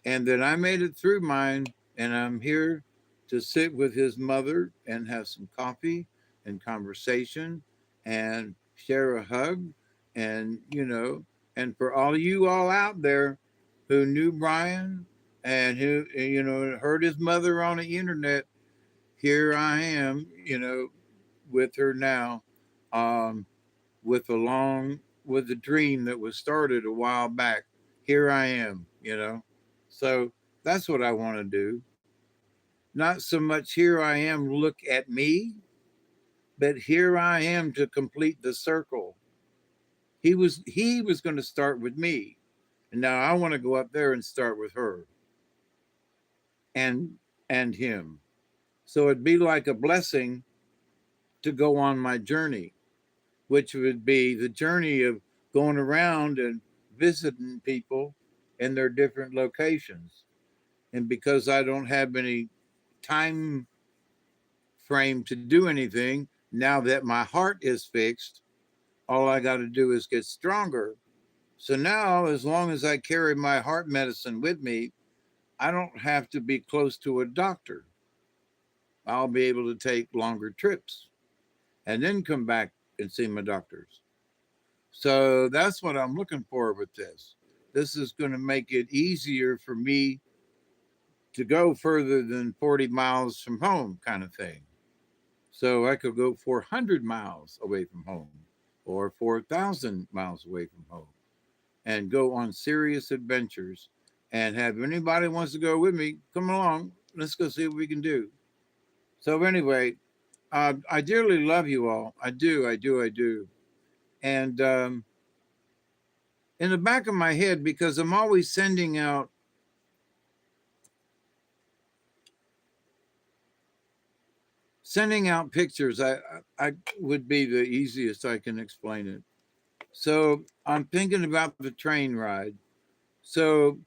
and that I made it through mine, and I'm here to sit with his mother and have some coffee and conversation and share a hug, and and for all of you all out there who knew Brian and who heard his mother on the internet, here I am, with her now, um, with with a dream that was started a while back. Here I am. So that's what I want to do. Not so much here I am, look at me, but here I am to complete the circle. He was going to start with me. And now I want to go up there and start with her and him. So it'd be like a blessing to go on my journey, which would be the journey of going around and visiting people in their different locations. And because I don't have any time frame to do anything, now that my heart is fixed, all I got to do is get stronger. So now, as long as I carry my heart medicine with me, I don't have to be close to a doctor. I'll be able to take longer trips and then come back and see my doctors. So that's what I'm looking for with this. This is going to make it easier for me to go further than 40 miles from home, kind of thing. So I could go 400 miles away from home or 4,000 miles away from home and go on serious adventures and have anybody wants to go with me, come along. Let's go see what we can do. So anyway, I dearly love you all. I do, I do, I do. And in the back of my head, because I'm always sending out pictures, I would be the easiest I can explain it. So I'm thinking about the train ride. So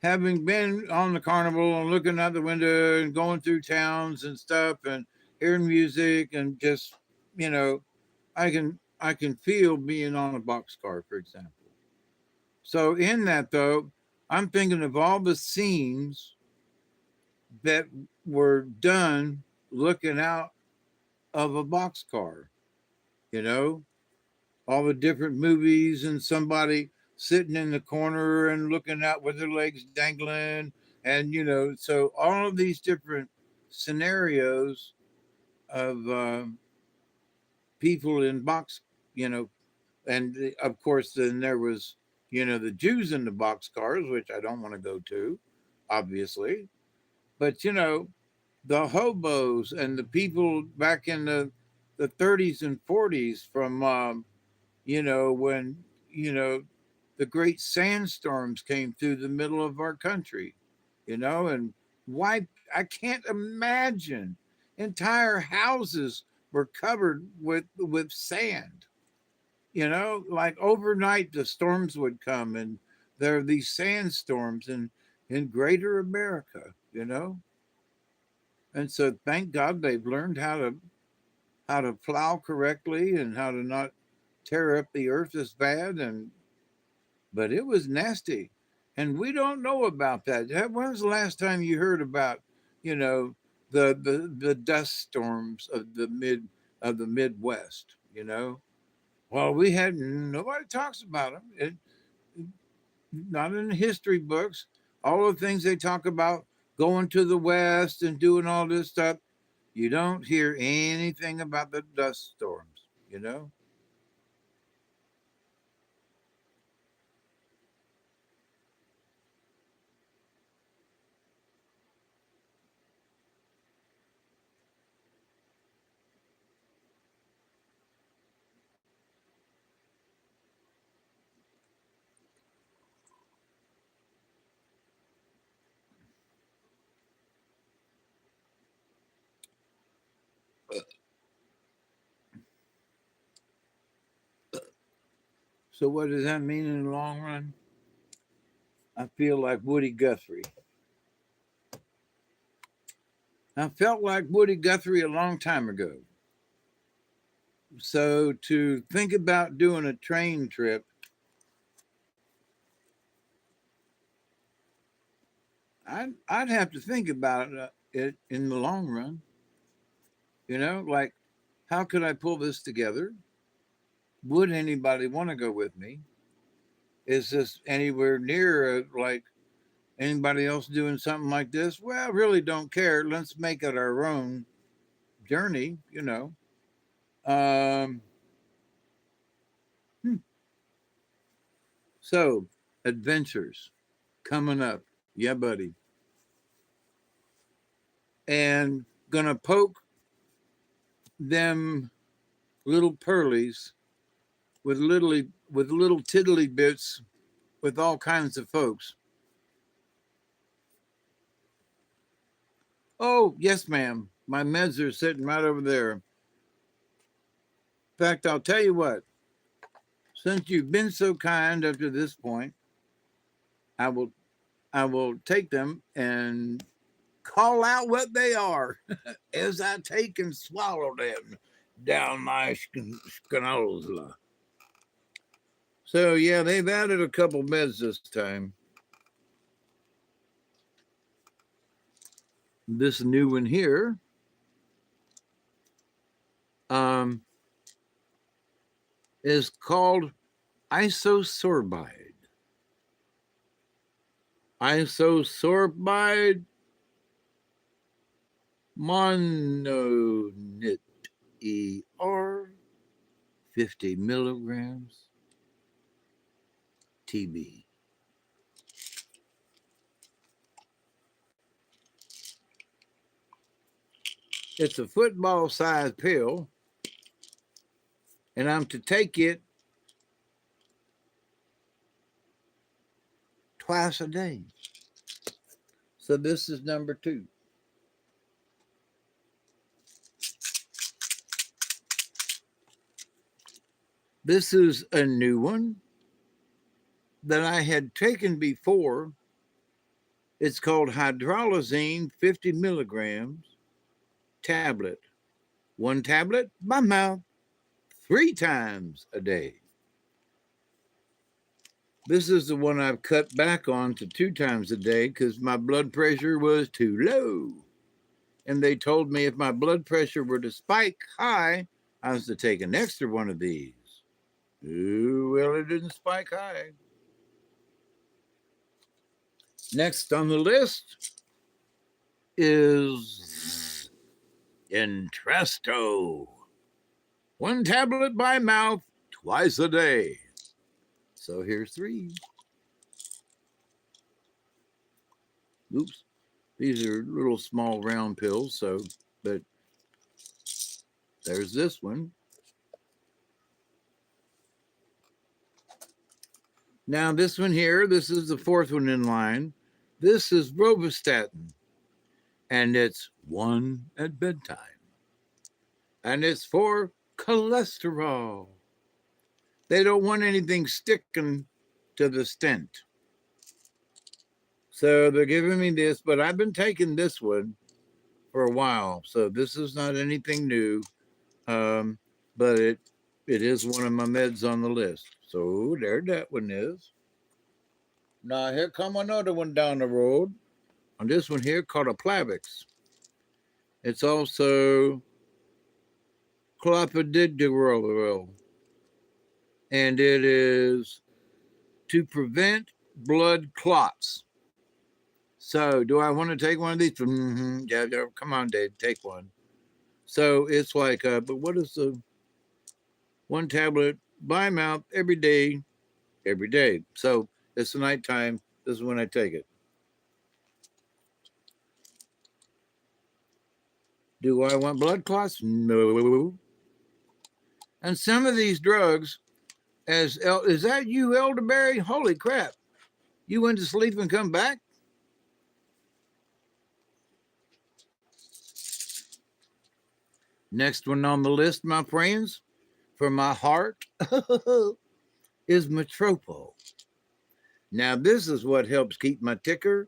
having been on the carnival and looking out the window and going through towns and stuff and hearing music and just, you know, I can feel being on a boxcar, for example. So in that though, I'm thinking of all the scenes that were done looking out of a boxcar, you know, all the different movies and somebody sitting in the corner and looking out with their legs dangling. And, so all of these different scenarios of people in you know, and of course, then there was, the Jews in the boxcars, which I don't want to go to, obviously. But, the hobos and the people back in the 30s and 40s from when the great sandstorms came through the middle of our country, and wiped. I can't imagine entire houses were covered with sand. Like overnight the storms would come, and there are these sandstorms in greater America, And so thank God they've learned how to plow correctly and how to not tear up the earth as bad. But it was nasty. And we don't know about that. When was the last time you heard about, you know, the dust storms of the Midwest, Well, we had nobody talks about them. Not in the history books. All the things they talk about going to the West and doing all this stuff, you don't hear anything about the dust storms. So what does that mean in the long run? I feel like Woody Guthrie. I felt like Woody Guthrie a long time ago. So to think about doing a train trip, I'd have to think about it in the long run. Like how could I pull this together? Would anybody want to go with me? Is this anywhere near like anybody else doing something like this? Well, I really don't care. Let's make it our own journey. Um, hmm. So, adventures coming up. Yeah, buddy. And gonna poke them little pearlies with little tiddly bits with all kinds of folks. Oh, yes, ma'am. My meds are sitting right over there. In fact, I'll tell you what. Since you've been so kind up to this point, I will take them and call out what they are as I take and swallow them down my schnozla. So yeah, they've added a couple meds this time. This new one here is called isosorbide. Isosorbide mononit ER 50 milligrams TB. It's a football-sized pill, and I'm to take it twice a day. So this is number 2. This is a new one that I had taken before. It's called hydralazine 50 milligrams tablet. 1 tablet by mouth 3 times a day. This is the one I've cut back on to 2 times a day because my blood pressure was too low. And they told me if my blood pressure were to spike high, I was to take an extra one of these. Ooh, well, it didn't spike high. Next on the list is Entresto. 1 tablet by mouth twice a day. So here's 3. Oops. These are little small round pills, but there's this one. Now this one here, this is the 4th one in line. This is Rovastatin, and it's 1 at bedtime. and it's for cholesterol. They don't want anything sticking to the stent. So they're giving me this, but I've been taking this one for a while. So this is not anything new. But it is one of my meds on the list. So there that one is. Now here come another one down the road. On this one here called a Plavix. It's also clopidogrel, and it is to prevent blood clots. So do I want to take one of these? Mm-hmm. Yeah, come on, Dave, take one. So it's like, but what is the one tablet by mouth every day? Every day. So it's the nighttime. This is when I take it. Do I want blood clots? No. And some of these drugs, is that you, Elderberry? Holy crap. You went to sleep and come back? Next one on the list, my friends, for my heart, is Metropol. Now, this is what helps keep my ticker,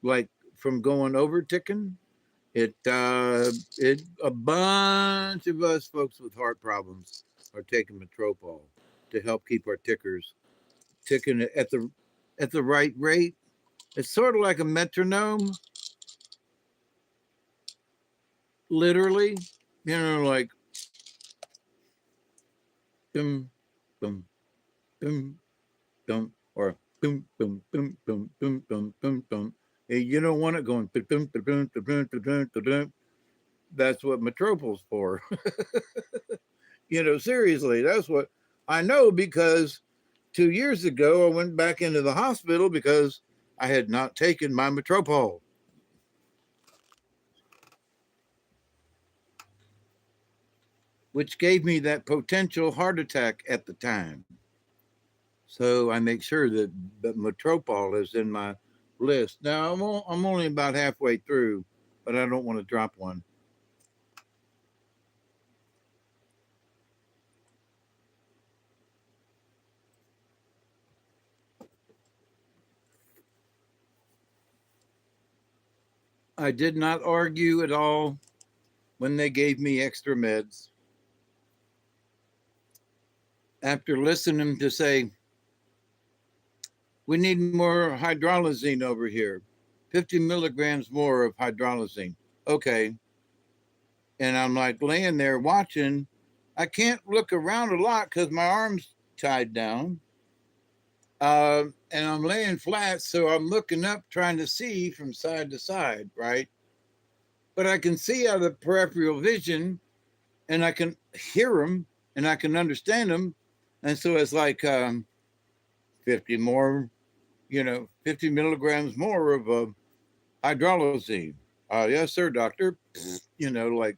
like from going over ticking. A bunch of us folks with heart problems are taking Metropol to help keep our tickers ticking at the right rate. It's sort of like a metronome, literally, like boom, boom, boom, boom, or boom, boom, boom, boom, boom, boom, boom, boom. You don't want it going boom, boom, boom, boom, boom, boom. That's what Metropol's for. Seriously, that's what I know, because 2 years ago I went back into the hospital because I had not taken my Metropol. Which gave me that potential heart attack at the time. So I make sure that Metropol is in my list. Now, I'm only about halfway through, but I don't want to drop one. I did not argue at all when they gave me extra meds. After listening to say, we need more hydralazine over here, 50 milligrams more of hydralazine. Okay. And I'm like laying there watching. I can't look around a lot because my arm's tied down. And I'm laying flat, so I'm looking up trying to see from side to side, right? But I can see out of peripheral vision, and I can hear them, and I can understand them. And so it's like 50 more, 50 milligrams more of hydralazine. Yes, sir, doctor. Like,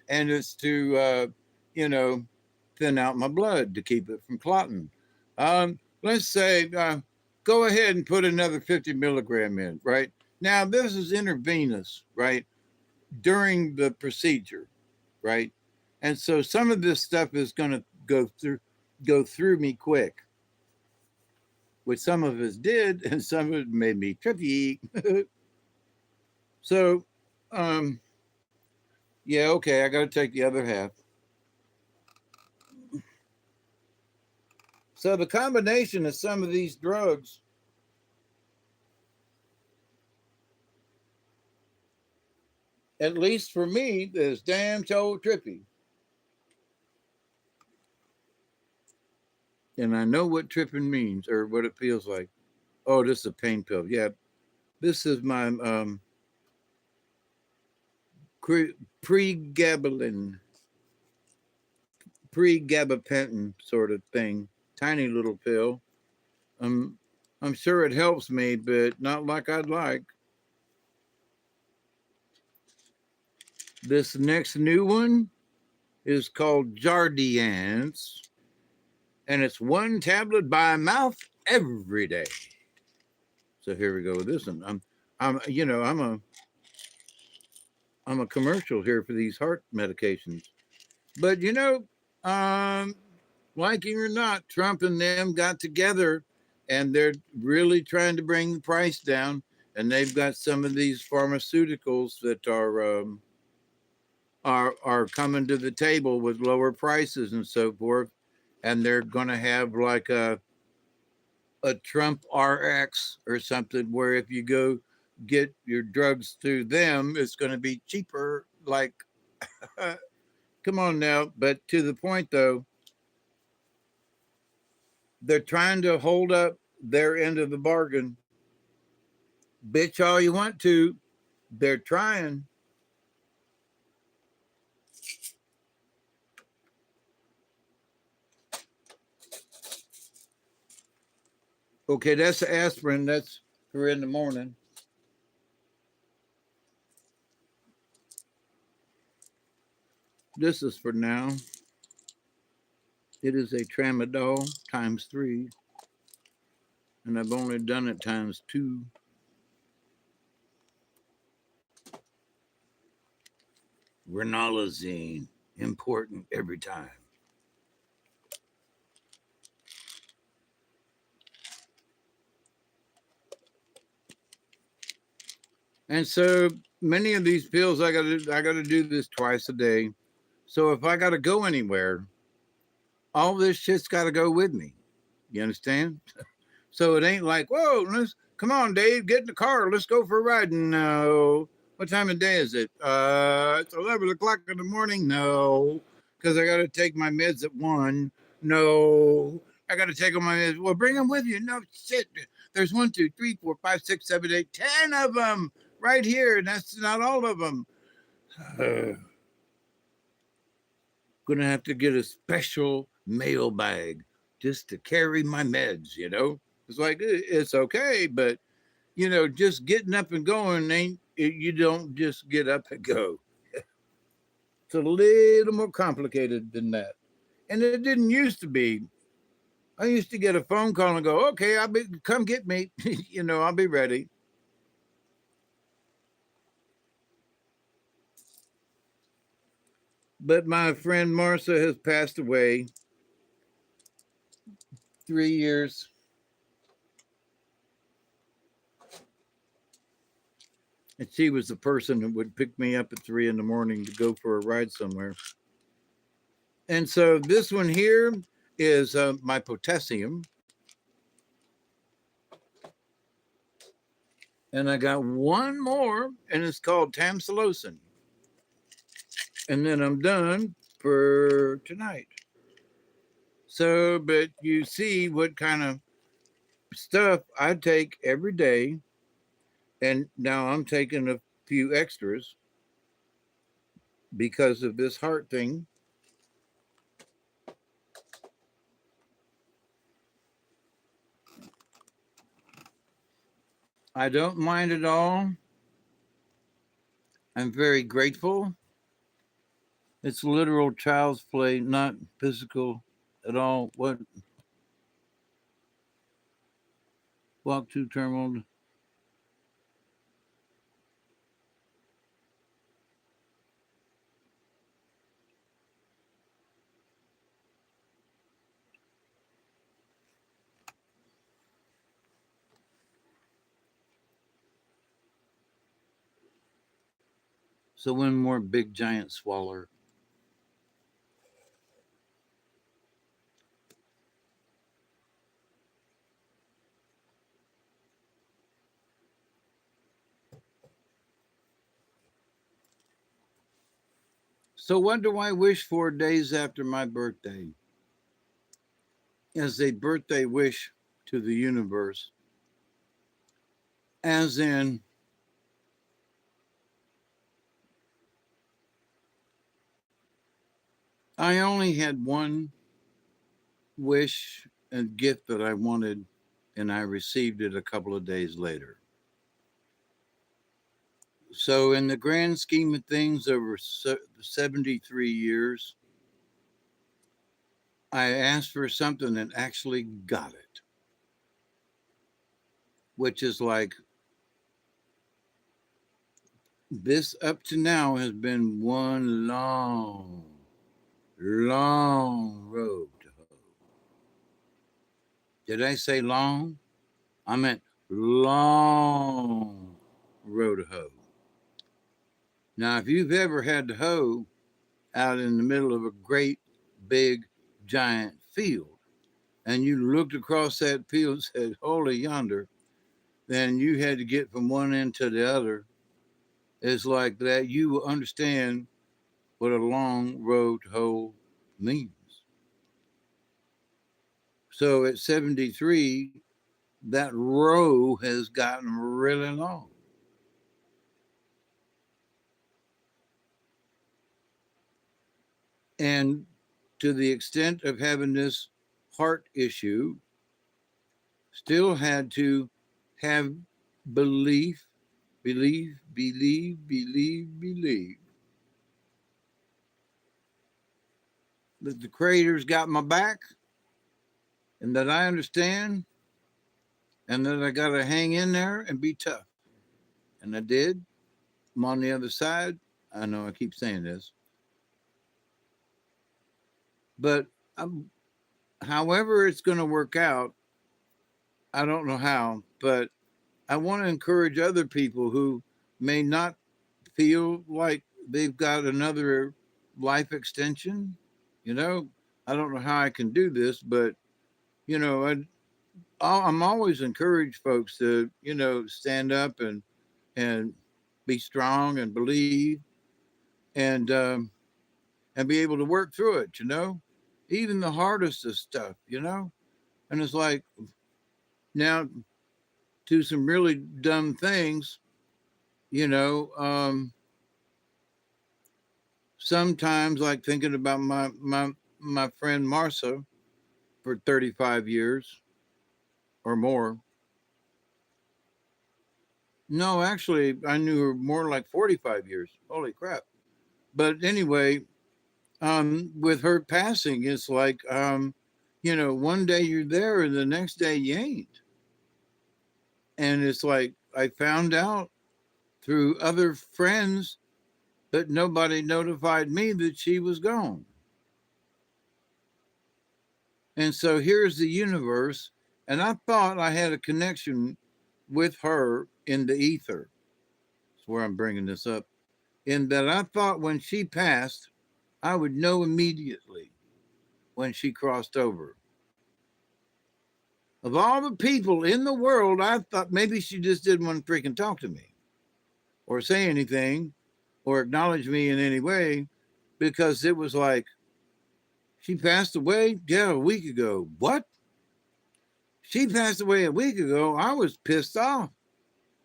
and it's to, thin out my blood to keep it from clotting. Let's say, go ahead and put another 50 milligram in, right? Now, this is intravenous, right? During the procedure, right? And so some of this stuff is going to go through me quick, which some of us did, and some of it made me trippy. So, yeah, okay, I got to take the other half. So the combination of some of these drugs at least for me, is damn so trippy. And I know what tripping means or what it feels like. Oh, this is a pain pill. Yeah, this is my pregabalin, pregabapentin sort of thing. Tiny little pill. I'm sure it helps me, but not like I'd like. This next new one is called Jardiance, and it's 1 tablet by mouth every day. So here we go with this one. I'm I'm a commercial here for these heart medications. But liking or not, Trump and them got together, and they're really trying to bring the price down. And they've got some of these pharmaceuticals that are coming to the table with lower prices and so forth. And they're going to have like a Trump RX or something, where if you go get your drugs through them, it's going to be cheaper. Like, come on now. But to the point though, they're trying to hold up their end of the bargain. Bitch all you want to. They're trying. Okay, that's aspirin. That's for in the morning. This is for now. It is a tramadol times 3, and I've only done it times 2. Ranolazine, important every time. And so many of these pills, I gotta do this twice a day. So if I gotta go anywhere, all this shit's gotta go with me. You understand? So it ain't like, whoa, come on, Dave, get in the car, let's go for a ride. No. What time of day is it? It's 11 o'clock in the morning. No. Because I gotta take my meds at 1. No. I gotta take all my meds. Well, bring them with you. No shit. There's 1, 2, 3, 4, 5, 6, 7, 8, 10 of them right here, and that's not all of them. Gonna have to get a special mail bag just to carry my meds, It's like, it's okay, but just getting up and going you don't just get up and go. It's a little more complicated than that. And it didn't used to be. I used to get a phone call and go, okay, come get me. I'll be ready. But my friend Marcia has passed away 3 years. And she was the person that would pick me up at 3 in the morning to go for a ride somewhere. And so this one here is my potassium. And I got one more, and it's called tamsulosin. And then I'm done for tonight. So, but you see what kind of stuff I take every day. And now I'm taking a few extras because of this heart thing. I don't mind at all. I'm very grateful. It's literal child's play, not physical at all. What? Walk to terminal. So one more big giant swaller. So what do I wish for days after my birthday? As a birthday wish to the universe. As in, I only had one wish and gift that I wanted, and I received it a couple of days later. So in the grand scheme of things, over 73 years, I asked for something and actually got it, which is like this up to now has been one long, long road to hoe. Did I say long? I meant long road to hoe. Now, if you've ever had to hoe out in the middle of a great, big, giant field, and you looked across that field and said, holy yonder, then you had to get from one end to the other. It's like that. You will understand what a long road to hoe means. So at 73, that row has gotten really long. And to the extent of having this heart issue, still had to have belief, believe that the Creator's got my back and that I understand and that I got to hang in there and be tough. And I did. I'm on the other side. I know I keep saying this. But however it's going to work out, I don't know how, but I want to encourage other people who may not feel like they've got another life extension. You know, I don't know how I can do this, but, you know, I'm always encourage folks to, you know, stand up and be strong and believe and be able to work through it, you know, even the hardest of stuff, you know. And it's like now to some really dumb things, you know. Sometimes like thinking about my friend Marcia for 35 years or more. No, actually, I knew her more like 45 years. Holy crap. But anyway, with her passing, it's like, you know, one day you're there and the next day you ain't. And it's like, I found out through other friends that nobody notified me that she was gone. And so here's the universe. And I thought I had a connection with her in the ether. That's where I'm bringing this up. In that I thought when she passed, I would know immediately when she crossed over. Of all the people in the world, I thought maybe she just didn't want to freaking talk to me or say anything or acknowledge me in any way because it was like, she passed away? Yeah, a week ago. What? She passed away a week ago. I was pissed off.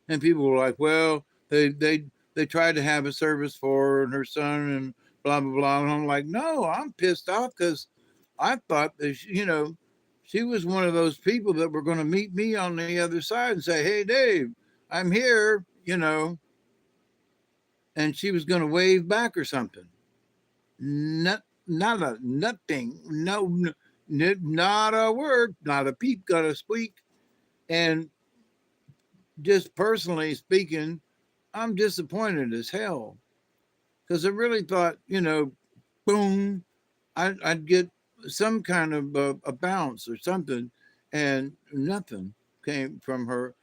And people were like, well, they tried to have a service for her and her son and blah, blah, blah. And I'm like, no, I'm pissed off because I thought that, you know, she was one of those people that were going to meet me on the other side and say, hey, Dave, I'm here, you know, and she was going to wave back or something. Nothing, not a word, not a peep, got a squeak. And just personally speaking, I'm disappointed as hell because I really thought, you know, boom, I'd get some kind of a bounce or something, and nothing came from her.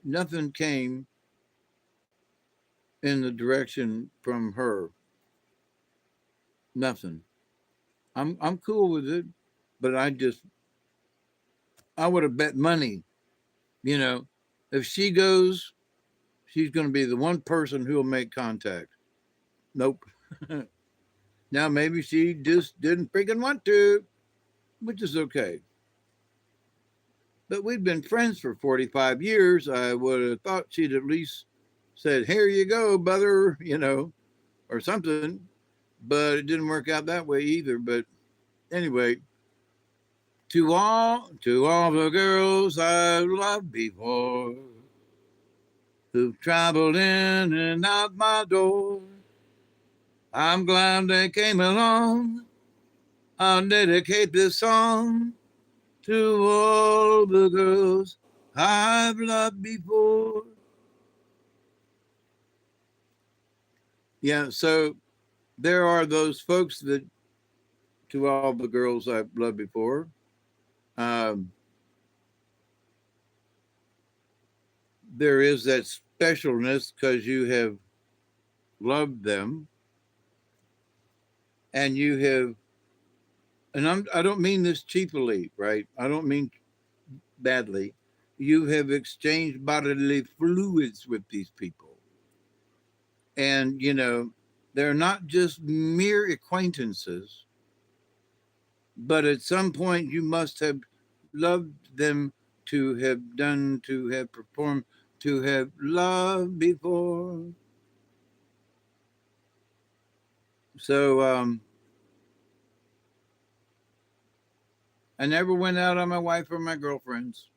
Nothing came in the direction from her. Nothing. I'm cool with it, but I would have bet money, you know, if she goes, she's going to be the one person who will make contact. Nope. Now maybe she just didn't freaking want to, which is okay. But we'd been friends for 45 years. I would have thought she'd at least said, here you go, brother, you know, or something. But it didn't work out that way either. But anyway, to all the girls I've loved before, who've traveled in and out my door, I'm glad they came along. I'll dedicate this song to all the girls I've loved before. Yeah, so there are those folks that, to all the girls I've loved before, um, there is that specialness because you have loved them and you have, and I don't mean this cheaply, right? I don't mean badly. You have exchanged bodily fluids with these people. And, they're not just mere acquaintances, but at some point you must have loved them to have done, to have performed, to have loved before. So I never went out on my wife or my girlfriends.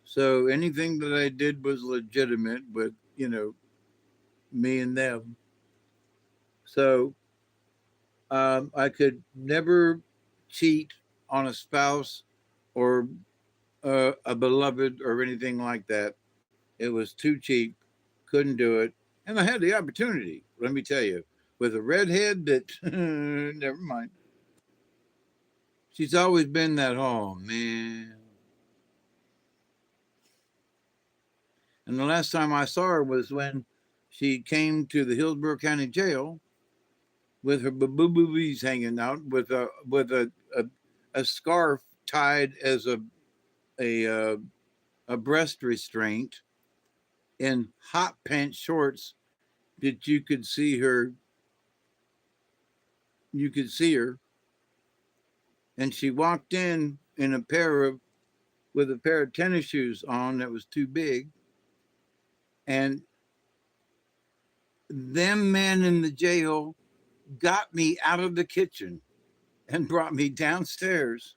So anything that I did was legitimate with, me and them. So I could never cheat on a spouse or a beloved or anything like that. It was too cheap, couldn't do it. And I had the opportunity, let me tell you, with a redhead that, never mind. She's always been that, oh man. And the last time I saw her was when she came to the Hillsborough County Jail with her boobies hanging out, with a scarf tied as a uh, a breast restraint, in hot pants shorts that you could see her. You could see her, and she walked in with a pair of tennis shoes on that was too big, and them men in the jail got me out of the kitchen and brought me downstairs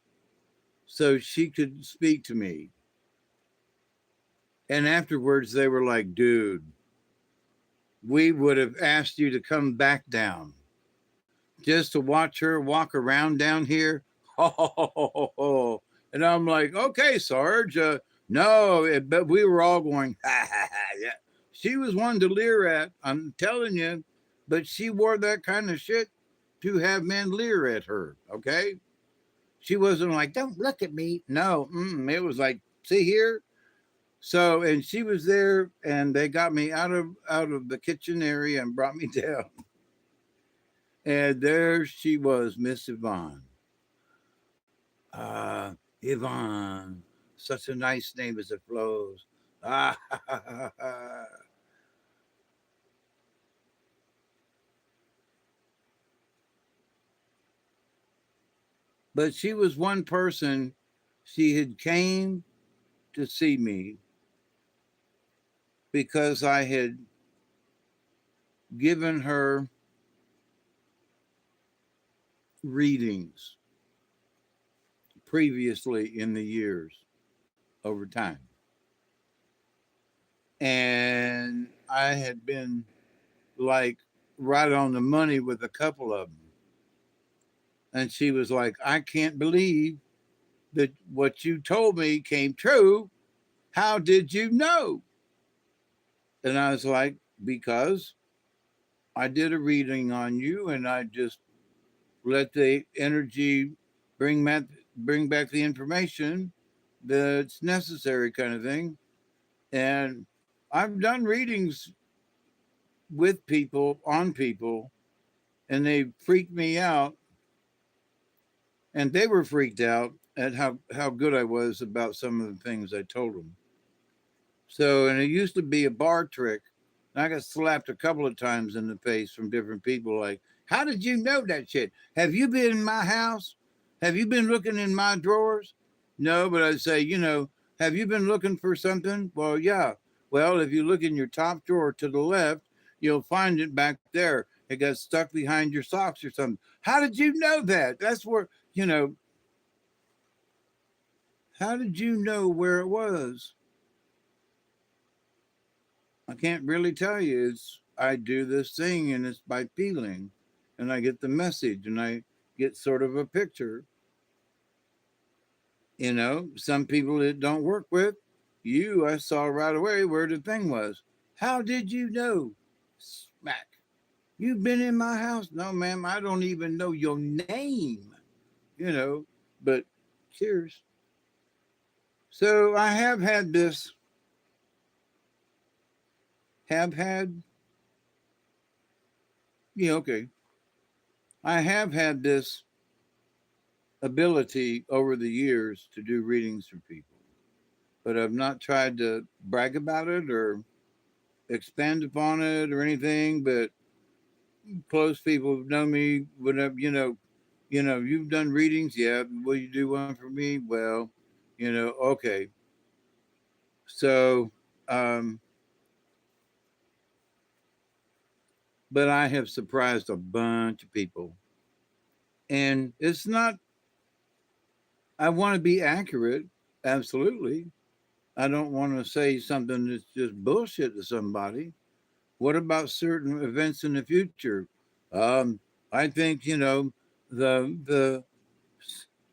so she could speak to me. And afterwards, they were like, dude, we would have asked you to come back down just to watch her walk around down here. And I'm like, okay, Sarge. No, but we were all going, ha, ha, ha. Yeah. She was one to leer at, I'm telling you, but she wore that kind of shit to have men leer at her. Okay. She wasn't like, don't look at me. No, it was like, see here. So, and she was there, and they got me out of the kitchen area and brought me down. And there she was, Miss Yvonne. Yvonne, such a nice name as it flows. Ah, but she was one person. She had came to see me because I had given her readings previously in the years over time. And I had been like right on the money with a couple of them. And she was like, I can't believe that what you told me came true. How did you know? And I was like, because I did a reading on you and I just let the energy bring back, bring back the information that's necessary, kind of thing. And I've done readings with people, on people, and they freaked me out. And they were freaked out at how good I was about some of the things I told them. So, and it used to be a bar trick. And I got slapped a couple of times in the face from different people like, how did you know that shit? Have you been in my house? Have you been looking in my drawers? No, but I'd say, have you been looking for something? Well, yeah. Well, if you look in your top drawer to the left, you'll find it back there. It got stuck behind your socks or something. How did you know that? That's where, how did you know where it was? I can't really tell you. I do this thing and it's by feeling, and I get the message and I get sort of a picture. Some people it don't work with. I saw right away where the thing was. How did you know? Smack. You've been in my house? No, ma'am, I don't even know your name, you know, but cheers. So I have had this, have had, yeah, okay. I have had this ability over the years to do readings for people, but I've not tried to brag about it or expand upon it or anything. But close people who know me would have, you've done readings. Yeah. Will you do one for me? Well, okay. So, um, but I have surprised a bunch of people. And it's not, I want to be accurate. Absolutely. I don't want to say something that's just bullshit to somebody. What about certain events in the future? Um, I think, the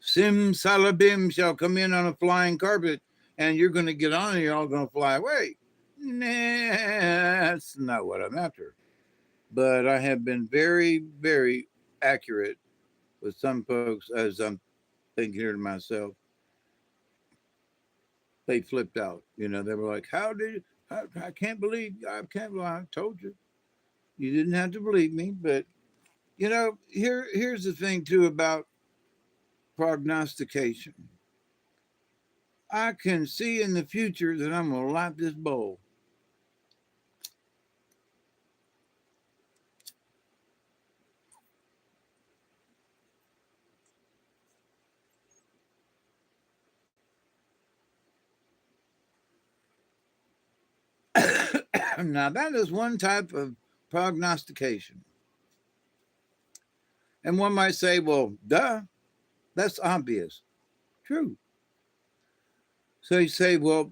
Sim Salabim shall come in on a flying carpet and you're going to get on and you're all going to fly away. Nah, that's not what I'm after. But I have been very, very accurate with some folks as I'm thinking here to myself. They flipped out. They were like, how did you? I can't believe, I told you. You didn't have to believe me. But, here's the thing, too, about prognostication. I can see in the future that I'm going to light this bowl. Now, that is one type of prognostication. And one might say, well, duh, that's obvious. True. So you say, well,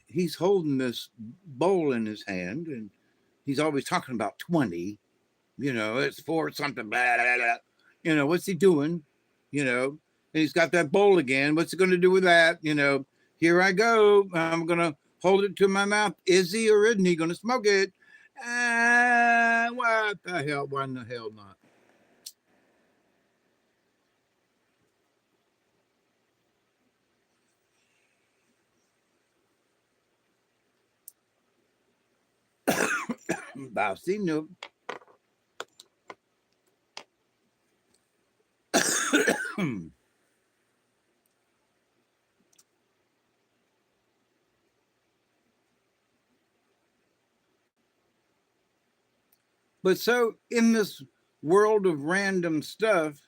he's holding this bowl in his hand and he's always talking about 20. It's for something, blah, blah, blah. What's he doing? And he's got that bowl again. What's he going to do with that? Here I go. I'm going to hold it to my mouth. Is he or isn't he going to smoke it? What the hell? Why in the hell not? Bousy nope. But so in this world of random stuff,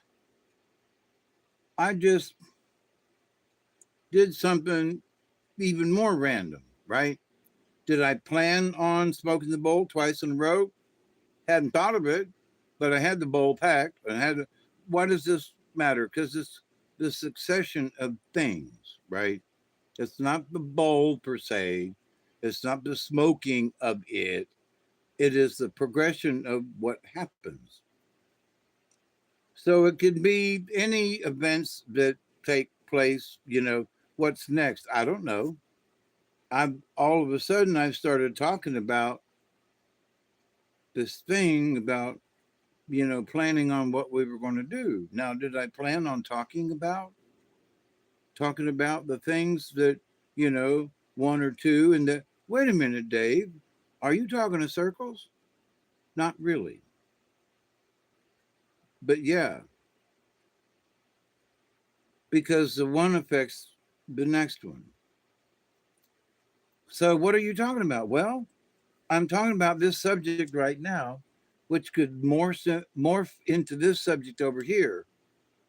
I just did something even more random, right? Did I plan on smoking the bowl twice in a row? Hadn't thought of it, but I had the bowl packed and I had to, why does this matter? Because it's the succession of things, right? It's not the bowl per se. It's not the smoking of it. It is the progression of what happens. So it could be any events that take place, what's next? I don't know. I'm all of a sudden I've started talking about this thing about, planning on what we were going to do. Now, did I plan on talking about the things that, one or two and that, wait a minute, Dave, are you talking to circles? Not really. But yeah, because the one affects the next one. So, what are you talking about? Well, I'm talking about this subject right now, which could morph into this subject over here.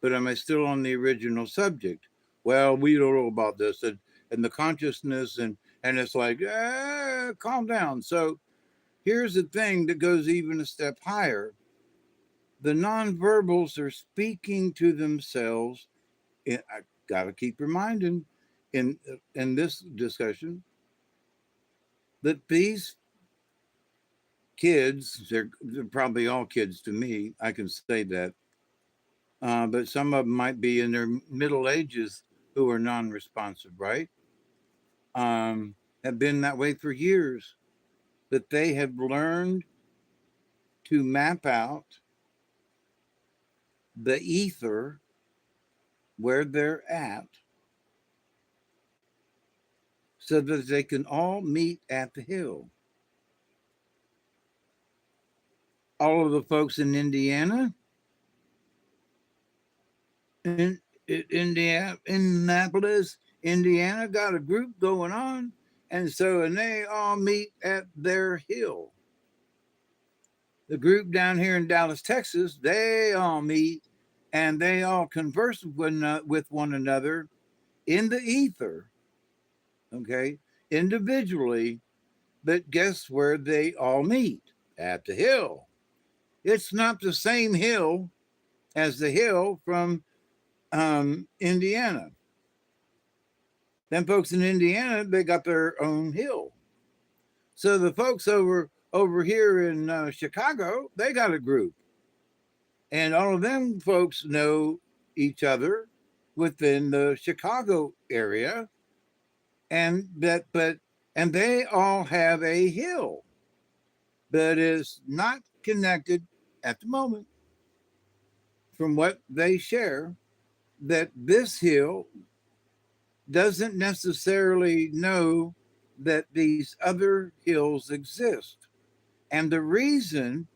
But am I still on the original subject? Well, we don't know about this and the consciousness and it's like, calm down. So here's the thing that goes even a step higher. The nonverbals are speaking to themselves. And I gotta keep reminding in this discussion that these kids, they're probably all kids to me. I can say that, but some of them might be in their middle ages who are non-responsive, right? Have been that way for years. That they have learned to map out the ether where they're at so that they can all meet at the hill. All of the folks in Indiana, in Indianapolis, Indiana, got a group going on, and they all meet at their hill. The group down here in Dallas, Texas, they all meet and they all converse with one another in the ether, okay, individually, but guess where they all meet? At the hill. It's not the same hill as the hill from Indiana. Them folks in Indiana, they got their own hill. So the folks over here in Chicago, they got a group. And all of them folks know each other within the Chicago area. And they all have a hill that is not connected at the moment from what they share, that this hill doesn't necessarily know that these other hills exist. And the reason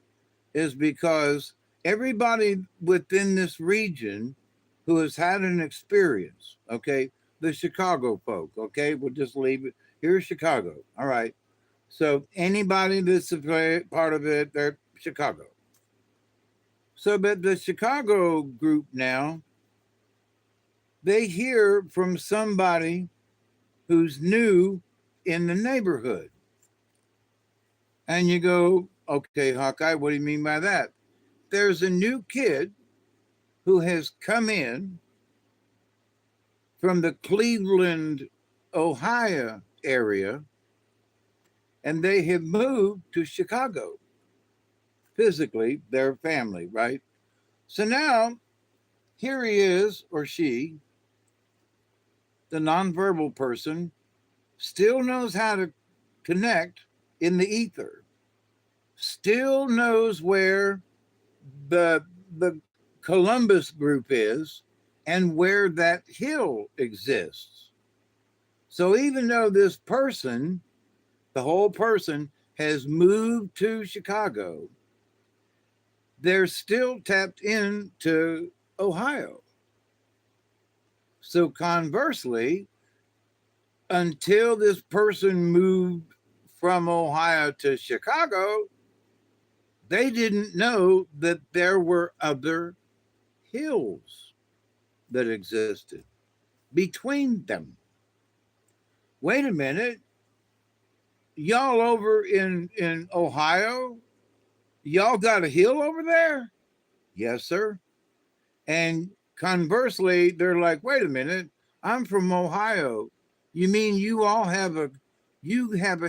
is because everybody within this region who has had an experience, okay, the Chicago folk, okay, we'll just leave it. Here's Chicago. All right. So anybody that's a part of it, they're Chicago. So, but the Chicago group now, they hear from somebody who's new in the neighborhood. And you go, okay, Hawkeye, what do you mean by that? There's a new kid who has come in from the Cleveland, Ohio area, and they have moved to Chicago. Physically, their family, right? So now, here he is, or she, the nonverbal person, still knows how to connect in the ether, still knows where the Columbus group is and where that hill exists. So even though this person, the whole person, has moved to Chicago, they're still tapped into Ohio. So conversely, until this person moved from Ohio to Chicago, they didn't know that there were other hills that existed between them. Wait a minute. Y'all over in Ohio, y'all got a hill over there? Yes, sir. And conversely, they're like, wait a minute, I'm from Ohio. You mean you all have a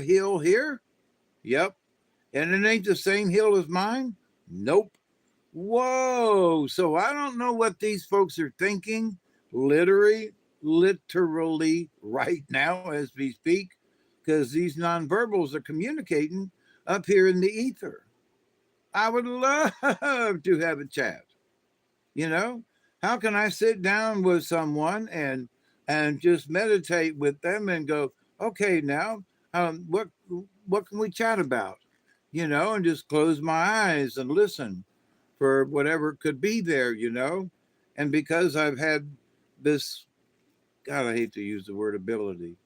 hill here? Yep. And it ain't the same hill as mine? Nope. Whoa. So I don't know what these folks are thinking literally right now as we speak, because these nonverbals are communicating up here in the ether. I would love to have a chat. You know, how can I sit down with someone and just meditate with them and go, okay, now what can we chat about? You know, and just close my eyes and listen for whatever could be there, you know. And because I've had this, God, I hate to use the word ability,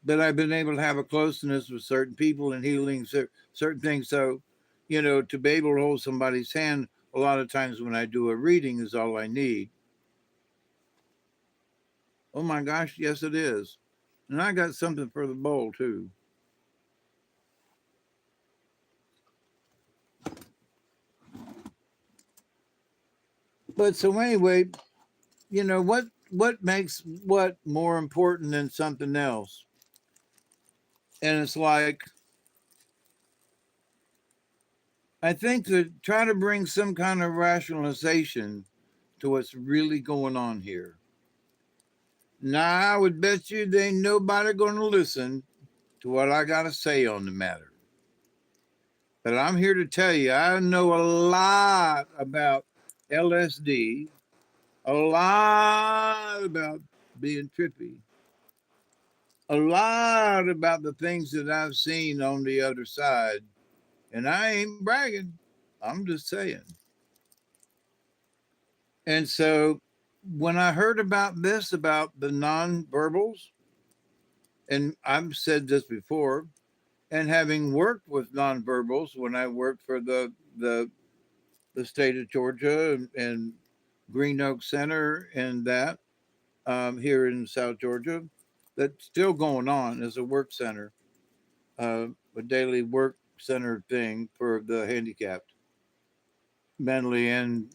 but I've been able to have a closeness with certain people and healing certain things. So, you know, to be able to hold somebody's hand a lot of times when I do a reading is all I need. Oh my gosh, yes, it is. And I got something for the bowl too. But so anyway, you know, what makes what more important than something else? And it's like, I think to try to bring some kind of rationalization to what's really going on here. Now, I would bet you there ain't nobody going to listen to what I got to say on the matter. But I'm here to tell you, I know a lot about LSD, a lot about being trippy, a lot about the things that I've seen on the other side. And I ain't bragging, I'm just saying. And so when I heard about this, about the nonverbals, and I've said this before, and having worked with nonverbals when I worked for the state of Georgia and Green Oak Center and that here in South Georgia, that's still going on as a work center, a daily work center thing for the handicapped, mentally and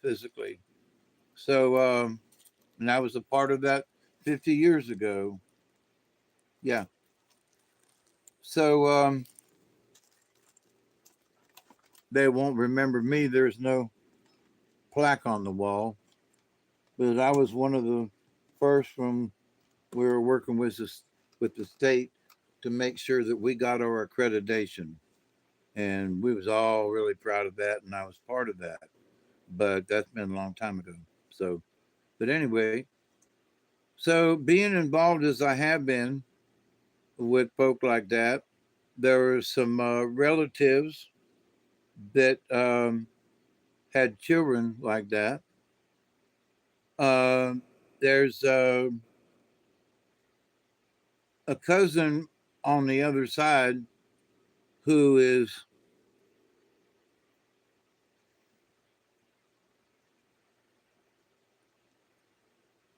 physically. So, and I was a part of that 50 years ago. Yeah. So they won't remember me. There's no plaque on the wall, but I was one of the first from we were working with the state to make sure that we got our accreditation, and we was all really proud of that, and I was part of that. But that's been a long time ago. So, but anyway, so being involved as I have been with folk like that, there were some relatives that had children like that. Uh, there's a cousin on the other side who is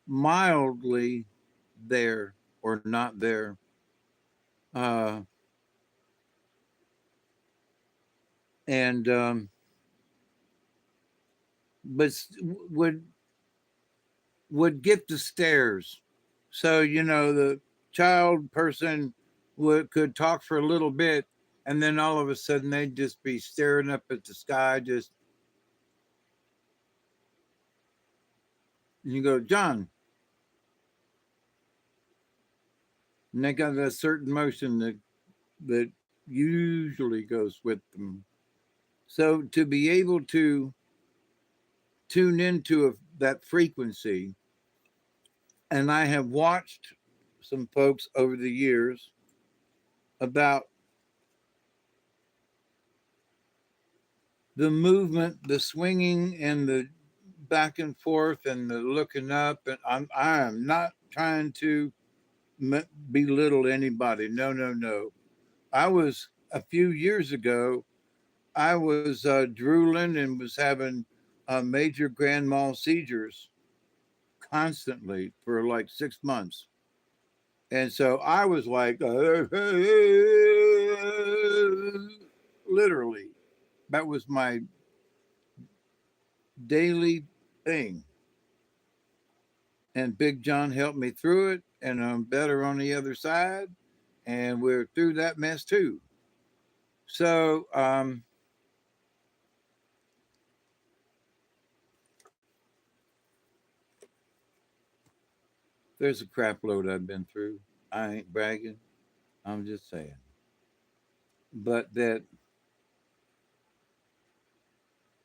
mildly there or not there. Uh, and but would get the stares. So the child person could talk for a little bit, and then all of a sudden they'd just be staring up at the sky. Just and you go, John, and they got a certain motion that usually goes with them. So to be able to tune into that frequency, and I have watched some folks over the years about the movement, the swinging, and the back and forth, and the looking up. And I am not trying to belittle anybody. No, no, no. I was a few years ago. I was drooling and was having major grand mal seizures constantly for like 6 months. And so I was like, literally, that was my daily thing. And Big John helped me through it, and I'm better on the other side. And we're through that mess too. So, there's a crap load I've been through. I ain't bragging. I'm just saying. But that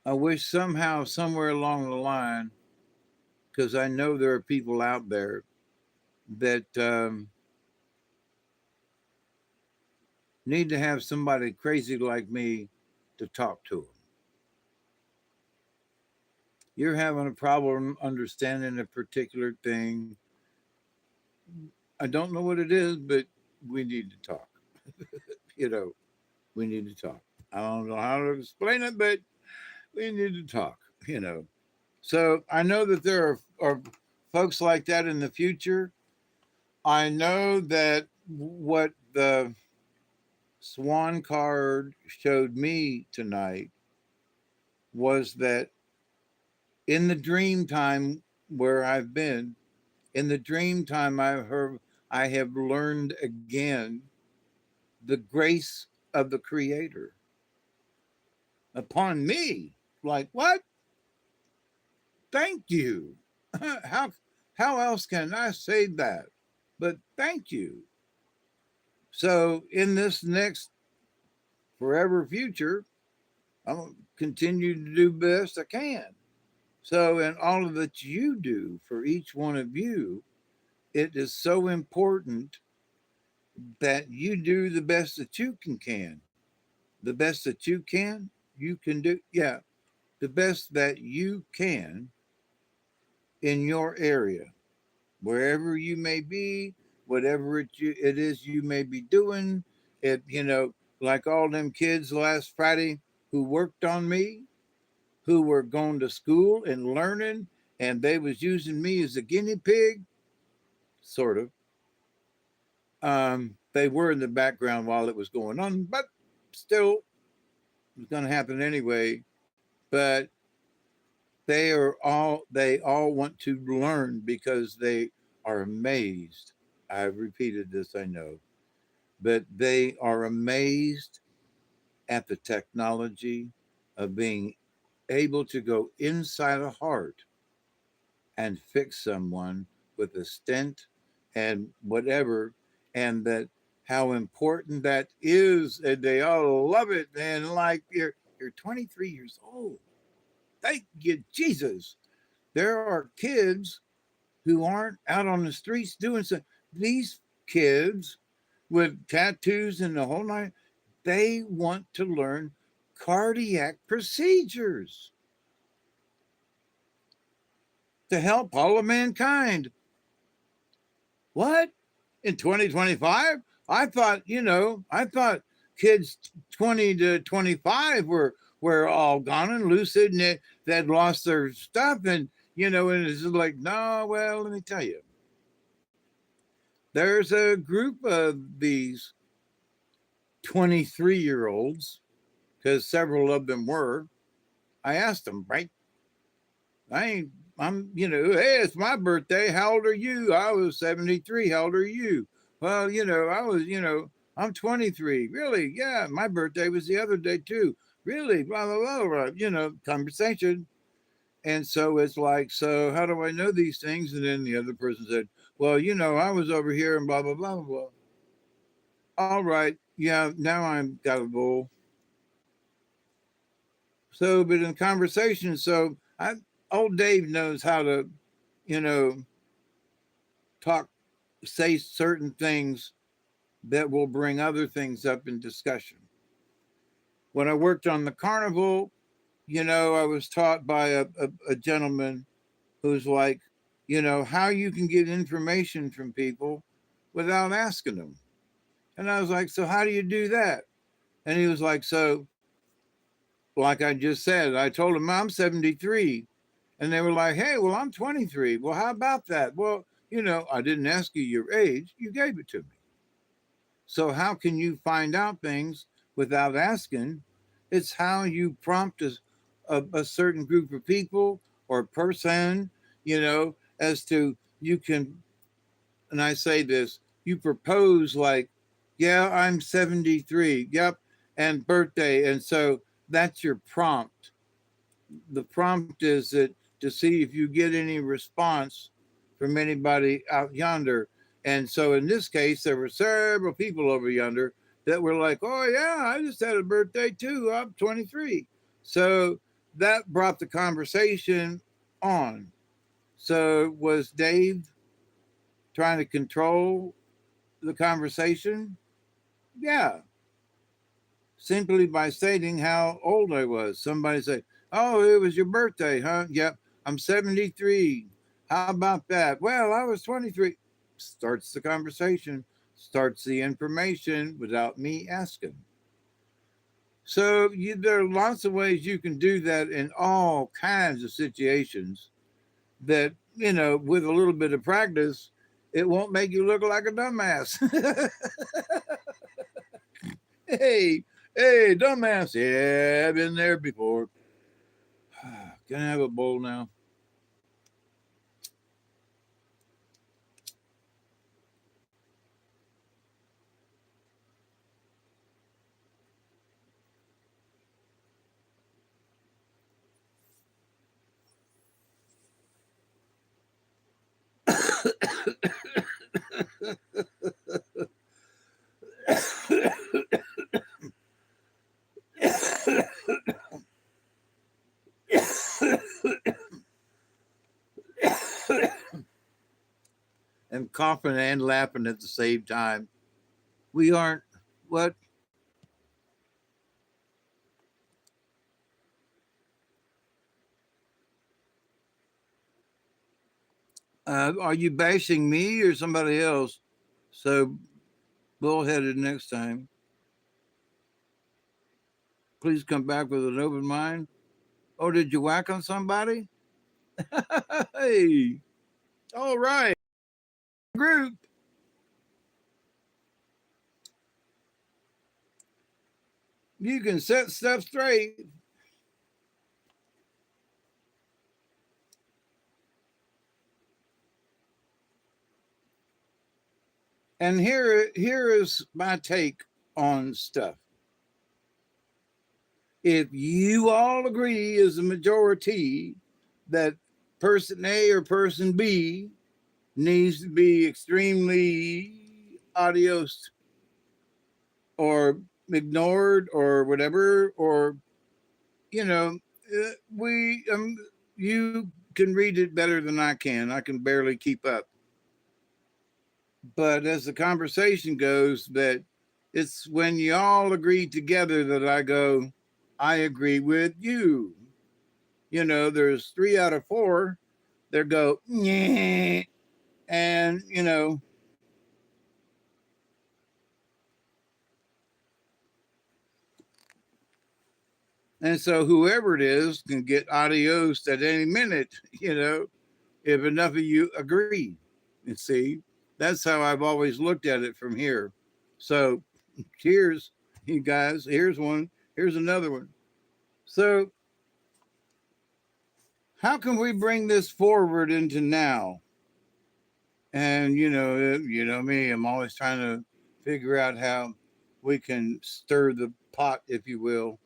I wish somehow, somewhere along the line, because I know there are people out there that need to have somebody crazy like me to talk to them. You're having a problem understanding a particular thing. I don't know what it is, but we need to talk. you know, we need to talk. I don't know how to explain it, but we need to talk. So I know that there are folks like that in the future. I know that what the Swan card showed me tonight was that in the dream time where I've been, in the dream time I have learned again the grace of the Creator upon me. Like what? Thank you. how how else can I say that? But thank you. So in this next forever future, I'm going to continue to do best I can. So in all of that you do for each one of you, it is so important that you do the best that you can. The best that you can do. Yeah, the best that you can in your area, wherever you may be, whatever it is you may be doing. It, like all them kids last Friday who worked on me, who were going to school and learning, and they was using me as a guinea pig, sort of. They were in the background while it was going on, but still, it was going to happen anyway. But they all want to learn because they are amazed. I've repeated this, I know, but they are amazed at the technology of being able to go inside a heart and fix someone with a stent and whatever, and that how important that is, and they all love it. And like you're 23 years old. Thank you, Jesus. There are kids who aren't out on the streets doing so. These kids with tattoos and the whole nine, they want to learn cardiac procedures to help all of mankind. What? In 2025? I thought kids 20 to 25 were all gone and lucid and they'd lost their stuff. And it's like, no, well, let me tell you. There's a group of these 23-year-olds, because several of them were. I asked them, right? Hey, it's my birthday. How old are you? I was 73. How old are you? Well, I'm 23. Really? Yeah, my birthday was the other day too. Really? Blah, blah, blah, blah. Conversation. And so it's like, so how do I know these things? And then the other person said, well, I was over here and blah, blah, blah, blah, blah. All right. Yeah, now I'm got a bull. So, but in conversation, old Dave knows how to, you know, talk, say certain things that will bring other things up in discussion. When I worked on the carnival, I was taught by a gentleman who's like, how you can get information from people without asking them. And I was like, so how do you do that? And he was like, so, like I just said, I told him I'm 73. And they were like, hey, well, I'm 23. Well, how about that? Well, I didn't ask you your age. You gave it to me. So how can you find out things without asking? It's how you prompt a certain group of people or person, as to you can, and I say this, you propose like, yeah, I'm 73. Yep. And birthday. And so that's your prompt. The prompt is that to see if you get any response from anybody out yonder. And so in this case, there were several people over yonder that were like, oh, yeah, I just had a birthday too. I'm 23. So that brought the conversation on. So was Dave trying to control the conversation? Yeah. Simply by stating how old I was. Somebody said, oh, it was your birthday, huh? Yep, I'm 73. How about that? Well, I was 23. Starts the conversation, starts the information without me asking. So there are lots of ways you can do that in all kinds of situations that, with a little bit of practice, it won't make you look like a dumbass. hey, hey, dumbass. Yeah, I've been there before. Can I have a bowl now? coughing and laughing at the same time. We aren't what? Are you bashing me or somebody else? So bullheaded next time. Please come back with an open mind. Oh, did you whack on somebody? Hey, all right, group. You can set stuff straight. And here is my take on stuff. If you all agree as a majority that person A or person B needs to be extremely adios or ignored or whatever, or we you can read it better than I can. I can barely keep up. But as the conversation goes, that it's when you all agree together that I go, I agree with you. There's 3 out of 4 that go, yeah, and and so whoever it is can get adios at any minute, if enough of you agree. And see, that's how I've always looked at it from here. So here's, you guys, here's one, here's another one. So how can we bring this forward into now? And you know me, I'm always trying to figure out how we can stir the pot, if you will,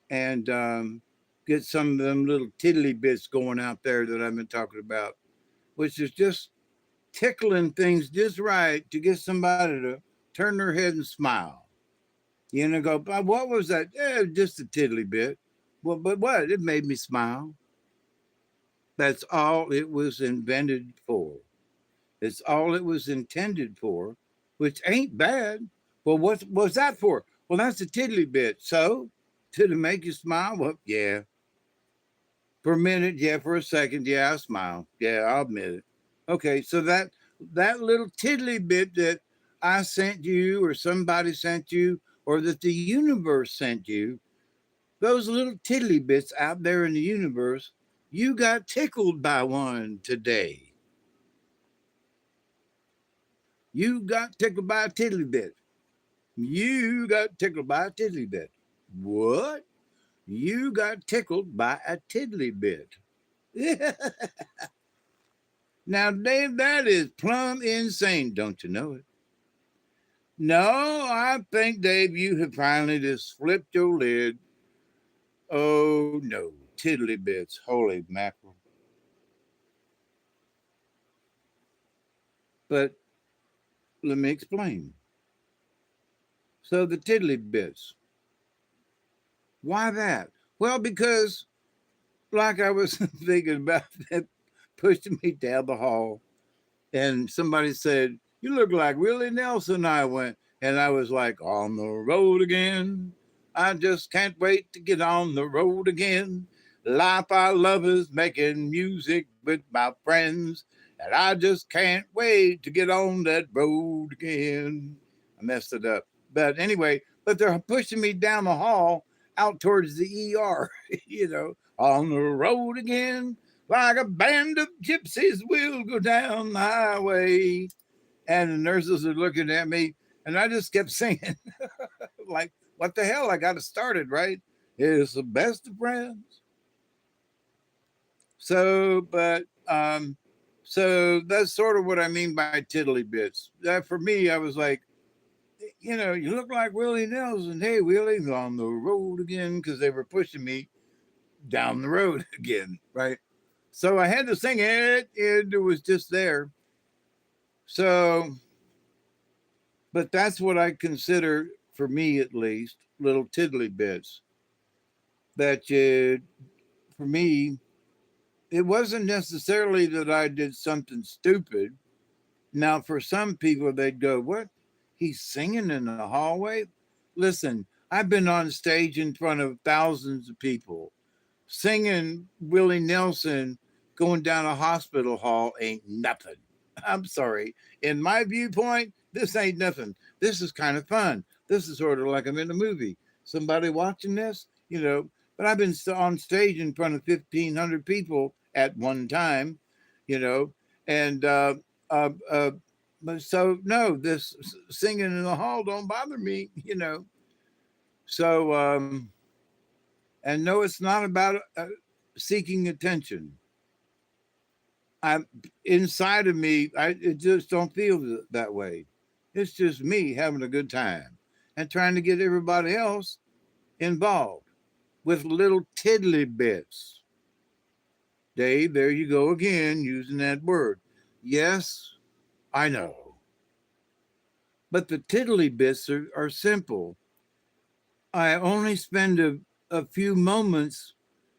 and get some of them little tiddly bits going out there that I've been talking about, which is just tickling things just right to get somebody to turn their head and smile. Go, what was that? Just a tiddly bit. Well, but what? It made me smile. That's all it was invented for. It's all it was intended for, which ain't bad. Well, what's that for? Well, that's a tiddly bit. So, to make you smile? Well, yeah. For a minute, yeah. For a second, yeah, I smile. Yeah, I'll admit it. Okay, so that little tiddly bit that I sent you, or somebody sent you, or that the universe sent you, those little tiddly bits out there in the universe, you got tickled by one today. You got tickled by a tiddly bit. You got tickled by a tiddly bit. What? You got tickled by a tiddly bit. Now, Dave, that is plumb insane. Don't you know it? No, I think, Dave, you have finally just flipped your lid. Oh, no. Tiddly bits. Holy mackerel. But let me explain. So the tiddly bits. Why that? Well, because like I was thinking about that, pushing me down the hall, and somebody said, "You look like Willie Nelson." I went, and I was like, "On the road again. I just can't wait to get on the road again. Life I love is making music with my friends, and I just can't wait to get on that road again." I messed it up. But anyway, but they're pushing me down the hall out towards the ER, on the road again, like a band of gypsies will go down the highway. And the nurses are looking at me, and I just kept singing, like, what the hell? I got it started, right? It's the best of friends. So, but, so that's sort of what I mean by tiddly bits. That for me, I was like, you look like Willie Nelson. Hey, Willie's on the road again, because they were pushing me down the road again, right? So I had to sing it. It was just there. So, but that's what I consider, for me at least, little tiddly bits. That for me, it wasn't necessarily that I did something stupid. Now, for some people, they'd go, "What? He's singing in the hallway?" Listen, I've been on stage in front of thousands of people. Singing Willie Nelson going down a hospital hall ain't nothing. I'm sorry. In my viewpoint, this ain't nothing. This is kind of fun. This is sort of like I'm in a movie. Somebody watching this, but I've been on stage in front of 1,500 people at one time, you know, and uh, uh, so no, this singing in the hall don't bother me. So, and no, it's not about seeking attention. I'm inside of me. It just don't feel that way. It's just me having a good time and trying to get everybody else involved with little tiddly bits. Dave, there you go again using that word. Yes, I know. But the tiddly bits are simple. I only spend a few moments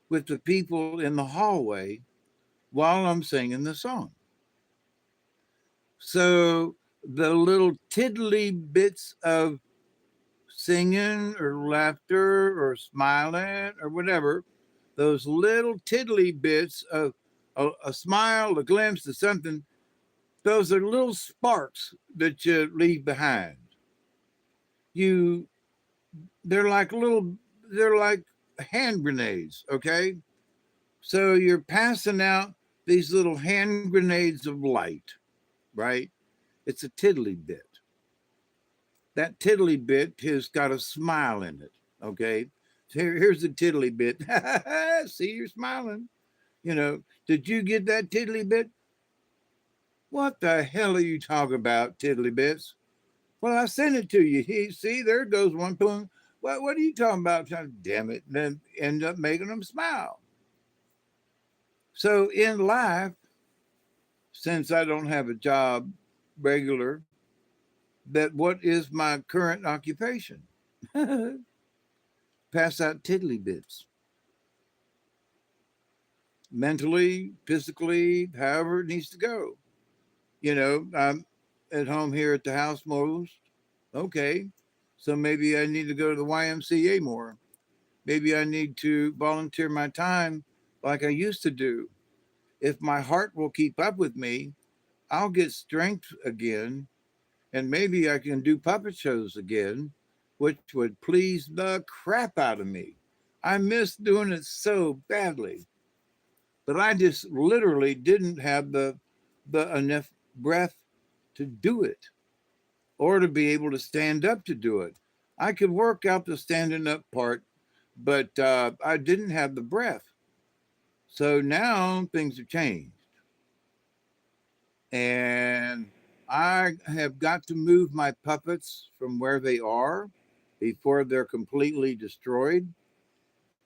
with the people in the hallway while I'm singing the song. So the little tiddly bits of singing or laughter or smiling or whatever, those little tiddly bits of a smile, a glimpse of something, those are little sparks that you leave behind. You, they're like hand grenades, okay? So you're passing out these little hand grenades of light, right? It's a tiddly bit. That tiddly bit has got a smile in it. Okay. So here's the tiddly bit. See, you're smiling. Did you get that tiddly bit? What the hell are you talking about, tiddly bits? Well, I sent it to you. See, there goes one. Boom. What are you talking about? Damn it. And then end up making them smile. So in life, since I don't have a job regular, that what is my current occupation? Pass out tiddly bits. Mentally, physically, however it needs to go. I'm at home here at the house most. Okay. So maybe I need to go to the YMCA more. Maybe I need to volunteer my time like I used to do. If my heart will keep up with me, I'll get strength again, and maybe I can do puppet shows again, which would please the crap out of me. I miss doing it so badly. But I just literally didn't have the enough breath to do it or to be able to stand up to do it. I could work out the standing up part, but I didn't have the breath. So now things have changed. And I have got to move my puppets from where they are before they're completely destroyed.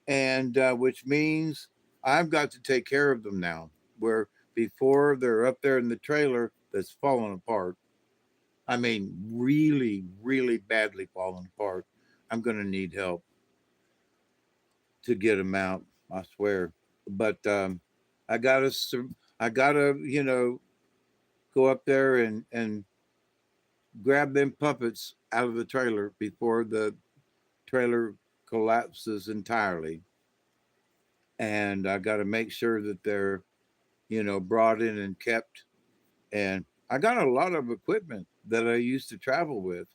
And which means I've got to take care of them now, where before they're up there in the trailer that's falling apart. I mean, really, really badly falling apart. I'm going to need help to get them out. I swear. But I gotta, I gotta, go up there and grab them puppets out of the trailer before the trailer collapses entirely. And I got to make sure that they're, brought in and kept. And I got a lot of equipment that I used to travel with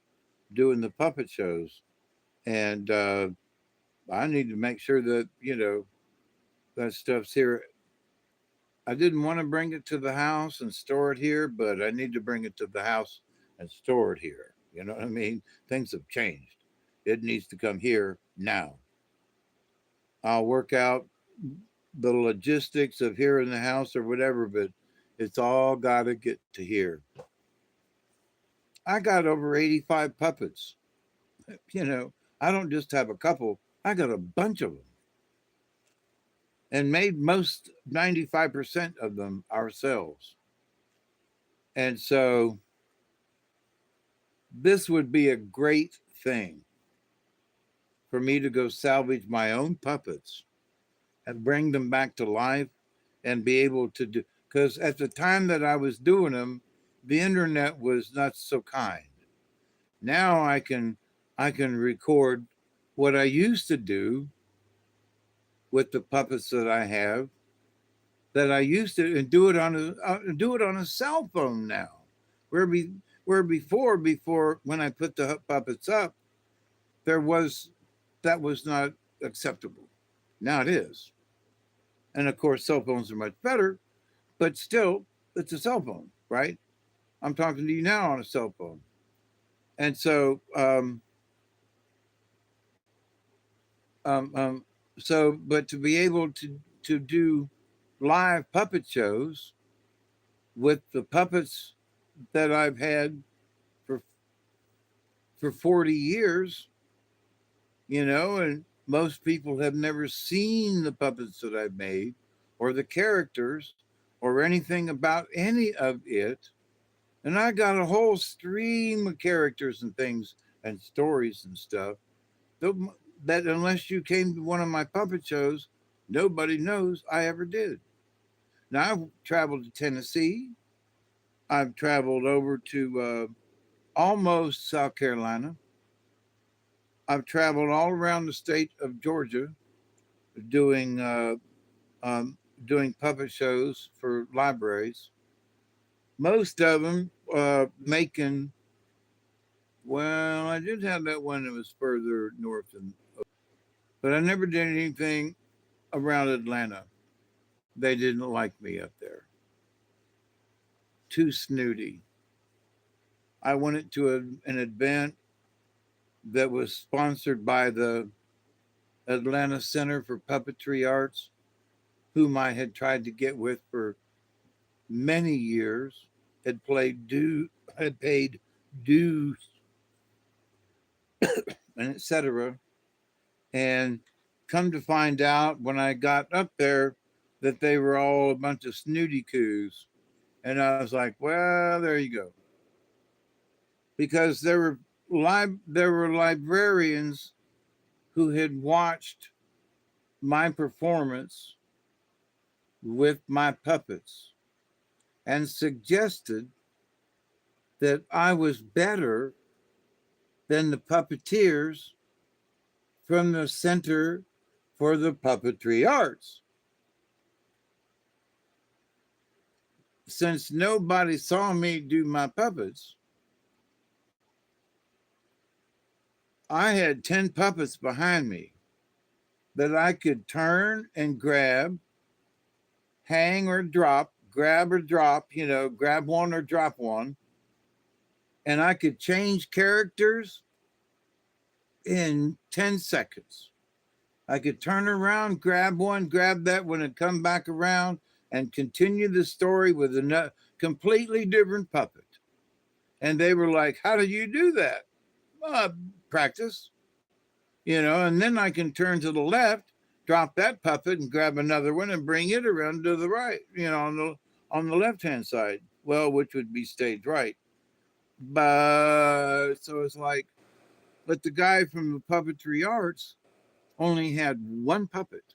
doing the puppet shows. And I need to make sure that, that stuff's here. I didn't want to bring it to the house and store it here, but I need to bring it to the house and store it here. You know what I mean? Things have changed. It needs to come here now. I'll work out the logistics of here in the house or whatever, but it's all got to get to here. I got over 85 puppets. I don't just have a couple, I got a bunch of them and made most 95% of them ourselves. And so this would be a great thing for me to go salvage my own puppets and bring them back to life and be able to do, because at the time that I was doing them, the internet was not so kind. Now I can record what I used to do with the puppets that I have, that I used to, and do it on a cell phone now. Where be where before when I put the puppets up, there was that was not acceptable. Now it is. And of course cell phones are much better, but still it's a cell phone, right? I'm talking to you now on a cell phone. And so um, um but to be able to do live puppet shows with the puppets that I've had for 40 years, and most people have never seen the puppets that I've made or the characters or anything about any of it. And I got a whole stream of characters and things and stories and stuff that unless you came to one of my puppet shows, nobody knows I ever did. Now I've traveled to Tennessee. I've traveled over to almost South Carolina. I've traveled all around the state of Georgia doing doing puppet shows for libraries. Most of them making. Well, I did have that one that was further north, but I never did anything around Atlanta. They didn't like me up there. Too snooty. I went to an event that was sponsored by the Atlanta Center for Puppetry Arts, whom I had tried to get with for many years, had paid dues, and etc. And come to find out when I got up there that they were all a bunch of snooty coos. And I was like, well, there you go. Because there were librarians who had watched my performance with my puppets and suggested that I was better than the puppeteers from the Center for the Puppetry Arts. Since nobody saw me do my puppets, I had 10 puppets behind me that I could turn and grab, hang or drop, grab or drop, grab one or drop one. And I could change characters in 10 seconds. I could turn around, grab one, grab that one, and come back around and continue the story with a completely different puppet. And they were like, how do you do that? Practice, and then I can turn to the left, drop that puppet and grab another one and bring it around to the right, on the left-hand side. Well, which would be stage right. But so it's like, but the guy from the Puppetry Arts only had one puppet.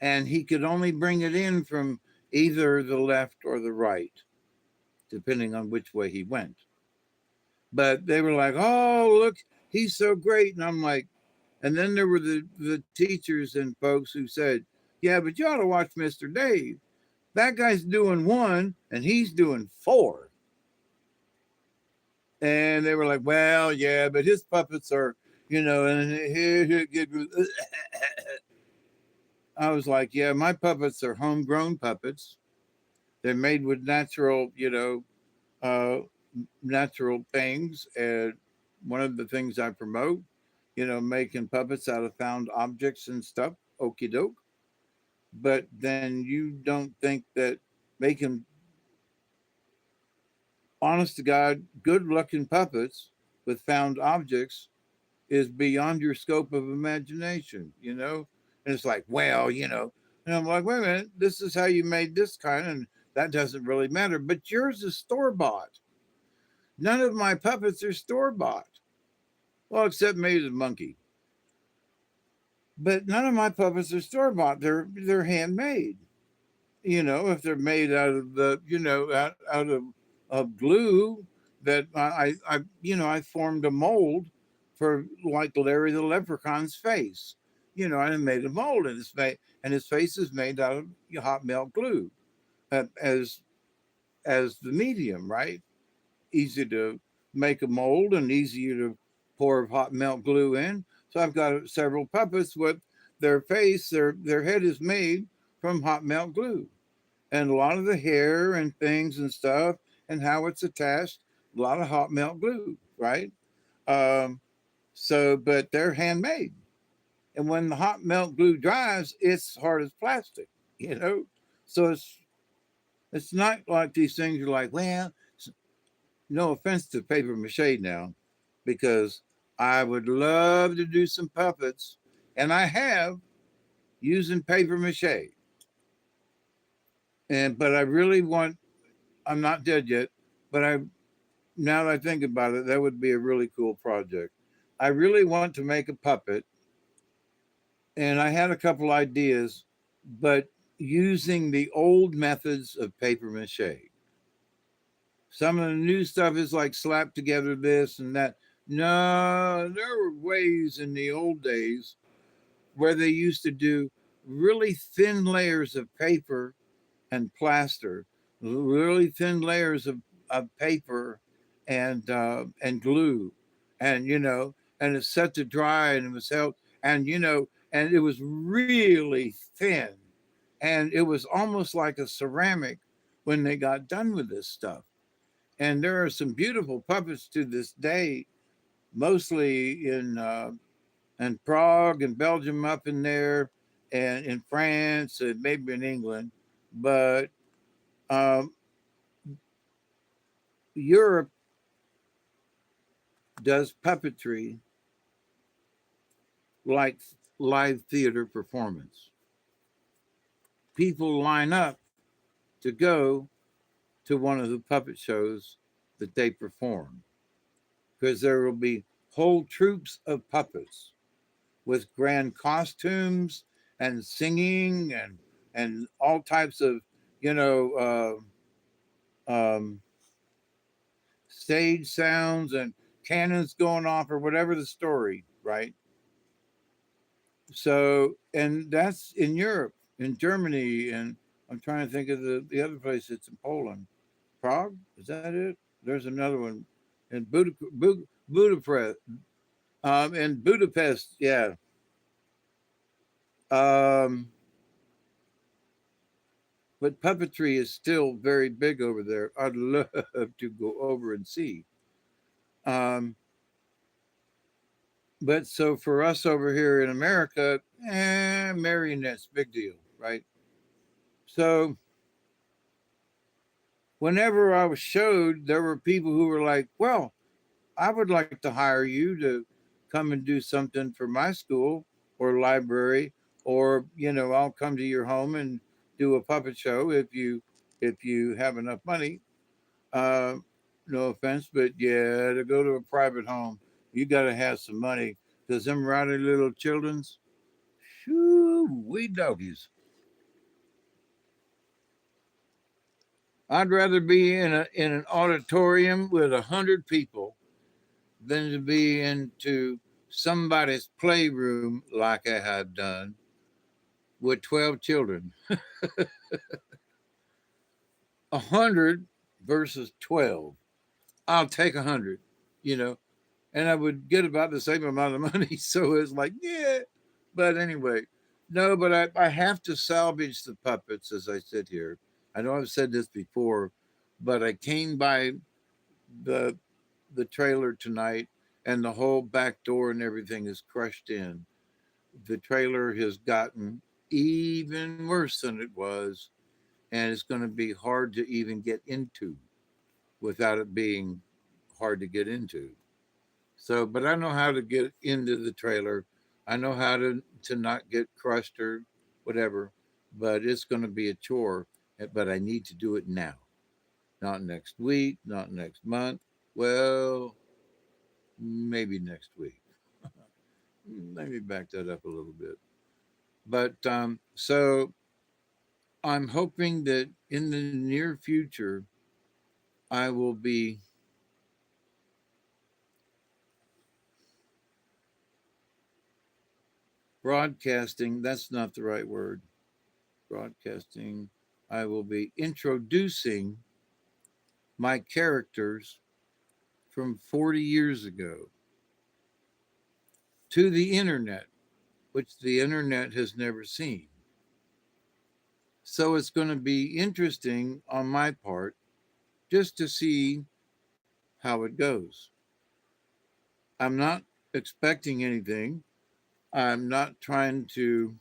And he could only bring it in from either the left or the right, depending on which way he went. But they were like, oh, look, he's so great. And I'm like, and then there were the teachers and folks who said, yeah, but you ought to watch Mr. Dave. That guy's doing 1 and he's doing 4. And they were like, well, yeah, but his puppets are, and I was like, yeah, my puppets are homegrown puppets. They're made with natural, natural things. And one of the things I promote, making puppets out of found objects and stuff, okie doke. But then you don't think that making, honest to God, good looking puppets with found objects is beyond your scope of imagination, And it's like, well, and I'm like, wait a minute, this is how you made this kind, and that doesn't really matter. But yours is store-bought. None of my puppets are store-bought. Well, except maybe the monkey. But none of my puppets are store-bought. They're handmade. if they're made out of out of glue, that I formed a mold for like Larry the Leprechaun's face. I made a mold in his face, and his face is made out of hot melt glue, as the medium, right? Easy to make a mold and easier to pour hot melt glue in. So I've got several puppets with their face, their head is made from hot melt glue, and a lot of the hair and things and stuff and how it's attached, a lot of hot melt glue, right? Um, but they're handmade, and when the hot melt glue dries, it's hard as plastic, you know. So it's not like these things are like, well, no offense to paper mache now, because I would love to do some puppets, and I have using paper mache, but I really want. I'm not dead yet, but now that I think about it, that would be a really cool project. I really want to make a puppet, and I had a couple ideas, but using the old methods of paper mache. Some of the new stuff is like slap together this and that. No, there were ways in the old days where they used to do really thin layers of paper and plaster, really thin layers of paper and glue, and and it's set to dry, and it was held, and it was really thin, and it was almost like a ceramic when they got done with this stuff. And there are some beautiful puppets to this day, mostly in Prague and Belgium, up in there, and in France and maybe in England. But um, Europe does puppetry like live theater performance. People line up to go to one of the puppet shows that they perform, because there will be whole troops of puppets with grand costumes and singing and all types of you know um, stage sounds and cannons going off or whatever the story, right? So, and that's in Europe, in Germany, and I'm trying to think of the other place. It's in Poland. Prague, is that it? There's another one in Budapest. In Budapest, yeah. Um, but puppetry is still very big over there. I'd love to go over and see. Um, but so for us over here in America, marionettes, big deal, right? So whenever I was showed, there were people who were like, well, I would like to hire you to come and do something for my school or library, or I'll come to your home and do a puppet show if you have enough money. Uh, no offense, but yeah, to go to a private home, you got to have some money, because them rowdy little children's, shoo, we doggies. I'd rather be in an auditorium with 100 people than to be into somebody's playroom like I had done with 12 children. 100 versus 12. I'll take 100, you know, and I would get about the same amount of money. So it's like, yeah. But anyway, no, but I have to salvage the puppets as I sit here. I know I've said this before, but I came by the the trailer tonight, and the whole back door and everything is crushed in. The trailer has gotten even worse than it was, and it's going to be hard to even get into without it being hard to get into. So, but I know how to get into the trailer. I know how to not get crushed or whatever, but it's going to be a chore. But I need to do it now, not next week, not next month. Well, maybe next week. Let me back that up a little bit. But so I'm hoping that in the near future, I will be broadcasting. That's not the right word. Broadcasting. I will be introducing my characters from 40 years ago to the internet, which the internet has never seen. So it's going to be interesting on my part just to see how it goes. I'm not expecting anything. I'm not trying to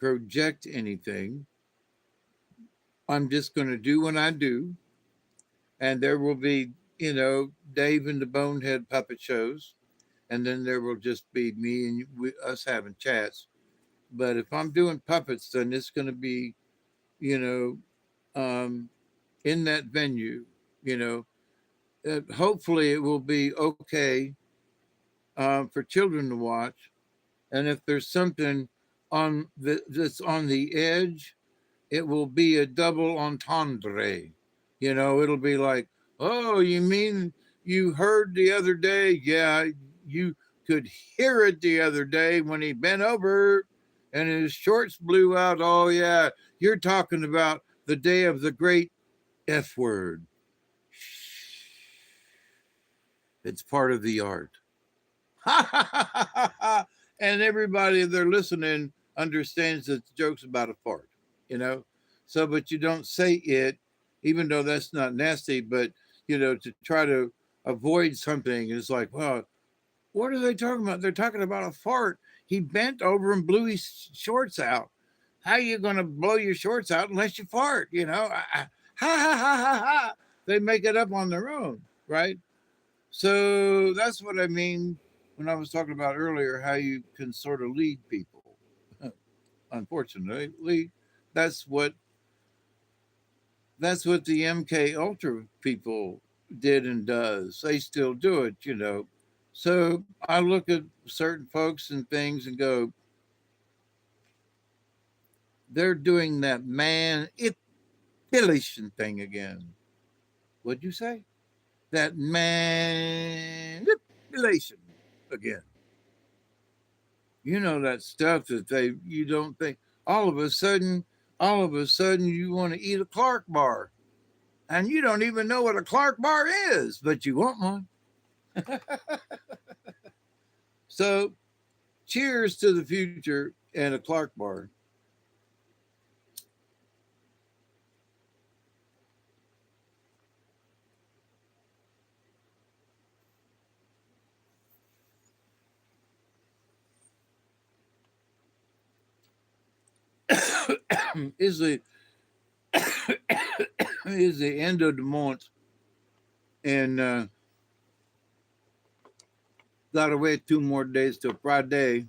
project anything. I'm just going to do what I do. And there will be, Dave and the Bonehead puppet shows. And then there will just be me and us having chats. But if I'm doing puppets, then it's going to be, you know, in that venue, you know. Hopefully it will be okay for children to watch. And if there's something that's on the edge, it will be a double entendre. It'll be like, oh, you mean you heard the other day? Yeah, you could hear it the other day when he bent over and his shorts blew out. Oh, yeah, you're talking about the day of the great F word. It's part of the art. And everybody they're listening understands that the joke's about a fart, you know. So, but you don't say it, even though that's not nasty. But to try to avoid something is like, well, what are they talking about? They're talking about a fart. He bent over and blew his shorts out. How are you going to blow your shorts out unless you fart? Ha ha ha ha ha. They make it up on their own, right? So that's what I mean when I was talking about earlier how you can sort of lead people. Unfortunately, that's what that's what the MK Ultra people did and does. They still do it. So I look at certain folks and things and go, they're doing that manipulation thing again. What'd you say? That manipulation again. That stuff that you don't think all of a sudden you want to eat a Clark bar and you don't even know what a Clark bar is, but you want one. So cheers to the future and a Clark bar. is the is the end of the month and gotta wait 2 more days till Friday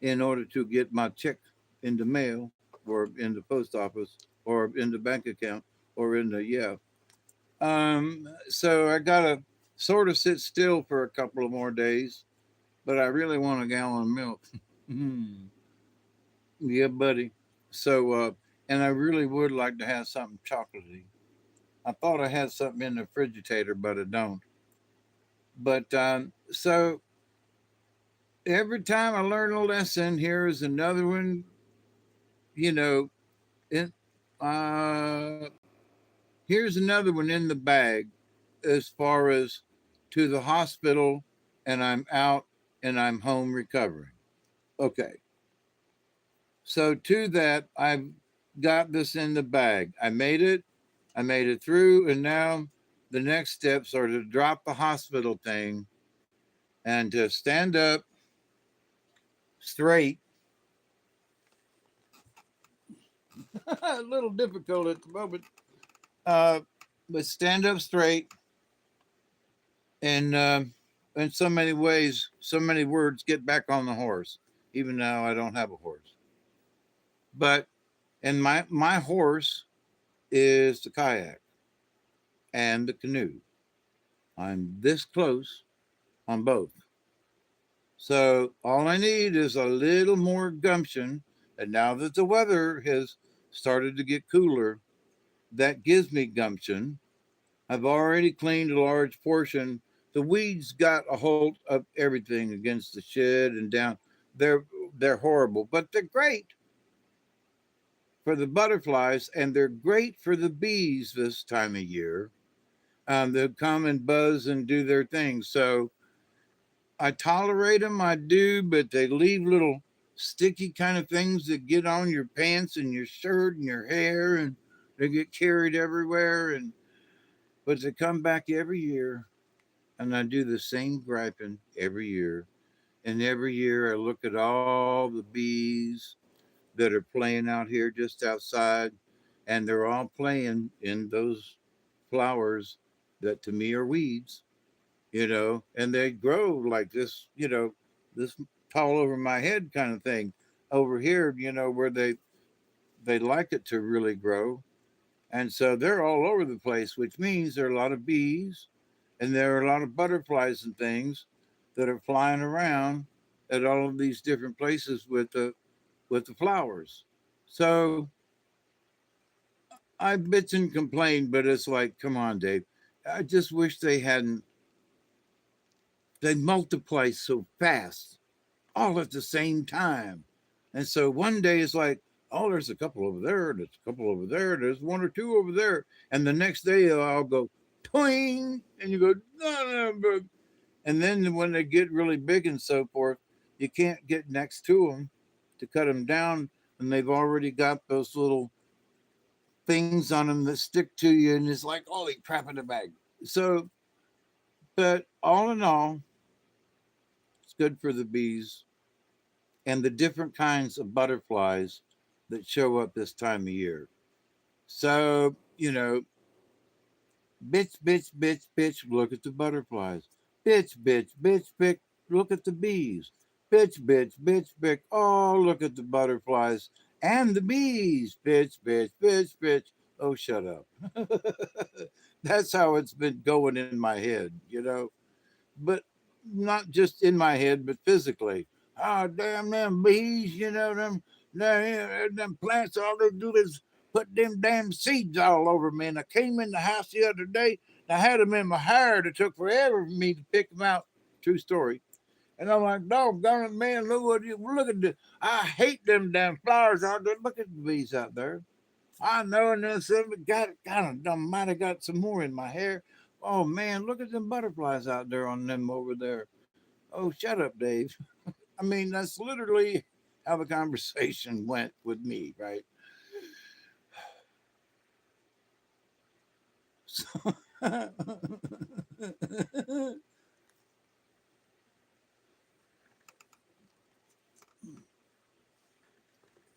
in order to get my check in the mail or in the post office or in the bank account or in the so I gotta sort of sit still for a couple of more days, but I really want a gallon of milk. Yeah, buddy. So and I really would like to have something chocolatey. I thought I had something in the refrigerator, but I don't. But so every time I learn a lesson, here is another one. You know, in, uh, here's another one in the bag as far as to the hospital and I'm out and I'm home recovering. Okay. So to that, I've got this in the bag. I made it. I made it through. And now the next steps are to drop the hospital thing and to stand up straight. A little difficult at the moment. Uh, but stand up straight and in so many ways, so many words, get back on the horse, even though I don't have a horse. But and my horse is the kayak and the canoe. I'm this close on both. So all I need is a little more gumption, And now that the weather has started to get cooler, that gives me gumption. I've already cleaned a large portion. The weeds got a hold of everything against the shed and down. They're they're horrible, but they're great for the butterflies and they're great for the bees this time of year. They'll come and buzz and do their thing. So I tolerate them, I do, but they leave little sticky kind of things that get on your pants and your shirt and your hair, and they get carried everywhere. And but they come back every year, and I do the same griping every year. And every year I look at all the bees that are playing out here just outside, and they're all playing in those flowers that to me are weeds, and they grow like this, this tall over my head kind of thing over here, where they like it to really grow. And so they're all over the place, which means there are a lot of bees and there are a lot of butterflies and things that are flying around at all of these different places with the flowers. So I bitch and complain, but it's like, come on, Dave. I just wish they hadn't. They multiply so fast, all at the same time. And so one day it's like, oh, there's a couple over there, there's a couple over there, there's one or two over there. And the next day I'll go, twing, and you go, no, no, but. And then when they get really big and so forth, you can't get next to them to cut them down. And they've already got those little things on them that stick to you. And it's like, holy crap in the bag. So, but all in all, it's good for the bees and the different kinds of butterflies that show up this time of year. So, bitch, bitch, bitch, bitch, look at the butterflies. Bitch, bitch, bitch, bitch, look at the bees. Bitch, bitch, bitch, bitch, oh, look at the butterflies and the bees. Bitch, bitch, bitch, bitch. Oh, shut up. That's how it's been going in my head. But not just in my head, but physically. Oh, damn them bees, them plants, all they do is put them damn seeds all over me. And I came in the house the other day, and I had them in my hair. It took forever for me to pick them out. True story. And I'm like, doggone it, man, look at the, I hate them damn flowers out there. Look at the bees out there. I know, and then some got kind of might have got some more in my hair. Oh man, look at them butterflies out there on them over there. Oh, shut up, Dave. I mean, that's literally how the conversation went with me, right? So,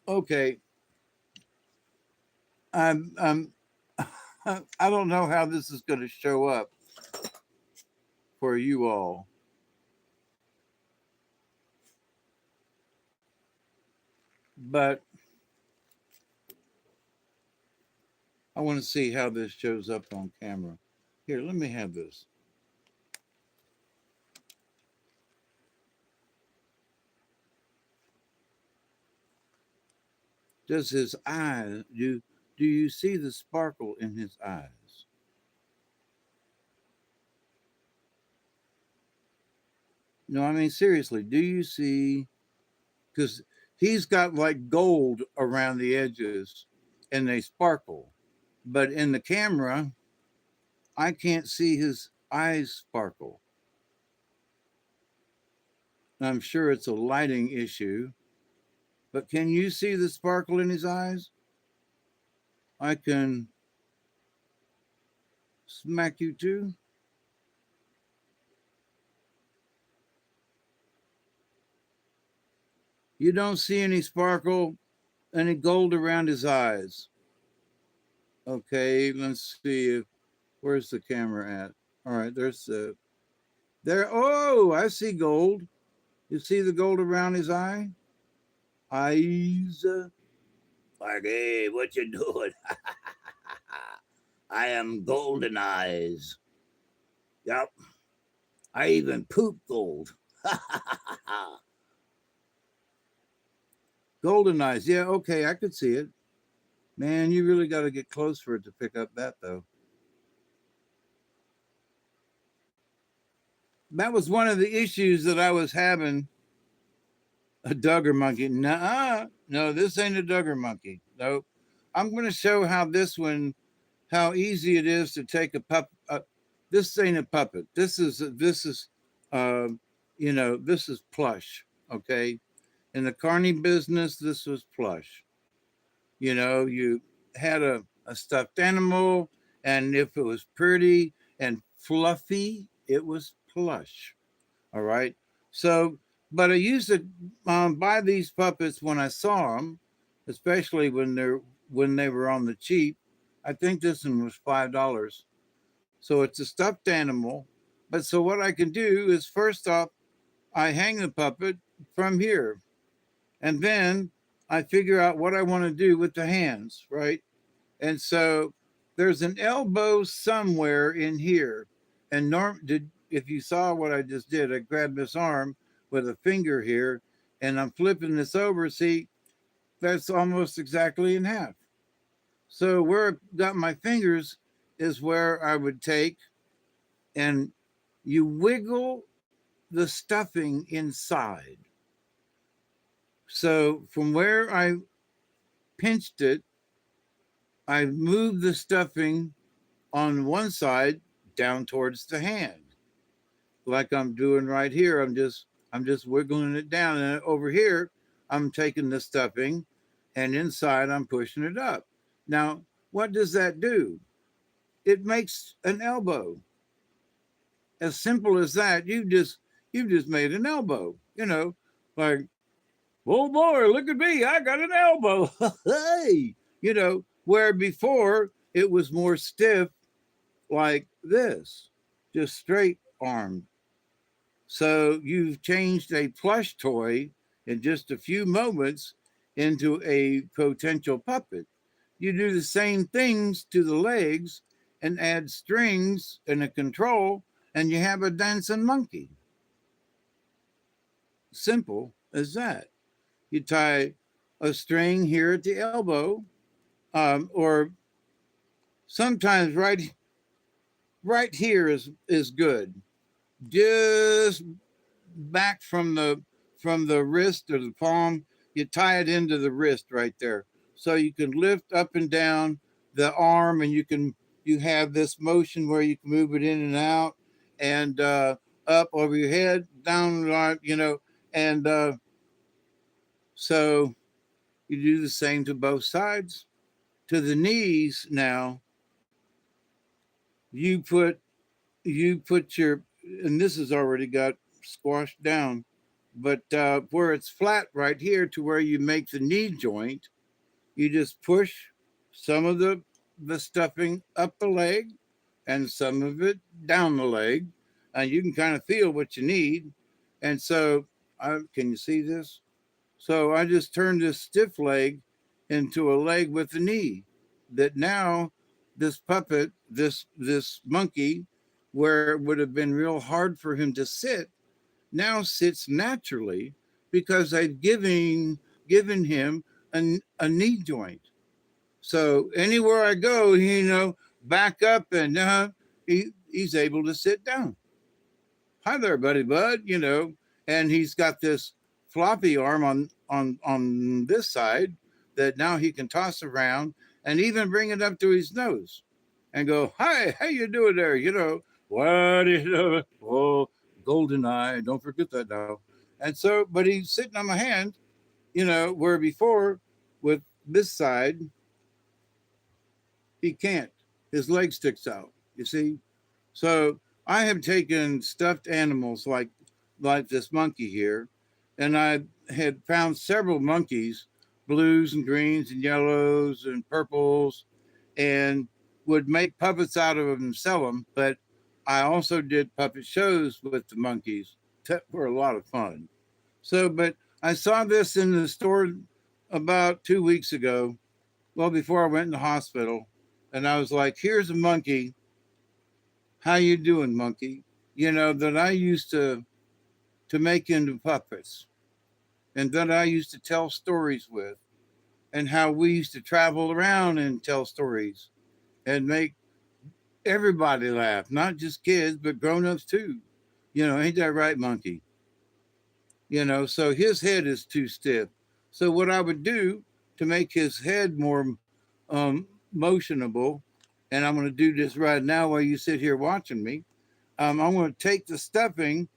okay, I'm I don't know how this is going to show up for you all, but I want to see how this shows up on camera. Here, let me have this. Does his eyes do you see the sparkle in his eyes? No, I mean seriously, do you see, because he's got like gold around the edges and they sparkle. But in the camera, I can't see his eyes sparkle. I'm sure it's a lighting issue, but can you see the sparkle in his eyes? I can smack you too. You don't see any sparkle, any gold around his eyes. Okay, let's see. Where's the camera at? All right, there's the there. Oh, I see gold. You see the gold around his eyes. Like, hey, what you doing? I am Golden Eyes. Yep. I even poop gold. Golden eyes. Yeah, okay, I could see it. Man, you really got to get close for it to pick up that, though. That was one of the issues that I was having. A Duggar monkey. Nuh-uh. No, this ain't a Duggar monkey. Nope. I'm going to show how this one, how easy it is to take a pup. This ain't a puppet. This is, this is plush. Okay. In the carny business, this was plush. You had a stuffed animal, and if it was pretty and fluffy, it was plush. All right. So, but I used to buy these puppets when I saw them, especially when they were on the cheap. I think this one was $5. So it's a stuffed animal. But so what I can do is first off, I hang the puppet from here, and then I figure out what I want to do with the hands, right? And so there's an elbow somewhere in here. And if you saw what I just did, I grabbed this arm with a finger here, and I'm flipping this over. See, that's almost exactly in half. So where I got my fingers is where I would take, and you wiggle the stuffing inside. So from where I pinched it, I moved the stuffing on one side down towards the hand, like I'm doing right here. I'm just wiggling it down, and over here I'm taking the stuffing, and inside I'm pushing it up. Now, what does that do? It makes an elbow. As simple as that. You just made an elbow. Like, oh boy, look at me, I got an elbow. Hey, where before it was more stiff, like this, just straight armed. So you've changed a plush toy in just a few moments into a potential puppet. You do the same things to the legs and add strings and a control, and you have a dancing monkey. Simple as that. You tie a string here at the elbow, or sometimes right here is good. Just back from the wrist or the palm, you tie it into the wrist right there, so you can lift up and down the arm, and you have this motion where you can move it in and out, and up over your head, down, and so you do the same to both sides. To the knees now, you put your, and this has already got squashed down, but where it's flat right here to where you make the knee joint, you just push some of the stuffing up the leg and some of it down the leg, and you can kind of feel what you need. And so, can you see this? So I just turned this stiff leg into a leg with a knee. That now this puppet, this monkey, where it would have been real hard for him to sit, now sits naturally because I've given him a knee joint. So anywhere I go, back up, and he's able to sit down. Hi there, buddy, bud. And he's got this floppy arm on this side that now he can toss around and even bring it up to his nose and go, hi, how you doing there? What is it? Oh, golden eye. Don't forget that now. And so, but he's sitting on my hand, where before with this side, he can't. His leg sticks out, you see? So I have taken stuffed animals like this monkey here, and I had found several monkeys, blues and greens and yellows and purples, and would make puppets out of them and sell them. But I also did puppet shows with the monkeys that were a lot of fun. So, but I saw this in the store about 2 weeks ago, well, before I went in the hospital, and I was like, here's a monkey. How you doing, monkey? That I used to make into puppets. and that I used to tell stories with, and how we used to travel around and tell stories and make everybody laugh, not just kids, but grown-ups too. Ain't that right, Monkey? So his head is too stiff. So what I would do to make his head more motionable, and I'm going to do this right now while you sit here watching me. I'm going to take the stuffing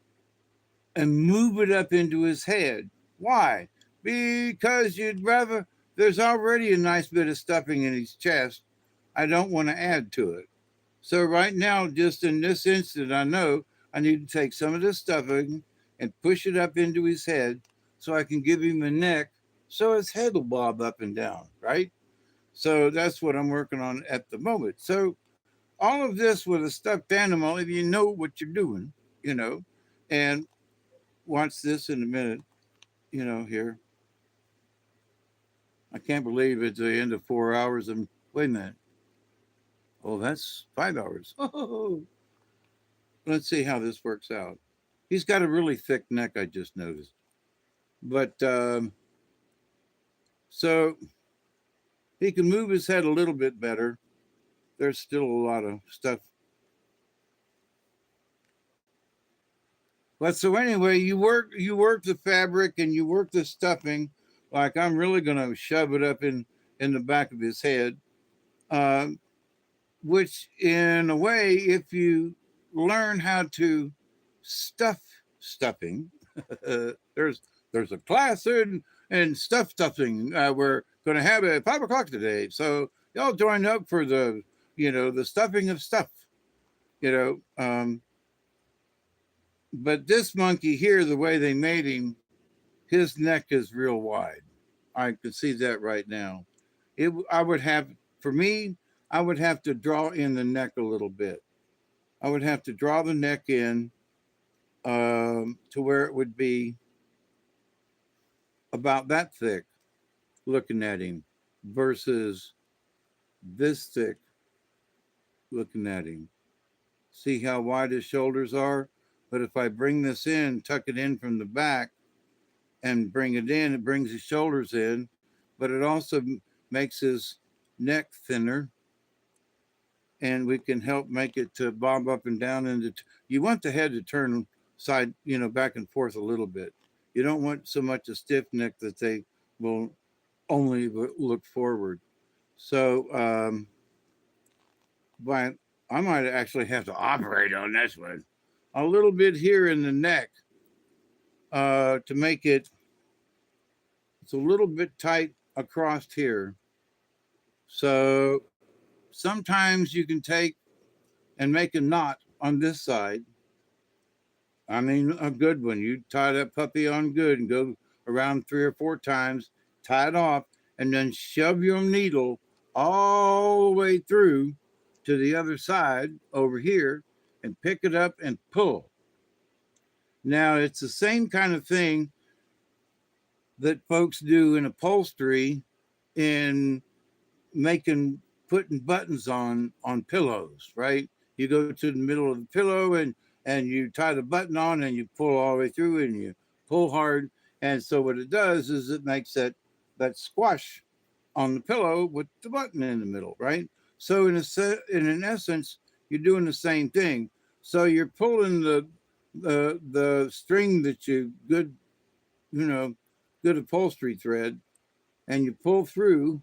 and move it up into his head. Why? Because there's already a nice bit of stuffing in his chest. I don't want to add to it. So right now, just in this instant, I know I need to take some of this stuffing and push it up into his head so I can give him a neck so his head will bob up and down, right? So that's what I'm working on at the moment. So all of this with a stuffed animal, if you know what you're doing, and watch this in a minute, here. I can't believe it's the end of 4 hours. And wait a minute. Oh, that's 5 hours. Oh, let's see how this works out. He's got a really thick neck, I just noticed. But so he can move his head a little bit better. There's still a lot of stuff. But so anyway, you work the fabric and you work the stuffing. Like I'm really gonna shove it up in the back of his head. Which in a way, if you learn how to stuffing, there's a class in stuffing. We're going to have it at 5 o'clock today, so y'all join up for the the stuffing of stuff. But this monkey here, the way they made him, his neck is real wide. I could see that right now. I would have to draw in the neck a little bit. I would have to draw the neck in to where it would be about that thick looking at him versus this thick looking at him. See how wide his shoulders are? But if I bring this in, tuck it in from the back and bring it in, it brings his shoulders in, but it also makes his neck thinner. And we can help make it to bob up and down. You want the head to turn side, back and forth a little bit. You don't want so much a stiff neck that they will only look forward. So, but I might actually have to operate on this one a little bit here in the neck to make it's a little bit tight across here. So sometimes you can take and make a knot on this side. I mean, a good one. You tie that puppy on good and go around 3 or 4 times, tie it off, and then shove your needle all the way through to the other side over here and pick it up and pull. Now, it's the same kind of thing that folks do in upholstery in putting buttons on pillows, right? You go to the middle of the pillow and you tie the button on and you pull all the way through and you pull hard. And so what it does is it makes that squash on the pillow with the button in the middle, right? So in an essence, you're doing the same thing. So you're pulling the string that good upholstery thread, and you pull through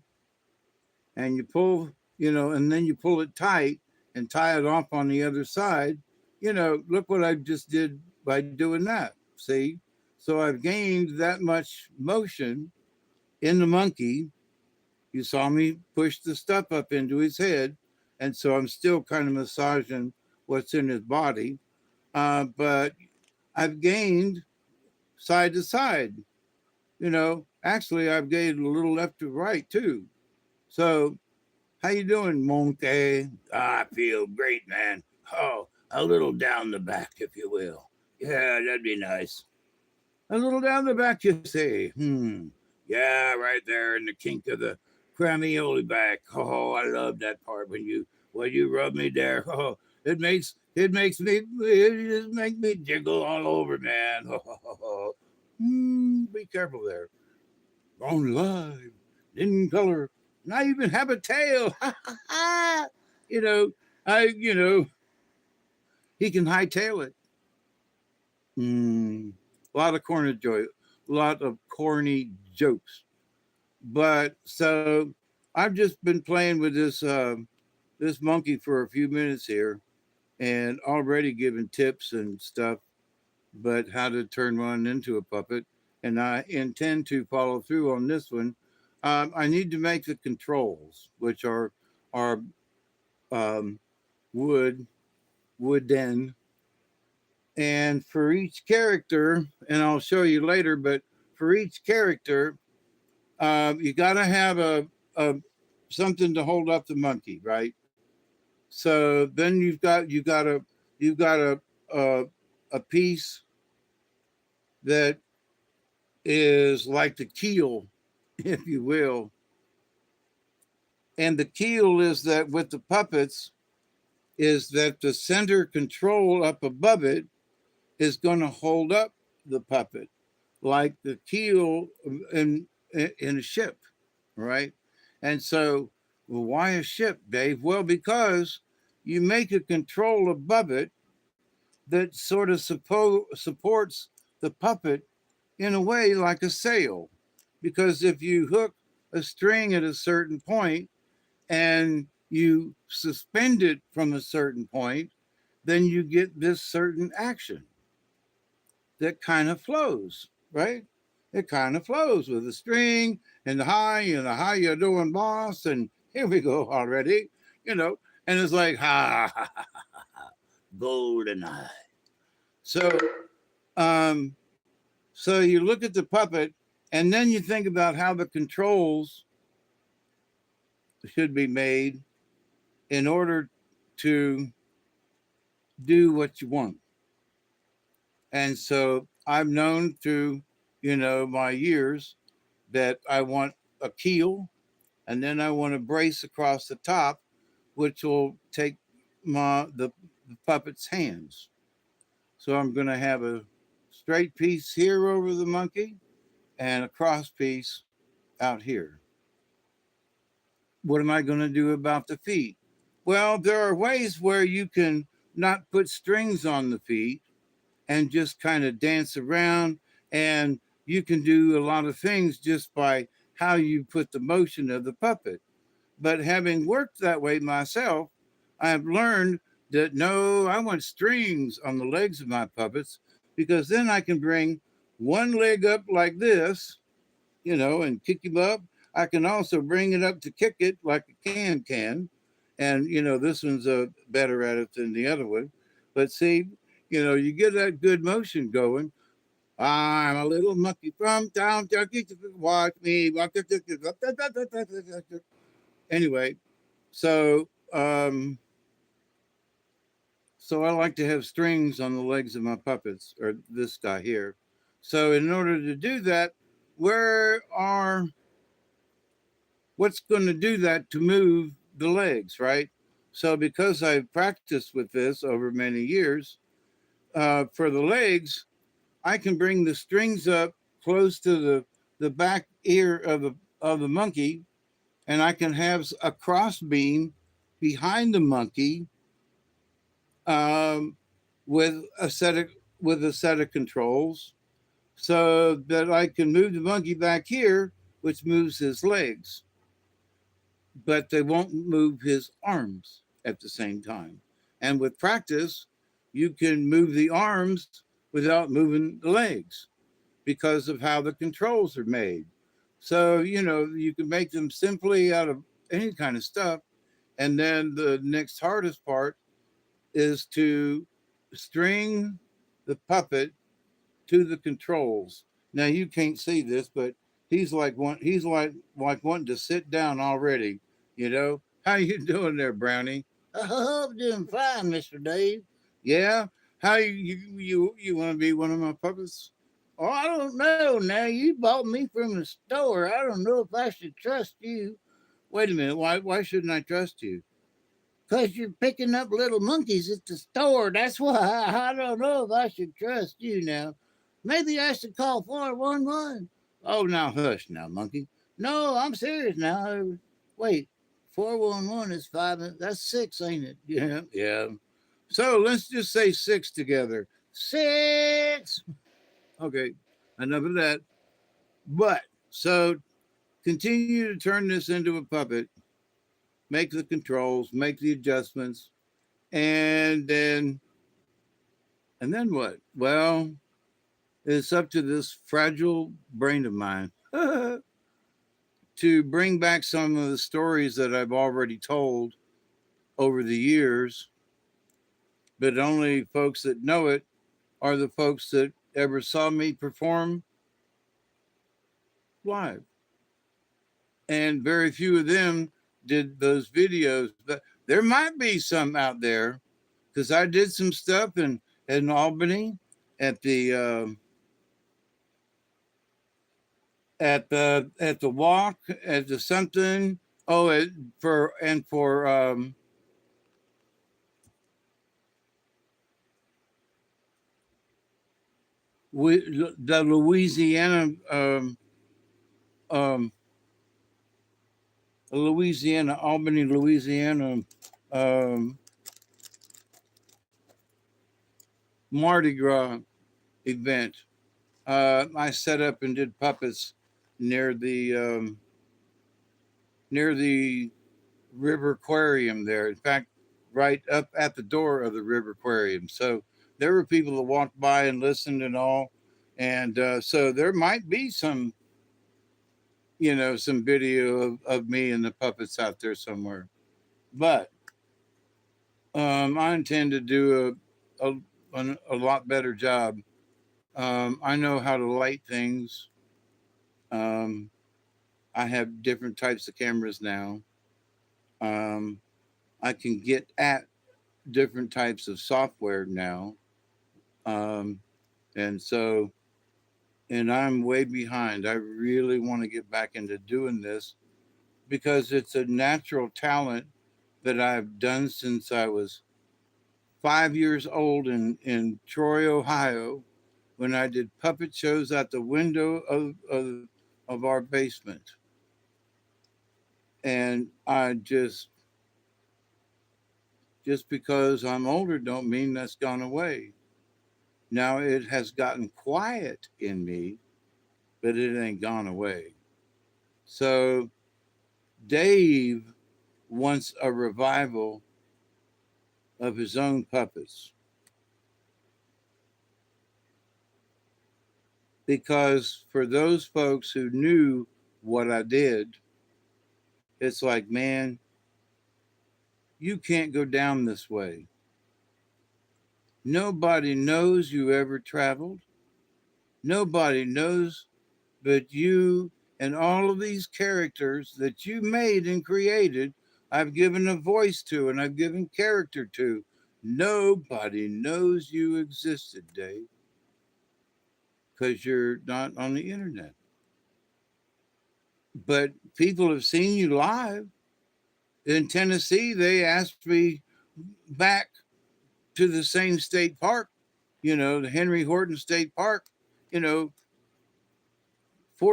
and you pull, and then you pull it tight and tie it off on the other side. Look what I just did by doing that. See? So I've gained that much motion in the monkey. You saw me push the stuff up into his head. And so I'm still kind of massaging what's in his body. But I've gained side to side. Actually, I've gained a little left to right too. So, how you doing, monkey? I feel great, man. Oh, a little down the back, if you will. Yeah, that'd be nice. A little down the back, you say? Yeah, right there in the kink of the cranioli back. Oh, I love that part when you rub me there. Oh, it just makes me jiggle all over, man. Oh. Be careful there. Only live, in color, and I even have a tail. you know, you know, he can hightail it. Mm, a lot of corny jokes. But so I've just been playing with this monkey for a few minutes here, and already giving tips and stuff, but how to turn one into a puppet. And I intend to follow through on this one. I need to make the controls, which are um, wood wooden, and for each character, and I'll show you later, but for each character, you got to have a something to hold up the monkey, right? So then you've got a piece that is like the keel, if you will. And the keel is that with the puppets is that the center control up above it is going to hold up the puppet like the keel in a ship, right? And so, well, why a ship, Dave? Well, because you make a control above it that sort of supports the puppet in a way like a sail. Because if you hook a string at a certain point and you suspend it from a certain point, then you get this certain action that kind of flows, right? It kind of flows with the string and the hi and the how you doing, boss? And here we go already, you know. And it's like ha ha ha, ha golden eye. So, um, so you look at the puppet, and then you think about how the controls should be made in order to do what you want. And so I've known through, my years that I want a keel, and then I want a brace across the top, which will take the puppet's hands. So I'm going to have a straight piece here over the monkey and a cross piece out here. What am I going to do about the feet? Well, there are ways where you can not put strings on the feet and just kind of dance around, and you can do a lot of things just by how you put the motion of the puppet. But having worked that way myself, I've learned that no, I want strings on the legs of my puppets, because then I can bring one leg up like this, and kick him up. I can also bring it up to kick it like a can. And, this one's better at it than the other one. But see, you get that good motion going. I'm a little monkey from town. Watch me. Anyway, so so I like to have strings on the legs of my puppets, or this guy here. So in order to do that, what's going to do that to move the legs, right? So because I've practiced with this over many years, for the legs, I can bring the strings up close to the back ear of the monkey, and I can have a cross beam behind the monkey, um, with a set of controls, so that I can move the monkey back here, which moves his legs, but they won't move his arms at the same time. And with practice, you can move the arms without moving the legs because of how the controls are made. So, you can make them simply out of any kind of stuff. And then the next hardest part is to string the puppet to the controls. Now you can't see this, but he's like wanting to sit down already. How you doing there, Brownie? Oh, I'm doing fine, Mr. Dave. Yeah. How you want to be one of my puppets? Oh, I don't know. Now you bought me from the store. I don't know if I should trust you. Wait a minute. Why shouldn't I trust you? Because you're picking up little monkeys at the store. That's why I don't know if I should trust you now. Maybe I should call 411. Oh, now hush now, monkey. No, I'm serious now. Wait, 411 is five. That's six, ain't it? Yeah, yeah. So let's just say six together. Six. Okay, enough of that. But so continue to turn this into a puppet, make the controls, make the adjustments, and then what? Well, it's up to this fragile brain of mine to bring back some of the stories that I've already told over the years, but only folks that know it are the folks that ever saw me perform live. And very few of them did those videos, but there might be some out there because I did some stuff in Albany at the walk at the something. Oh, for the Louisiana um, Albany, Louisiana um, Mardi Gras event. I set up and did puppets near the river aquarium there. In fact, right up at the door of the river aquarium. So there were people that walked by and listened and all. And so there might be some, some video of me and the puppets out there somewhere. But I intend to do a lot better job. I know how to light things. Um, I have different types of cameras now. Um, I can get at different types of software now. Um, and so, and I'm way behind. I really want to get back into doing this because it's a natural talent that I've done since I was 5 years old in Troy, Ohio, when I did puppet shows out the window of our basement. And I just because I'm older don't mean that's gone away. Now it has gotten quiet in me, but it ain't gone away. So Dave wants a revival of his own puppets because for those folks who knew what I did, it's like, man, you can't go down this way. Nobody knows you ever traveled. Nobody knows but you and all of these characters that you made and created. I've given a voice to and I've given character to. Nobody knows you existed, Dave, because you're not on the internet. But people have seen you live. In Tennessee, they asked me back to the same state park, the Henry Horton State Park, 4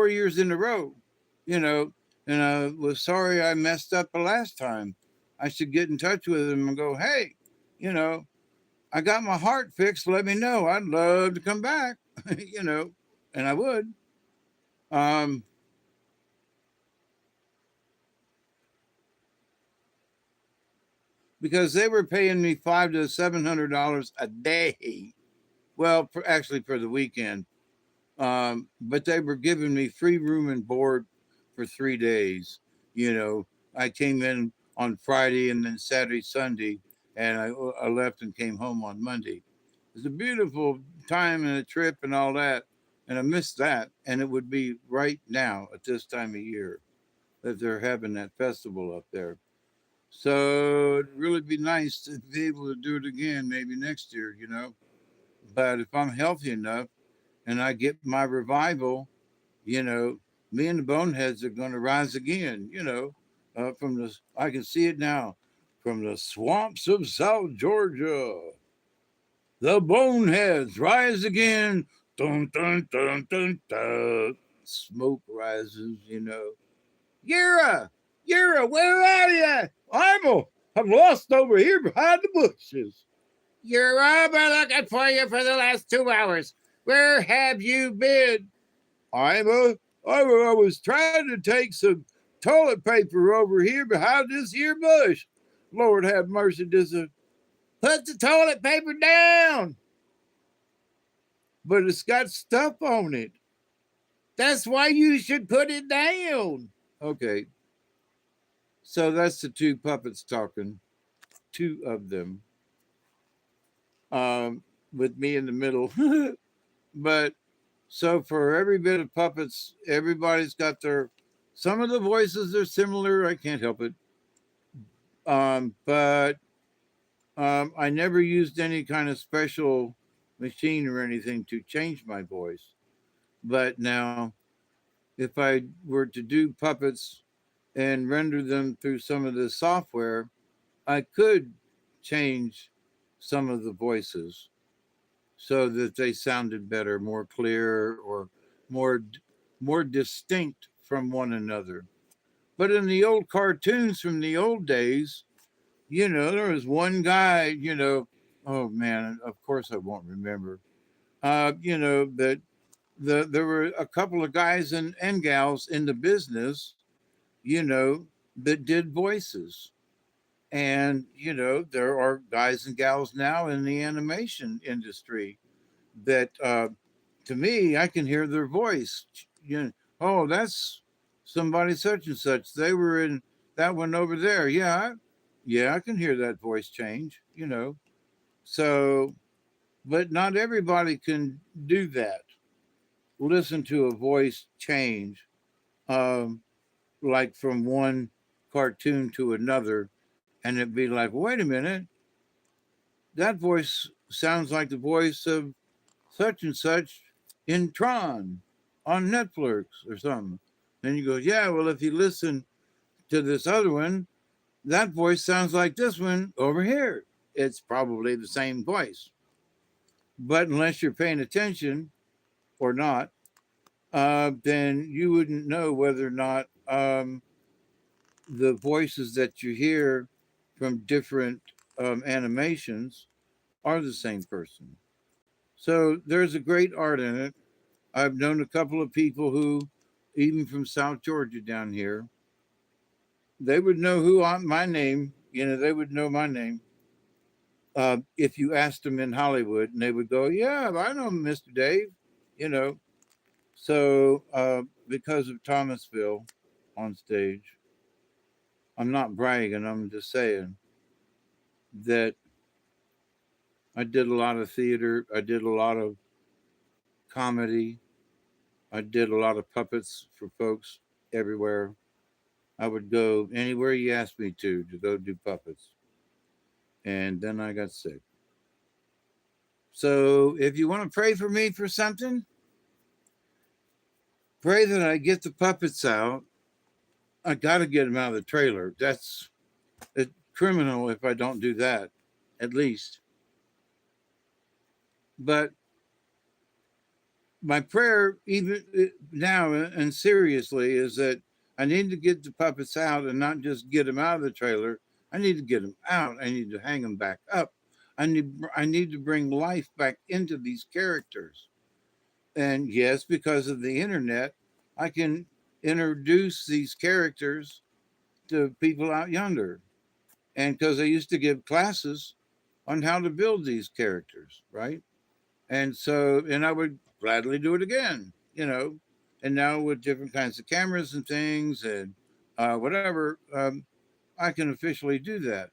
years in a row, and I was sorry I messed up the last time. I should get in touch with them and go, hey, I got my heart fixed. Let me know. I'd love to come back, and I would. Because they were paying me $500 to $700 a day. Well, actually for the weekend. But they were giving me free room and board for 3 days. I came in on Friday and then Saturday, Sunday, and I left and came home on Monday. It was a beautiful time and a trip and all that. And I missed that. And it would be right now at this time of year that they're having that festival up there. So it'd really be nice to be able to do it again, maybe next year, But if I'm healthy enough and I get my revival, me and the Boneheads are going to rise again, I can see it now, from the swamps of South Georgia. The Boneheads rise again Dun, dun, dun, dun, dun. Smoke rises, you know. Yura, where are you? I'm lost over here behind the bushes. Yura, I've been looking for you for the last 2 hours. Where have you been? I was trying to take some toilet paper over here behind this here bush. Lord have mercy, put the toilet paper down. But it's got stuff on it. That's why you should put it down. Okay. So that's the two puppets talking. Two of them. With me in the middle. But so for every bit of puppets, everybody's got some of the voices are similar. I can't help it. But I never used any kind of special machine or anything to change my voice. But now, if I were to do puppets and render them through some of the software, I could change some of the voices so that they sounded better, more clear, or more distinct from one another. But in the old cartoons from the old days, there was one guy, oh man, of course I won't remember. That there were a couple of guys and gals in the business, that did voices. And, there are guys and gals now in the animation industry that, to me, I can hear their voice. Oh, that's somebody such and such. They were in that one over there. Yeah, I can hear that voice change, So, but not everybody can do that. Listen to a voice change, like from one cartoon to another, and it'd be like, wait a minute, that voice sounds like the voice of such and such in Tron on Netflix or something. Then you go, yeah, well, if you listen to this other one, that voice sounds like this one over here. It's probably the same voice. But unless you're paying attention or not, then you wouldn't know whether or not the voices that you hear from different animations are the same person. So there's a great art in it. I've known a couple of people who, even from South Georgia down here, they would know my name. They would know my name if you asked them in Hollywood, and they would go, "Yeah, I know Mr. Dave." So because of Thomasville on stage, I'm not bragging. I'm just saying that I did a lot of theater. I did a lot of comedy. I did a lot of puppets for folks everywhere. I would go anywhere you asked me to go do puppets. And then I got sick. So if you want to pray for me for something, pray that I get the puppets out. I got to get them out of the trailer. That's criminal if I don't do that, at least. But my prayer, even now and seriously, is that I need to get the puppets out and not just get them out of the trailer. I need to get them out. I need to hang them back up. I need to bring life back into these characters. And yes, because of the internet, I can introduce these characters to people out yonder. And because I used to give classes on how to build these characters, right? And I would gladly do it again, and now with different kinds of cameras and things and whatever, I can officially do that.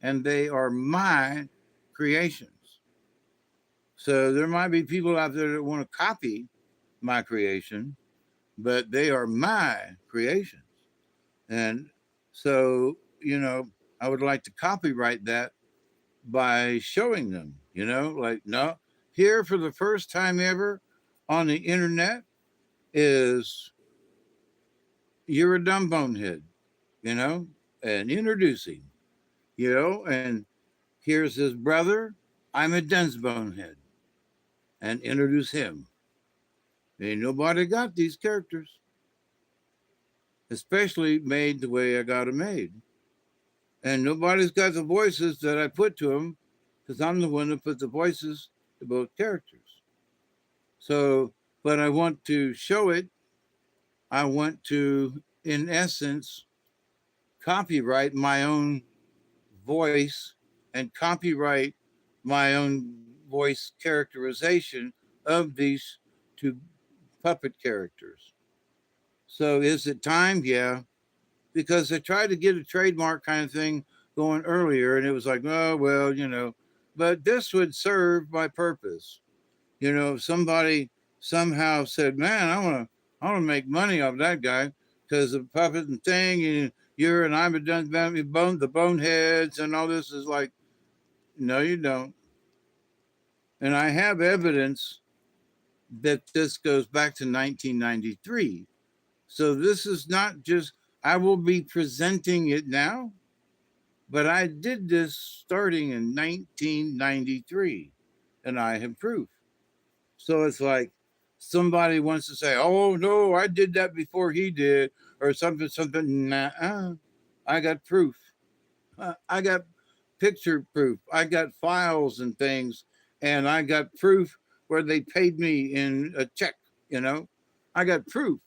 And they are my creations. So there might be people out there that want to copy my creation, but they are my creations. And so, I would like to copyright that by showing them, like, no, here for the first time ever on the internet is You're a Dumb Bonehead, and introducing, and here's his brother, I'm a Dense Bonehead, and introduce him, Ain't nobody got these characters, especially made the way I got them made. And nobody's got the voices that I put to them because I'm the one that put the voices to both characters. So, but I want to show it. I want to, in essence, copyright my own voice and copyright my own voice characterization of these two puppet characters. So is it time? Yeah, because I tried to get a trademark kind of thing going earlier, and it was like, oh well, but this would serve my purpose. If somebody somehow said, man, I want to make money off that guy because the puppet and thing, and you're and I've done the boneheads and all this is like, no, you don't. And I have evidence that this goes back to 1993. So this is not just, I will be presenting it now, but I did this starting in 1993 and I have proof. So it's like somebody wants to say, oh, no, I did that before he did, or something. Nah, I got proof. I got picture proof. I got files and things, and I got proof where they paid me in a check, you know? I got proof.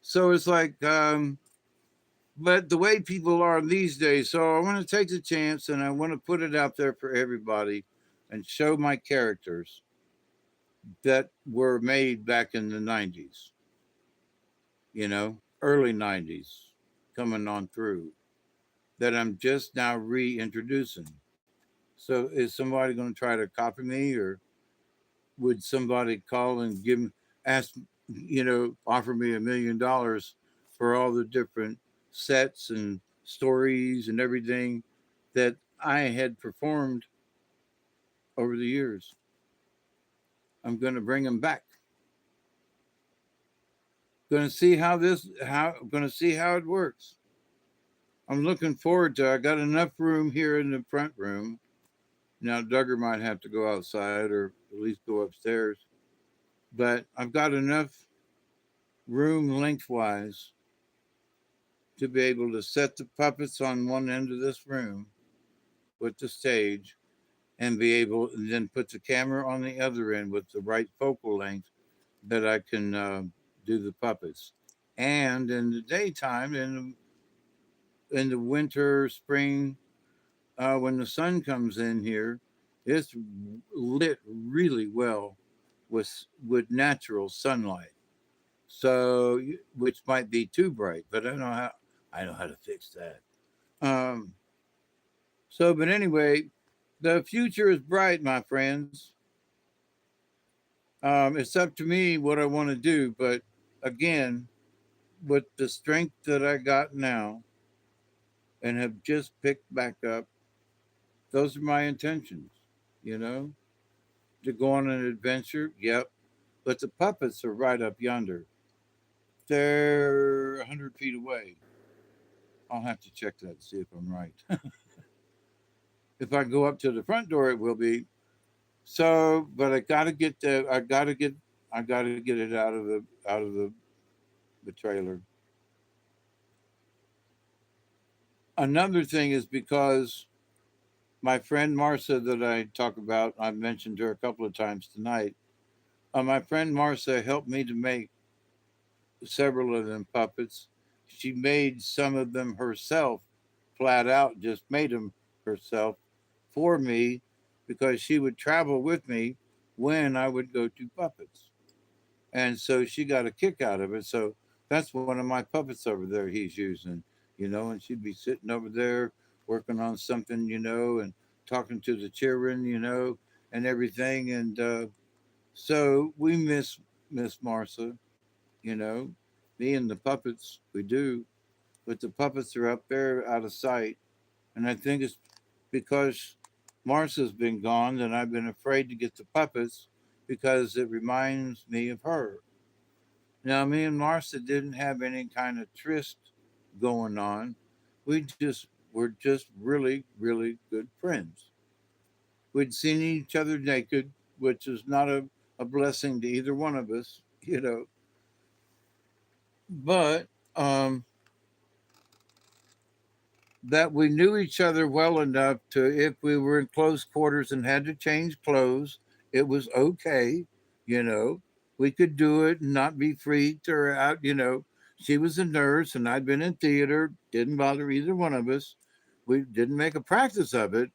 So it's like, but the way people are these days, so I want to take the chance and I want to put it out there for everybody and show my characters that were made back in the 90s, early 90s, coming on through, that I'm just now reintroducing. So is somebody going to try to copy me, or would somebody call and ask, offer me $1 million for all the different sets and stories and everything that I had performed over the years? I'm going to bring them back. Going to see how it works. I'm looking forward to. I got enough room here in the front room. Now Duggar might have to go outside or at least go upstairs, but I've got enough room lengthwise to be able to set the puppets on one end of this room with the stage and be able and then put the camera on the other end with the right focal length that I can do the puppets. And in the daytime, in the winter, spring, when the sun comes in here, it's lit really well with natural sunlight. So, which might be too bright, but I know how to fix that. Um, but anyway, the future is bright, my friends. It's up to me what I want to do, but again, with the strength that I got now and have just picked back up, those are my intentions, you know, to go on an adventure. Yep. But the puppets are right up yonder. They're 100 feet away. I'll have to check that, see if I'm right. If I go up to the front door, it will be. So, but I gotta get it out of the trailer. Another thing is because my friend Marcia that I talk about, I've mentioned her a couple of times tonight. My friend Marcia helped me to make several of them puppets. She made some of them herself, flat out, just made them herself for me because she would travel with me when I would go to puppets. And so she got a kick out of it. So that's one of my puppets over there he's using, and she'd be sitting over there working on something, and talking to the children, and everything. And so we miss Marcia, you know, me and the puppets, we do, but the puppets are up there out of sight. And I think it's because Marcia's been gone that I've been afraid to get the puppets because it reminds me of her. Now, me and Marcia didn't have any kind of tryst going on. We're just really, really good friends. We'd seen each other naked, which is not a blessing to either one of us. you know. But that we knew each other well enough to, if we were in close quarters and had to change clothes, it was okay, you know. We could do it and not be freaked or out, you know. She was a nurse and I'd been in theater, didn't bother either one of us. We didn't make a practice of it.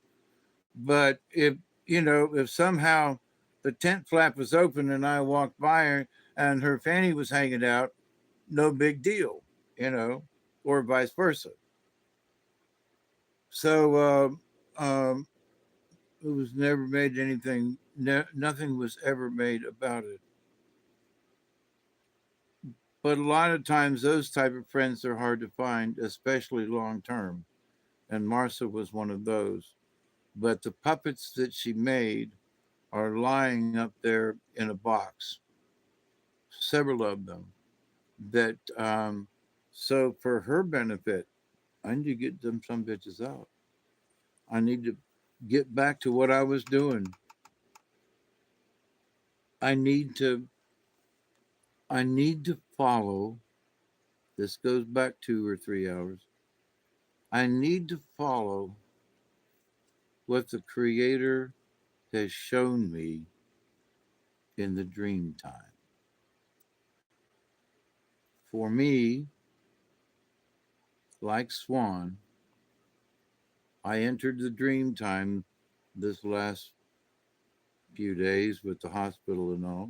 But if, you know, if somehow the tent flap was open and I walked by her and her fanny was hanging out, no big deal, you know, or vice versa. So it was never made anything. Nothing was ever made about it. But a lot of times, those type of friends are hard to find, especially long term. And Marcia was one of those. But the puppets that she made are lying up there in a box, several of them. That so for her benefit, I need to get them some bitches out. I need to get back to what I was doing. I need to I need to follow. This goes back 2 or 3 hours. I need to follow what the Creator has shown me in the dream time. For me, like Swan, I entered the dream time this last few days with the hospital and all.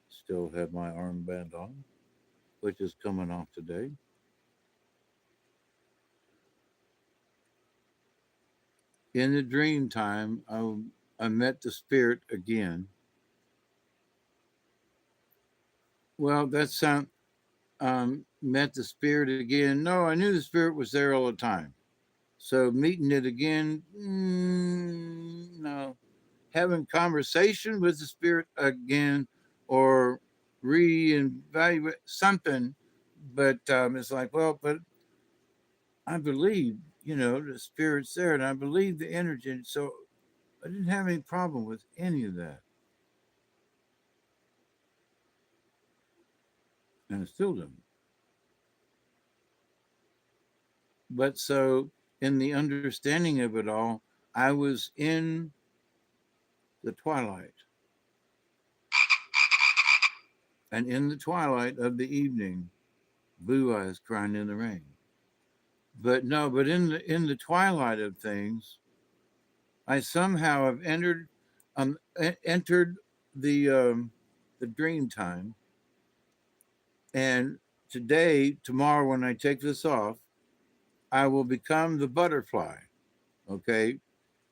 Still have my armband on, which is coming off today. In the dream time, I met the spirit again. Well, that sound met the spirit again. No, I knew the spirit was there all the time. So meeting it again, no. Having conversation with the spirit again, or reevaluate something, but it's like, well, but I believe, you know, the spirit's there, and I believe the energy. So I didn't have any problem with any of that, and I still don't. But so, in the understanding of it all, I was in the twilight. And in the twilight of the evening, blue eyes crying in the rain. But no, but in the twilight of things, I somehow have entered the dream time. And today, tomorrow, when I take this off, I will become the butterfly. Okay,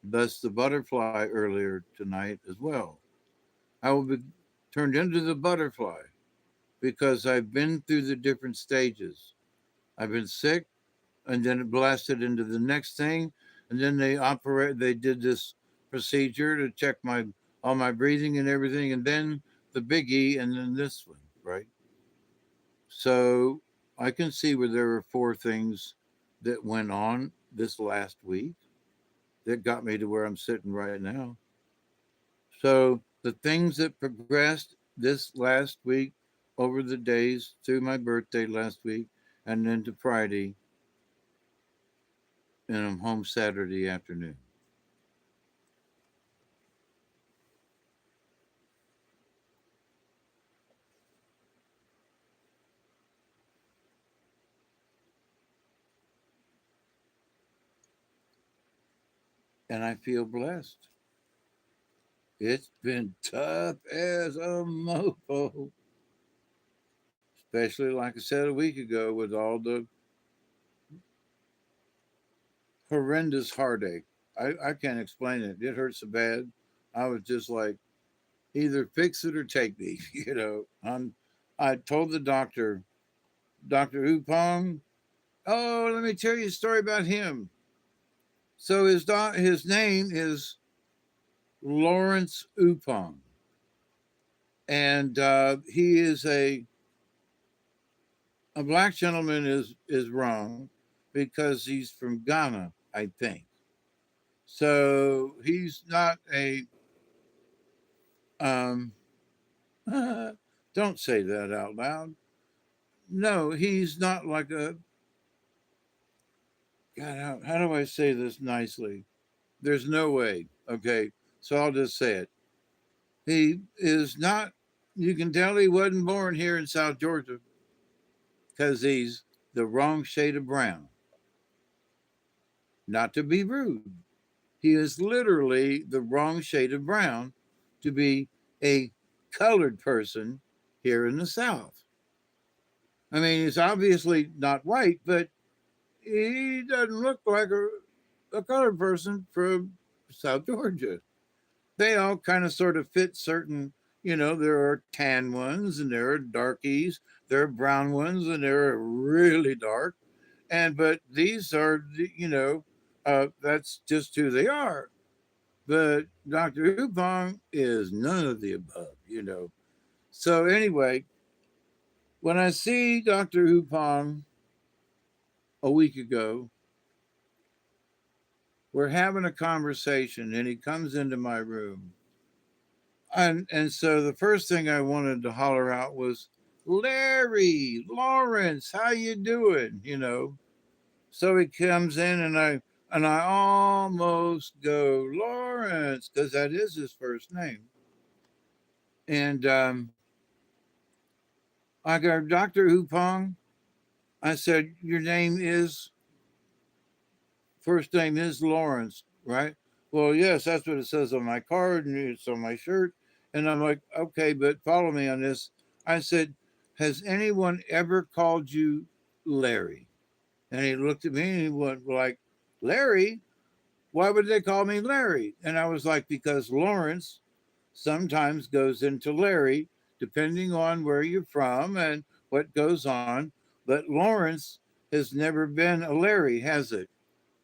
thus the butterfly earlier tonight as well. I will be turned into the butterfly because I've been through the different stages. I've been sick, and then it blasted into the next thing, and then they did this procedure to check my all my breathing and everything, and then the biggie, and then this one, right? So I can see where there were 4 things that went on this last week that got me to where I'm sitting right now. So the things that progressed this last week over the days through my birthday last week and into Friday, and I'm home Saturday afternoon. And I feel blessed. It's been tough as a mofo, especially like I said a week ago with all the horrendous heartache. I can't explain it. It hurt so bad. I was just like, either fix it or take me. You know, I told the doctor, Dr. Upong, oh, let me tell you a story about him. So his name is Lawrence Upong, and he is a black gentleman is wrong because he's from Ghana, I think. So he's not a um, Don't say that out loud. No, he's not like a God. How do I say this nicely? There's no way. Okay, so I'll just say it. He is not. You can tell he wasn't born here in South Georgia because he's the wrong shade of brown. Not to be rude, he is literally the wrong shade of brown to be a colored person here in the South. I mean, he's obviously not white, but he doesn't look like a colored person from South Georgia. They all kind of sort of fit certain, there are tan ones and there are darkies, there are brown ones and there are really dark. But these are, that's just who they are. But Dr. Upong is none of the above. So anyway, when I see Dr. Upong a week ago, we're having a conversation and he comes into my room. And so the first thing I wanted to holler out was, Larry, Lawrence, how you doing? So he comes in and I almost go Lawrence because that is his first name. And I go, Dr. Upong, I said, your first name is Lawrence, right? Well, yes, that's what it says on my card and it's on my shirt. And I'm like, okay, but follow me on this. I said, has anyone ever called you Larry? And he looked at me and he went like, Larry? Why would they call me Larry? And I was like, because Lawrence sometimes goes into Larry, depending on where you're from and what goes on. But Lawrence has never been a Larry, has it?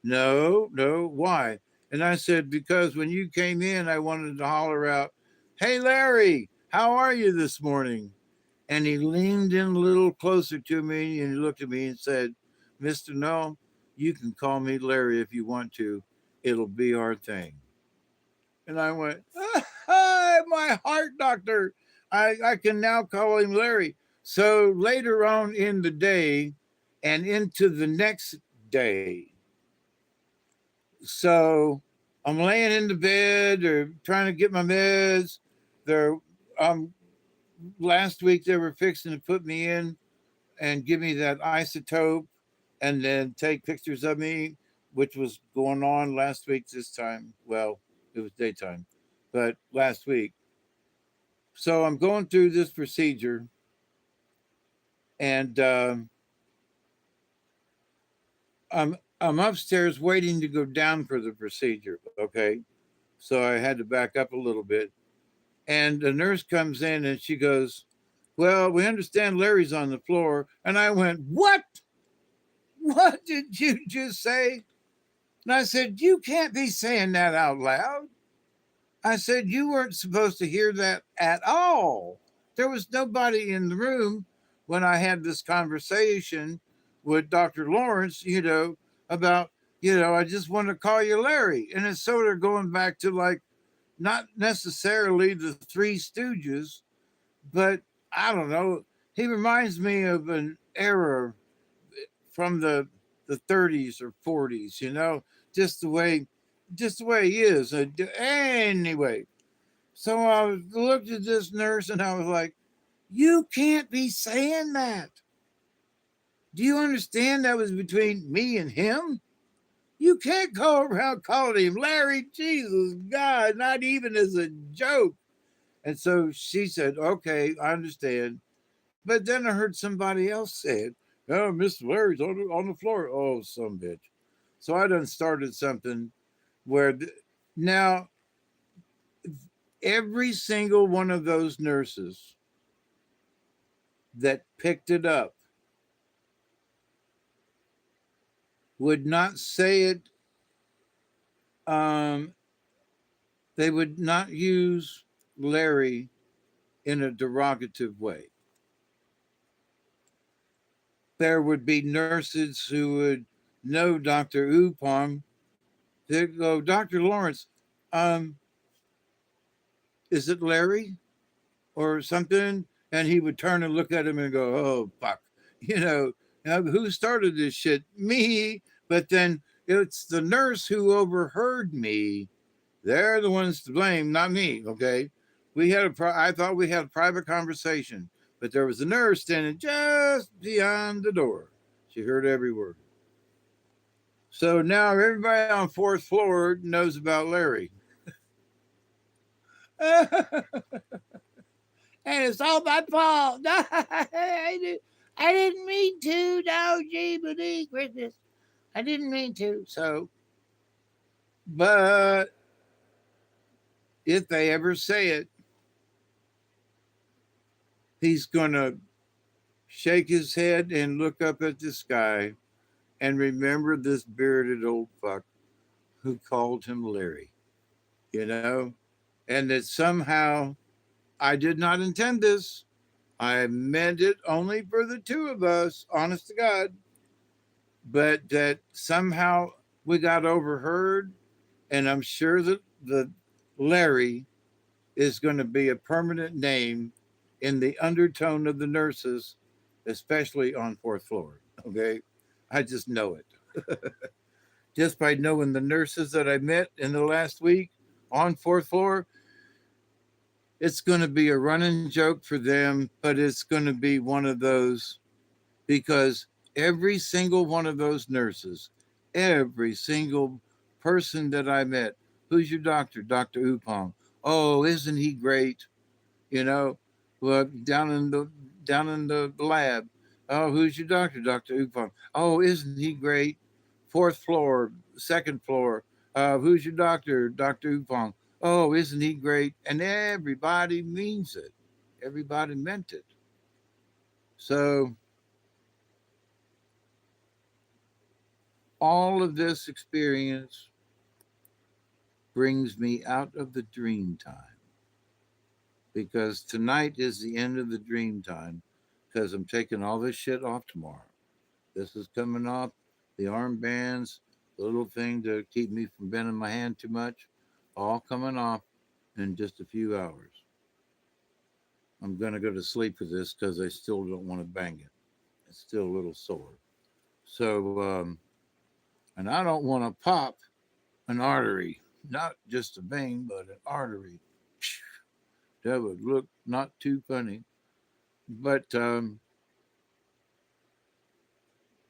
No, no. Why? And I said, because when you came in, I wanted to holler out, hey, Larry, how are you this morning? And he leaned in a little closer to me and he looked at me and said, Mr. No, you can call me Larry if you want to. It'll be our thing. And I went, my heart doctor. I can now call him Larry. So later on in the day and into the next day, so I'm laying in the bed or trying to get my meds. They're last week they were fixing to put me in and give me that isotope and then take pictures of me, which was going on last week this time. Well, it was daytime, but last week. So I'm going through this procedure and I'm upstairs waiting to go down for the procedure. Okay. So I had to back up a little bit. And the nurse comes in and she goes, well, we understand Larry's on the floor. And I went, what? What did you just say? And I said, you can't be saying that out loud. I said, you weren't supposed to hear that at all. There was nobody in the room when I had this conversation with Dr. Lawrence, about, I just want to call you Larry. And it's sort of going back to like, not necessarily the Three Stooges, but I don't know. He reminds me of an era from the 30s or 40s, just the way he is. Anyway, so I looked at this nurse and I was like, you can't be saying that. Do you understand that was between me and him? You can't go around calling him Larry. Jesus God, not even as a joke. And so she said, okay, I understand. But then I heard somebody else say it. Oh, Mr. Larry's on the floor. Oh, some bitch. So I done started something where now every single one of those nurses that picked it up would not say it. They would not use Larry in a derogative way. There would be nurses who would know Dr. Upong. They'd go, Dr. Lawrence, is it Larry or something? and he would turn and look at him and go, "Oh fuck," you know. Who started this shit? Me. But then it's the nurse who overheard me. They're the ones to blame, not me. Okay, I thought we had a private conversation, but there was a nurse standing just beyond the door. She heard every word. So now everybody on fourth floor knows about Larry. And it's all my fault. No, I didn't mean to. No, gee, Christmas. I didn't mean to. So, but if they ever say it, he's going to shake his head and look up at the sky and remember this bearded old fuck who called him Larry, you know? And that somehow I did not intend this. I meant it only for the two of us, honest to God. But that somehow we got overheard, and I'm sure that the Larry is going to be a permanent name in the undertone of the nurses, especially on fourth floor. Okay. I just know it. Just by knowing the nurses that I met in the last week on fourth floor, it's going to be a running joke for them, but it's going to be one of those because every single one of those nurses, every single person that I met, who's your doctor? Dr. Upong. Oh, isn't he great? You know, well, down in the lab. Oh, who's your doctor? Dr. Upong. Oh, isn't he great? Fourth floor, second floor. Who's your doctor? Dr. Upong. Oh, isn't he great? And everybody means it. Everybody meant it. So all of this experience brings me out of the dream time because tonight is the end of the dream time because I'm taking all this shit off tomorrow. This is coming off, the armbands, the little thing to keep me from bending my hand too much, all coming off in just a few hours. I'm going to go to sleep with this because I still don't want to bang it. It's still a little sore. So, and I don't want to pop an artery, not just a vein, but an artery. That would look not too funny. But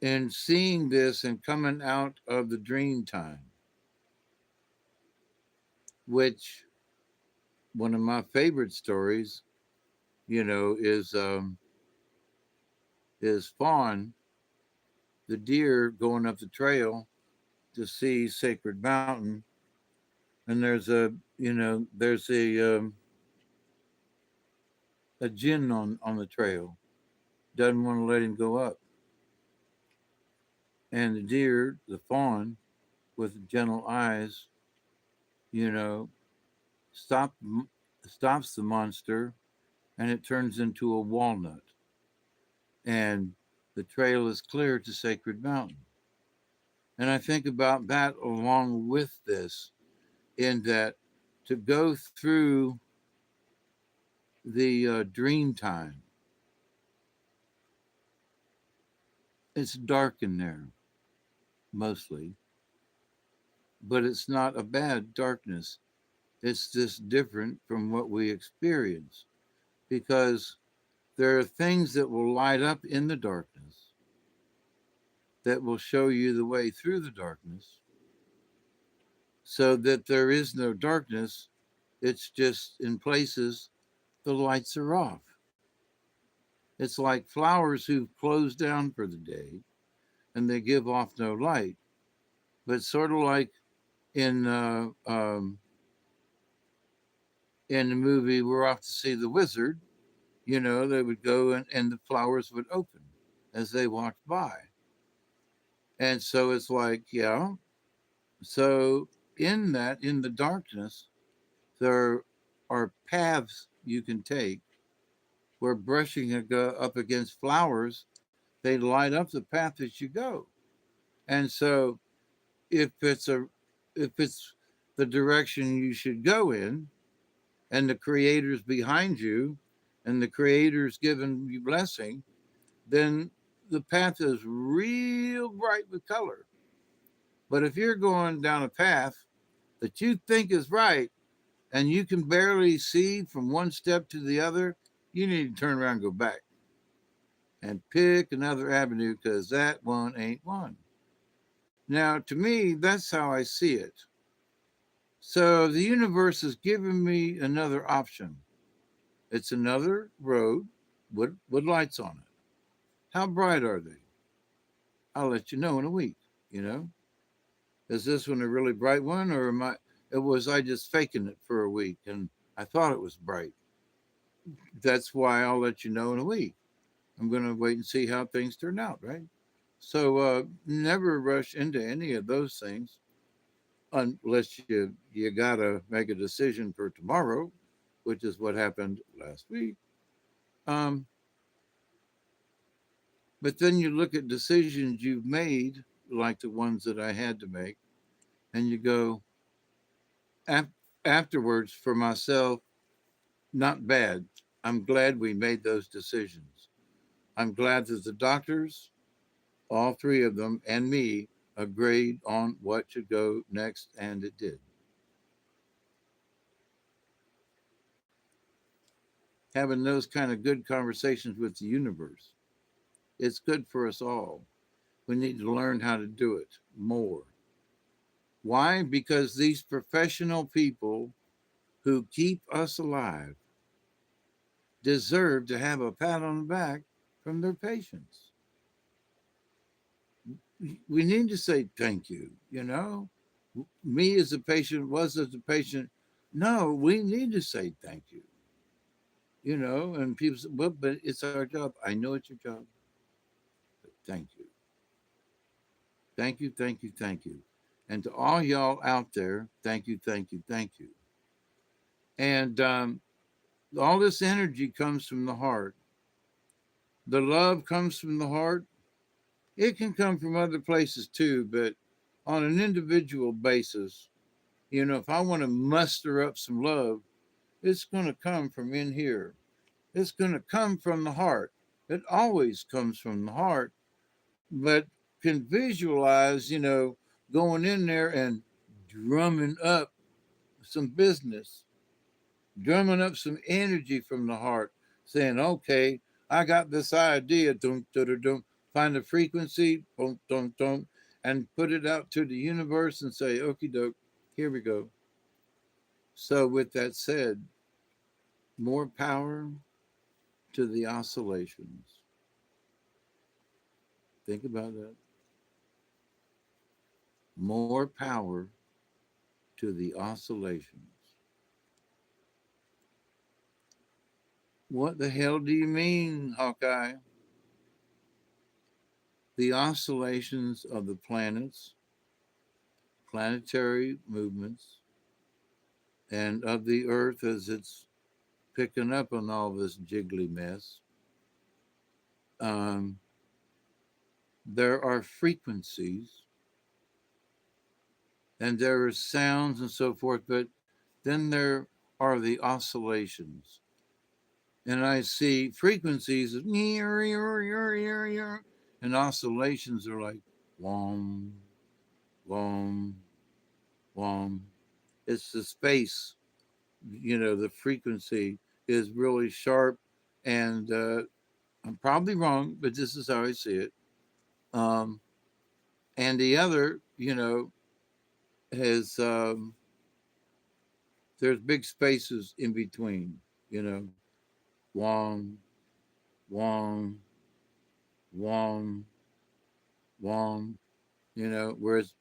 in seeing this and coming out of the dream time, which one of my favorite stories, is Fawn, the deer going up the trail to see Sacred Mountain, and there's a jinn on the trail, doesn't want to let him go up, and the deer, the fawn, with gentle eyes, you know, stop stops the monster, and it turns into a walnut, and the trail is clear to Sacred Mountain. And I think about that along with this, in that to go through the dream time, it's dark in there mostly, but it's not a bad darkness. It's just different from what we experience because there are things that will light up in the darkness that will show you the way through the darkness so that there is no darkness. It's just in places the lights are off. It's like flowers who've closed down for the day and they give off no light. But sort of like in in the movie We're Off to See the Wizard, they would go and the flowers would open as they walked by. And so it's like, yeah. So in the darkness, there are paths you can take where brushing up against flowers, they light up the path as you go. And so if it's the direction you should go in and the creator's behind you and the Creator's given you blessing, then the path is real bright with color. But if you're going down a path that you think is right and you can barely see from one step to the other, you need to turn around and go back and pick another avenue because that one ain't one. Now, to me, that's how I see it. So the universe has given me another option. It's another road with lights on it. How bright are they? I'll let you know in a week, you know? Is this one a really bright one or was I just faking it for a week and I thought it was bright? That's why I'll let you know in a week. I'm going to wait and see how things turn out, right? So never rush into any of those things unless you gotta make a decision for tomorrow, which is what happened last week. Um, but then you look at decisions you've made, like the ones that I had to make, and you go afterwards for myself, not bad. I'm glad we made those decisions. I'm glad that the doctors, all three of them, and me agreed on what should go next, and it did. Having those kind of good conversations with the universe, it's good for us all. We need to learn how to do it more. Why? Because these professional people who keep us alive deserve to have a pat on the back from their patients. We need to say thank you, you know? Me as a patient, was as a patient. No, we need to say thank you, you know? And people say, well, but it's our job. I know it's your job, but thank you. Thank you, thank you, thank you. And to all y'all out there, thank you, thank you, thank you. And all this energy comes from the heart. The love comes from the heart. It can come from other places too, but on an individual basis, you know, if I want to muster up some love, it's going to come from in here. It's going to come from the heart. It always comes from the heart, but can visualize, you know, going in there and drumming up some business, drumming up some energy from the heart, saying, okay, I got this idea, dum, dum, dum, find the frequency, boom, dum, dum, and put it out to the universe and say, okie doke, here we go. So, with that said, more power to the oscillations. Think about that. More power to the oscillations. What the hell do you mean, Hawkeye? The oscillations of the planets, planetary movements, and of the Earth as it's picking up on all this jiggly mess. Um, there are frequencies and there are sounds and so forth, but then there are the oscillations. And I see frequencies of and oscillations are like wom, wom, wom. It's the space, you know, the frequency is really sharp. And I'm probably wrong, but this is how I see it. Um, and the other, you know, has there's big spaces in between, you know, wong, wong, wong, wong, you know, whereas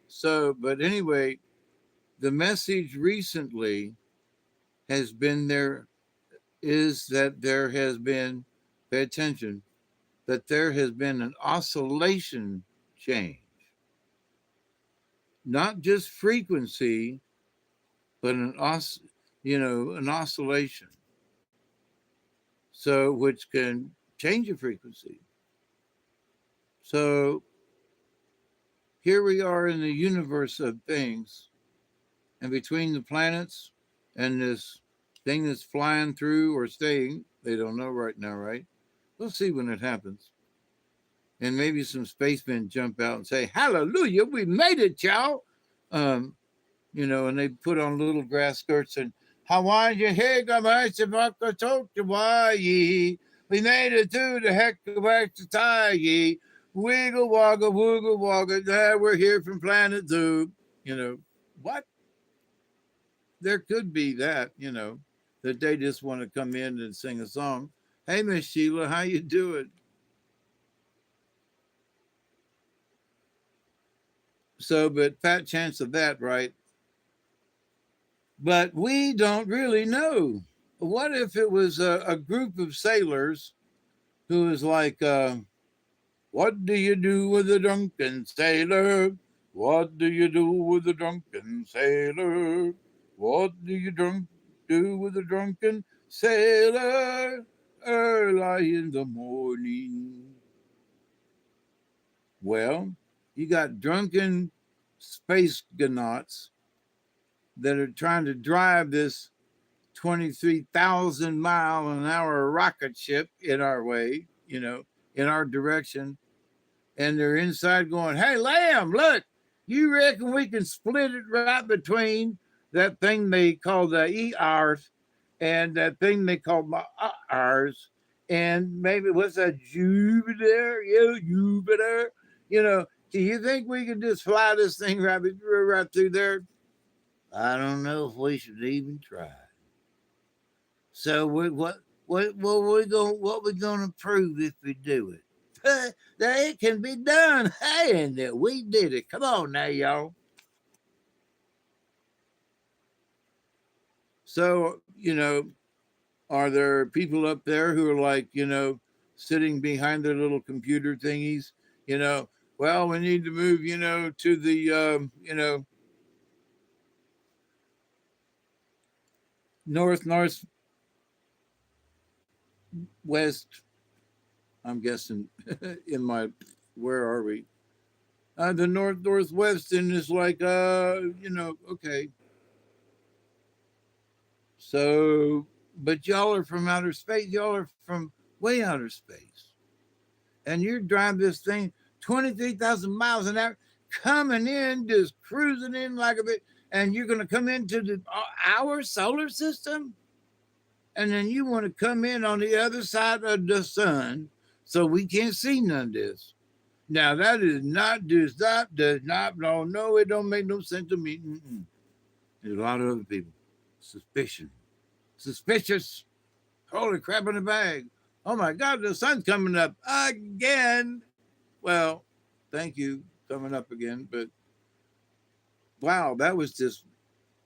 so, but anyway, the message recently has been there is that there has been, pay attention, that there has been an oscillation change, not just frequency, but an oscillation. So, which can change the frequency. So here we are in the universe of things, and between the planets, and this thing that's flying through or staying, they don't know right now, right? We'll see when it happens. And maybe some spacemen jump out and say, "Hallelujah, we made it, y'all." Um, and they put on little grass skirts and Hawaii, hey, Hawaii. We made it to the heck of Hawaii. Wiggle waggle, woogle waggle. There, we're here from Planet Zoo. What? There could be that, that they just want to come in and sing a song. Hey, Miss Sheila, how you doing? So, but fat chance of that, right? But we don't really know. What if it was a group of sailors who was like, what do you do with a drunken sailor? What do you do with a drunken sailor? What do you do with a drunken sailor early in the morning? Well, you got drunken space gonauts that are trying to drive this 23,000 mile an hour rocket ship in our way, in our direction. And they're inside going, "Hey, Lamb, look, you reckon we can split it right between that thing they call the ERs and that thing they call my R's? And maybe what's that, Jupiter? Yeah, Jupiter. Do you think we can just fly this thing right through there? I don't know if we should even try. So what we gonna prove if we do it? That it can be done. Hey, and that we did it. Come on now, y'all. So, are there people up there who are like, sitting behind their little computer thingies? Well, we need to move, to the, northwest. I'm guessing in my, where are we? The northwest, and it's like, okay. So, but y'all are from outer space. Y'all are from way outer space, and you drive this thing 23,000 miles an hour, coming in, just cruising in like a bit, and you're going to come into our solar system, and then you want to come in on the other side of the sun, so we can't see none of this. Now that is not does not no, it don't make no sense to me. Mm-mm. There's a lot of other people. Suspicious. Holy crap in the bag. Oh my God, the sun's coming up again. Well, thank you, coming up again. But wow, that was just,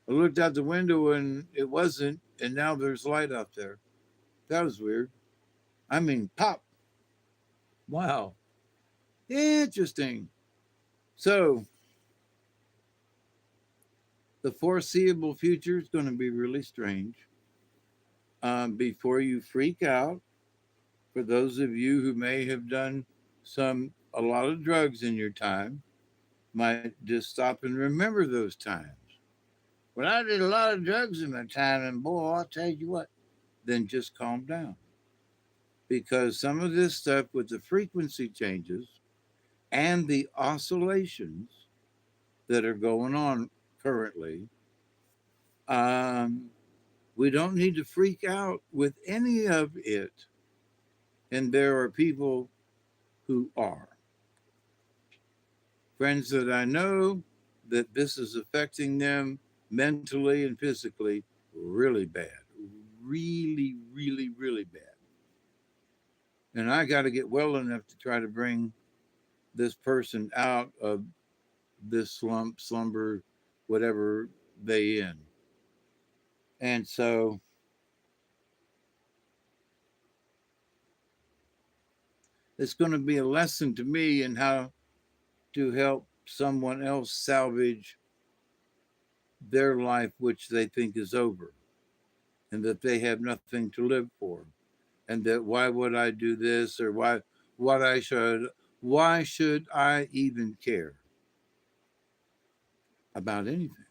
I looked out the window and it wasn't, and now there's light out there. That was weird. I mean, pop. Wow. Interesting. So, the foreseeable future is going to be really strange. Before you freak out, for those of you who may have done a lot of drugs in your time, might just stop and remember those times. Well, I did a lot of drugs in my time, and boy, I'll tell you what, then just calm down. Because some of this stuff with the frequency changes and the oscillations that are going on currently, we don't need to freak out with any of it. And there are people who are. Friends that I know that this is affecting them mentally and physically really bad. Really, really, really bad. And I got to get well enough to try to bring this person out of this slumber, whatever they in. And so it's going to be a lesson to me in how to help someone else salvage their life, which they think is over, and that they have nothing to live for, and that why would I do this, or why should I even care about anything?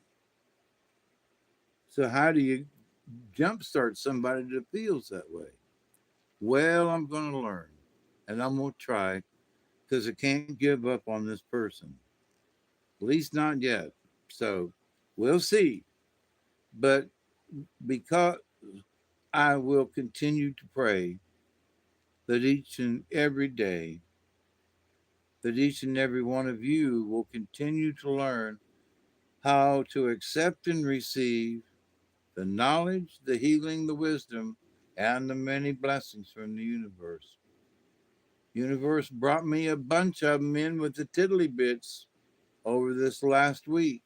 So how do you jumpstart somebody that feels that way? Well, I'm going to learn and I'm going to try because I can't give up on this person. At least not yet. So we'll see. But because I will continue to pray that each and every day, that each and every one of you will continue to learn how to accept and receive the knowledge, the healing, the wisdom, and the many blessings from the universe. Universe brought me a bunch of them in with the tiddly bits over this last week.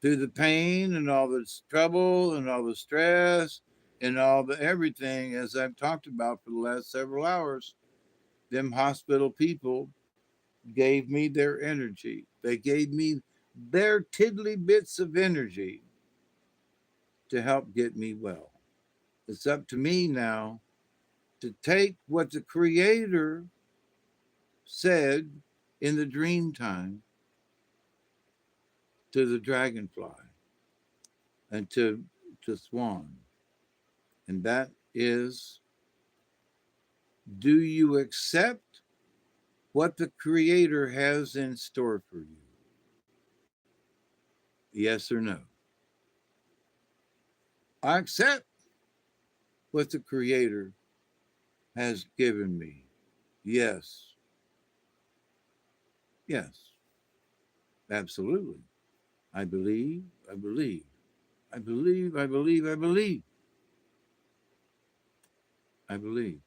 Through the pain and all the trouble and all the stress and all the everything, as I've talked about for the last several hours, them hospital people gave me their energy. They gave me their tiddly bits of energy to help get me well. It's up to me now to take what the Creator said in the dream time to the dragonfly and to Swan. And that is, do you accept what the Creator has in store for you? Yes or no? I accept what the Creator has given me. Yes. Yes. Absolutely. I believe, I believe. I believe, I believe, I believe. I believe.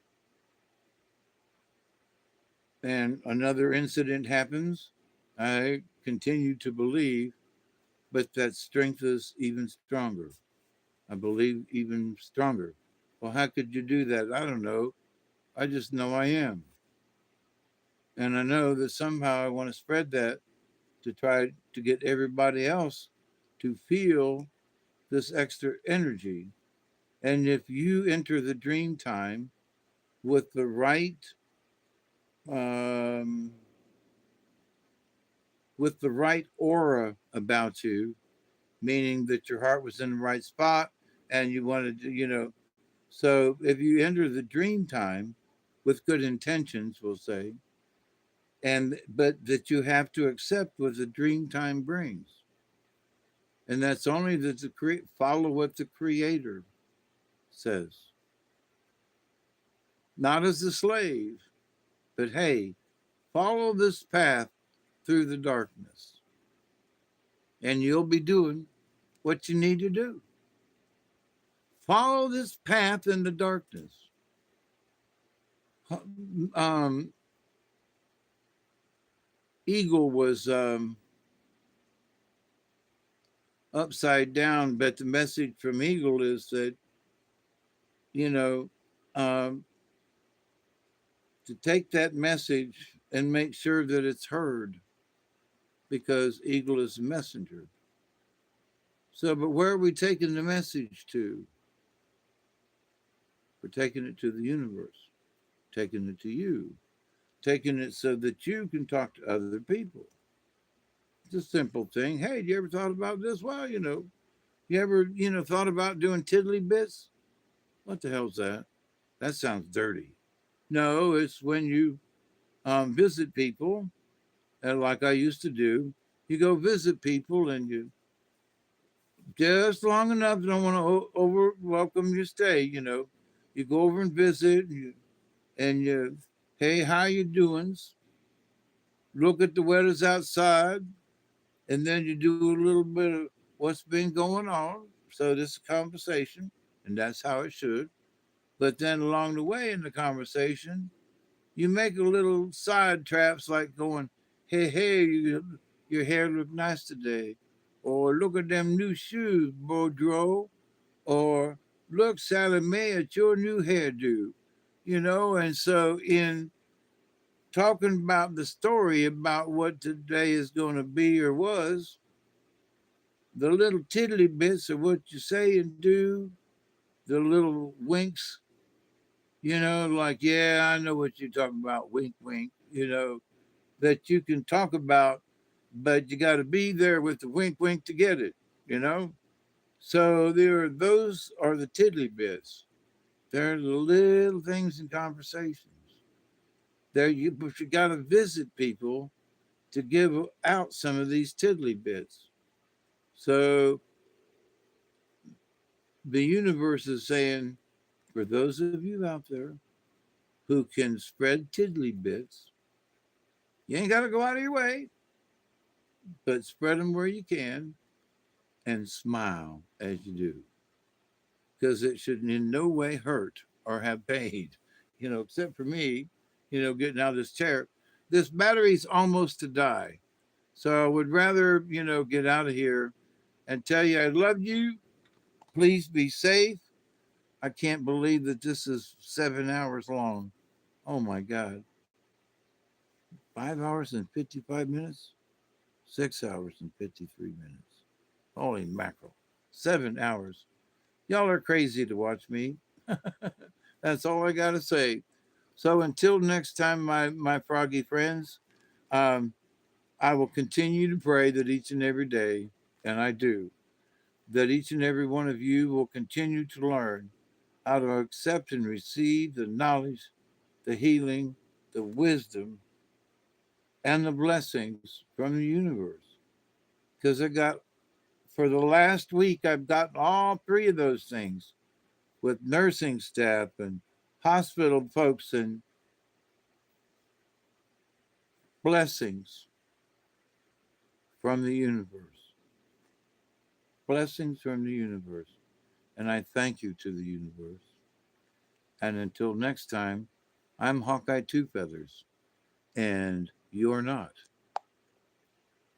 And another incident happens. I continue to believe, but that strength is even stronger. I believe even stronger. Well, how could you do that? I don't know. I just know I am. And I know that somehow I want to spread that to try to get everybody else to feel this extra energy. And if you enter the dream time with the right um, with the right aura about you, meaning that your heart was in the right spot and you wanted to, so if you enter the dream time with good intentions, we'll say, and but that you have to accept what the dream time brings. And that's only that follow what the Creator says. Not as a slave, but hey, follow this path through the darkness. And you'll be doing what you need to do. Follow this path in the darkness. Um, Eagle was upside down, but the message from Eagle is that, um, to take that message and make sure that it's heard, because Eagle is a messenger. So, but where are we taking the message to? We're taking it to the universe, taking it to you, taking it so that you can talk to other people. It's a simple thing. Hey, you ever thought about this? Well, you ever, thought about doing tiddly bits? What the hell's that? That sounds dirty. No, it's when you visit people, and like I used to do, you go visit people and you just long enough, don't want to over welcome your stay, you go over and visit and you, hey, how you doing? Look at the weather's outside, and then you do a little bit of what's been going on. So this is a conversation, and that's how it should. But then along the way in the conversation, you make a little side traps like going, hey, your hair look nice today. Or look at them new shoes, Boudreaux. Or look, Sally Mae, at your new hairdo. And so in talking about the story about what today is going to be or was, the little tiddly bits of what you say and do, the little winks, like, yeah, I know what you're talking about, wink, wink, that you can talk about, but you got to be there with the wink, wink to get it, So those are the tiddly bits. They're the little things in conversations. But you got to visit people to give out some of these tiddly bits. So the universe is saying, for those of you out there who can spread tiddly bits, you ain't got to go out of your way, but spread them where you can and smile as you do, because it should in no way hurt or have pain, except for me, getting out of this chair. This battery's almost to die. So I would rather, get out of here and tell you I love you. Please be safe. I can't believe that this is 7 hours long. Oh my God. 5 hours and 55 minutes? 6 hours and 53 minutes. Holy mackerel. 7 hours. Y'all are crazy to watch me. That's all I got to say. So until next time, my froggy friends, um, I will continue to pray that each and every day, and I do, that each and every one of you will continue to learn how to accept and receive the knowledge, the healing, the wisdom, and the blessings from the universe. Because for the last week, I've gotten all three of those things with nursing staff and hospital folks and blessings from the universe. Blessings from the universe. And I thank you to the universe. And until next time, I'm Hawkeye Two Feathers, and you're not.